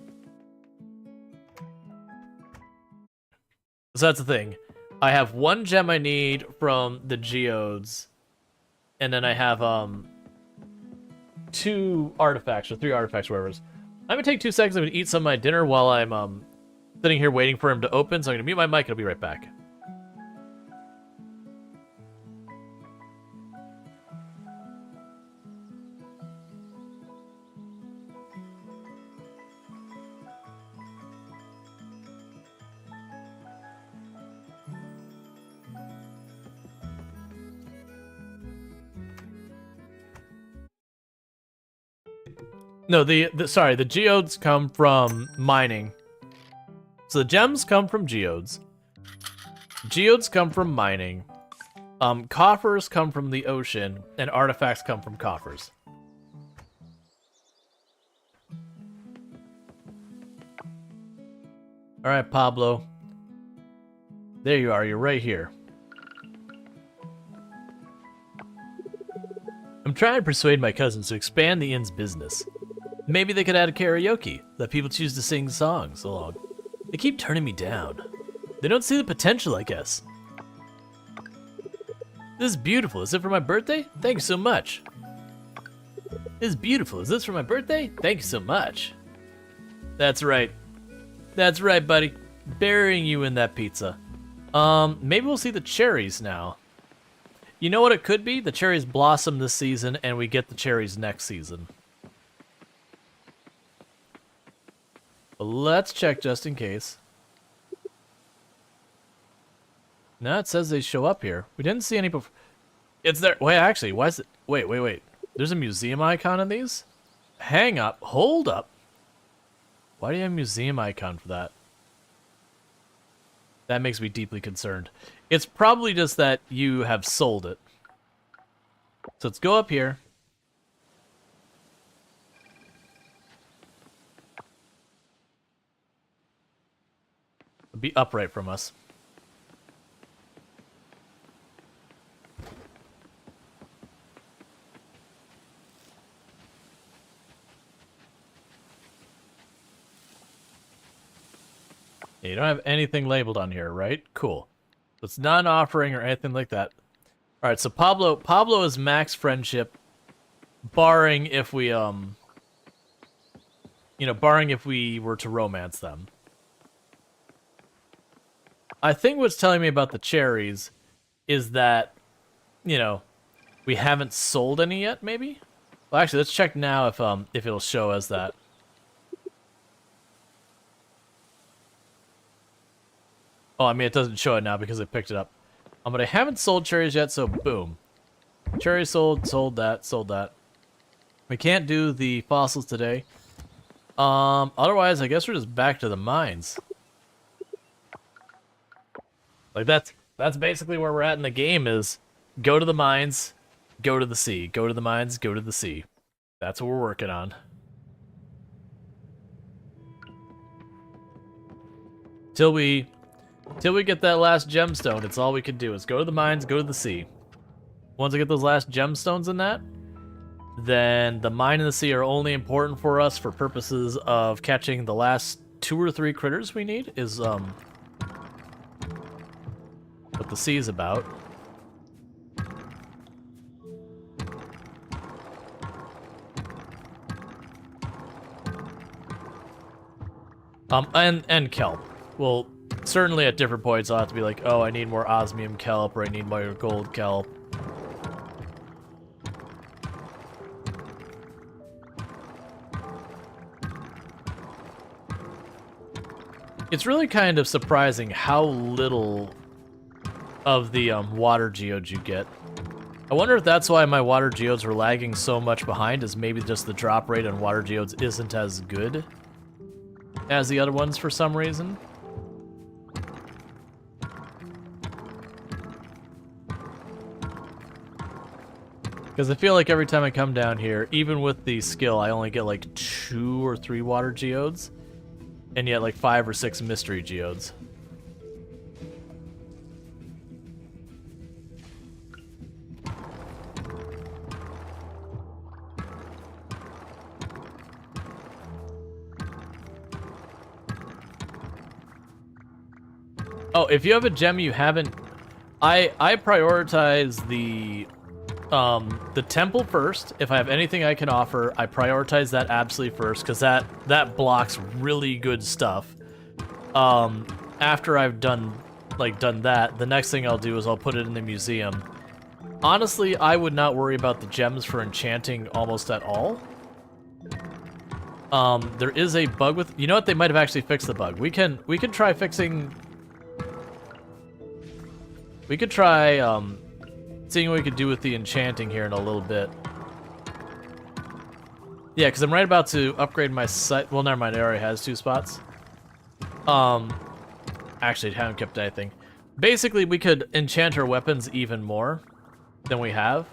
So that's the thing. I have 1 gem I need from the geodes, and then I have 2 artifacts or 3 artifacts, whatever it is. I'm gonna take 2 seconds. I'm gonna eat some of my dinner while I'm sitting here waiting for him to open. So I'm gonna mute my mic and I'll be right back. No, sorry, the geodes come from mining. So the gems come from geodes. Geodes come from mining. Coffers come from the ocean, and artifacts come from coffers. All right, Pablo. There you are. You're right here. I'm trying to persuade my cousins to expand the inn's business. Maybe they could add a karaoke, let people choose to sing songs along. They keep turning me down. They don't see the potential, I guess. This is beautiful. Is it for my birthday? Thank you so much. This is beautiful. Is this for my birthday? Thank you so much. That's right. That's right, buddy. Burying you in that pizza. Maybe we'll see the cherries now. You know what it could be? The cherries blossom this season, and we get the cherries next season. But let's check just in case. No, it says they show up here. We didn't see any before. It's there. Wait, actually, why is it? Wait. There's a museum icon in these? Hang up. Hold up. Why do you have a museum icon for that? That makes me deeply concerned. It's probably just that you have sold it. So let's go up here. Be upright from us. Yeah, you don't have anything labeled on here, right? Cool. So it's not an offering or anything like that. All right, so Pablo is max friendship, barring if we barring if we were to romance them. I think what's telling me about the cherries is that, we haven't sold any yet, maybe? Well, actually, let's check now if it'll show us that. Oh, I mean, it doesn't show it now because I picked it up. But I haven't sold cherries yet, so boom. Cherries sold, sold that, sold that. We can't do the fossils today. Otherwise, I guess we're just back to the mines. Like, that's basically where we're at in the game is go to the mines, go to the sea. Go to the mines, go to the sea. That's what we're working on. Till we get that last gemstone, it's all we can do is go to the mines, go to the sea. Once I get those last gemstones in that, then the mine and the sea are only important for us for purposes of catching the last 2 or 3 critters we need, is what the sea is about. And kelp. Well, certainly at different points I'll have to be like, oh, I need more osmium kelp, or I need more gold kelp. It's really kind of surprising how little of the water geodes you get. I wonder if that's why my water geodes were lagging so much behind, is maybe just the drop rate on water geodes isn't as good as the other ones for some reason. Because I feel like every time I come down here, even with the skill, I only get like 2 or 3 water geodes, and yet like 5 or 6 mystery geodes. Oh, if you have a gem you haven't, I prioritize the temple first. If I have anything I can offer, I prioritize that absolutely first, because that blocks really good stuff. After I've done that, the next thing I'll do is I'll put it in the museum. Honestly, I would not worry about the gems for enchanting almost at all. There is a bug with, you know what, they might have actually fixed the bug. We can try fixing. We could try seeing what we could do with the enchanting here in a little bit. Yeah, because I'm right about to upgrade my site. Well, never mind, it already has 2 spots. Actually, I haven't kept anything. Basically, we could enchant our weapons even more than we have.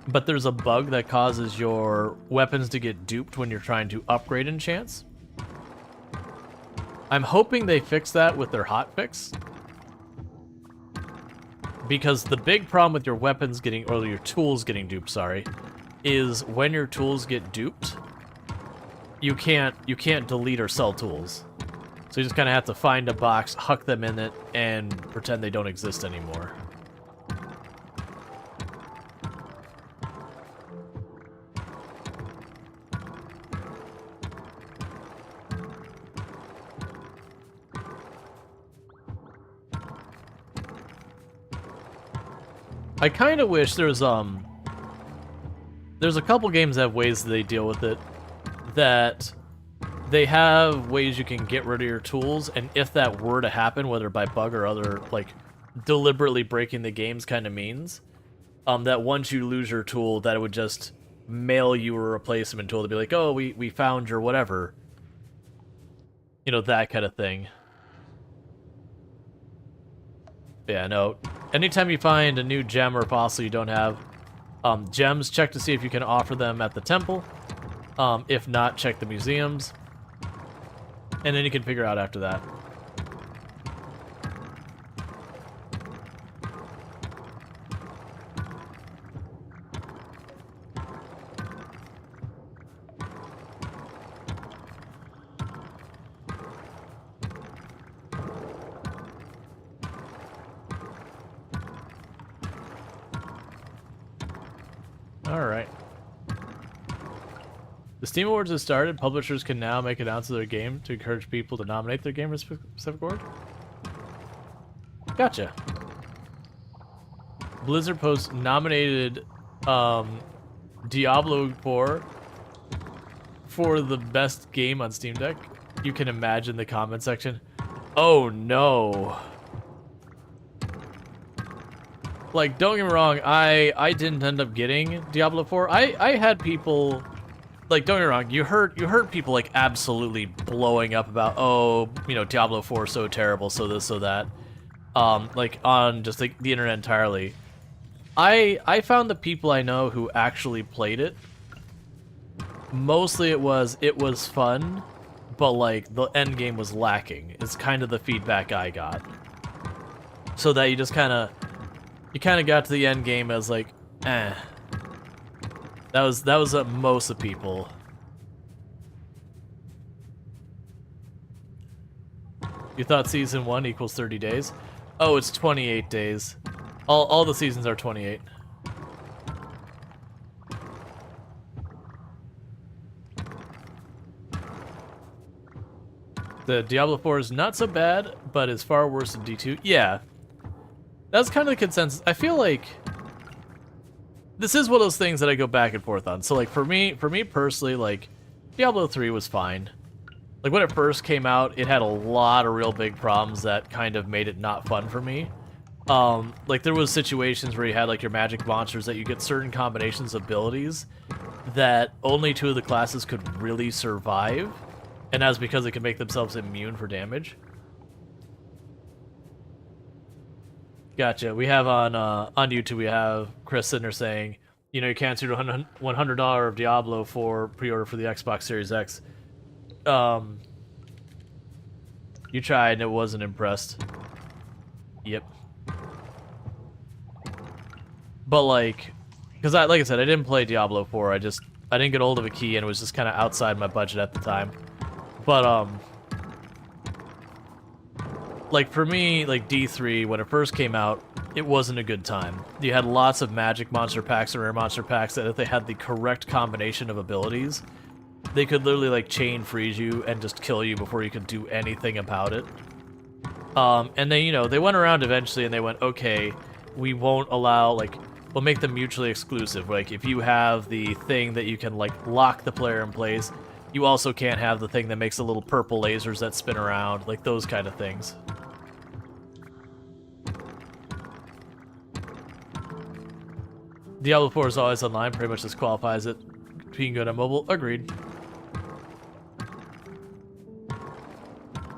But there's a bug that causes your weapons to get duped when you're trying to upgrade enchants. I'm hoping they fix that with their hotfix. Because the big problem with your weapons getting, or your tools getting duped, sorry, is when your tools get duped, you can't delete or sell tools. So you just kind of have to find a box, huck them in it, and pretend they don't exist anymore. I kind of wish there's a couple games that have ways that they deal with it, that they have ways you can get rid of your tools, and if that were to happen, whether by bug or other, like, deliberately breaking the game's kind of means, that once you lose your tool, that it would just mail you a replacement tool to be like, oh, we found your whatever. You know, that kind of thing. Yeah, no. Anytime you find a new gem or fossil you don't have, gems, check to see if you can offer them at the temple. If not, check the museums. And then you can figure out after that. Alright. The Steam Awards have started. Publishers can now make announcements of their game to encourage people to nominate their game for a specific award. Gotcha. Blizzard posts nominated Diablo 4 for the best game on Steam Deck. You can imagine the comment section. Oh no. Like, don't get me wrong, I didn't end up getting Diablo 4. I had people, like, don't get me wrong, you heard people like absolutely blowing up about, oh, you know, Diablo 4 is so terrible, so this, so that. Like on just like the internet entirely. I found the people I know who actually played it. Mostly it was fun, but like the end game was lacking. It's kind of the feedback I got. So that you kind of got to the end game as like, eh. That was most of people. You thought season 1 equals 30 days? Oh, it's 28 days. All the seasons are 28. The Diablo 4 is not so bad, but is far worse than D2. Yeah. That's kind of the consensus. I feel like this is one of those things that I go back and forth on. So like for me personally, like Diablo 3 was fine. Like when it first came out, it had a lot of real big problems that kind of made it not fun for me. Like there was situations where you had like your magic monsters that you get certain combinations of abilities that only 2 of the classes could really survive, and that's because they could make themselves immune for damage. Gotcha. We have on YouTube, we have Chris sitting there saying, you know, you can't do $100 of Diablo for pre-order for the Xbox Series X. You tried and it wasn't impressed. Yep. But like, because like I said, I didn't play Diablo 4. I didn't get hold of a key and it was just kind of outside my budget at the time. But like for me, like D3 when it first came out, it wasn't a good time. You had lots of magic monster packs and rare monster packs that if they had the correct combination of abilities, they could literally like chain freeze you and just kill you before you could do anything about it. And then, you know, they went around eventually and they went, okay, we won't allow, like, we'll make them mutually exclusive. Like, if you have the thing that you can, like, lock the player in place, you also can't have the thing that makes the little purple lasers that spin around, like those kind of things. Diablo 4 is always online, pretty much disqualifies it being good on mobile. Agreed.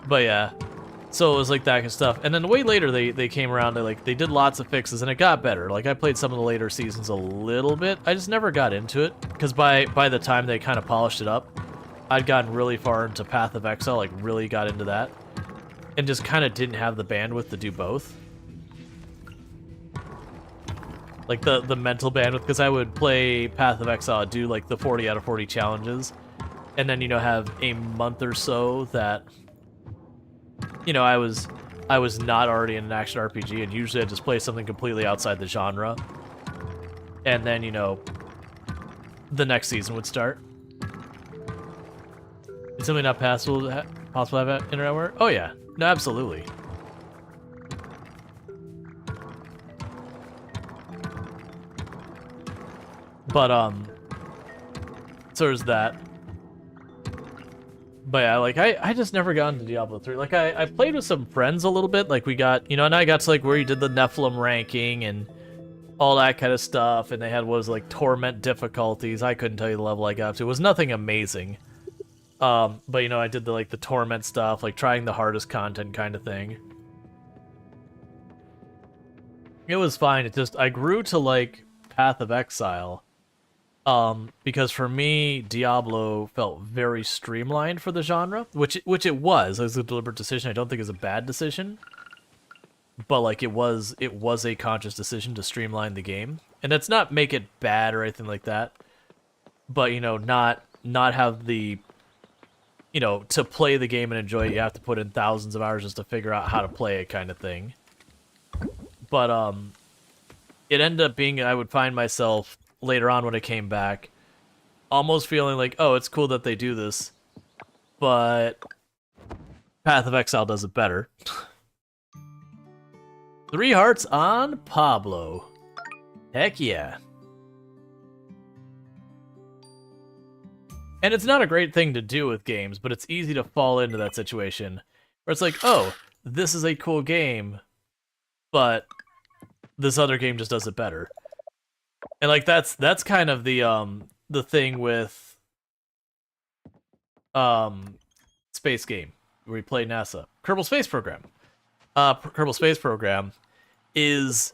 But yeah, so it was like that kind of stuff. And then way later they came around, they did lots of fixes and it got better. Like I played some of the later seasons a little bit. I just never got into it because by the time they kind of polished it up, I'd gotten really far into Path of Exile, like really got into that, and just kind of didn't have the bandwidth to do both. Like the mental bandwidth, because I would play Path of Exile, do like the 40 out of 40 challenges, and then, you know, have a month or so that, you know, I was not already in an action RPG, and usually I'd just play something completely outside the genre. And then, you know, the next season would start. It's simply not possible to have internet work? Oh yeah, no, absolutely. But so there's that. But yeah, like I just never got into Diablo 3. Like I played with some friends a little bit. Like we got, you know, and I got to like where you did the Nephilim ranking and all that kind of stuff, and they had like torment difficulties. I couldn't tell you the level I got to. It was nothing amazing. But you know, I did the the torment stuff, like trying the hardest content kind of thing. It was fine. It just I grew to like Path of Exile. Because for me, Diablo felt very streamlined for the genre, which it was. It was a deliberate decision. I don't think it was a bad decision, but like it was a conscious decision to streamline the game, and that's not make it bad or anything like that. But you know, not have the, you know, to play the game and enjoy it, you have to put in thousands of hours just to figure out how to play it, kind of thing. But it ended up being, I would find myself later on when it came back, almost feeling like, oh, it's cool that they do this, but Path of Exile does it better. 3 hearts on Pablo. Heck yeah. And it's not a great thing to do with games, but it's easy to fall into that situation where it's like, oh, this is a cool game, but this other game just does it better. And like that's kind of the thing with Space Game, where we play NASA. Kerbal Space Program. Kerbal Space Program is,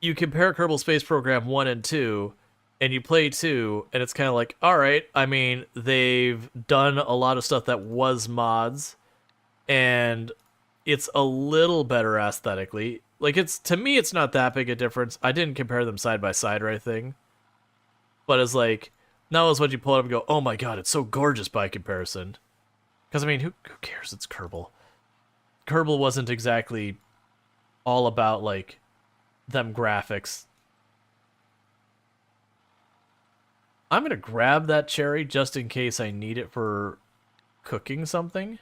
you compare Kerbal Space Program 1 and 2, and you play 2, and it's kind of like, alright, I mean, they've done a lot of stuff that was mods, and it's a little better aesthetically. Like, to me, it's not that big a difference. I didn't compare them side by side or anything. But it's like, now is when you pull it up and go, oh my god, it's so gorgeous by comparison. Because, I mean, who cares? It's Kerbal. Kerbal wasn't exactly all about, like, them graphics. I'm gonna grab that cherry just in case I need it for cooking something.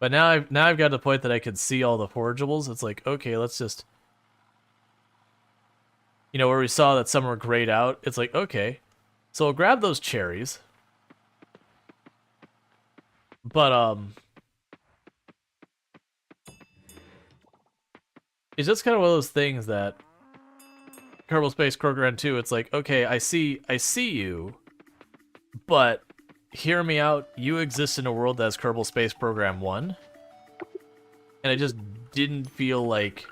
But now I've got to the point that I can see all the forageables. It's like, okay, let's just, you know, where we saw that some were grayed out. It's like, okay, so we'll grab those cherries. But it's just kind of one of those things that Kerbal Space Program 2. It's like, okay, I see you, but hear me out. You exist in a world that's Kerbal Space Program 1, and I just didn't feel like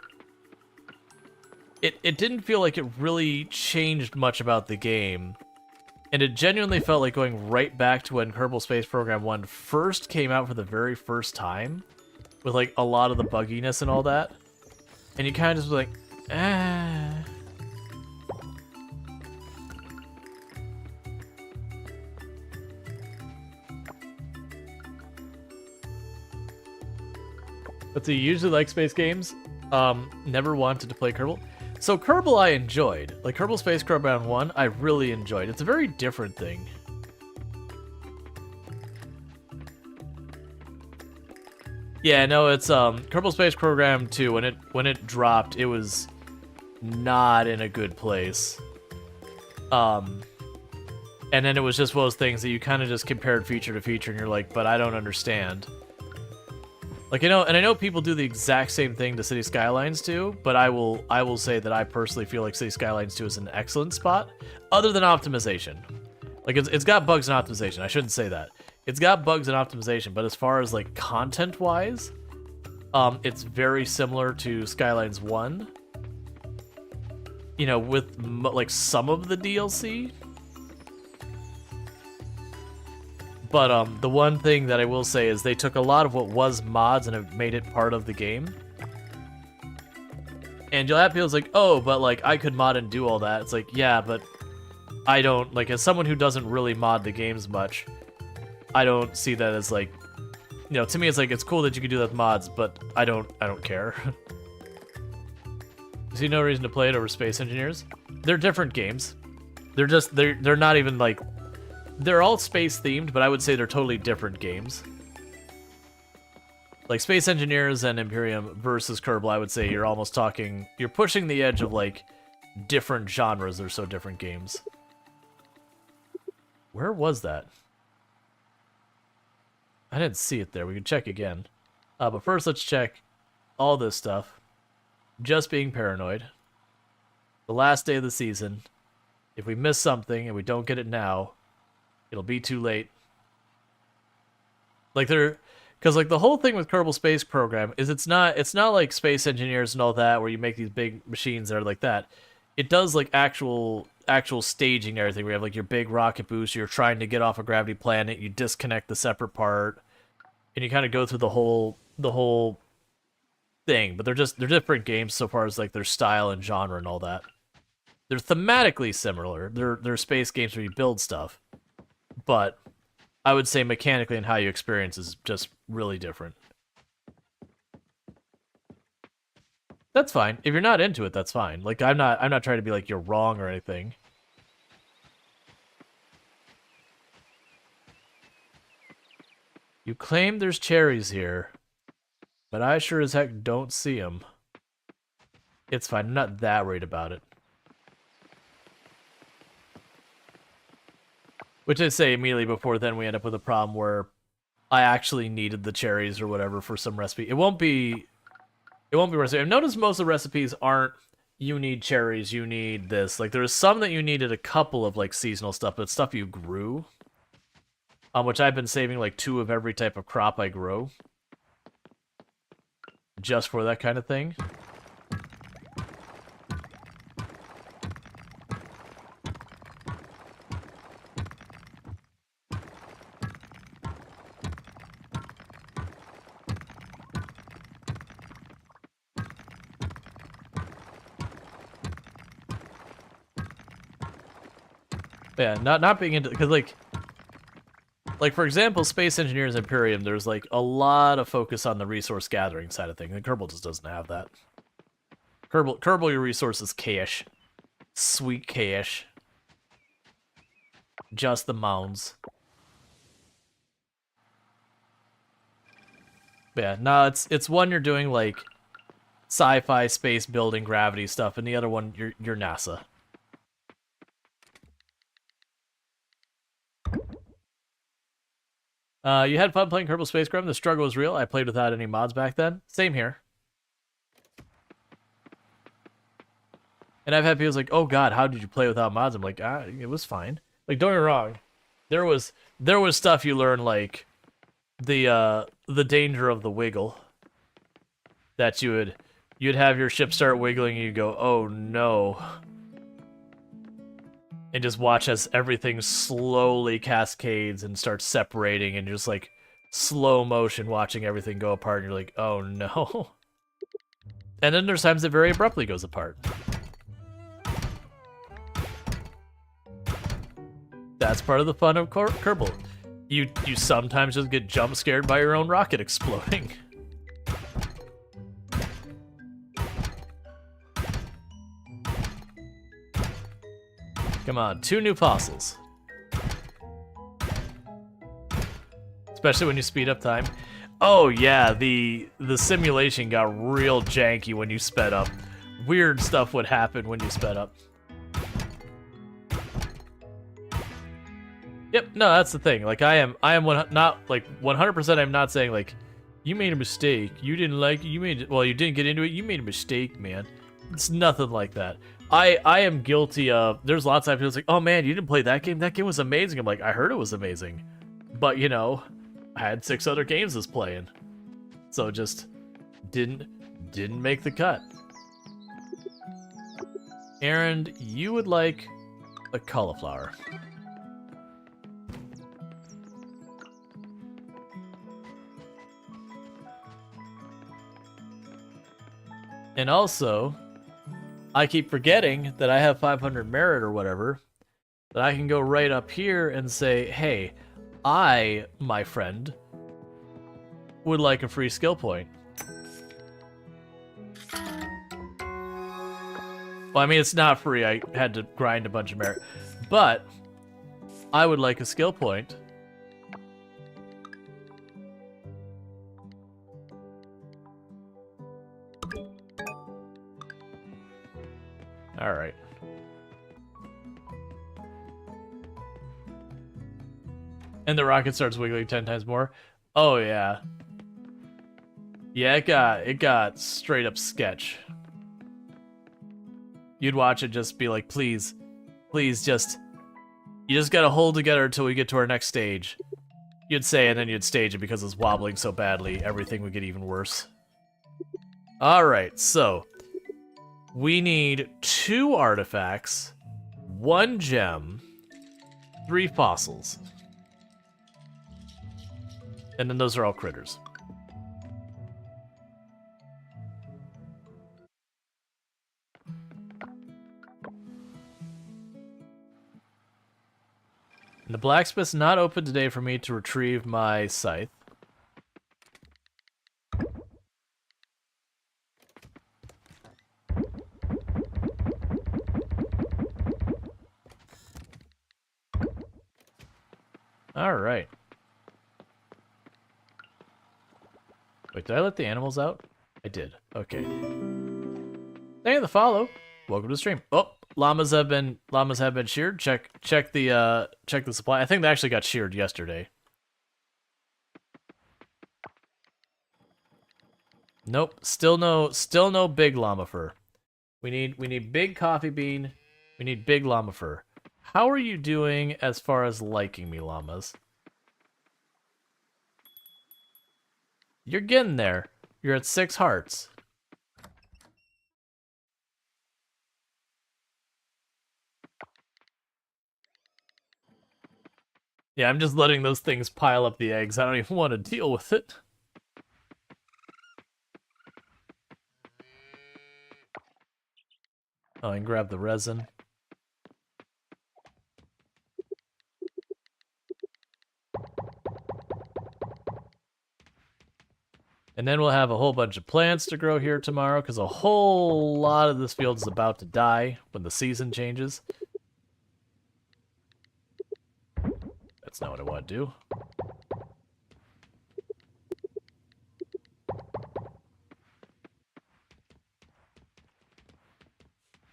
it didn't feel like it really changed much about the game, and it genuinely felt like going right back to when Kerbal Space Program 1 first came out for the very first time, with like a lot of the bugginess and all that, and you kind of just was like, ah. But do you usually like space games? Never wanted to play Kerbal. So Kerbal I enjoyed. Like Kerbal Space Program 1, I really enjoyed. It's a very different thing. Yeah, no, it's Kerbal Space Program 2, when it dropped, it was not in a good place. And then it was just one of those things that you kind of just compared feature to feature, and you're like, but I don't understand. Like, I know people do the exact same thing to City Skylines 2, but I will say that I personally feel like City Skylines 2 is an excellent spot, other than optimization. Like, it's got bugs and optimization. I shouldn't say that. It's got bugs and optimization, but as far as, like, content-wise, it's very similar to Skylines 1. You know, with, like, some of the DLC. But the one thing that I will say is they took a lot of what was mods and have made it part of the game. And you'll have people like, oh, but like I could mod and do all that. It's like, yeah, but I don't, like, as someone who doesn't really mod the games much, I don't see that as like, you know, to me it's like it's cool that you can do that with mods, but I don't care. You see no reason to play it over Space Engineers? They're different games. They're not even like, they're all space themed, but I would say they're totally different games. Like Space Engineers and Imperium versus Kerbal, I would say you're almost talking, you're pushing the edge of like different genres. They're so different games. Where was that? I didn't see it there. We can check again. But first let's check all this stuff. Just being paranoid. The last day of the season. If we miss something and we don't get it now, it'll be too late. Like because like the whole thing with Kerbal Space Program is it's not like Space Engineers and all that where you make these big machines that are like that. It does like actual staging and everything. We have like your big rocket boost. You're trying to get off a gravity planet. You disconnect the separate part, and you kind of go through the whole thing. But they're different games so far as like their style and genre and all that. They're thematically similar. They're space games where you build stuff. But I would say mechanically and how you experience is just really different. That's fine. If you're not into it, that's fine. Like I'm not trying to be like you're wrong or anything. You claim there's cherries here, but I sure as heck don't see them. It's fine. I'm not that worried about it. Which I say immediately before then we end up with a problem where I actually needed the cherries or whatever for some recipe. It won't be recipe. I've noticed most of the recipes aren't you need cherries, you need this. Like there's some that you needed a couple of like seasonal stuff, but stuff you grew. Which I've been saving like 2 of every type of crop I grow. Just for that kind of thing. Yeah, not being into, because like for example, Space Engineers Imperium, there's like a lot of focus on the resource gathering side of things, and Kerbal just doesn't have that. Kerbal, your resource is cash, sweet cash, just the mounds. But yeah, no, it's one you're doing like sci-fi, space building, gravity stuff, and the other one you're NASA. You had fun playing Kerbal Space Program. The struggle was real. I played without any mods back then. Same here. And I've had people like, "Oh God, how did you play without mods?" I'm like, it was fine. Like, don't get me wrong, there was stuff you learn, like the danger of the wiggle. That you'd have your ship start wiggling, and you'd go, "Oh no." And just watch as everything slowly cascades and starts separating, and just like slow motion watching everything go apart, and you're like, oh no. And then there's times it very abruptly goes apart. That's part of the fun of Kerbal. You sometimes just get jump scared by your own rocket exploding. Come on, 2 new fossils. Especially when you speed up time. Oh yeah, the simulation got real janky when you sped up. Weird stuff would happen when you sped up. Yep, no, that's the thing. Like I am not like 100%. I'm not saying like you made a mistake. You didn't like it. You didn't get into it. You made a mistake, man. It's nothing like that. I am guilty of, there's lots of people like, oh man, you didn't play that game? That game was amazing. I'm like, I heard it was amazing. But, you know, I had 6 other games I was playing. So just didn't make the cut. Aaron, you would like a cauliflower. And also, I keep forgetting that I have 500 merit or whatever, that I can go right up here and say, hey, I, my friend, would like a free skill point. Well, I mean, it's not free. I had to grind a bunch of merit. But I would like a skill point. All right. And the rocket starts wiggling 10 times more. Oh yeah. Yeah, it got straight up sketch. You'd watch it just be like, please, you just gotta hold together until we get to our next stage. You'd say, and then you'd stage it because it's wobbling so badly, everything would get even worse. Alright, so we need 2 artifacts, 1 gem, 3 fossils. And then those are all critters. And the blacksmith's not open today for me to retrieve my scythe. All right. Wait, did I let the animals out? I did. Okay. Thank you for the follow. Welcome to the stream. Oh, llamas have been sheared. Check the supply. I think they actually got sheared yesterday. Nope, still no big llama fur. We need big coffee bean. We need big llama fur. How are you doing as far as liking me, llamas? You're getting there. You're at 6 hearts. Yeah, I'm just letting those things pile up the eggs. I don't even want to deal with it. Oh, and grab the resin. And then we'll have a whole bunch of plants to grow here tomorrow, because a whole lot of this field is about to die when the season changes. That's not what I want to do.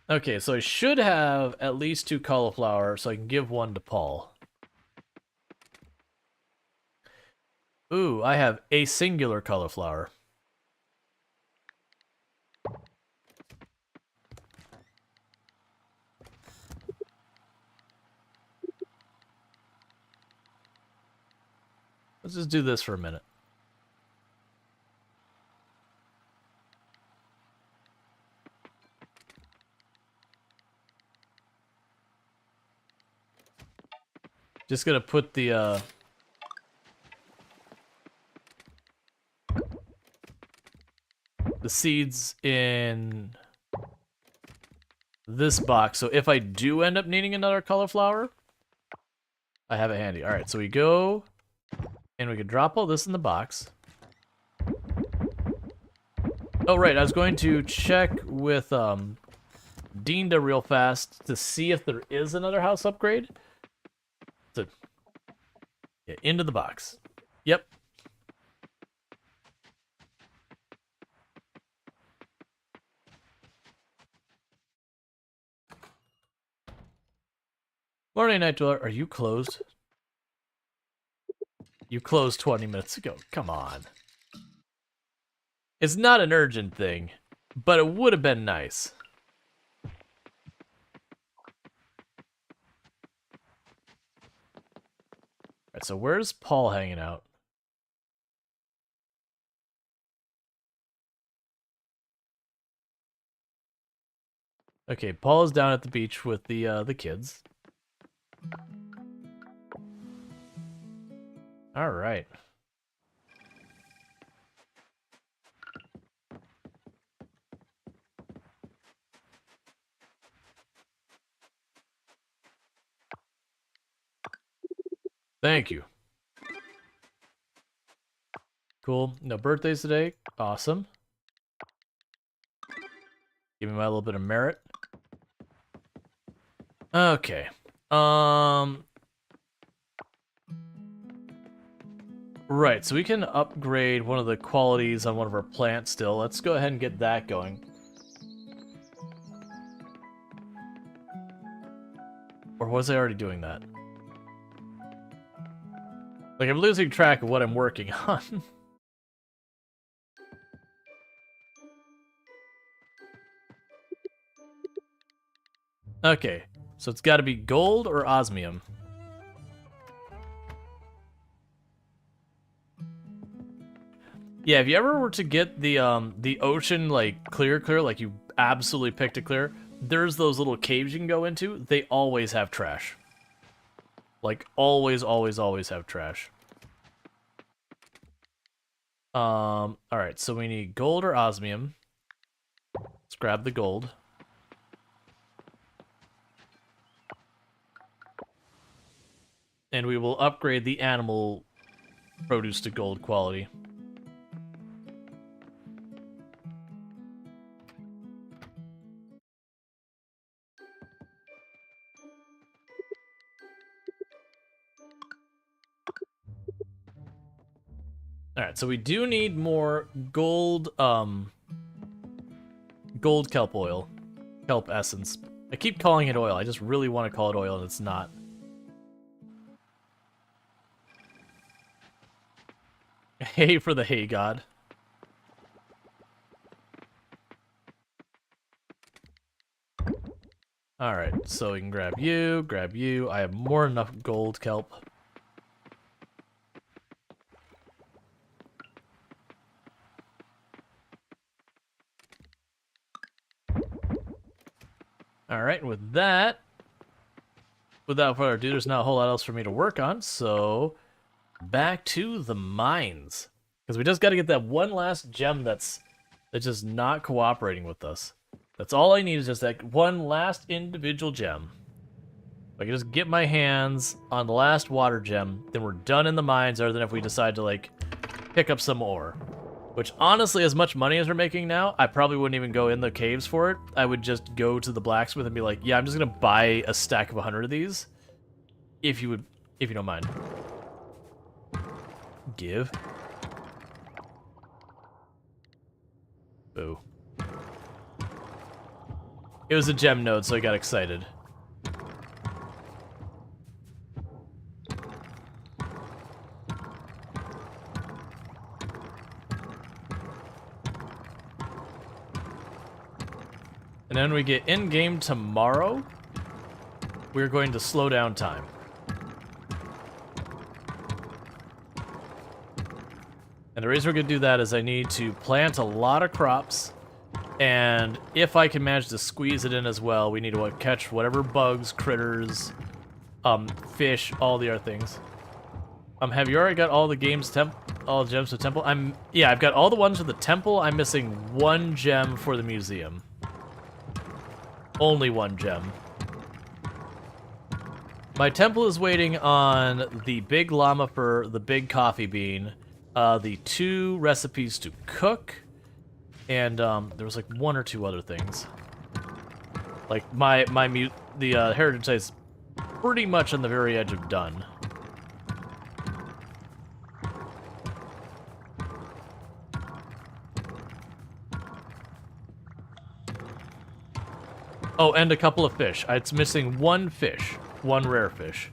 Okay, so I should have at least 2 cauliflower, so I can give 1 to Paul. Ooh, I have a singular cauliflower. Let's just do this for a minute. Just gonna put the seeds in this box, so if I do end up needing another cauliflower, I have it handy. Alright, so we go, and we can drop all this in the box. Oh, right, I was going to check with Dinda real fast to see if there is another house upgrade. So, yeah, into the box. Yep. Morning, Night Dweller. Are you closed? You closed 20 minutes ago. Come on. It's not an urgent thing, but it would have been nice. Alright, so where's Paul hanging out? Okay, Paul is down at the beach with the kids. All right. Thank you. Cool. No birthdays today. Awesome. Give me my little bit of merit. Okay. Right, so we can upgrade one of the qualities on one of our plants still. Let's go ahead and get that going. Or was I already doing that? Like, I'm losing track of what I'm working on. Okay, so it's got to be gold or osmium. Yeah, if you ever were to get the ocean like clear, like you absolutely picked it clear, there's those little caves you can go into. They always have trash. Like always have trash. All right, so we need gold or osmium. Let's grab the gold. And we will upgrade the animal produce to gold quality. Alright, so we do need more gold, gold kelp oil. Kelp essence. I keep calling it oil. I just really want to call it oil, and it's not. Hay for the hay god. Alright, so we can grab you, grab you. I have more than enough gold kelp. Alright, and with that, without further ado, there's not a whole lot else for me to work on, so back to the mines. Because we just got to get that one last gem that's just not cooperating with us. That's all I need is just that one last individual gem. If I can just get my hands on the last water gem, then we're done in the mines, other than if we decide to, like, pick up some ore. Which, honestly, as much money as we're making now, I probably wouldn't even go in the caves for it. I would just go to the blacksmith and be like, yeah, I'm just going to buy a stack of 100 of these. If you don't mind. Give. Boo. It was a gem node, so I got excited. And then we get in-game tomorrow, we're going to slow down time. And the reason we're going to do that is I need to plant a lot of crops, and if I can manage to squeeze it in as well, we need to catch whatever bugs, critters, fish, all the other things. Have you already got all the all the gems for the temple? Yeah, I've got all the ones for the temple. I'm missing one gem for the museum. Only one gem. My temple is waiting on the big llama for the big coffee bean, the 2 recipes to cook, and there was like 1 or 2 other things. Like the heritage site is pretty much on the very edge of done. Oh, and a couple of fish. It's missing 1 fish, 1 rare fish,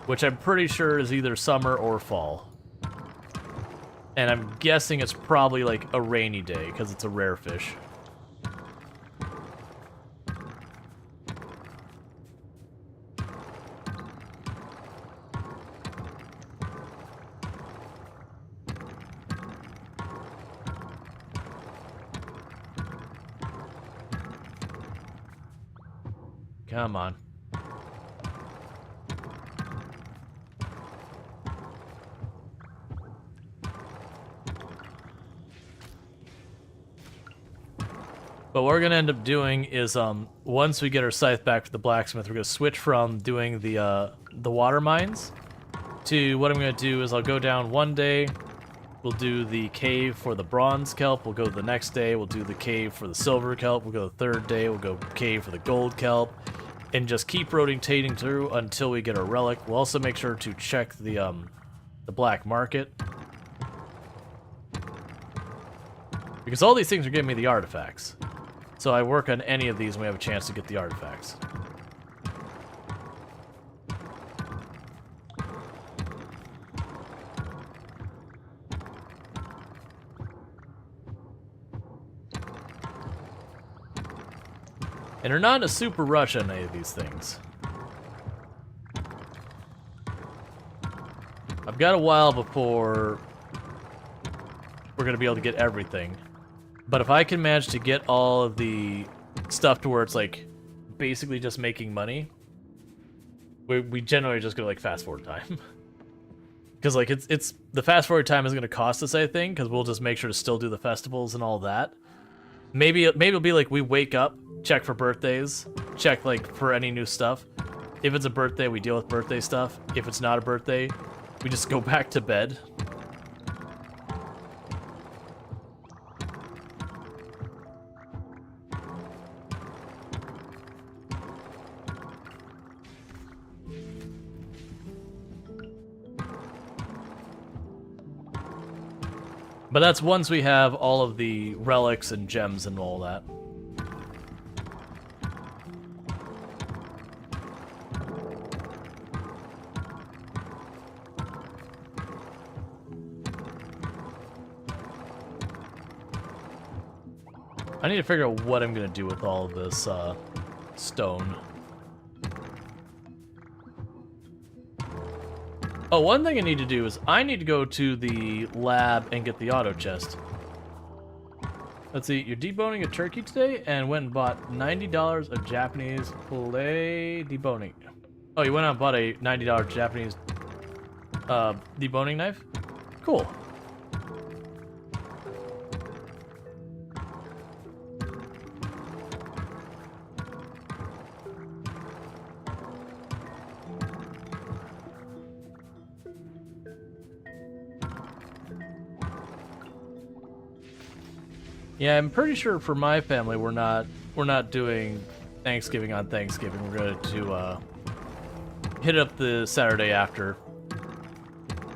which I'm pretty sure is either summer or fall. And I'm guessing it's probably like a rainy day, because it's a rare fish. Come on. But what we're gonna end up doing is, once we get our scythe back to the blacksmith, we're gonna switch from doing the water mines to what I'm gonna do is I'll go down one day, we'll do the cave for the bronze kelp, we'll go the next day, we'll do the cave for the silver kelp, we'll go the third day, we'll go cave for the gold kelp, and just keep rotating through until we get a relic. We'll also make sure to check the black market, because all these things are giving me the artifacts. So I work on any of these and we have a chance to get the artifacts. And we're not in a super rush on any of these things. I've got a while before we're going to be able to get everything. But if I can manage to get all of the stuff to where it's like basically just making money, we generally just go like fast forward time. Because like it's the fast forward time is going to cost us, I think, because we'll just make sure to still do the festivals and all that. Maybe it'll be like we wake up, check for birthdays, check like for any new stuff. If it's a birthday, we deal with birthday stuff. If it's not a birthday, we just go back to bed. But that's once we have all of the relics and gems and all that. I need to figure out what I'm gonna do with all of this stone. Oh, one thing I need to do is I need to go to the lab and get the auto chest. Let's see, you're deboning a turkey today and went and bought $90 of Japanese filet deboning. Oh, you went out and bought a $90 Japanese deboning knife? Cool. Yeah, I'm pretty sure for my family we're not doing Thanksgiving on Thanksgiving. We're going to hit up the Saturday after,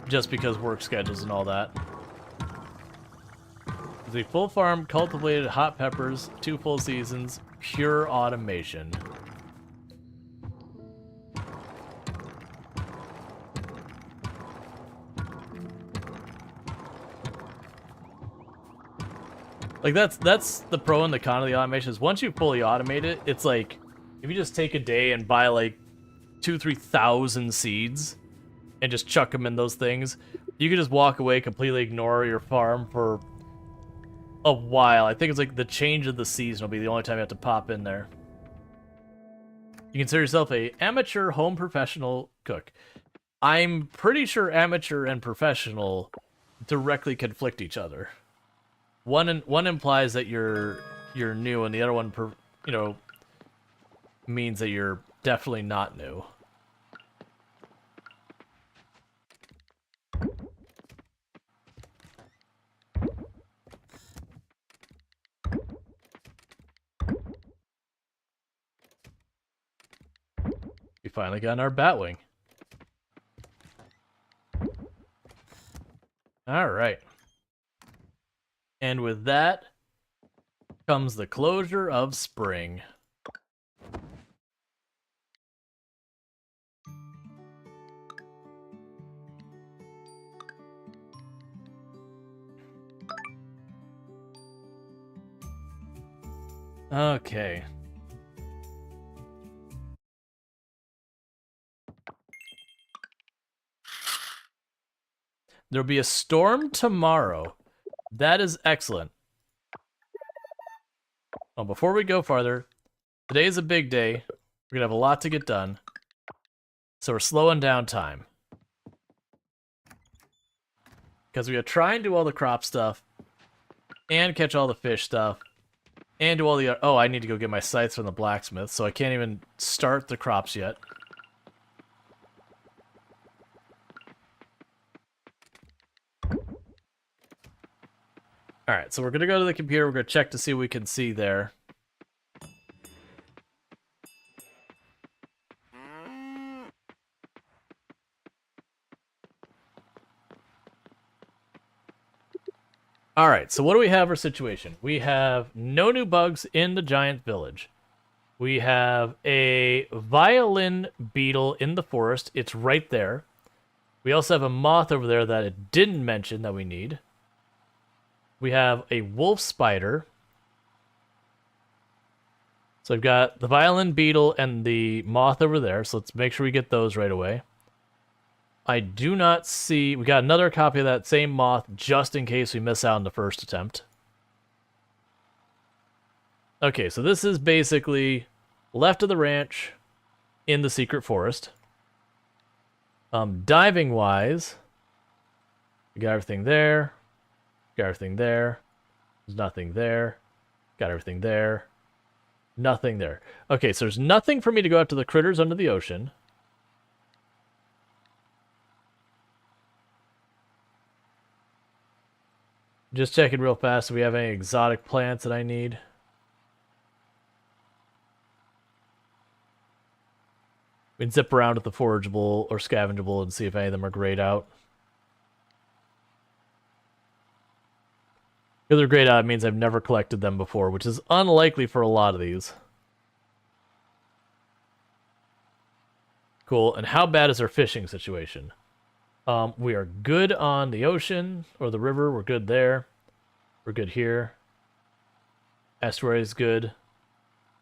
just because work schedules and all that. The full farm, cultivated hot peppers, 2 full seasons, pure automation. Like that's the pro and the con of the automation is once you fully automate it, it's like if you just take a day and buy like 2,000-3,000 seeds and just chuck them in those things, you can just walk away, completely ignore your farm for a while. I think it's like the change of the season will be the only time you have to pop in there. You consider yourself a amateur home professional cook. I'm pretty sure amateur and professional directly conflict each other. One implies that you're new, and the other one, means that you're definitely not new. We finally got our Batwing. All right. And with that comes the closure of spring. Okay. There'll be a storm tomorrow. That is excellent. Well, before we go farther, today is a big day. We're gonna have a lot to get done. So we're slowing down time. Because we gotta try and do all the crop stuff, and catch all the fish stuff, and do all the... Oh, I need to go get my scythes from the blacksmith, so I can't even start the crops yet. Alright, so we're gonna go to the computer, we're gonna check to see what we can see there. Alright, so what do we have our situation? We have no new bugs in the giant village. We have a violin beetle in the forest. It's right there. We also have a moth over there that it didn't mention that we need. We have a wolf spider. So I've got the violin beetle and the moth over there, so let's make sure we get those right away. I do not see... We got another copy of that same moth just in case we miss out on the first attempt. Okay, so this is basically left of the ranch in the secret forest. Diving-wise, we got everything there. Got everything there. There's nothing there. Got everything there. Nothing there. Okay, so there's nothing for me to go out to the critters under the ocean. Just checking real fast if we have any exotic plants that I need. We can zip around at the forageable or scavengeable and see if any of them are grayed out. If they're grayed out, it means I've never collected them before, which is unlikely for a lot of these. Cool, and how bad is our fishing situation? We are good on the ocean, or the river, we're good there. We're good here. Estuary is good.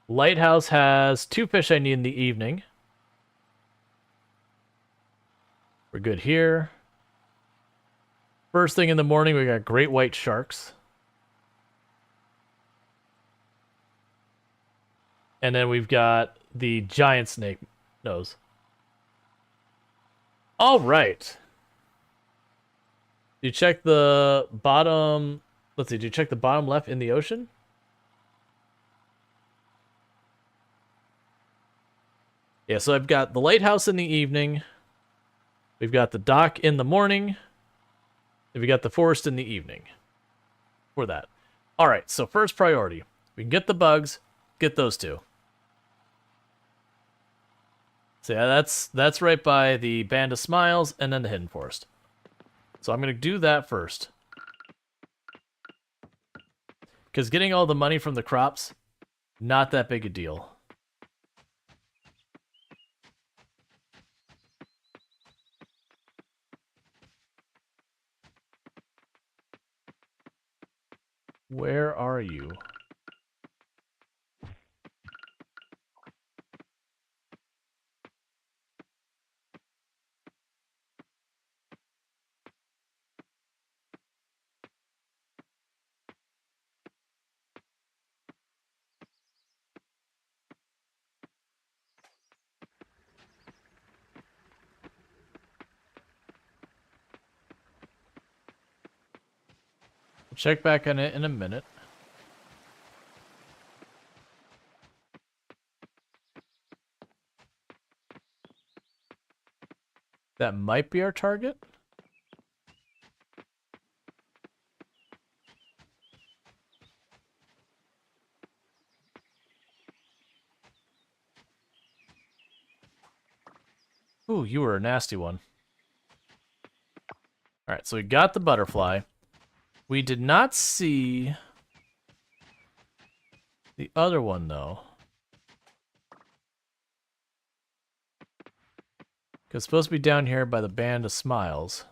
Lighthouse has 2 fish I need in the evening. We're good here. First thing in the morning, we got great white sharks. And then we've got the giant snake nose. All right. You check the bottom. Let's see. Do you check the bottom left in the ocean? Yeah, so I've got the lighthouse in the evening. We've got the dock in the morning. And we got the forest in the evening. For that. All right, so first priority. We can get the bugs. Get those 2. So yeah, that's right by the Band of Smiles and then the Hidden Forest. So I'm going to do that first. Because getting all the money from the crops, not that big a deal. Where are you? Check back on it in a minute. That might be our target. Ooh, you were a nasty one. Alright, so we got the butterfly. We did not see the other one, though. Because it's supposed to be down here by the Band of Smiles.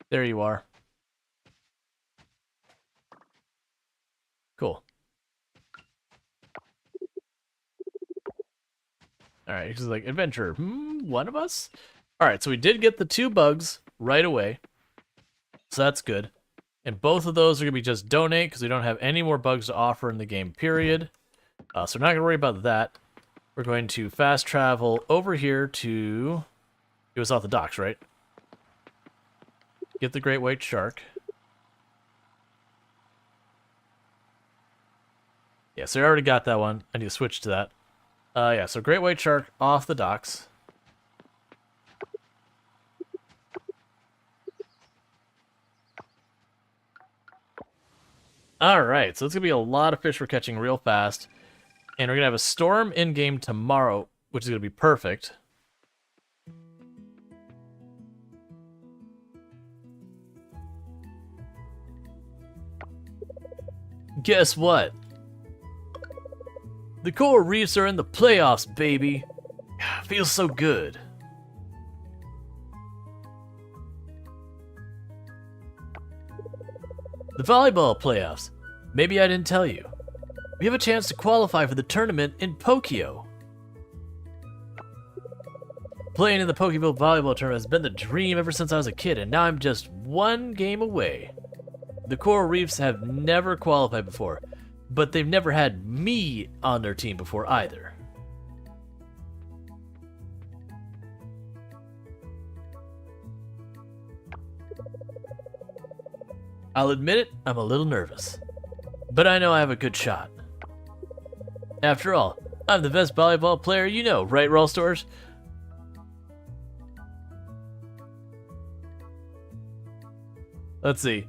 There you are. Cool. Alright, he's like, adventure. One of us? Alright, so we did get the 2 bugs right away. So that's good. And both of those are going to be just donate because we don't have any more bugs to offer in the game, period. So we're not going to worry about that. We're going to fast travel over here to... It was off the docks, right? Get the great white shark. Yeah, so I already got that one. I need to switch to that. Yeah, so great white shark off the docks. Alright, so it's going to be a lot of fish we're catching real fast. And we're going to have a storm in-game tomorrow, which is going to be perfect. Guess what? The Coral Reefs are in the playoffs, baby. Feels so good. The volleyball playoffs. Maybe I didn't tell you. We have a chance to qualify for the tournament in Pokio. Playing in the Pokeball volleyball tournament has been the dream ever since I was a kid, and now I'm just one game away. The Coral Reefs have never qualified before, but they've never had me on their team before either. I'll admit it, I'm a little nervous. But I know I have a good shot. After all, I'm the best volleyball player you know, right, Rual Storge? Let's see.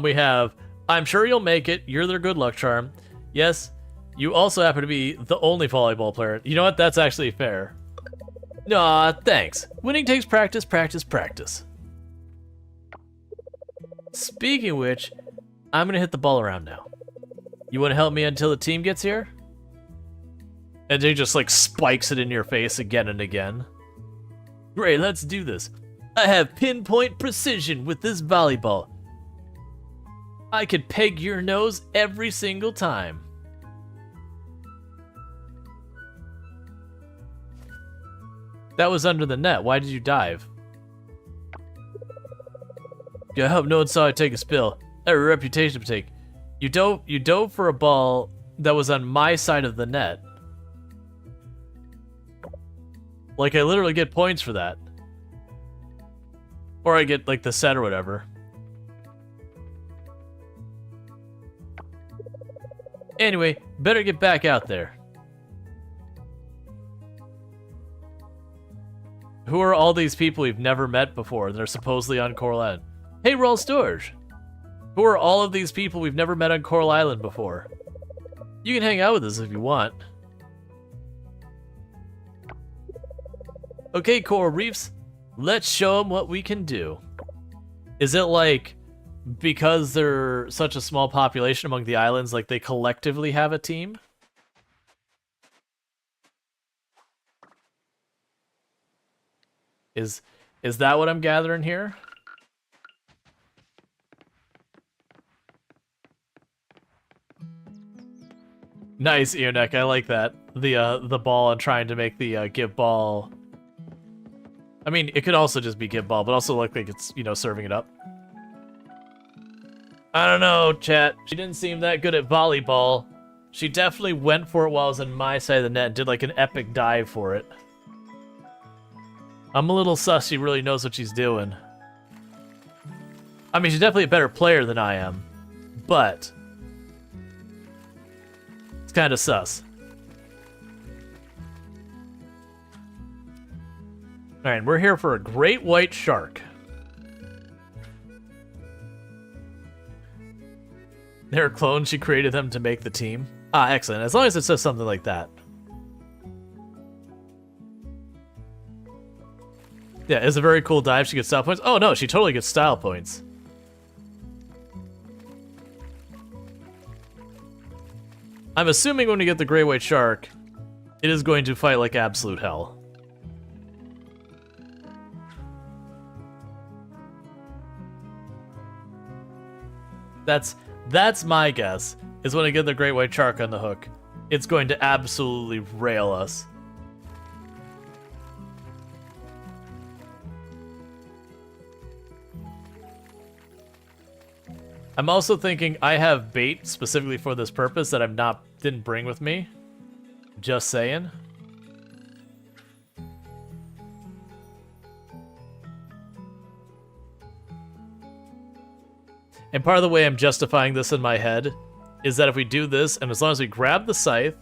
We have, I'm sure you'll make it, you're their good luck charm. Yes, you also happen to be the only volleyball player. You know what, that's actually fair. Aw, thanks. Winning takes practice, practice, practice. Speaking of which, I'm gonna hit the ball around now. You wanna help me until the team gets here? And he just like spikes it in your face again and again. Great, let's do this. I have pinpoint precision with this volleyball. I could peg your nose every single time. That was under the net. Why did you dive? I hope no one saw I take a spill. I have a reputation to take. You dove for a ball that was on my side of the net. Like, I literally get points for that. Or I get, like, the set or whatever. Anyway, better get back out there. Who are all these people we've never met before that are supposedly on Coral Island? Hey, Rual Storge! Who are all of these people we've never met on Coral Island before? You can hang out with us if you want. Okay, Coral Reefs, let's show them what we can do. Is it like, because they're such a small population among the islands, like they collectively have a team? Is that what I'm gathering here? Nice, Eonek, I like that. The ball and trying to make the give ball. I mean, it could also just be give ball, but also look like it's, you know, serving it up. I don't know, chat. She didn't seem that good at volleyball. She definitely went for it while I was on my side of the net and did like an epic dive for it. I'm a little sus she really knows what she's doing. I mean, she's definitely a better player than I am, but it's kind of sus. Alright, we're here for a great white shark. They're clones, she created them to make the team. Ah, excellent. As long as it says something like that. Yeah, it's a very cool dive. She gets style points. Oh no, she totally gets style points. I'm assuming when we get the gray white shark, it is going to fight like absolute hell. That's my guess, is when I get the great white shark on the hook, it's going to absolutely rail us. I'm also thinking I have bait specifically for this purpose that didn't bring with me. Just saying. And part of the way I'm justifying this in my head is that if we do this, and as long as we grab the scythe,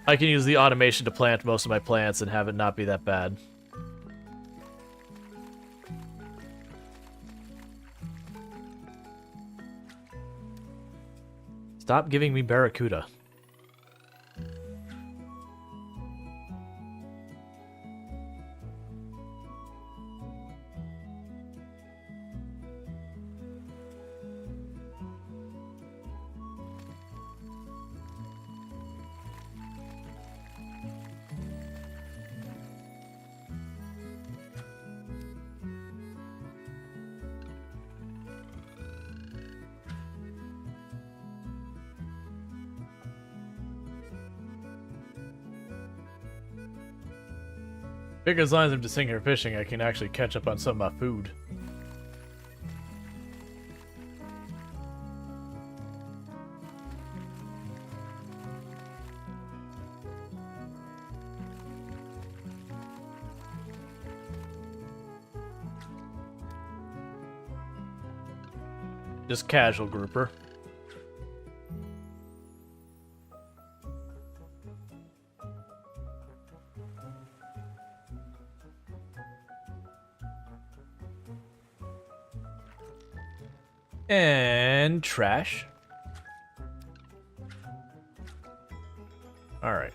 I can use the automation to plant most of my plants and have it not be that bad. Stop giving me Barracuda. Figure as long as I'm just sitting here fishing, I can actually catch up on some of my food. Just casual grouper. And trash. All right.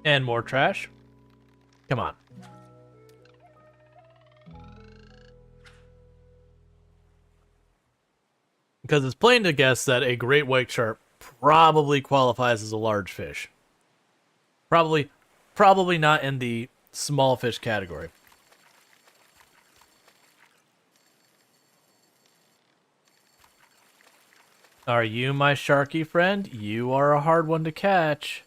And more trash. Come on. Because it's plain to guess that a great white shark probably qualifies as a large fish. Probably not in the small fish category. Are you my sharky friend? You are a hard one to catch.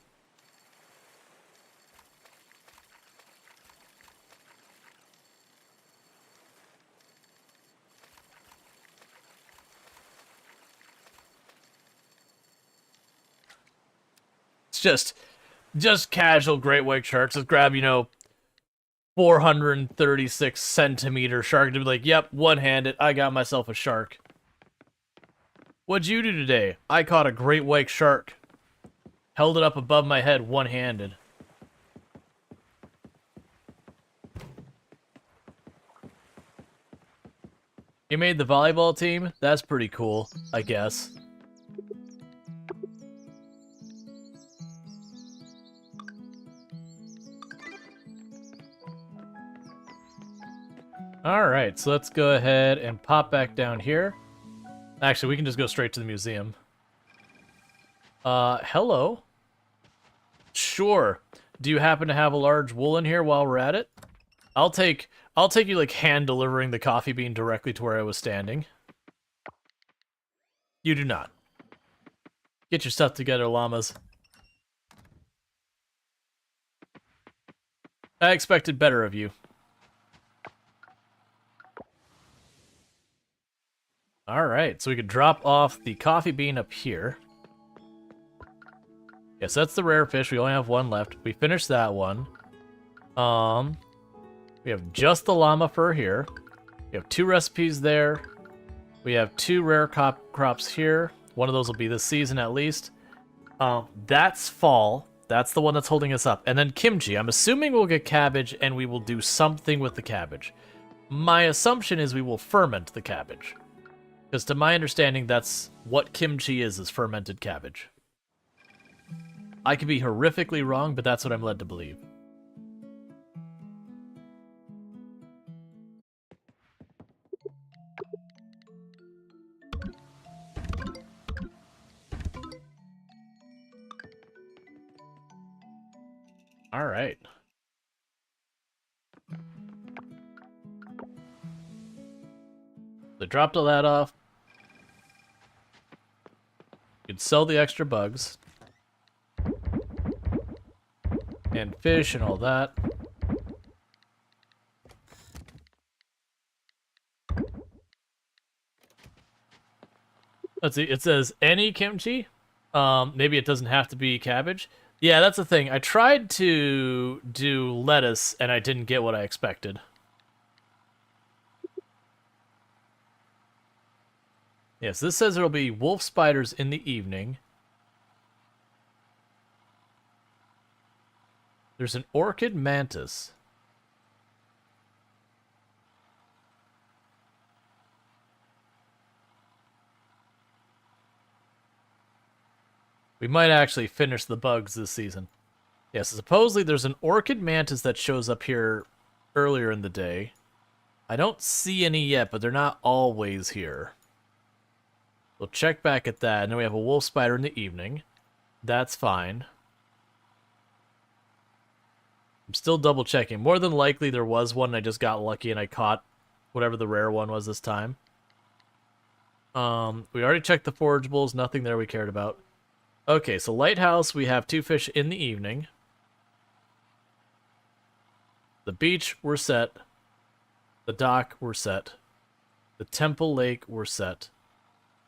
It's just casual great white sharks. Just grab, 436 centimeter shark to be like, yep, one-handed, I got myself a shark. What'd you do today? I caught a great white shark. Held it up above my head one-handed. You made the volleyball team? That's pretty cool, I guess. Alright, so let's go ahead and pop back down here. Actually, we can just go straight to the museum. Hello? Sure. Do you happen to have a large wool in here while we're at it? I'll take you, like, hand-delivering the coffee bean directly to where I was standing. You do not. Get your stuff together, llamas. I expected better of you. Alright, so we could drop off the coffee bean up here. Yes, that's the rare fish. We only have one left. We finished that one. We have just the llama fur here. We have 2 recipes there. We have 2 rare crops here. One of those will be this season at least. That's fall. That's the one that's holding us up. And then kimchi. I'm assuming we'll get cabbage and we will do something with the cabbage. My assumption is we will ferment the cabbage. Because to my understanding, that's what kimchi is fermented cabbage. I could be horrifically wrong, but that's what I'm led to believe. All right. They dropped all that off. You could sell the extra bugs. And fish and all that. Let's see, it says any kimchi. Maybe it doesn't have to be cabbage. Yeah, that's the thing. I tried to do lettuce and I didn't get what I expected. Yes, this says there'll be wolf spiders in the evening. There's an orchid mantis. We might actually finish the bugs this season. Yes, supposedly there's an orchid mantis that shows up here earlier in the day. I don't see any yet, but they're not always here. We'll check back at that, and then we have a wolf spider in the evening. That's fine. I'm still double checking. More than likely there was one and I just got lucky and I caught whatever the rare one was this time. We already checked the forageables, nothing there we cared about. Okay, so lighthouse, we have 2 fish in the evening. The beach, we're set. The dock, we're set. The temple lake, we're set.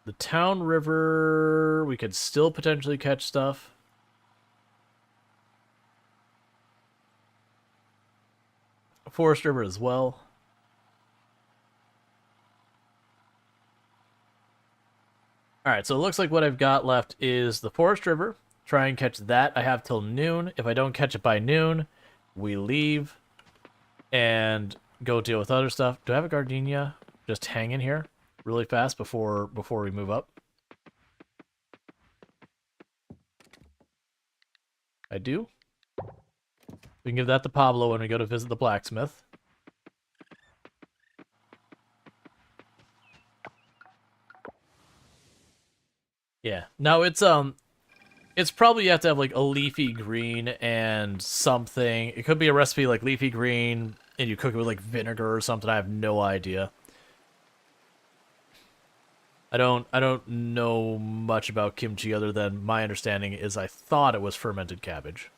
The town river, we could still potentially catch stuff. Forest river as well. Alright, so it looks like what I've got left is the forest river. Try and catch that. I have till noon. If I don't catch it by noon, we leave and go deal with other stuff. Do I have a gardenia just hanging here really fast before we move up? I do. We can give that to Pablo when we go to visit the blacksmith. Yeah. No, it's probably you have to have like a leafy green and something. It could be a recipe like leafy green and you cook it with like vinegar or something. I have no idea. I don't know much about kimchi other than my understanding is I thought it was fermented cabbage.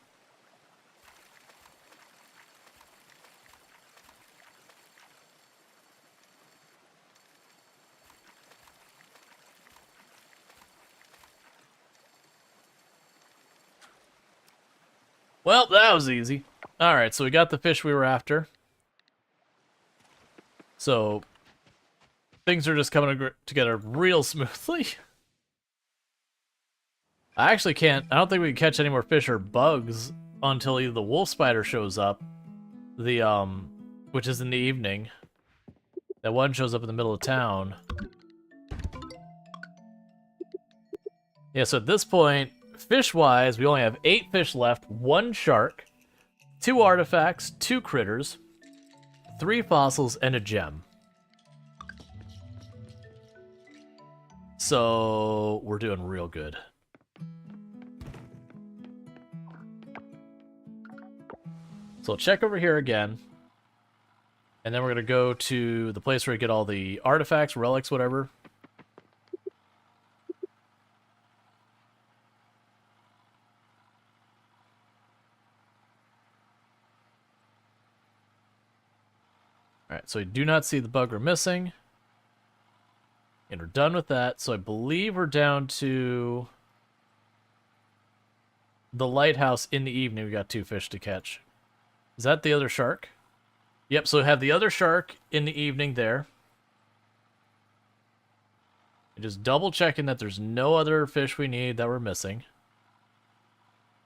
Well, that was easy. Alright, so we got the fish we were after. So, things are just coming together real smoothly. I actually can't... I don't think we can catch any more fish or bugs until either the wolf spider shows up. Which is in the evening. That one shows up in the middle of town. Yeah, so at this point, fish-wise, we only have 8 fish left, 1 shark, 2 artifacts, 2 critters, 3 fossils, and a gem. So, we're doing real good. So we'll check over here again. And then we're going to go to the place where we get all the artifacts, relics, whatever. Alright, so we do not see the bug we're missing. And we're done with that. So I believe we're down to the lighthouse in the evening. We got 2 fish to catch. Is that the other shark? Yep, so we have the other shark in the evening there. And just double checking that there's no other fish we need that we're missing.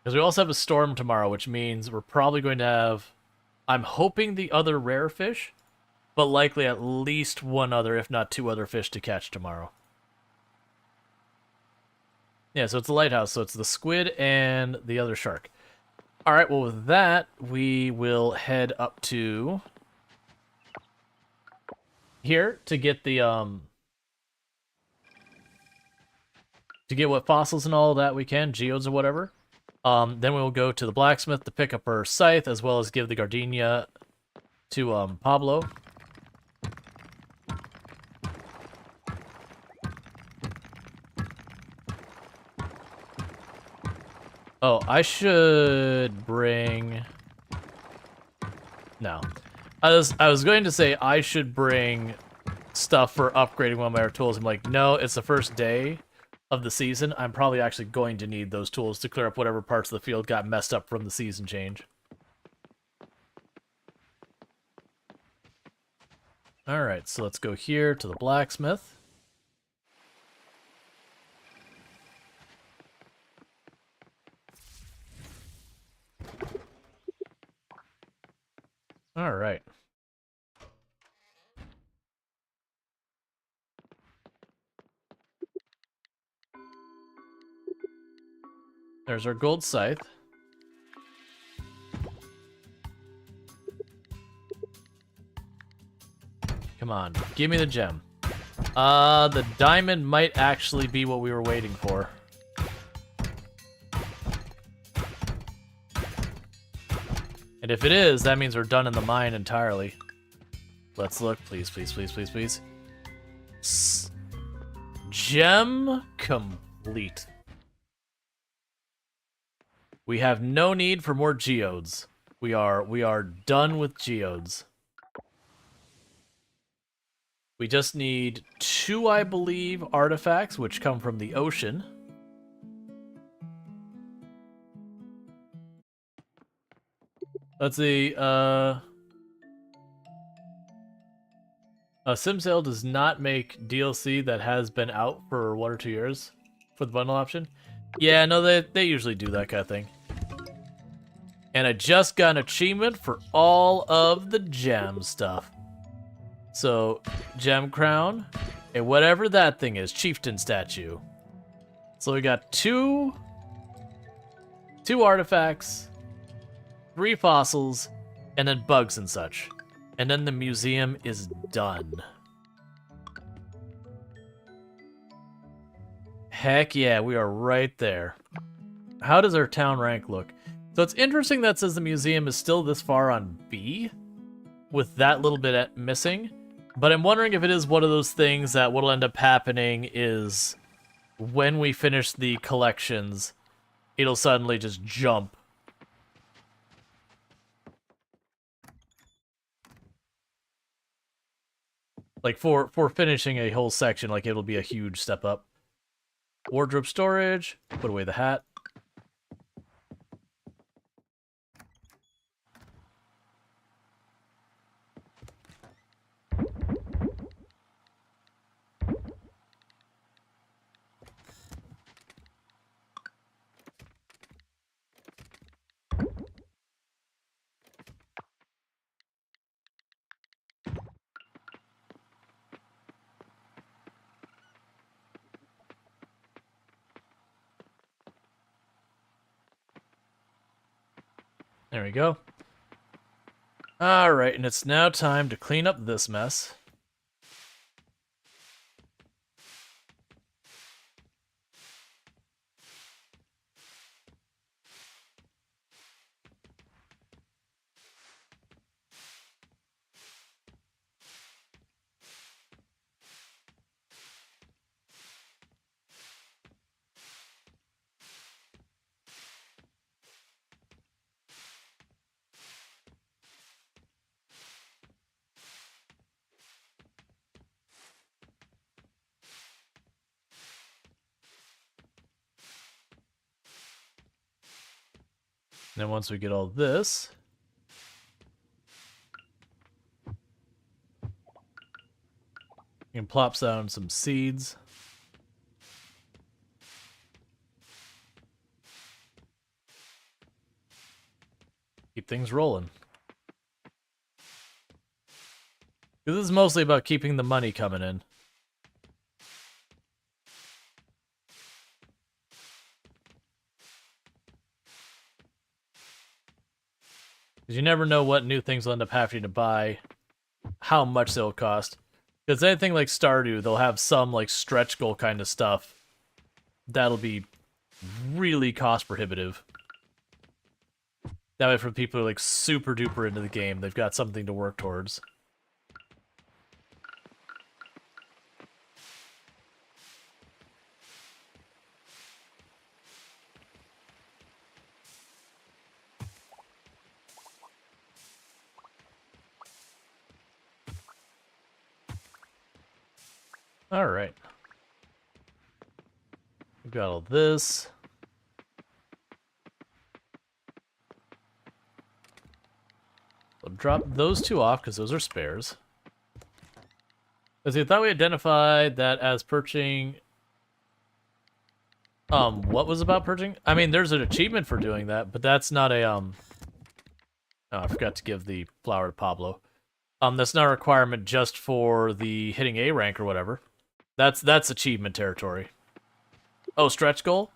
Because we also have a storm tomorrow, which means we're probably going to have, I'm hoping, the other rare fish, but likely at least 1 other, if not 2 other fish to catch tomorrow. Yeah, so it's the lighthouse, so it's the squid and the other shark. Alright, well with that, we will head up to here to get the, to get what fossils and all that we can, geodes or whatever. Then we'll go to the blacksmith to pick up our scythe, as well as give the gardenia to, Pablo. Oh, I should bring... No. I was going to say I should bring stuff for upgrading one of my tools. I'm like, no, it's the first day of the season. I'm probably actually going to need those tools to clear up whatever parts of the field got messed up from the season change. Alright, so let's go here to the blacksmith. All right. There's our gold scythe. Come on, give me the gem. The diamond might actually be what we were waiting for. And if it is, that means we're done in the mine entirely. Let's look. Please, please, please, please, please. Gem complete. We have no need for more geodes. We are done with geodes. We just need 2, I believe, artifacts, which come from the ocean. Let's see, SimSale does not make DLC that has been out for 1 or 2 years for the bundle option. Yeah, no, they usually do that kind of thing. And I just got an achievement for all of the gem stuff. So, gem crown, and whatever that thing is, chieftain statue. So we got 2 artifacts, 3 fossils, and then bugs and such. And then the museum is done. Heck yeah, we are right there. How does our town rank look? So it's interesting that says the museum is still this far on B, with that little bit missing. But I'm wondering if it is one of those things that what'll end up happening is when we finish the collections, it'll suddenly just jump. Like for finishing a whole section, like it'll be a huge step up. Wardrobe storage, put away the hat. There we go. Alright, and it's now time to clean up this mess. And then once we get all this, you can plop down some seeds. Keep things rolling. This is mostly about keeping the money coming in. Because you never know what new things will end up having to buy, how much they'll cost. Because anything like Stardew, they'll have some like stretch goal kind of stuff that'll be really cost prohibitive. That way for people who are like super duper into the game, they've got something to work towards. Alright. We've got all this. We'll drop those two off because those are spares. Because I thought we identified that as perching. What was about perching? I mean, there's an achievement for doing that, but that's not a Oh, I forgot to give the flower to Pablo. That's not a requirement just for the hitting A rank or whatever. That's achievement territory. Oh, stretch goal?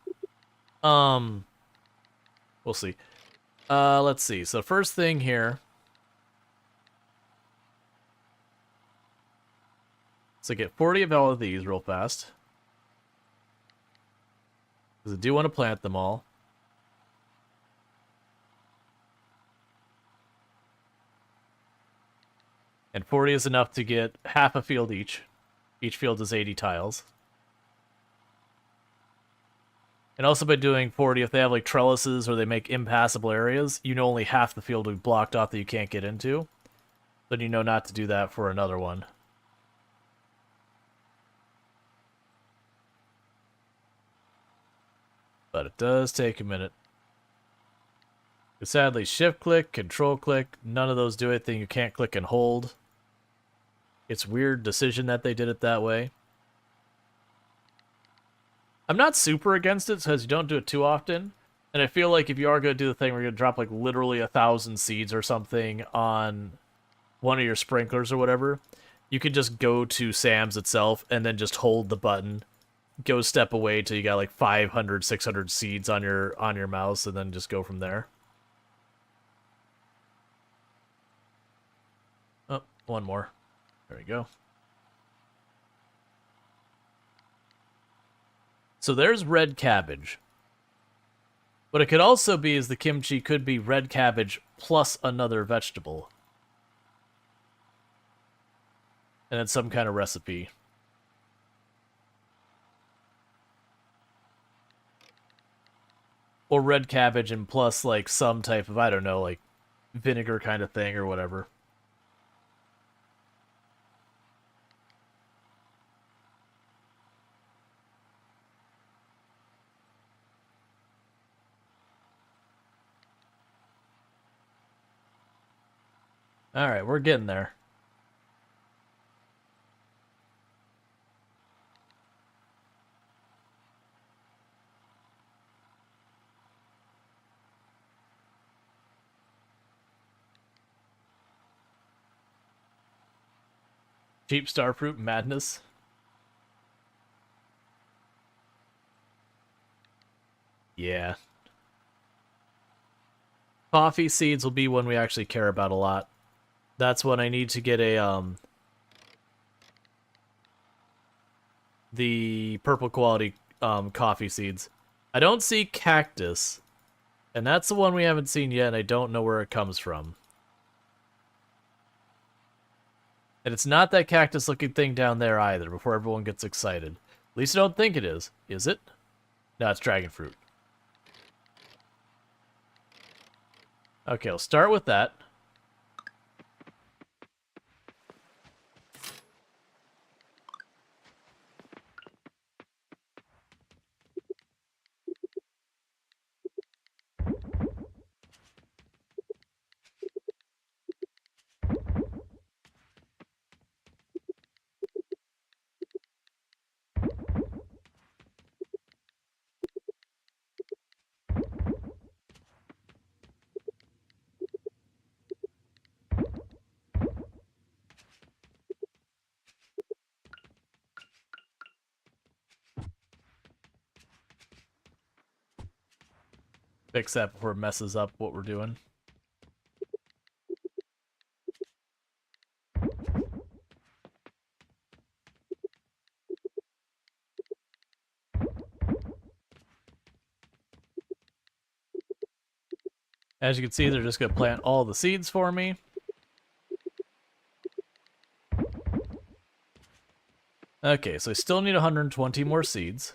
We'll see. Let's see. So first thing here. So get 40 of all of these real fast. Because I do want to plant them all. And 40 is enough to get half a field each. Each field is 80 tiles. And also by doing 40, if they have like trellises or they make impassable areas, you know only half the field will be blocked off that you can't get into. Then you know not to do that for another one. But it does take a minute. But sadly, shift click, control click, none of those do anything. You can't click and hold. It's weird decision that they did it that way. I'm not super against it because you don't do it too often. And I feel like if you are going to do the thing where you're going to drop like literally 1,000 seeds or something on one of your sprinklers or whatever, you could just go to Sam's itself and then just hold the button. Go step away till you got like 500, 600 seeds on your mouse and then just go from there. Oh, one more. There we go. So there's red cabbage. What it could also be is the kimchi could be red cabbage plus another vegetable. And it's some kind of recipe. Or red cabbage and plus, like, some type of, I don't know, like, vinegar kind of thing or whatever. Alright, we're getting there. Cheap starfruit madness. Yeah. Coffee seeds will be one we actually care about a lot. That's when I need to get a, the purple quality, coffee seeds. I don't see cactus, and that's the one we haven't seen yet, and I don't know where it comes from. And it's not that cactus-looking thing down there either, before everyone gets excited. At least I don't think it is. Is it? No, it's dragon fruit. Okay, I'll start with that. Fix that before it messes up what we're doing. As you can see, they're just going to plant all the seeds for me. Okay, so I still need 120 more seeds.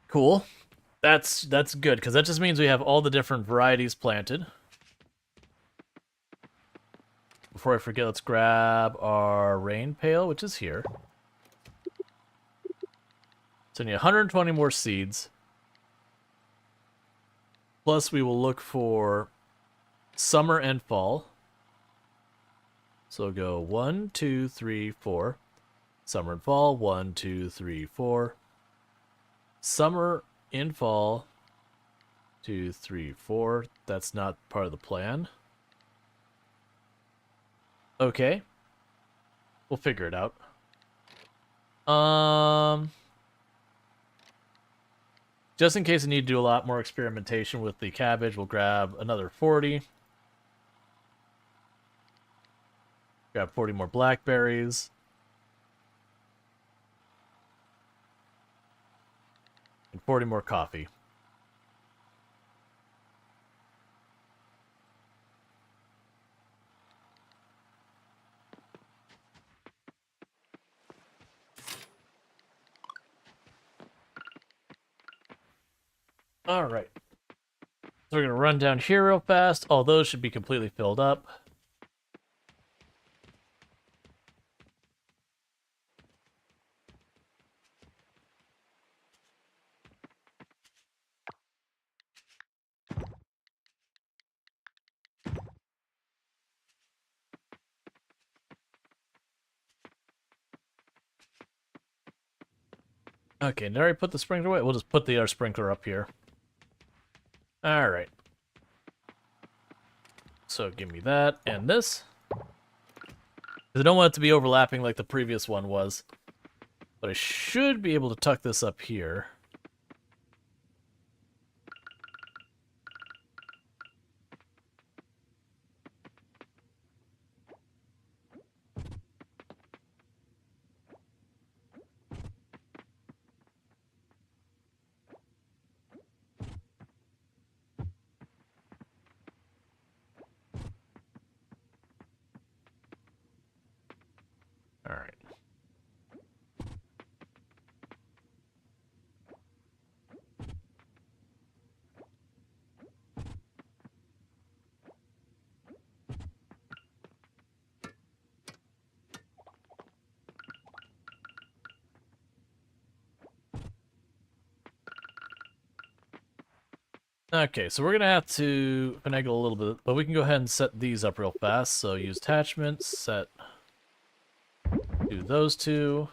Cool. That's good, because that just means we have all the different varieties planted. Before I forget, let's grab our rain pail, which is here. So I need 120 more seeds. Plus, we will look for summer and fall. So go 1, 2, 3, 4. Summer and fall, 1, 2, 3, 4. Summer in fall, 2, 3, 4. That's not part of the plan. Okay. We'll figure it out. Just in case I need to do a lot more experimentation with the cabbage, we'll grab another 40. Grab 40 more blackberries. And 40 more coffee. Alright. So we're going to run down here real fast. All those should be completely filled up. Okay, did I already put the sprinkler away? We'll just put the sprinkler up here. Alright. So give me that and this. Because I don't want it to be overlapping like the previous one was. But I should be able to tuck this up here. Alright. Okay, so we're gonna have to finagle a little bit, but we can go ahead and set these up real fast. So use attachments, set, do those two.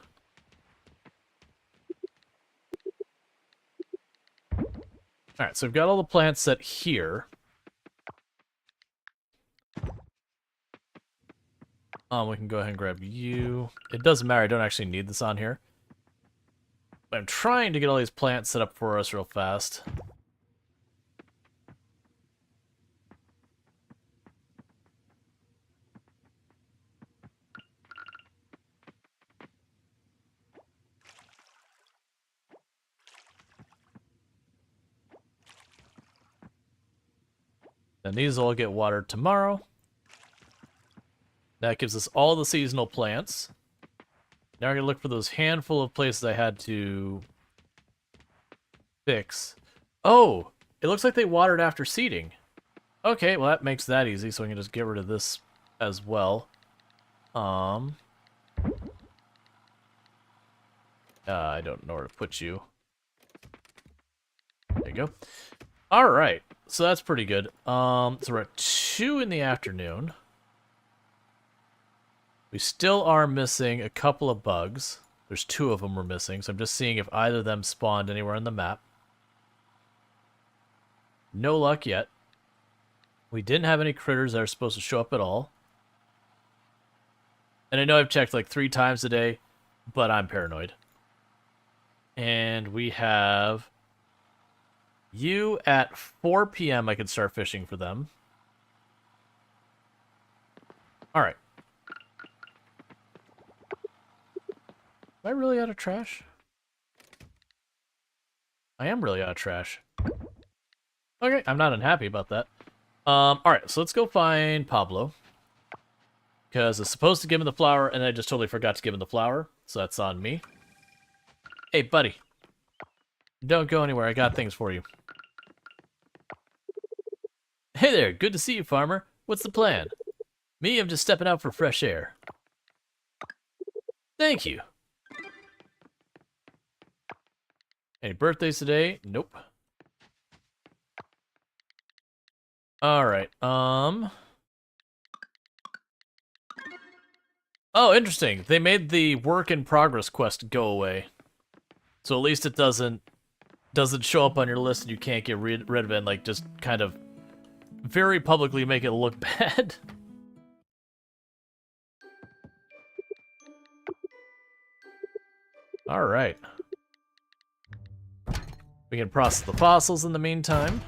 Alright, so we've got all the plants set here. We can go ahead and grab you. It doesn't matter, I don't actually need this on here. But I'm trying to get all these plants set up for us real fast. And these all get watered tomorrow. That gives us all the seasonal plants. Now we're going to look for those handful of places I had to fix. Oh, it looks like they watered after seeding. Okay, well that makes that easy, so we can just get rid of this as well. I don't know where to put you. There you go. Alright, so that's pretty good. So we're at 2 in the afternoon. We still are missing a couple of bugs. There's 2 of them we're missing, so I'm just seeing if either of them spawned anywhere on the map. No luck yet. We didn't have any critters that are supposed to show up at all. And I know I've checked like 3 times a day, but I'm paranoid. And we have you at 4 p.m. I can start fishing for them. Alright. Am I really out of trash? I am really out of trash. Okay, I'm not unhappy about that. Alright, so let's go find Pablo. Because I was supposed to give him the flower, and I just totally forgot to give him the flower. So that's on me. Hey, buddy. Don't go anywhere, I got things for you. Hey there, good to see you, farmer. What's the plan? Me, I'm just stepping out for fresh air. Thank you. Any birthdays today? Nope. Alright, Oh, interesting. They made the work in progress quest go away. So at least it doesn't show up on your list and you can't get rid of it and like just kind of very publicly make it look bad. Alright. We can process the fossils in the meantime.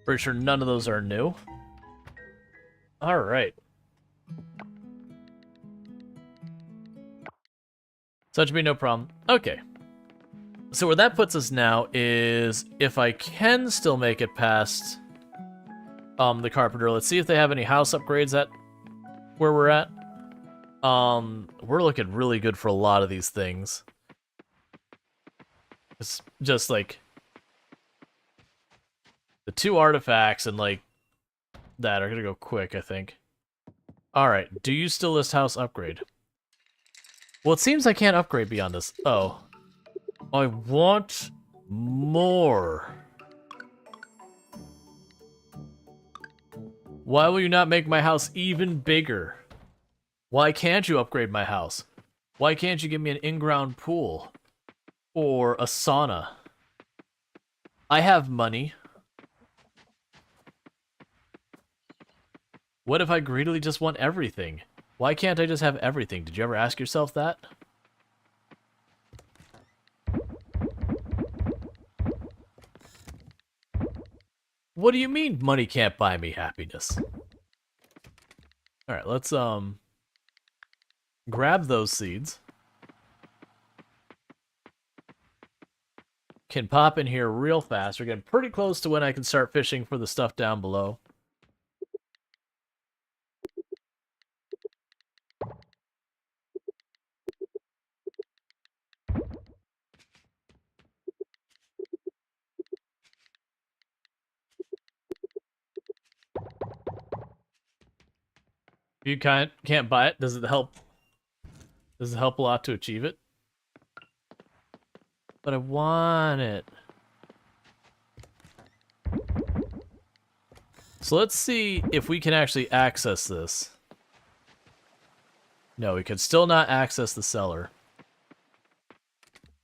Pretty sure none of those are new. Alright. So that should be no problem. Okay. So where that puts us now is if I can still make it past the carpenter. Let's see if they have any house upgrades at where we're at. We're looking really good for a lot of these things. It's just like the 2 artifacts and like that are gonna go quick, I think. Alright, do you still list house upgrade? Well, it seems I can't upgrade beyond this. Oh. I want more. Why will you not make my house even bigger? Why can't you upgrade my house? Why can't you give me an in-ground pool? Or a sauna? I have money. What if I greedily just want everything? Why can't I just have everything? Did you ever ask yourself that? What do you mean money can't buy me happiness? Alright, let's grab those seeds. Can pop in here real fast. We're getting pretty close to when I can start fishing for the stuff down below. If you can't buy it, does it help? Does it help a lot to achieve it? But I want it. So let's see if we can actually access this. No, we can still not access the cellar.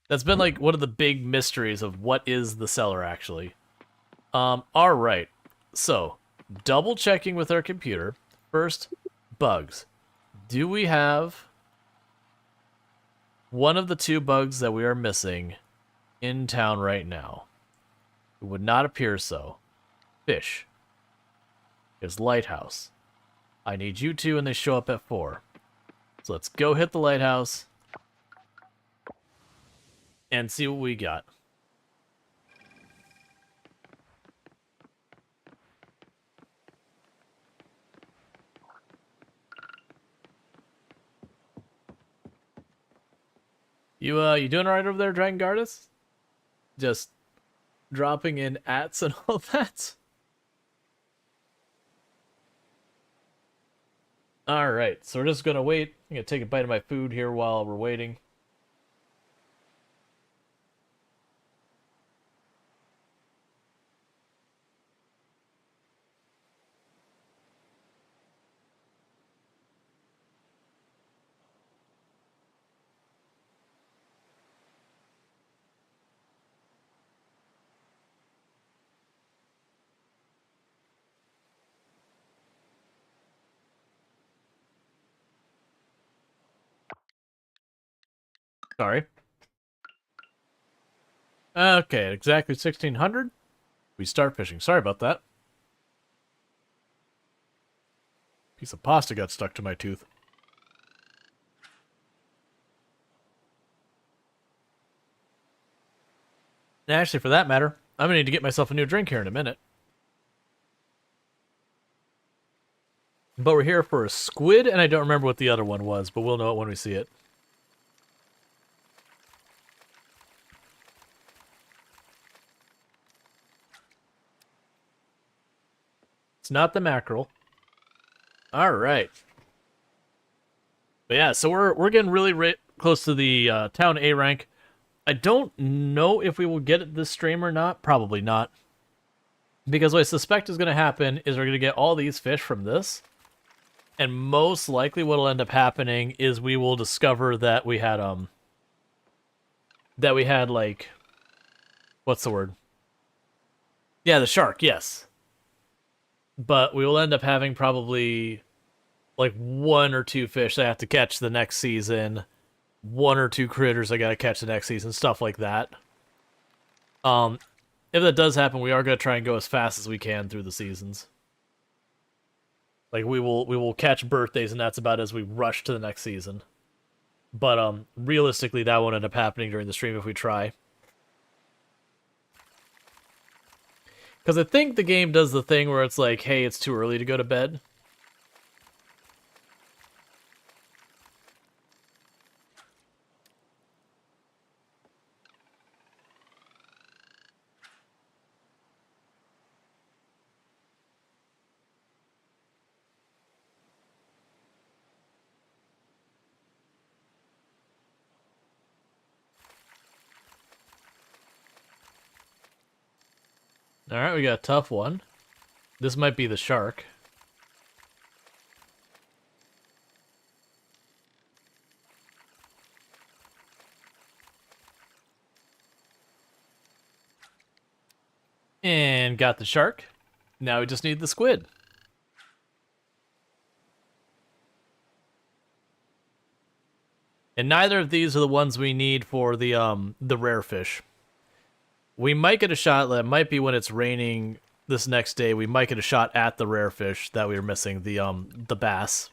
That's been like one of the big mysteries of what is the cellar actually. Alright. So, double checking with our computer. First, bugs. Do we have one of the two bugs that we are missing in town right now? It would not appear so. Fish. Is lighthouse. I need you two, and they show up at 4. So let's go hit the lighthouse and see what we got. You doing all right over there, Dragon Guardus? Just dropping in ats and all that? Alright, so we're just gonna wait. I'm gonna take a bite of my food here while we're waiting. Sorry. Okay, at exactly 1600, we start fishing. Sorry about that. Piece of pasta got stuck to my tooth. And actually, for that matter, I'm gonna need to get myself a new drink here in a minute. But we're here for a squid, and I don't remember what the other one was, but we'll know it when we see it. It's not the mackerel. All right. But yeah, so we're getting really close to the town A rank. I don't know if we will get it this stream or not. Probably not. Because what I suspect is going to happen is we're going to get all these fish from this. And most likely what will end up happening is we will discover that we had, like, what's the word? Yeah, the shark, yes. But we will end up having probably like 1 or 2 fish I have to catch the next season, 1 or 2 critters I gotta catch the next season, stuff like that. If that does happen, we are gonna try and go as fast as we can through the seasons. Like we will catch birthdays, and that's about as we rush to the next season. But realistically, that won't end up happening during the stream if we try. Because I think the game does the thing where it's like, hey, it's too early to go to bed. Alright, we got a tough one. This might be the shark. And got the shark. Now we just need the squid. And neither of these are the ones we need for the rare fish. We might get a shot, that might be when it's raining this next day, we might get a shot at the rare fish that we were missing, the bass.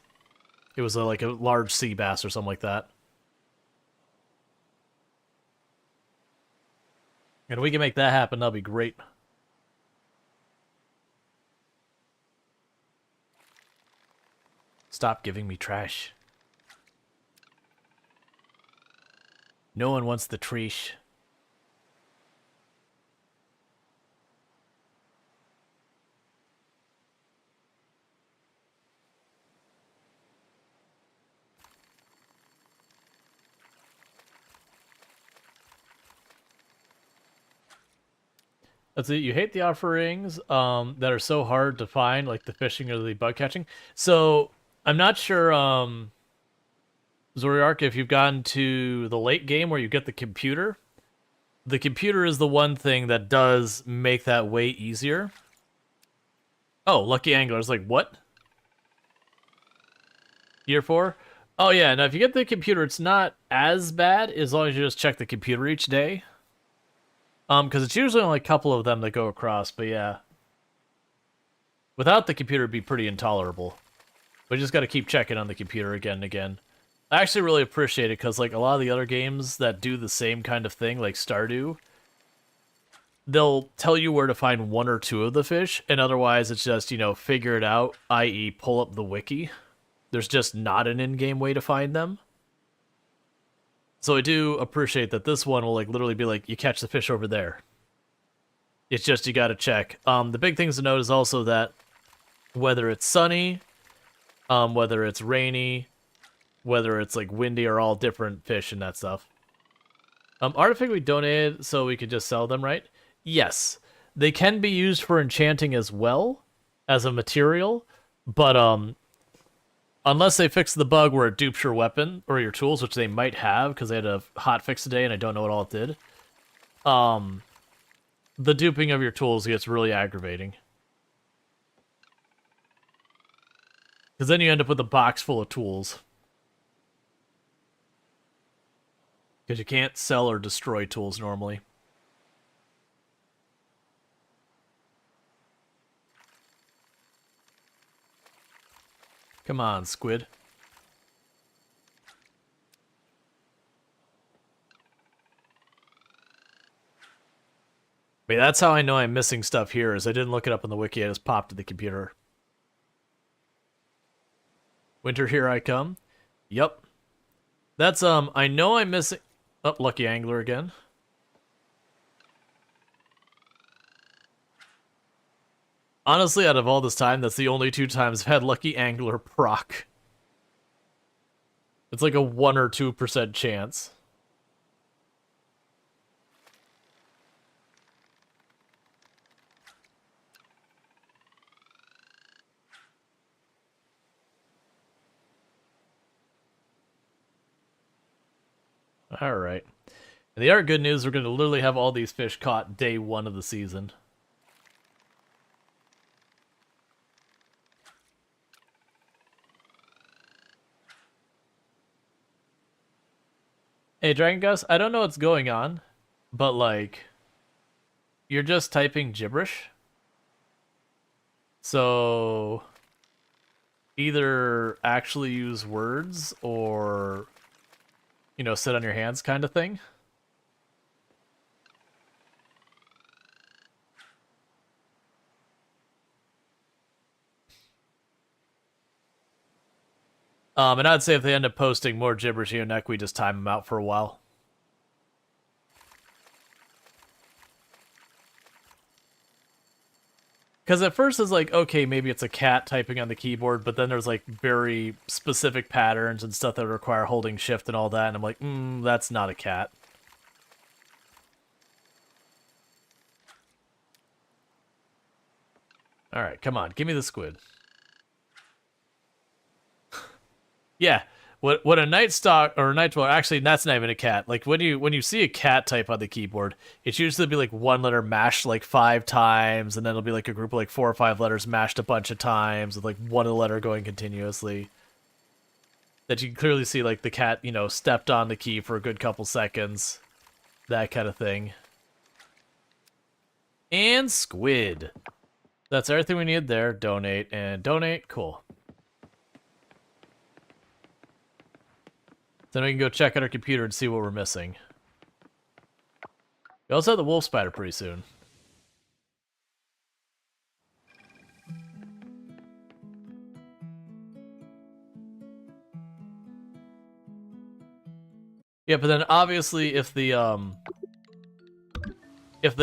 It was like a large sea bass or something like that. And if we can make that happen, that'll be great. Stop giving me trash. No one wants the treesh. That's it. You hate the offerings that are so hard to find, like the fishing or the bug catching. So I'm not sure, Zoriark, if you've gotten to the late game where you get the computer. The computer is the one thing that does make that way easier. Oh, Lucky Anglers, like what? Year 4? Oh yeah, now if you get the computer, it's not as bad as long as you just check the computer each day. Because it's usually only a couple of them that go across, but yeah. Without the computer, it'd be pretty intolerable. But you just gotta keep checking on the computer again and again. I actually really appreciate it, because like a lot of the other games that do the same kind of thing, like Stardew, they'll tell you where to find one or two of the fish, and otherwise it's just, you know, figure it out, i.e. pull up the wiki. There's just not an in-game way to find them. So I do appreciate that this one will like literally be like, you catch the fish over there. It's just you gotta check. The big things to note is also that whether it's sunny, whether it's rainy, whether it's like windy, are all different fish and that stuff. Artifact we donated so we could just sell them, right? Yes. They can be used for enchanting as well as a material, but unless they fix the bug where it dupes your weapon or your tools, which they might have because they had a hot fix today and I don't know what all it did. The duping of your tools gets really aggravating. Because then you end up with a box full of tools. Because you can't sell or destroy tools normally. Come on, squid. But that's how I know I'm missing stuff here, is I didn't look it up on the wiki, I just popped to the computer. Winter, here I come. Yep. That's, I know I'm missing... Oh, Lucky Angler again. Honestly, out of all this time, that's the only 2 times I've had Lucky Angler proc. It's like a 1 or 2% chance. Alright. And the other good news, we're going to literally have all these fish caught day 1 of the season. Hey, Dragon Gus, I don't know what's going on, but, like, you're just typing gibberish. So, either actually use words or, you know, sit on your hands kind of thing. And I'd say if they end up posting more gibberish here neck, we just time them out for a while. Because at first it's like, okay, maybe it's a cat typing on the keyboard, but then there's like very specific patterns and stuff that require holding shift and all that, and I'm like, that's not a cat. Alright, come on, give me the squid. Yeah, what a night stalk or a night dweller, actually that's not even a cat. Like when you see a cat type on the keyboard, it's usually be like one letter mashed like 5 times, and then it'll be like a group of like 4 or 5 letters mashed a bunch of times with like one letter going continuously. That you can clearly see like the cat, you know, stepped on the key for a good couple seconds. That kind of thing. And squid. That's everything we need there. Donate and donate. Cool. Then we can go check out our computer and see what we're missing. We also have the wolf spider pretty soon. Yeah, but then obviously if they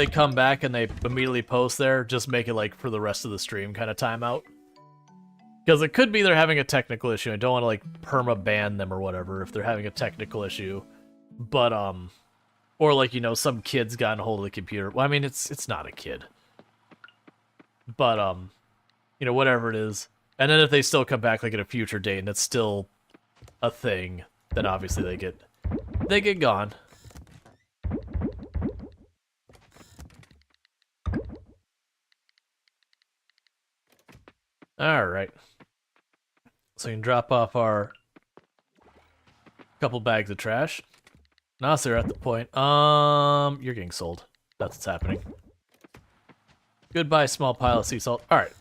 come back and they immediately post there, just make it like for the rest of the stream kind of timeout. Because it could be they're having a technical issue. I don't want to like perma-ban them or whatever if they're having a technical issue. But or like, you know, some kid's gotten a hold of the computer. Well, I mean, it's not a kid. But you know, whatever it is. And then if they still come back like at a future date and it's still a thing, then obviously they get gone. Alright. So we can drop off our couple bags of trash. Now they're at the point. You're getting sold. That's what's happening. Goodbye, small pile of sea salt. Alright.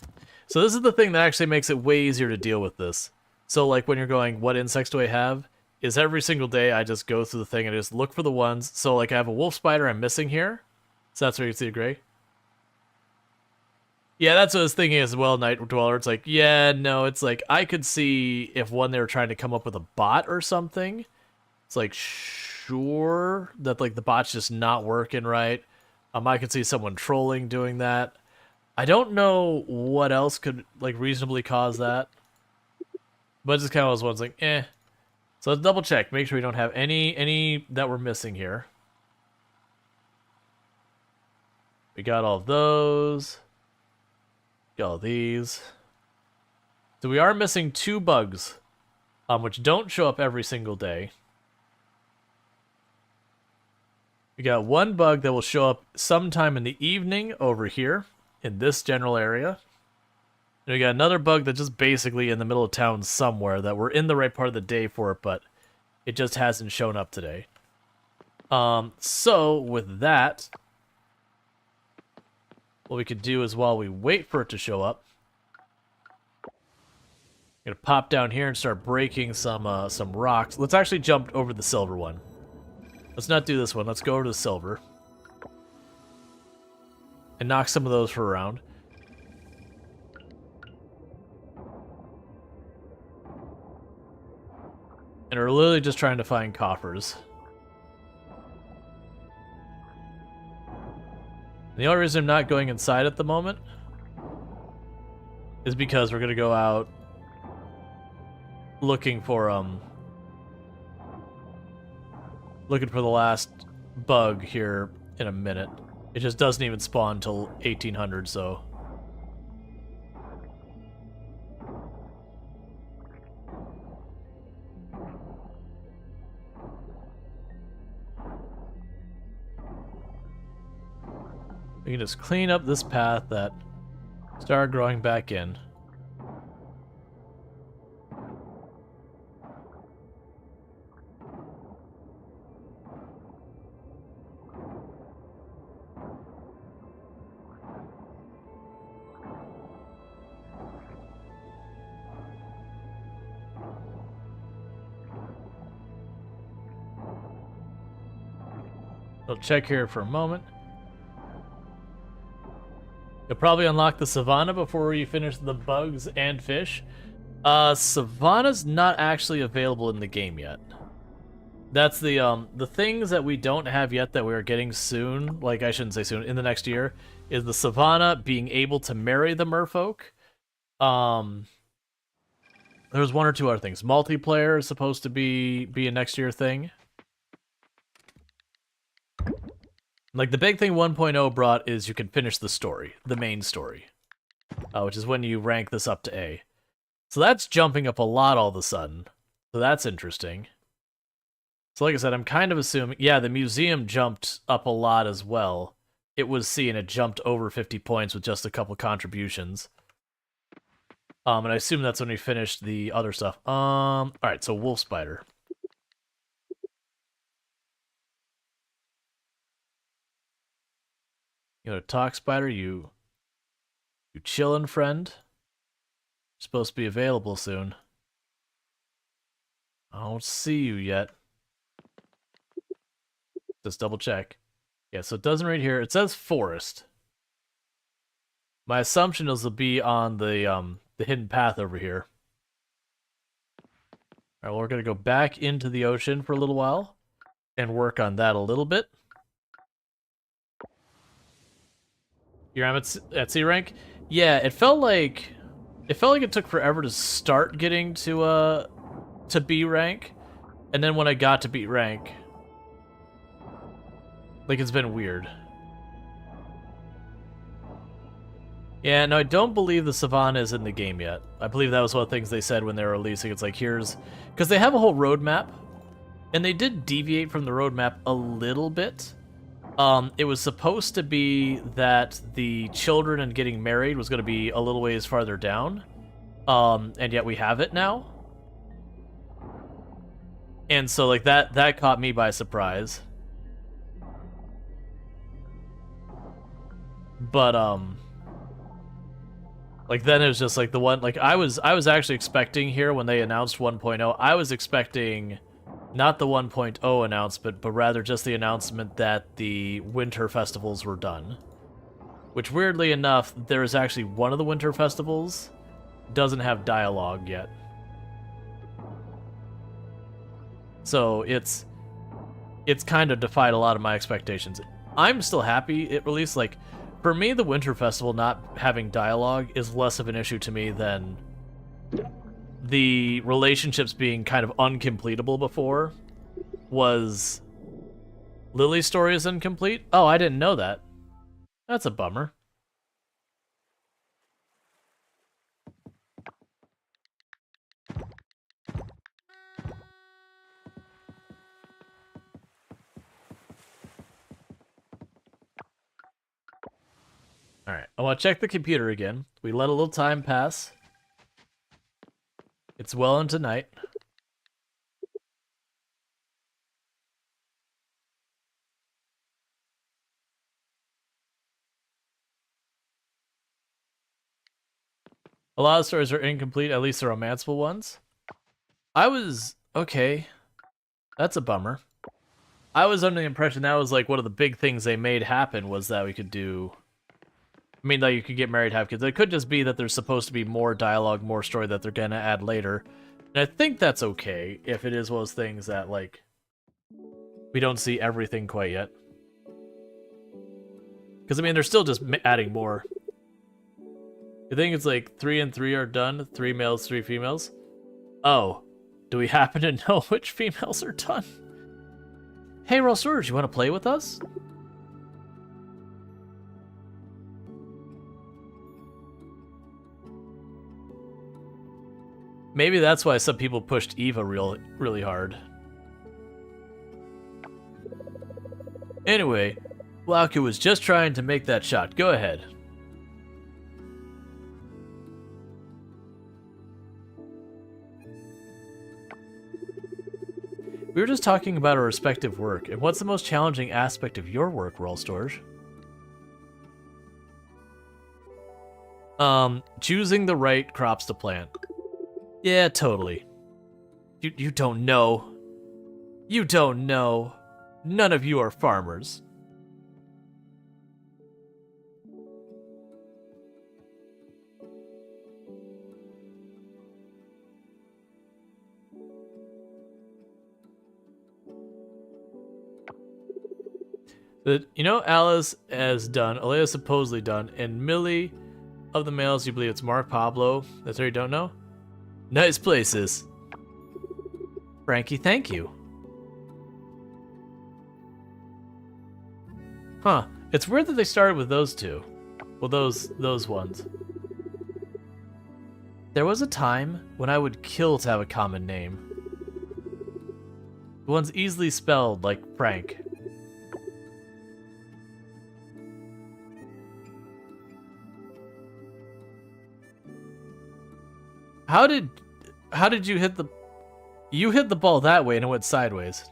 So this is the thing that actually makes it way easier to deal with this. So like when you're going, what insects do I have? Is every single day I just go through the thing and just look for the ones. So like I have a wolf spider I'm missing here. So that's where you can see the gray. Yeah, that's what I was thinking as well, Night Dweller. It's like, yeah, no, it's like, I could see if one they were trying to come up with a bot or something. It's like, sure, that like the bot's just not working right. I could see someone trolling doing that. I don't know what else could like reasonably cause that. But it just kind of was one's like, eh. So let's double check, make sure we don't have any that we're missing here. We got all of those. All these. So we are missing 2 bugs, which don't show up every single day. We got 1 bug that will show up sometime in the evening over here in this general area. And we got another bug that's just basically in the middle of town somewhere that we're in the right part of the day for it, but it just hasn't shown up today. So with that, what we could do is while we wait for it to show up, I'm gonna pop down here and start breaking some rocks. Let's actually jump over the silver one. Let's not do this one. Let's go over to the silver and knock some of those for a round. And we're literally just trying to find coffers. The only reason I'm not going inside at the moment is because we're gonna go out looking for the last bug here in a minute. It just doesn't even spawn until 1800, so we can just clean up this path that started growing back in. I'll check here for a moment. You'll probably unlock the Savannah before you finish the bugs and fish. Savannah's not actually available in the game yet. That's the things that we don't have yet that we're getting soon, like I shouldn't say soon, in the next year, is the Savannah being able to marry the merfolk. There's 1 or 2 other things. Multiplayer is supposed to be a next year thing. Like, the big thing 1.0 brought is you can finish the story, the main story, which is when you rank this up to A. So that's jumping up a lot all of a sudden. So that's interesting. So like I said, I'm kind of assuming, yeah, the museum jumped up a lot as well. It was C and it jumped over 50 points with just a couple contributions. And I assume that's when we finished the other stuff. Alright, so wolf spider. You know, talk spider, you chillin', friend? You're supposed to be available soon. I don't see you yet. Just double check. Yeah, so it doesn't right here. It says forest. My assumption is it'll be on the hidden path over here. All right, well, we're gonna go back into the ocean for a little while and work on that a little bit. You're at C rank? Yeah, it felt like it took forever to start getting to B rank, and then when I got to B rank, like, it's been weird. Yeah, no, I don't believe the Savannah is in the game yet. I believe that was one of the things they said when they were releasing. It's like, here's... Because they have a whole roadmap, and they did deviate from the roadmap a little bit. It was supposed to be that the children and getting married was going to be a little ways farther down, and yet we have it now. And so, like, that caught me by surprise. But, like, then it was just, like, the one, like, I was actually expecting here when they announced 1.0, I was expecting not the 1.0 announcement, but rather just the announcement that the winter festivals were done. Which, weirdly enough, there is actually one of the winter festivals doesn't have dialogue yet. So, it's kind of defied a lot of my expectations. I'm still happy it released, like... For me, the Winter Festival not having dialogue is less of an issue to me than the relationships being kind of uncompletable before was... Lily's story is incomplete? Oh, I didn't know that. That's a bummer. Alright, I want to check the computer again. We let a little time pass. It's well into night. A lot of stories are incomplete, at least the romanceable ones. Okay. That's a bummer. I was under the impression that was like one of the big things they made happen was that we could do... I mean, that you could get married, have kids. It could just be that there's supposed to be more dialogue, more story that they're gonna add later. And I think that's okay, if it is one of those things that, like, we don't see everything quite yet. Because, I mean, they're still just adding more. You think it's like 3 and 3 are done? 3 males, 3 females? Oh. Do we happen to know which females are done? Hey, Rual Storge, you want to play with us? Maybe that's why some people pushed Eva really hard. Anyway, Glauca was just trying to make that shot. Go ahead. We were just talking about our respective work, and what's the most challenging aspect of your work, Rual Storge? Choosing the right crops to plant. Yeah, totally. You don't know. You don't know. None of you are farmers. You know Alice has done, Alea supposedly done, and Millie of the males, you believe it's Mark Pablo. That's what you don't know? Nice places. Frankie, thank you. Huh. It's weird that they started with those two. Well, those ones. There was a time when I would kill to have a common name. The one's easily spelled like Frank. How did you hit the... You hit the ball that way and it went sideways.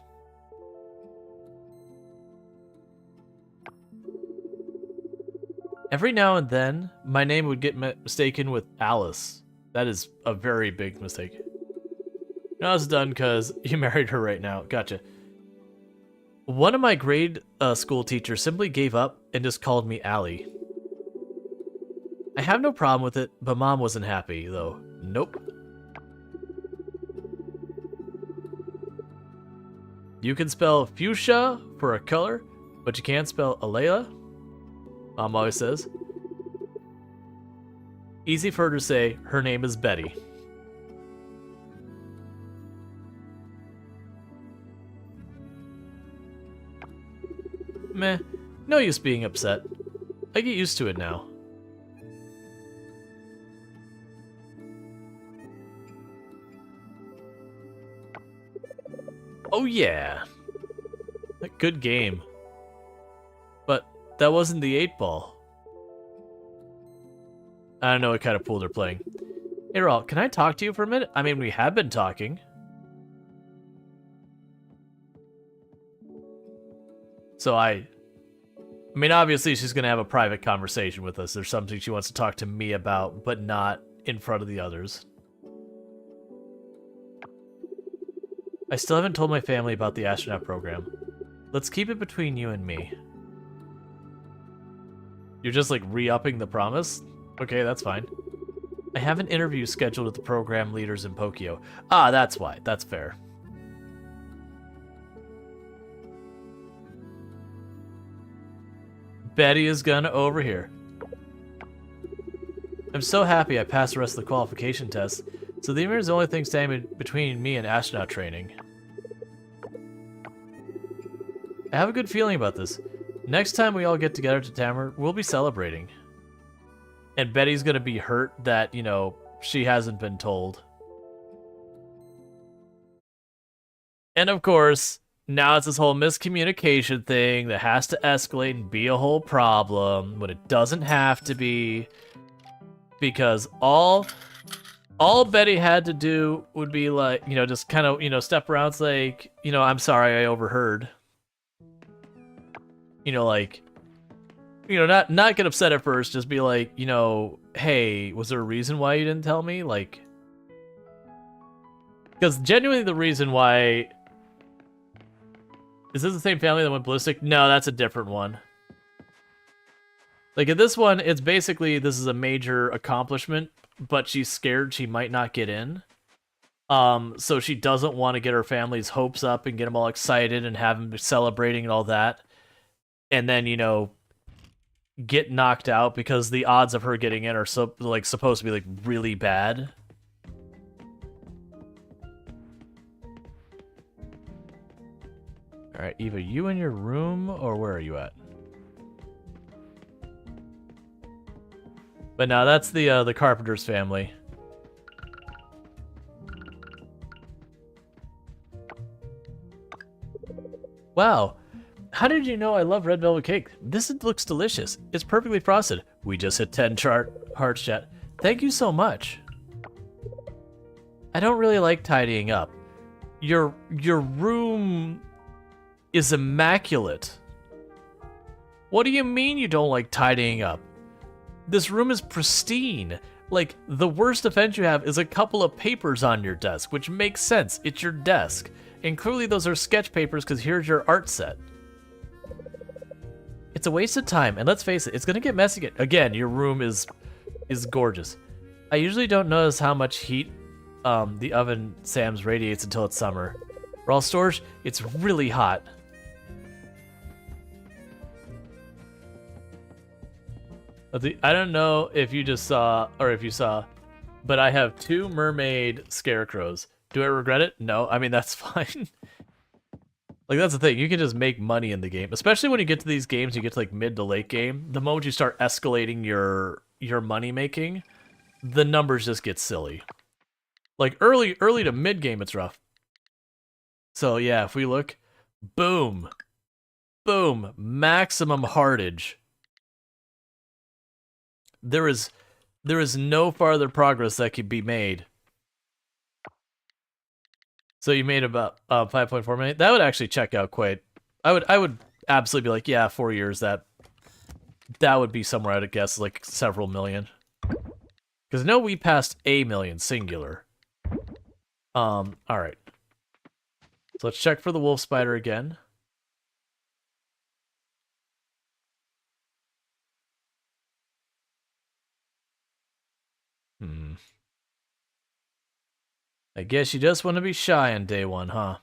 Every now and then, my name would get mistaken with Alice. That is a very big mistake. No, it's done because you married her right now. Gotcha. One of my grade school teachers simply gave up and just called me Allie. I have no problem with it, but Mom wasn't happy, though. Nope. You can spell fuchsia for a color, but you can't spell Alayla, Mom always says. Easy for her to say, her name is Betty. Meh, no use being upset. I get used to it now. Oh yeah! A good game. But that wasn't the 8-ball. I don't know what kind of pool they're playing. Hey Rual, can I talk to you for a minute? I mean, we have been talking. So I mean, obviously she's going to have a private conversation with us. There's something she wants to talk to me about, but not in front of the others. I still haven't told my family about the astronaut program. Let's keep it between you and me. You're just like re-upping the promise? Okay, that's fine. I have an interview scheduled with the program leaders in Pokio. Ah, that's why. That's fair. Betty is gonna over here. I'm so happy I passed the rest of the qualification tests, so the Emir is the only thing standing between me and astronaut training. I have a good feeling about this. Next time we all get together to Tamar, we'll be celebrating. And Betty's gonna be hurt that, you know, she hasn't been told. And of course, now it's this whole miscommunication thing that has to escalate and be a whole problem when it doesn't have to be. Because all Betty had to do would be like, you know, just kind of, you know, step around, it's like, you know, I'm sorry I overheard. You know, like, you know, not get upset at first, just be like, you know, hey, was there a reason why you didn't tell me? Like, because genuinely the reason why... Is this the same family that went ballistic? No, that's a different one. Like, in this one, it's basically, this is a major accomplishment, but she's scared she might not get in. So she doesn't want to get her family's hopes up and get them all excited and have them celebrating and all that. And then, you know, get knocked out because the odds of her getting in are supposed to be like really bad. All right, Eva, you in your room or where are you at? But now that's the Carpenter's family. Wow. How did you know I love red velvet cake? This looks delicious. It's perfectly frosted. We just hit 10 hearts, chat. Thank you so much. I don't really like tidying up. Your room is immaculate. What do you mean you don't like tidying up? This room is pristine. Like, the worst offense you have is a couple of papers on your desk, which makes sense. It's your desk. And clearly those are sketch papers because here's your art set. It's a waste of time, and let's face it, it's gonna get messy again. Your room is gorgeous. I usually don't notice how much heat the oven Sam's radiates until it's summer. Rual Storge, it's really hot. I don't know if you just saw, or if you saw, but I have 2 mermaid scarecrows. Do I regret it? No, I mean, that's fine. Like, that's the thing. You can just make money in the game. Especially when you get to these games, you get to, like, mid to late game. The moment you start escalating your money making, the numbers just get silly. Like, early to mid game, it's rough. So, yeah, if we look, boom. Boom. Maximum heartage. There is no farther progress that could be made. So you made about 5.4 million. That would actually check out quite. I would absolutely be like, yeah, 4 years. That would be somewhere I'd guess like several million. Because no, we passed a million singular. All right. So let's check for the wolf spider again. I guess you just want to be shy on day one, huh?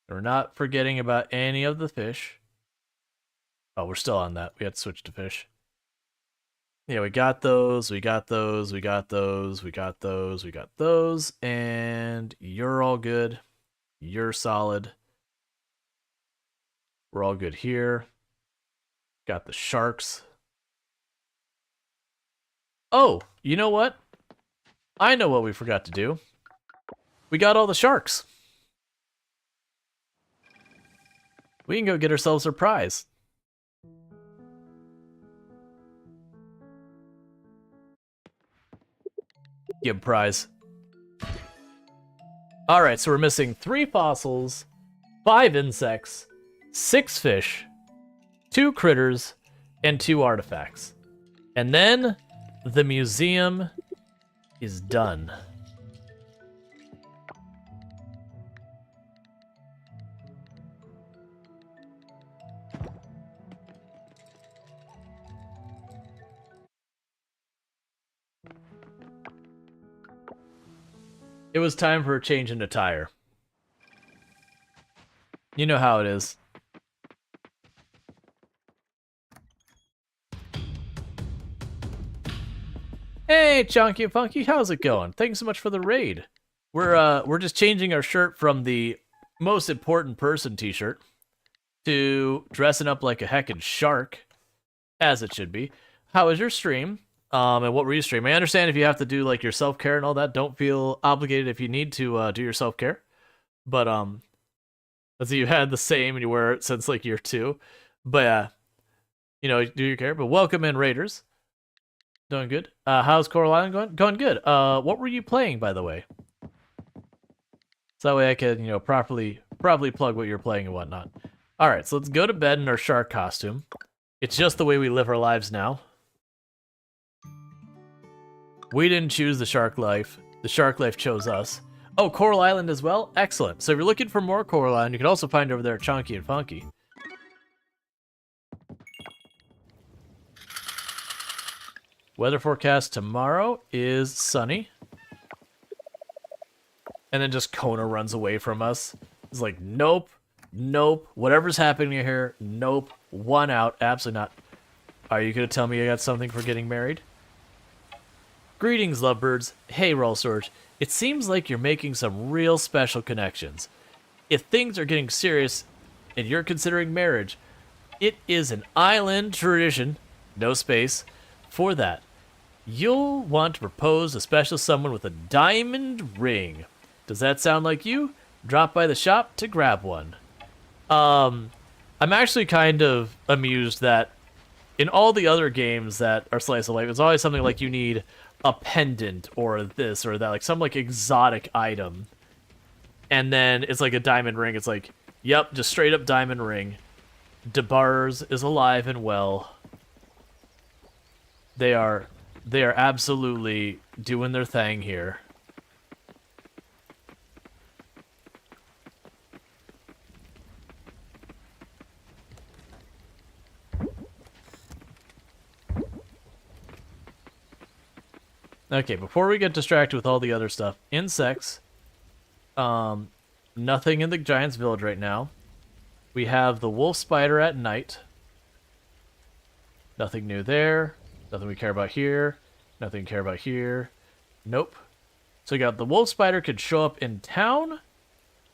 We're not forgetting about any of the fish. Oh, we're still on that. We had to switch to fish. Yeah, we got those, we got those, we got those, we got those, we got those, and you're all good. You're solid. We're all good here. Got the sharks. Oh, you know what? I know what we forgot to do. We got all the sharks. We can go get ourselves a prize. Give prize. Alright, so we're missing 3 fossils, 5 insects, 6 fish, 2 critters, and 2 artifacts. And then the museum is done. It was time for a change in attire. You know how it is. Hey, Chunky and Funky, how's it going? Thanks so much for the raid. We're just changing our shirt from the most important person t-shirt to dressing up like a heckin' shark, as it should be. How was your stream? And what were you streaming? I understand if you have to do like your self-care and all that, don't feel obligated if you need to do your self-care. But let's see, you had the same and you wear it since like year 2. But you know, do your care. But welcome in, Raiders. Doing good. How's Coral Island going? Going good. What were you playing, by the way? So that way I can, you know, properly plug what you're playing and whatnot. All right, so let's go to bed in our shark costume. It's just the way we live our lives now. We didn't choose the shark life. The shark life chose us. Oh, Coral Island as well? Excellent. So if you're looking for more Coral Island, you can also find over there Chunky and Funky. Weather forecast tomorrow is sunny. And then just Kona runs away from us. It's like, nope, nope, whatever's happening here, nope, 1 out, absolutely not. Are you going to tell me I got something for getting married? Greetings, lovebirds. Hey, Rual Storge. It seems like you're making some real special connections. If things are getting serious and you're considering marriage, it is an island tradition, no space, for that. You'll want to propose a special someone with a diamond ring. Does that sound like you? Drop by the shop to grab one. I'm actually kind of amused that in all the other games that are slice of life, it's always something like you need a pendant or this or that, like some like exotic item. And then it's like a diamond ring. It's like, yep, just straight up diamond ring. DeBars is alive and well. They are absolutely doing their thing here. Okay, before we get distracted with all the other stuff, insects. Nothing in the Giant's Village right now. We have the wolf spider at night. Nothing new there. Nothing we care about here. Nothing we care about here. Nope. So we got the wolf spider could show up in town.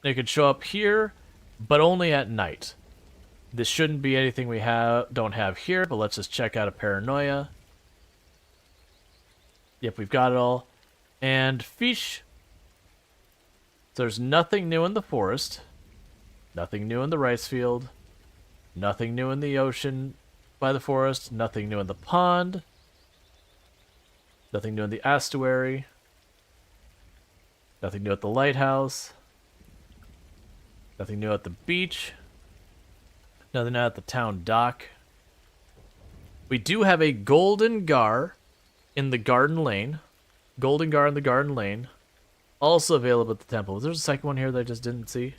It could show up here, but only at night. This shouldn't be anything we don't have here, but let's just check out a paranoia. Yep, we've got it all. And fish. So there's nothing new in the forest. Nothing new in the rice field. Nothing new in the ocean by the forest. Nothing new in the pond. Nothing new in the estuary. Nothing new at the lighthouse. Nothing new at the beach. Nothing new at the town dock. We do have a golden gar in the garden lane. Golden gar in the garden lane. Also available at the temple. There's a second one here that I just didn't see.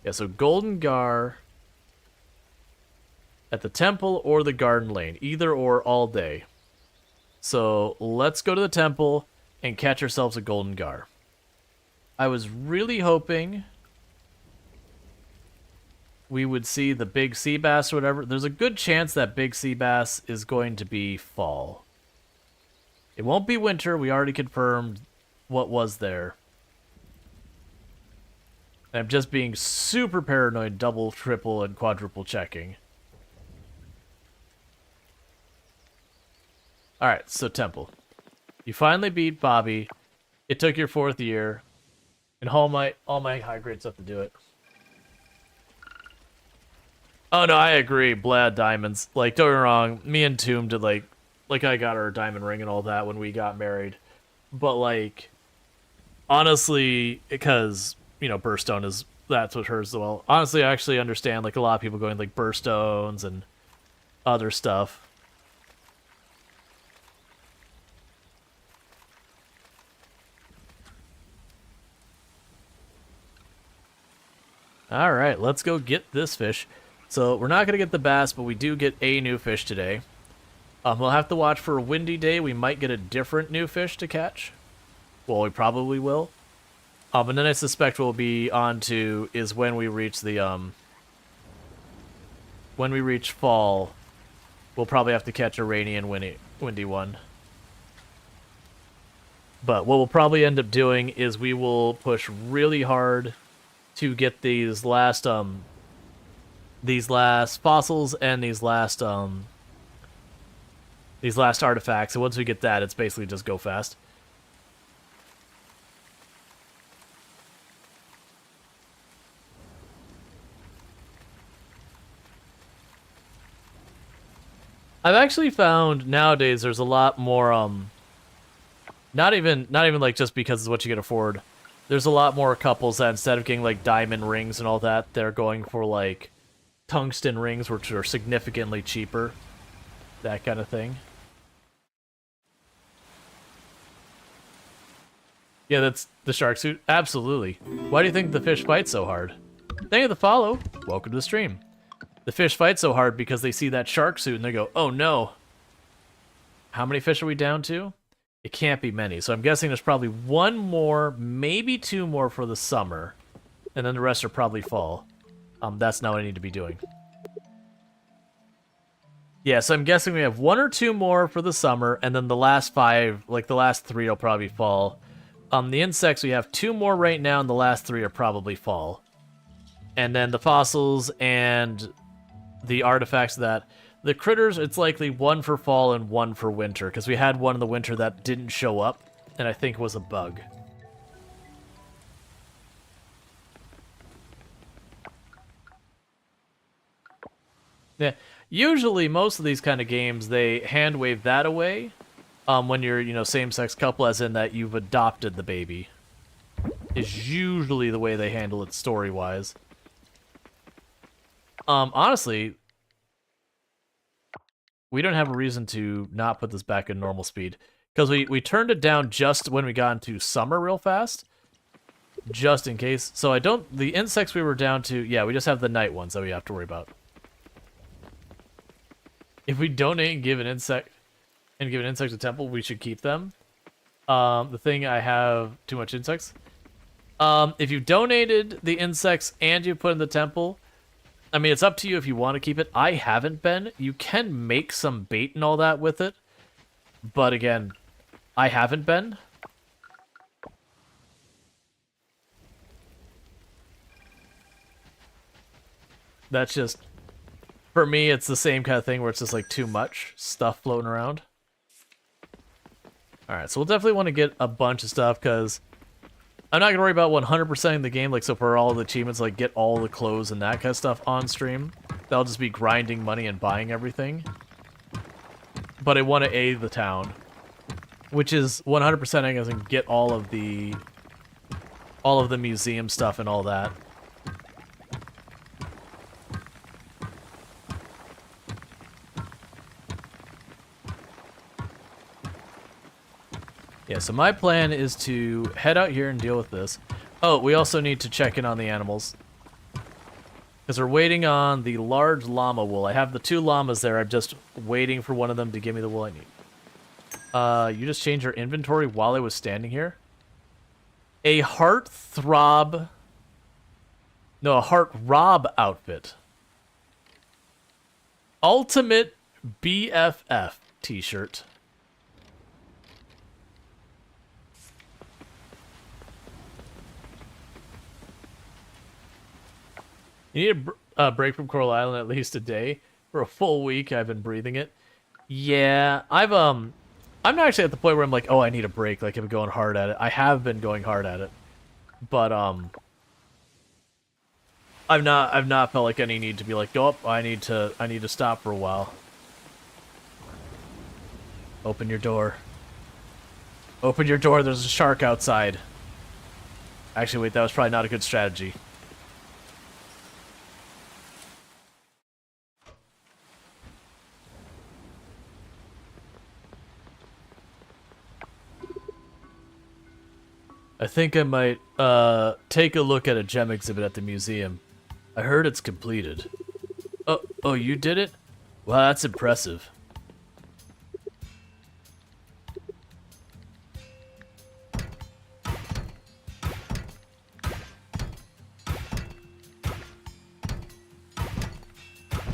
Yeah, so golden gar at the temple or the garden lane. Either or all day. So let's go to the temple and catch ourselves a golden gar. I was really hoping we would see the big sea bass or whatever. There's a good chance that big sea bass is going to be fall. It won't be winter. We already confirmed what was there. I'm just being super paranoid, double, triple, and quadruple checking. Alright, so Temple. You finally beat Bobby. It took your 4th year. And all my high grade stuff to do it. Oh no, I agree. Blad diamonds. Like, don't get me wrong, me and Tomb did like I got her diamond ring and all that when we got married. But like, honestly, because, you know, birthstone is, that's what hers as well. Honestly, I actually understand like a lot of people going like birthstones and other stuff. Alright, let's go get this fish. So, we're not going to get the bass, but we do get a new fish today. We'll have to watch for a windy day. We might get a different new fish to catch. Well, we probably will. And then I suspect we'll be on to is when we reach the, when we reach fall, we'll probably have to catch a rainy and windy one. But what we'll probably end up doing is we will push really hard to get these last fossils and these last artifacts. And once we get that, it's basically just go fast. I've actually found nowadays there's a lot more not even like just because it's what you can afford. There's a lot more couples that instead of getting like diamond rings and all that, they're going for like tungsten rings, which are significantly cheaper. That kind of thing. Yeah, that's the shark suit. Absolutely. Why do you think the fish fight so hard? Thank you for the follow. Welcome to the stream. The fish fight so hard because they see that shark suit and they go, oh no. How many fish are we down to? It can't be many. So I'm guessing there's probably one more, maybe two more for the summer. And then the rest are probably fall. That's not what I need to be doing. Yeah, so I'm guessing we have one or two more for the summer, and then the last 5, like the last 3 will probably fall. The insects, we have 2 more right now, and the last 3 are probably fall. And then the fossils and the artifacts that... The critters, it's likely 1 for fall and 1 for winter, because we had one in the winter that didn't show up, and I think was a bug. Yeah, usually most of these kind of games, they hand wave that away when you're, you know, same-sex couple, as in that you've adopted the baby. Is usually the way they handle it story-wise. Honestly... We don't have a reason to not put this back in normal speed. Because we turned it down just when we got into summer real fast. Just in case. So I don't... The insects we were down to... Yeah, we just have the night ones that we have to worry about. If we donate and give an insect... And give an insect a temple, we should keep them. The thing, I have too much insects. If you donated the insects and you put in the temple... I mean, it's up to you if you want to keep it. I haven't been. You can make some bait and all that with it. But again, I haven't been. That's just... For me, it's the same kind of thing where it's just like too much stuff floating around. Alright, so we'll definitely want to get a bunch of stuff because... I'm not going to worry about 100%ing the game, like, so for all the achievements, like, get all the clothes and that kind of stuff on stream. That'll just be grinding money and buying everything. But I want to aid the town. Which is 100%ing as in get all of the museum stuff and all that. Yeah, so my plan is to head out here and deal with this. Oh, we also need to check in on the animals. Because we're waiting on the large llama wool. I have the 2 llamas there. I'm just waiting for one of them to give me the wool I need. You just changed your inventory while I was standing here? A heartthrob... No, a heartrob outfit. Ultimate BFF t-shirt. You need a break from Coral Island at least a day. For a full week, I've been breathing it. Yeah, I'm not actually at the point where I'm like, oh, I need a break. Like, I'm going hard at it. I have been going hard at it, but I've not felt like any need to be like, oh, I need to stop for a while. Open your door. Open your door. There's a shark outside. Actually, wait, that was probably not a good strategy. I think I might take a look at a gem exhibit at the museum. I heard it's completed. Oh, you did it? Wow, that's impressive.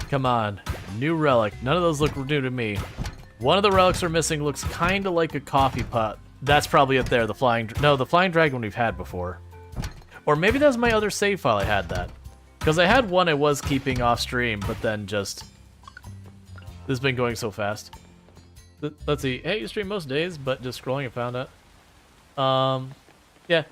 Come on, new relic. None of those look new to me. One of the relics are missing looks kind of like a coffee pot. That's probably it there, the flying... No, the flying dragon we've had before. Or maybe that was my other save file I had that. Because I had one I was keeping off stream, but then just... This has been going so fast. Let's see. Hey, you stream most days, but just scrolling and found out. Yeah.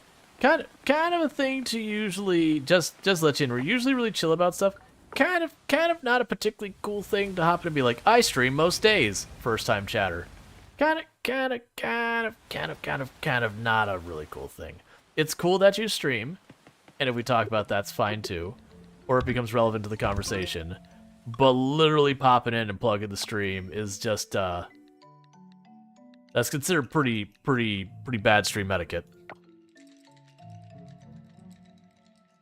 Kind of a thing to usually... Just let you in. We're usually really chill about stuff. Kind of not a particularly cool thing to hop in and be like, I stream most days. First time chatter. Kind of not a really cool thing. It's cool that you stream, and if we talk about that's fine too, or it becomes relevant to the conversation. But literally popping in and plugging the stream is just that's considered pretty bad stream etiquette.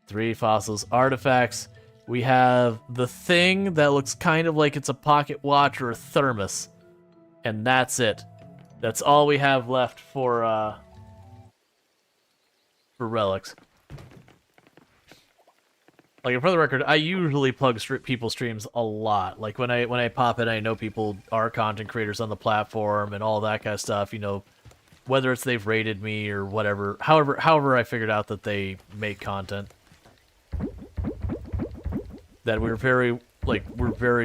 3 fossils, artifacts. We have the thing that looks kind of like it's a pocket watch or a thermos. And that's it. That's all we have left for relics. Like, for the record, I usually plug people's streams a lot. Like, when I pop in, I know people are content creators on the platform and all that kind of stuff. You know, whether it's they've rated me or whatever. However I figured out that they make content. That we're very,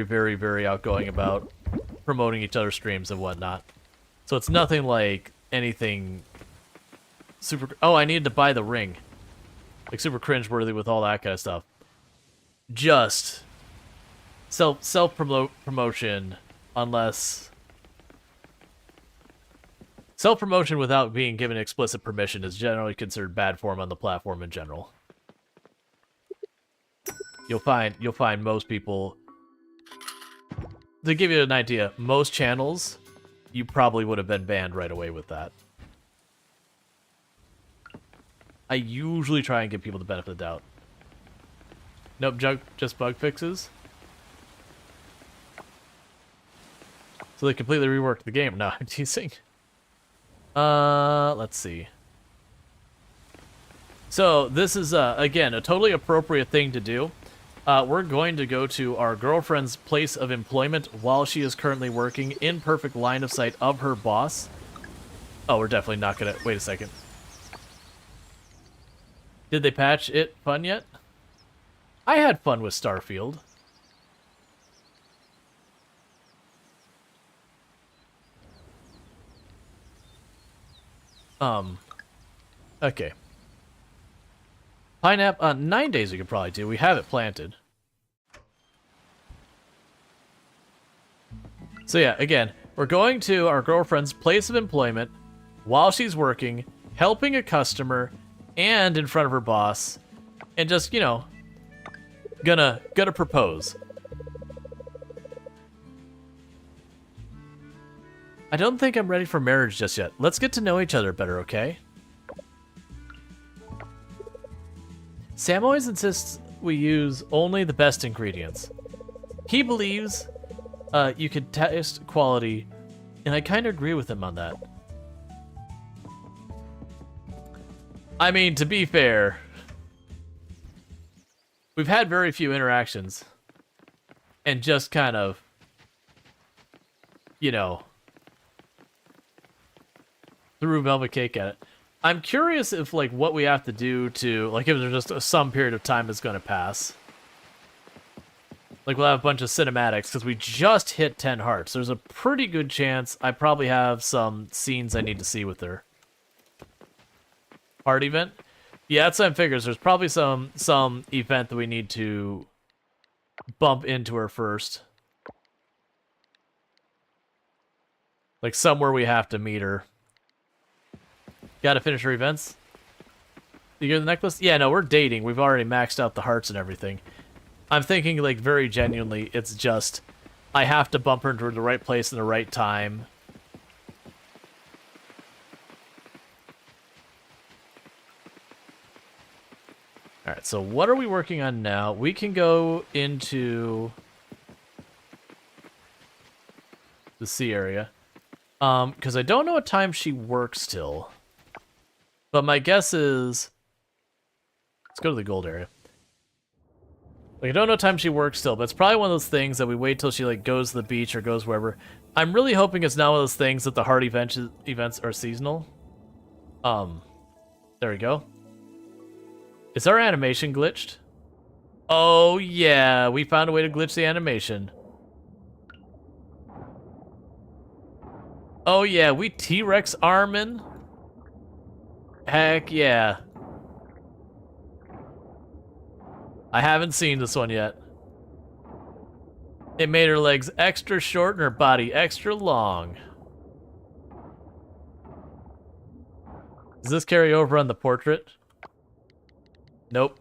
very outgoing about promoting each other's streams and whatnot. So it's nothing like anything super... Oh, I needed to buy the ring. Like, super cringeworthy with all that kind of stuff. Just self-promotion, unless... Self-promotion without being given explicit permission is generally considered bad form on the platform in general. You'll find most people... To give you an idea, most channels, you probably would have been banned right away with that. I usually try and give people the benefit of the doubt. Nope, just bug fixes. So they completely reworked the game. No, I'm teasing. Let's see. So this is, again, a totally appropriate thing to do. We're going to go to our girlfriend's place of employment while she is currently working in perfect line of sight of her boss. Oh, we're definitely not gonna... Wait a second. Did they patch it fun yet? I had fun with Starfield. Okay. Pineapple, 9 days we could probably do. We have it planted. So yeah, again, we're going to our girlfriend's place of employment while she's working, helping a customer, and in front of her boss, and just, you know, gonna propose. I don't think I'm ready for marriage just yet. Let's get to know each other better, okay? Sam always insists we use only the best ingredients. He believes you can taste quality And I kind of agree with him on that. I mean, to be fair, we've had very few interactions. And just kind of, you know, threw velvet cake at it. I'm curious if, like, what we have to do to, like, if there's just some period of time that's going to pass. Like, we'll have a bunch of cinematics, because we just hit 10 hearts. There's a pretty good chance I probably have some scenes I need to see with her. Heart event? Yeah, that's what I figures. There's probably some event that we need to bump into her first. Like, somewhere we have to meet her. Gotta finish her events. You get the necklace? Yeah, no, we're dating. We've already maxed out the hearts and everything. I'm thinking, like, very genuinely, it's just, I have to bump her into the right place in the right time. Alright, so what are we working on now? We can go into the sea area. Because I don't know what time she works till. But my guess is... Let's go to the gold area. Like, I don't know what time she works still, but it's probably one of those things that we wait till she, like, goes to the beach or goes wherever. I'm really hoping it's not one of those things that the heart events are seasonal. There we go. Is our animation glitched? Oh, yeah. We found a way to glitch the animation. Oh, yeah. We T-Rex armin'. Heck yeah. I haven't seen this one yet. It made her legs extra short and her body extra long. Does this carry over on the portrait? Nope.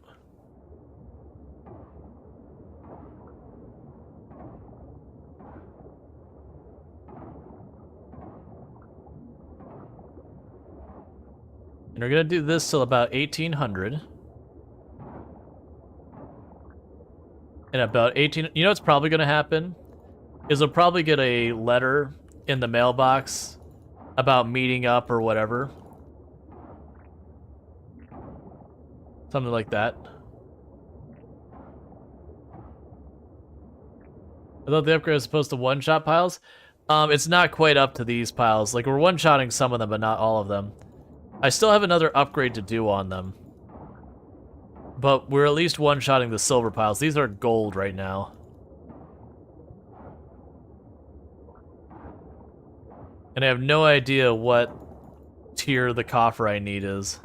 And we're gonna do this till about 1800. And about 18... You know what's probably gonna happen? Is we'll probably get a letter in the mailbox about meeting up or whatever. Something like that. I thought the upgrade was supposed to one-shot piles. It's not quite up to these piles. Like, we're one-shotting some of them, but not all of them. I still have another upgrade to do on them. But we're at least one-shotting the silver piles. These are gold right now. And I have no idea what tier the coffer I need is.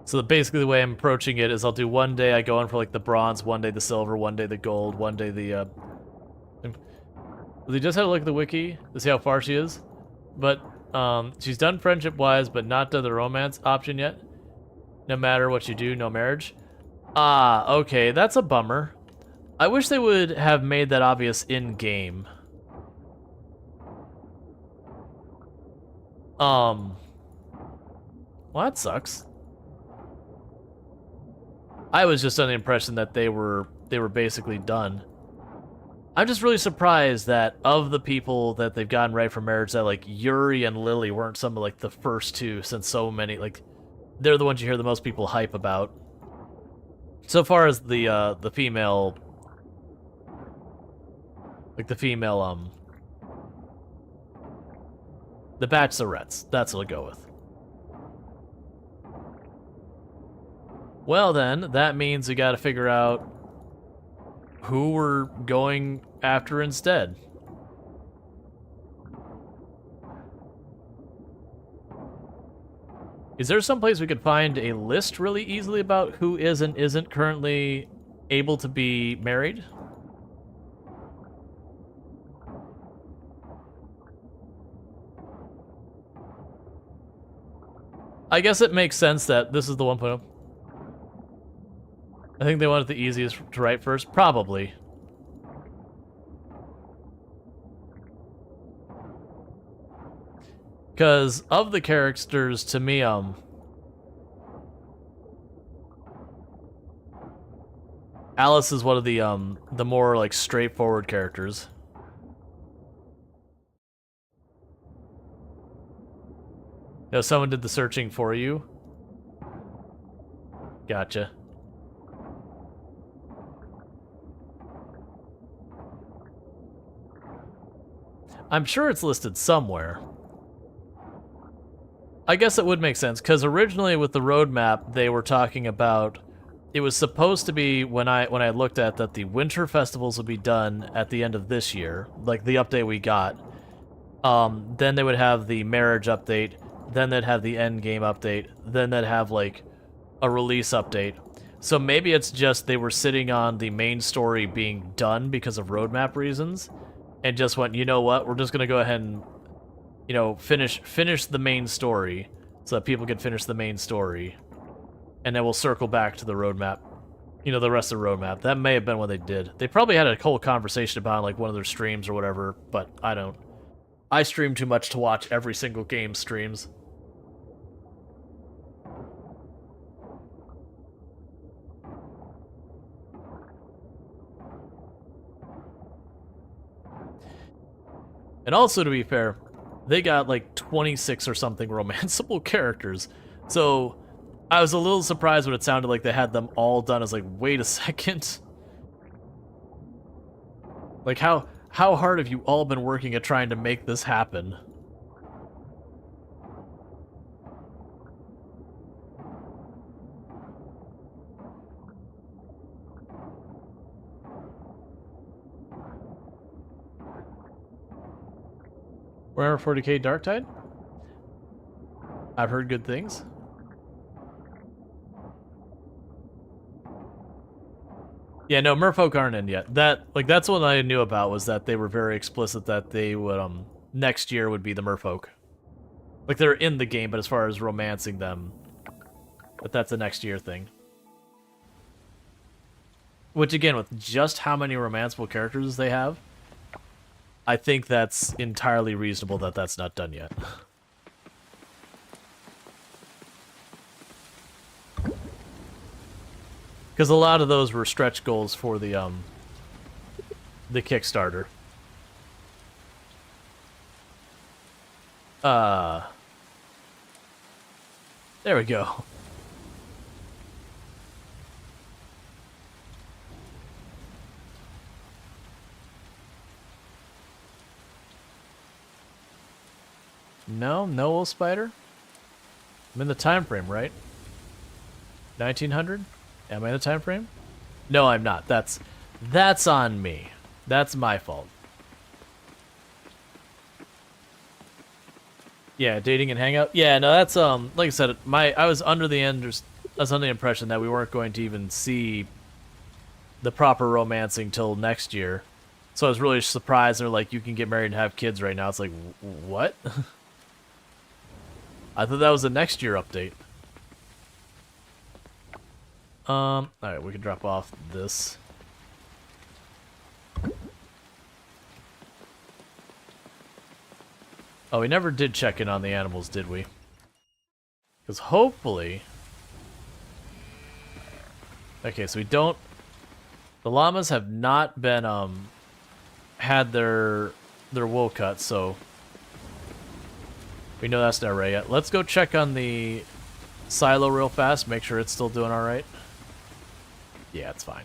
So basically the way I'm approaching it is I'll do one day I go in for like the bronze, one day the silver, one day the gold, one day the they just had to look at the wiki to see how far she is. But she's done friendship-wise, but not done the romance option yet. No matter what you do, no marriage. Ah, okay, that's a bummer. I wish they would have made that obvious in-game. Well, that sucks. I was just under the impression that they were basically done. I'm just really surprised that of the people that they've gotten right for marriage, that like Yuri and Lily weren't some of like the first two, since so many like they're the ones you hear the most people hype about. So far as the female, like the bachelorettes, that's what I'll go with. Well then, that means we gotta figure out who we're going after instead. Is there some place we could find a list really easily about who is and isn't currently able to be married? I guess it makes sense that this is the 1.0. I think they wanted the easiest to write first, probably. Because of the characters, to me, Alice is one of the more like straightforward characters. No, someone did the searching for you. Gotcha. I'm sure it's listed somewhere. I guess it would make sense, because originally with the roadmap, they were talking about... It was supposed to be, when I looked at that, the winter festivals would be done at the end of this year, like the update we got. Then they would have the marriage update, then they'd have the end game update, then they'd have, like, a release update. So maybe it's just they were sitting on the main story being done because of roadmap reasons, and just went, you know what, we're just gonna go ahead and, you know, finish the main story so that people can finish the main story, and then we'll circle back to the roadmap, you know, the rest of the roadmap. That may have been what they did. They probably had a whole conversation about it, like one of their streams or whatever, but I don't. I stream too much to watch every single game streams. And also, to be fair, they got like 26 or something romanceable characters. So I was a little surprised when it sounded like they had them all done. I was like, wait a second. Like, how hard have you all been working at trying to make this happen? Warhammer 40k Darktide? I've heard good things. Yeah, no, Merfolk aren't in yet. That's what I knew about, was that they were very explicit that they would, next year would be the Merfolk. Like, they're in the game, but as far as romancing them, that's a next year thing. Which, again, with just how many romanceable characters they have, I think that's entirely reasonable that that's not done yet. Because a lot of those were stretch goals for the Kickstarter. There we go. No wolf spider. I'm in the time frame, right? 1900? Am I in the time frame? No, I'm not. That's on me. That's my fault. Yeah, dating and hangout. Yeah, no, that's like I said, I was under the impression that we weren't going to even see the proper romancing till next year. So I was really surprised. They're like, you can get married and have kids right now. It's like, what? I thought that was the next year update. Alright, we can drop off this. Oh, we never did check in on the animals, did we? Because hopefully... Okay, so we don't... The llamas have not been, had their wool cut, so... We know that's not right yet. Let's go check on the silo real fast, make sure it's still doing alright. Yeah, it's fine.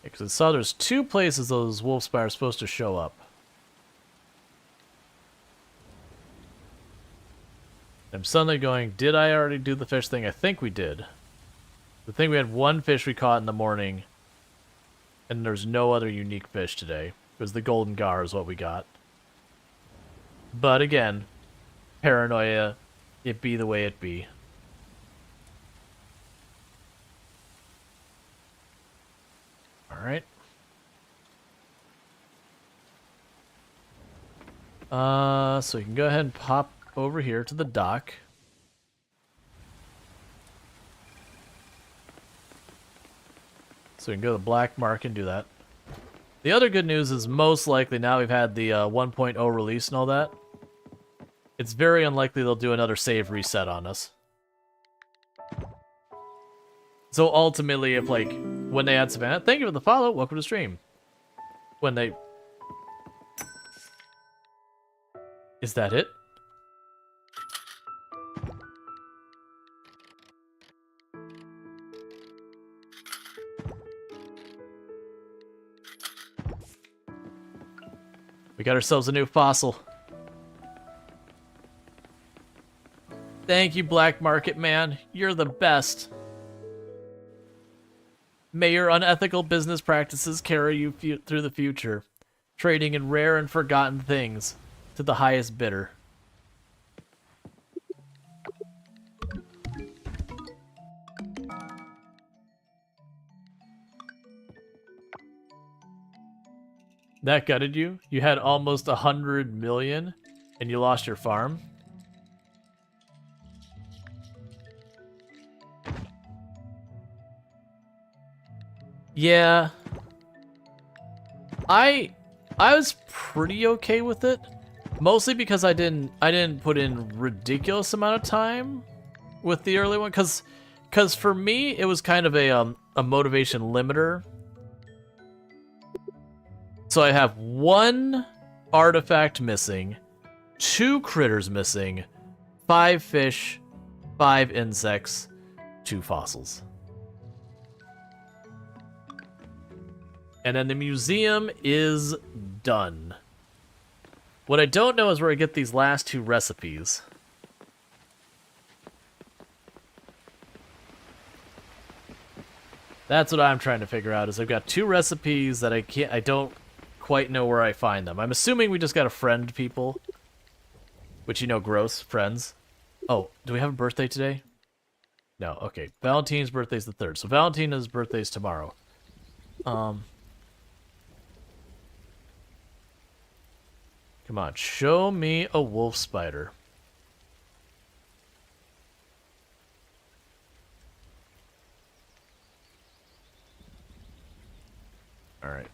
Because I saw there's 2 places those wolf spires are supposed to show up. I'm suddenly going, did I already do the fish thing? I think we did. I think we had 1 fish we caught in the morning, and there's no other unique fish today. It was the golden gar is what we got. But again, paranoia, it be the way it be. Alright. So you can go ahead and pop over here to the dock. So we can go to the black market and do that. The other good news is most likely now we've had the 1.0 release and all that. It's very unlikely they'll do another save reset on us. So ultimately, if like, when they add Savannah, thank you for the follow, welcome to stream. When they... Is that it? We got ourselves a new fossil. Thank you, Black Market Man. You're the best. May your unethical business practices carry you through the future, trading in rare and forgotten things to the highest bidder. That gutted you? You had almost 100 million and you lost your farm? Yeah. I was pretty okay with it. Mostly because I didn't put in ridiculous amount of time with the early one, cuz for me it was kind of a motivation limiter. So I have 1 artifact missing, 2 critters missing, 5 fish, 5 insects, 2 fossils. And then the museum is done. What I don't know is where I get these last 2 recipes. That's what I'm trying to figure out, is I've got 2 recipes that I don't quite know where I find them. I'm assuming we just gotta friend people. Which, you know, gross, friends. Oh, do we have a birthday today? No, okay. Valentine's birthday's the 3rd, so Valentina's birthday's tomorrow. Come on, show me a wolf spider. Alright.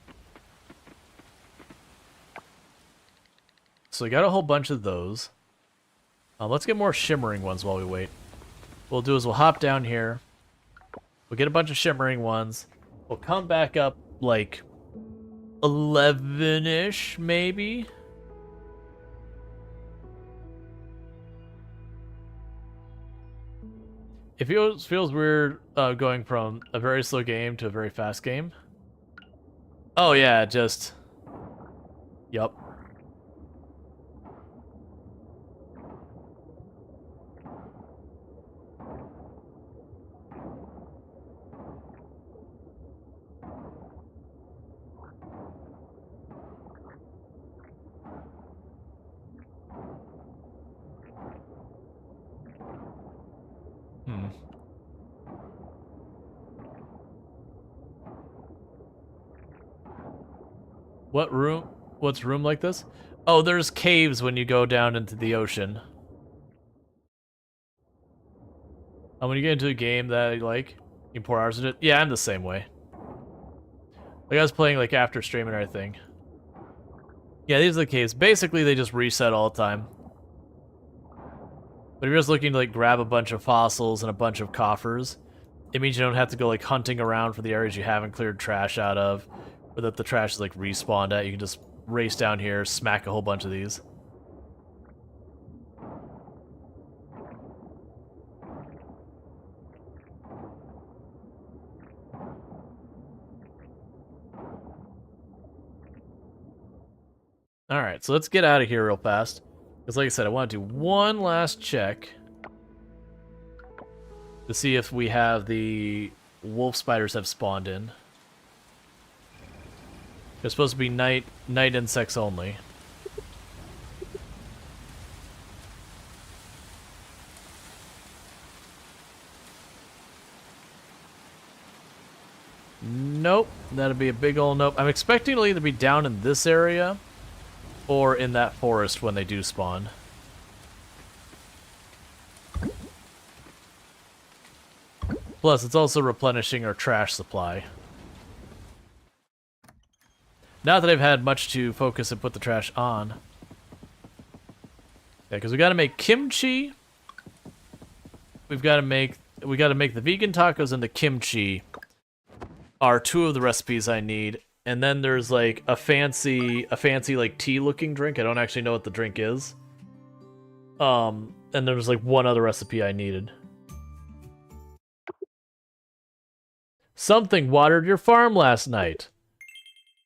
So we got a whole bunch of those. Let's get more shimmering ones while we wait. What we'll do is we'll hop down here. We'll get a bunch of shimmering ones. We'll come back up like 11-ish, maybe. It feels weird going from a very slow game to a very fast game. Oh yeah, just... Yup. What room? What's room like this? Oh, there's caves when you go down into the ocean. And when you get into a game that you like, you pour hours in it. Yeah, I'm the same way. Like I was playing like after stream and everything. Yeah, these are the caves. Basically, they just reset all the time. But if you're just looking to like grab a bunch of fossils and a bunch of coffers, it means you don't have to go like hunting around for the areas you haven't cleared trash out of, or that the trash is like respawned at. You can just race down here, smack a whole bunch of these. Alright, so let's get out of here real fast. Because like I said, I want to do one last check to see if we have the wolf spiders have spawned in. They're supposed to be night insects only. Nope, that'd be a big ol' nope. I'm expecting it'll either be down in this area or in that forest when they do spawn. Plus, it's also replenishing our trash supply. Not that I've had much to focus and put the trash on. Yeah, because we got to make kimchi. We got to make the vegan tacos and the kimchi are two of the recipes I need. And then there's like a fancy like tea looking drink. I don't actually know what the drink is. And there's like one other recipe I needed. Something watered your farm last night.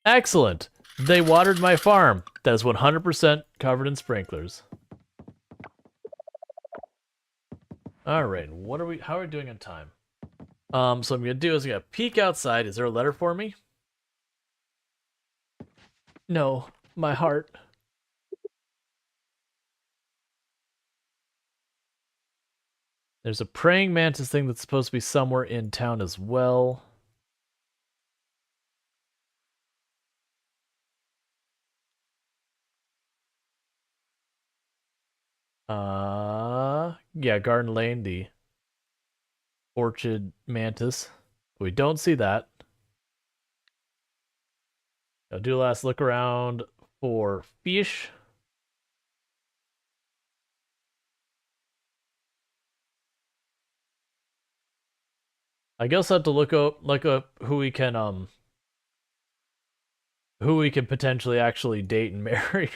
Excellent. They watered my farm. That is 100% covered in sprinklers. All right, how are we doing on time? So what I'm gonna do is I'm gonna peek outside. Is there a letter for me? No, my heart. There's a praying mantis thing that's supposed to be somewhere in town as well. Yeah, Garden Lane, the orchid mantis. We don't see that. I'll do a last look around for fish. I guess I have to look up who we can potentially actually date and marry.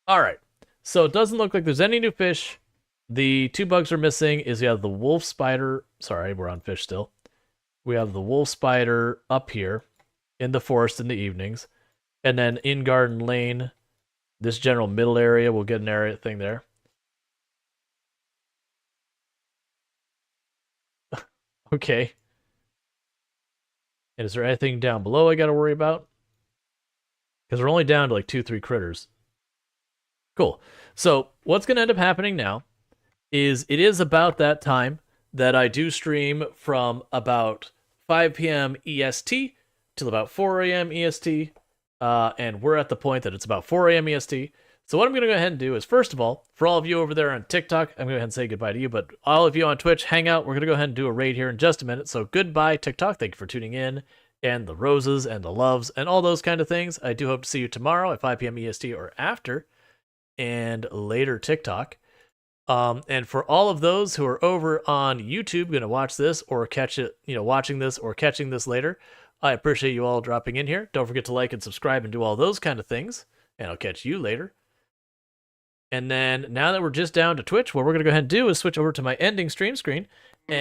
All right. So it doesn't look like there's any new fish. The two bugs are missing is we have the wolf spider. Sorry, we're on fish still. We have the wolf spider up here in the forest in the evenings. And then in Garden Lane, this general middle area, we'll get an area thing there. Okay. And is there anything down below I got to worry about? Because we're only down to like 2-3 critters. Cool. So what's going to end up happening now is it is about that time that I do stream from about 5 p.m. EST till about 4 a.m. EST. And we're at the point that it's about 4 a.m. EST. So what I'm going to go ahead and do is, first of all, for all of you over there on TikTok, I'm going to go ahead and say goodbye to you. But all of you on Twitch, hang out. We're going to go ahead and do a raid here in just a minute. So goodbye, TikTok. Thank you for tuning in. And the roses and the loves and all those kind of things. I do hope to see you tomorrow at 5 p.m. EST or after. And later TikTok. And for all of those who are over on YouTube going to watch this or catch it, watching this or catching this later, I appreciate you all dropping in here. Don't forget to like and subscribe and do all those kind of things. And I'll catch you later. And then now that we're just down to Twitch, what we're going to go ahead and do is switch over to my ending stream screen. And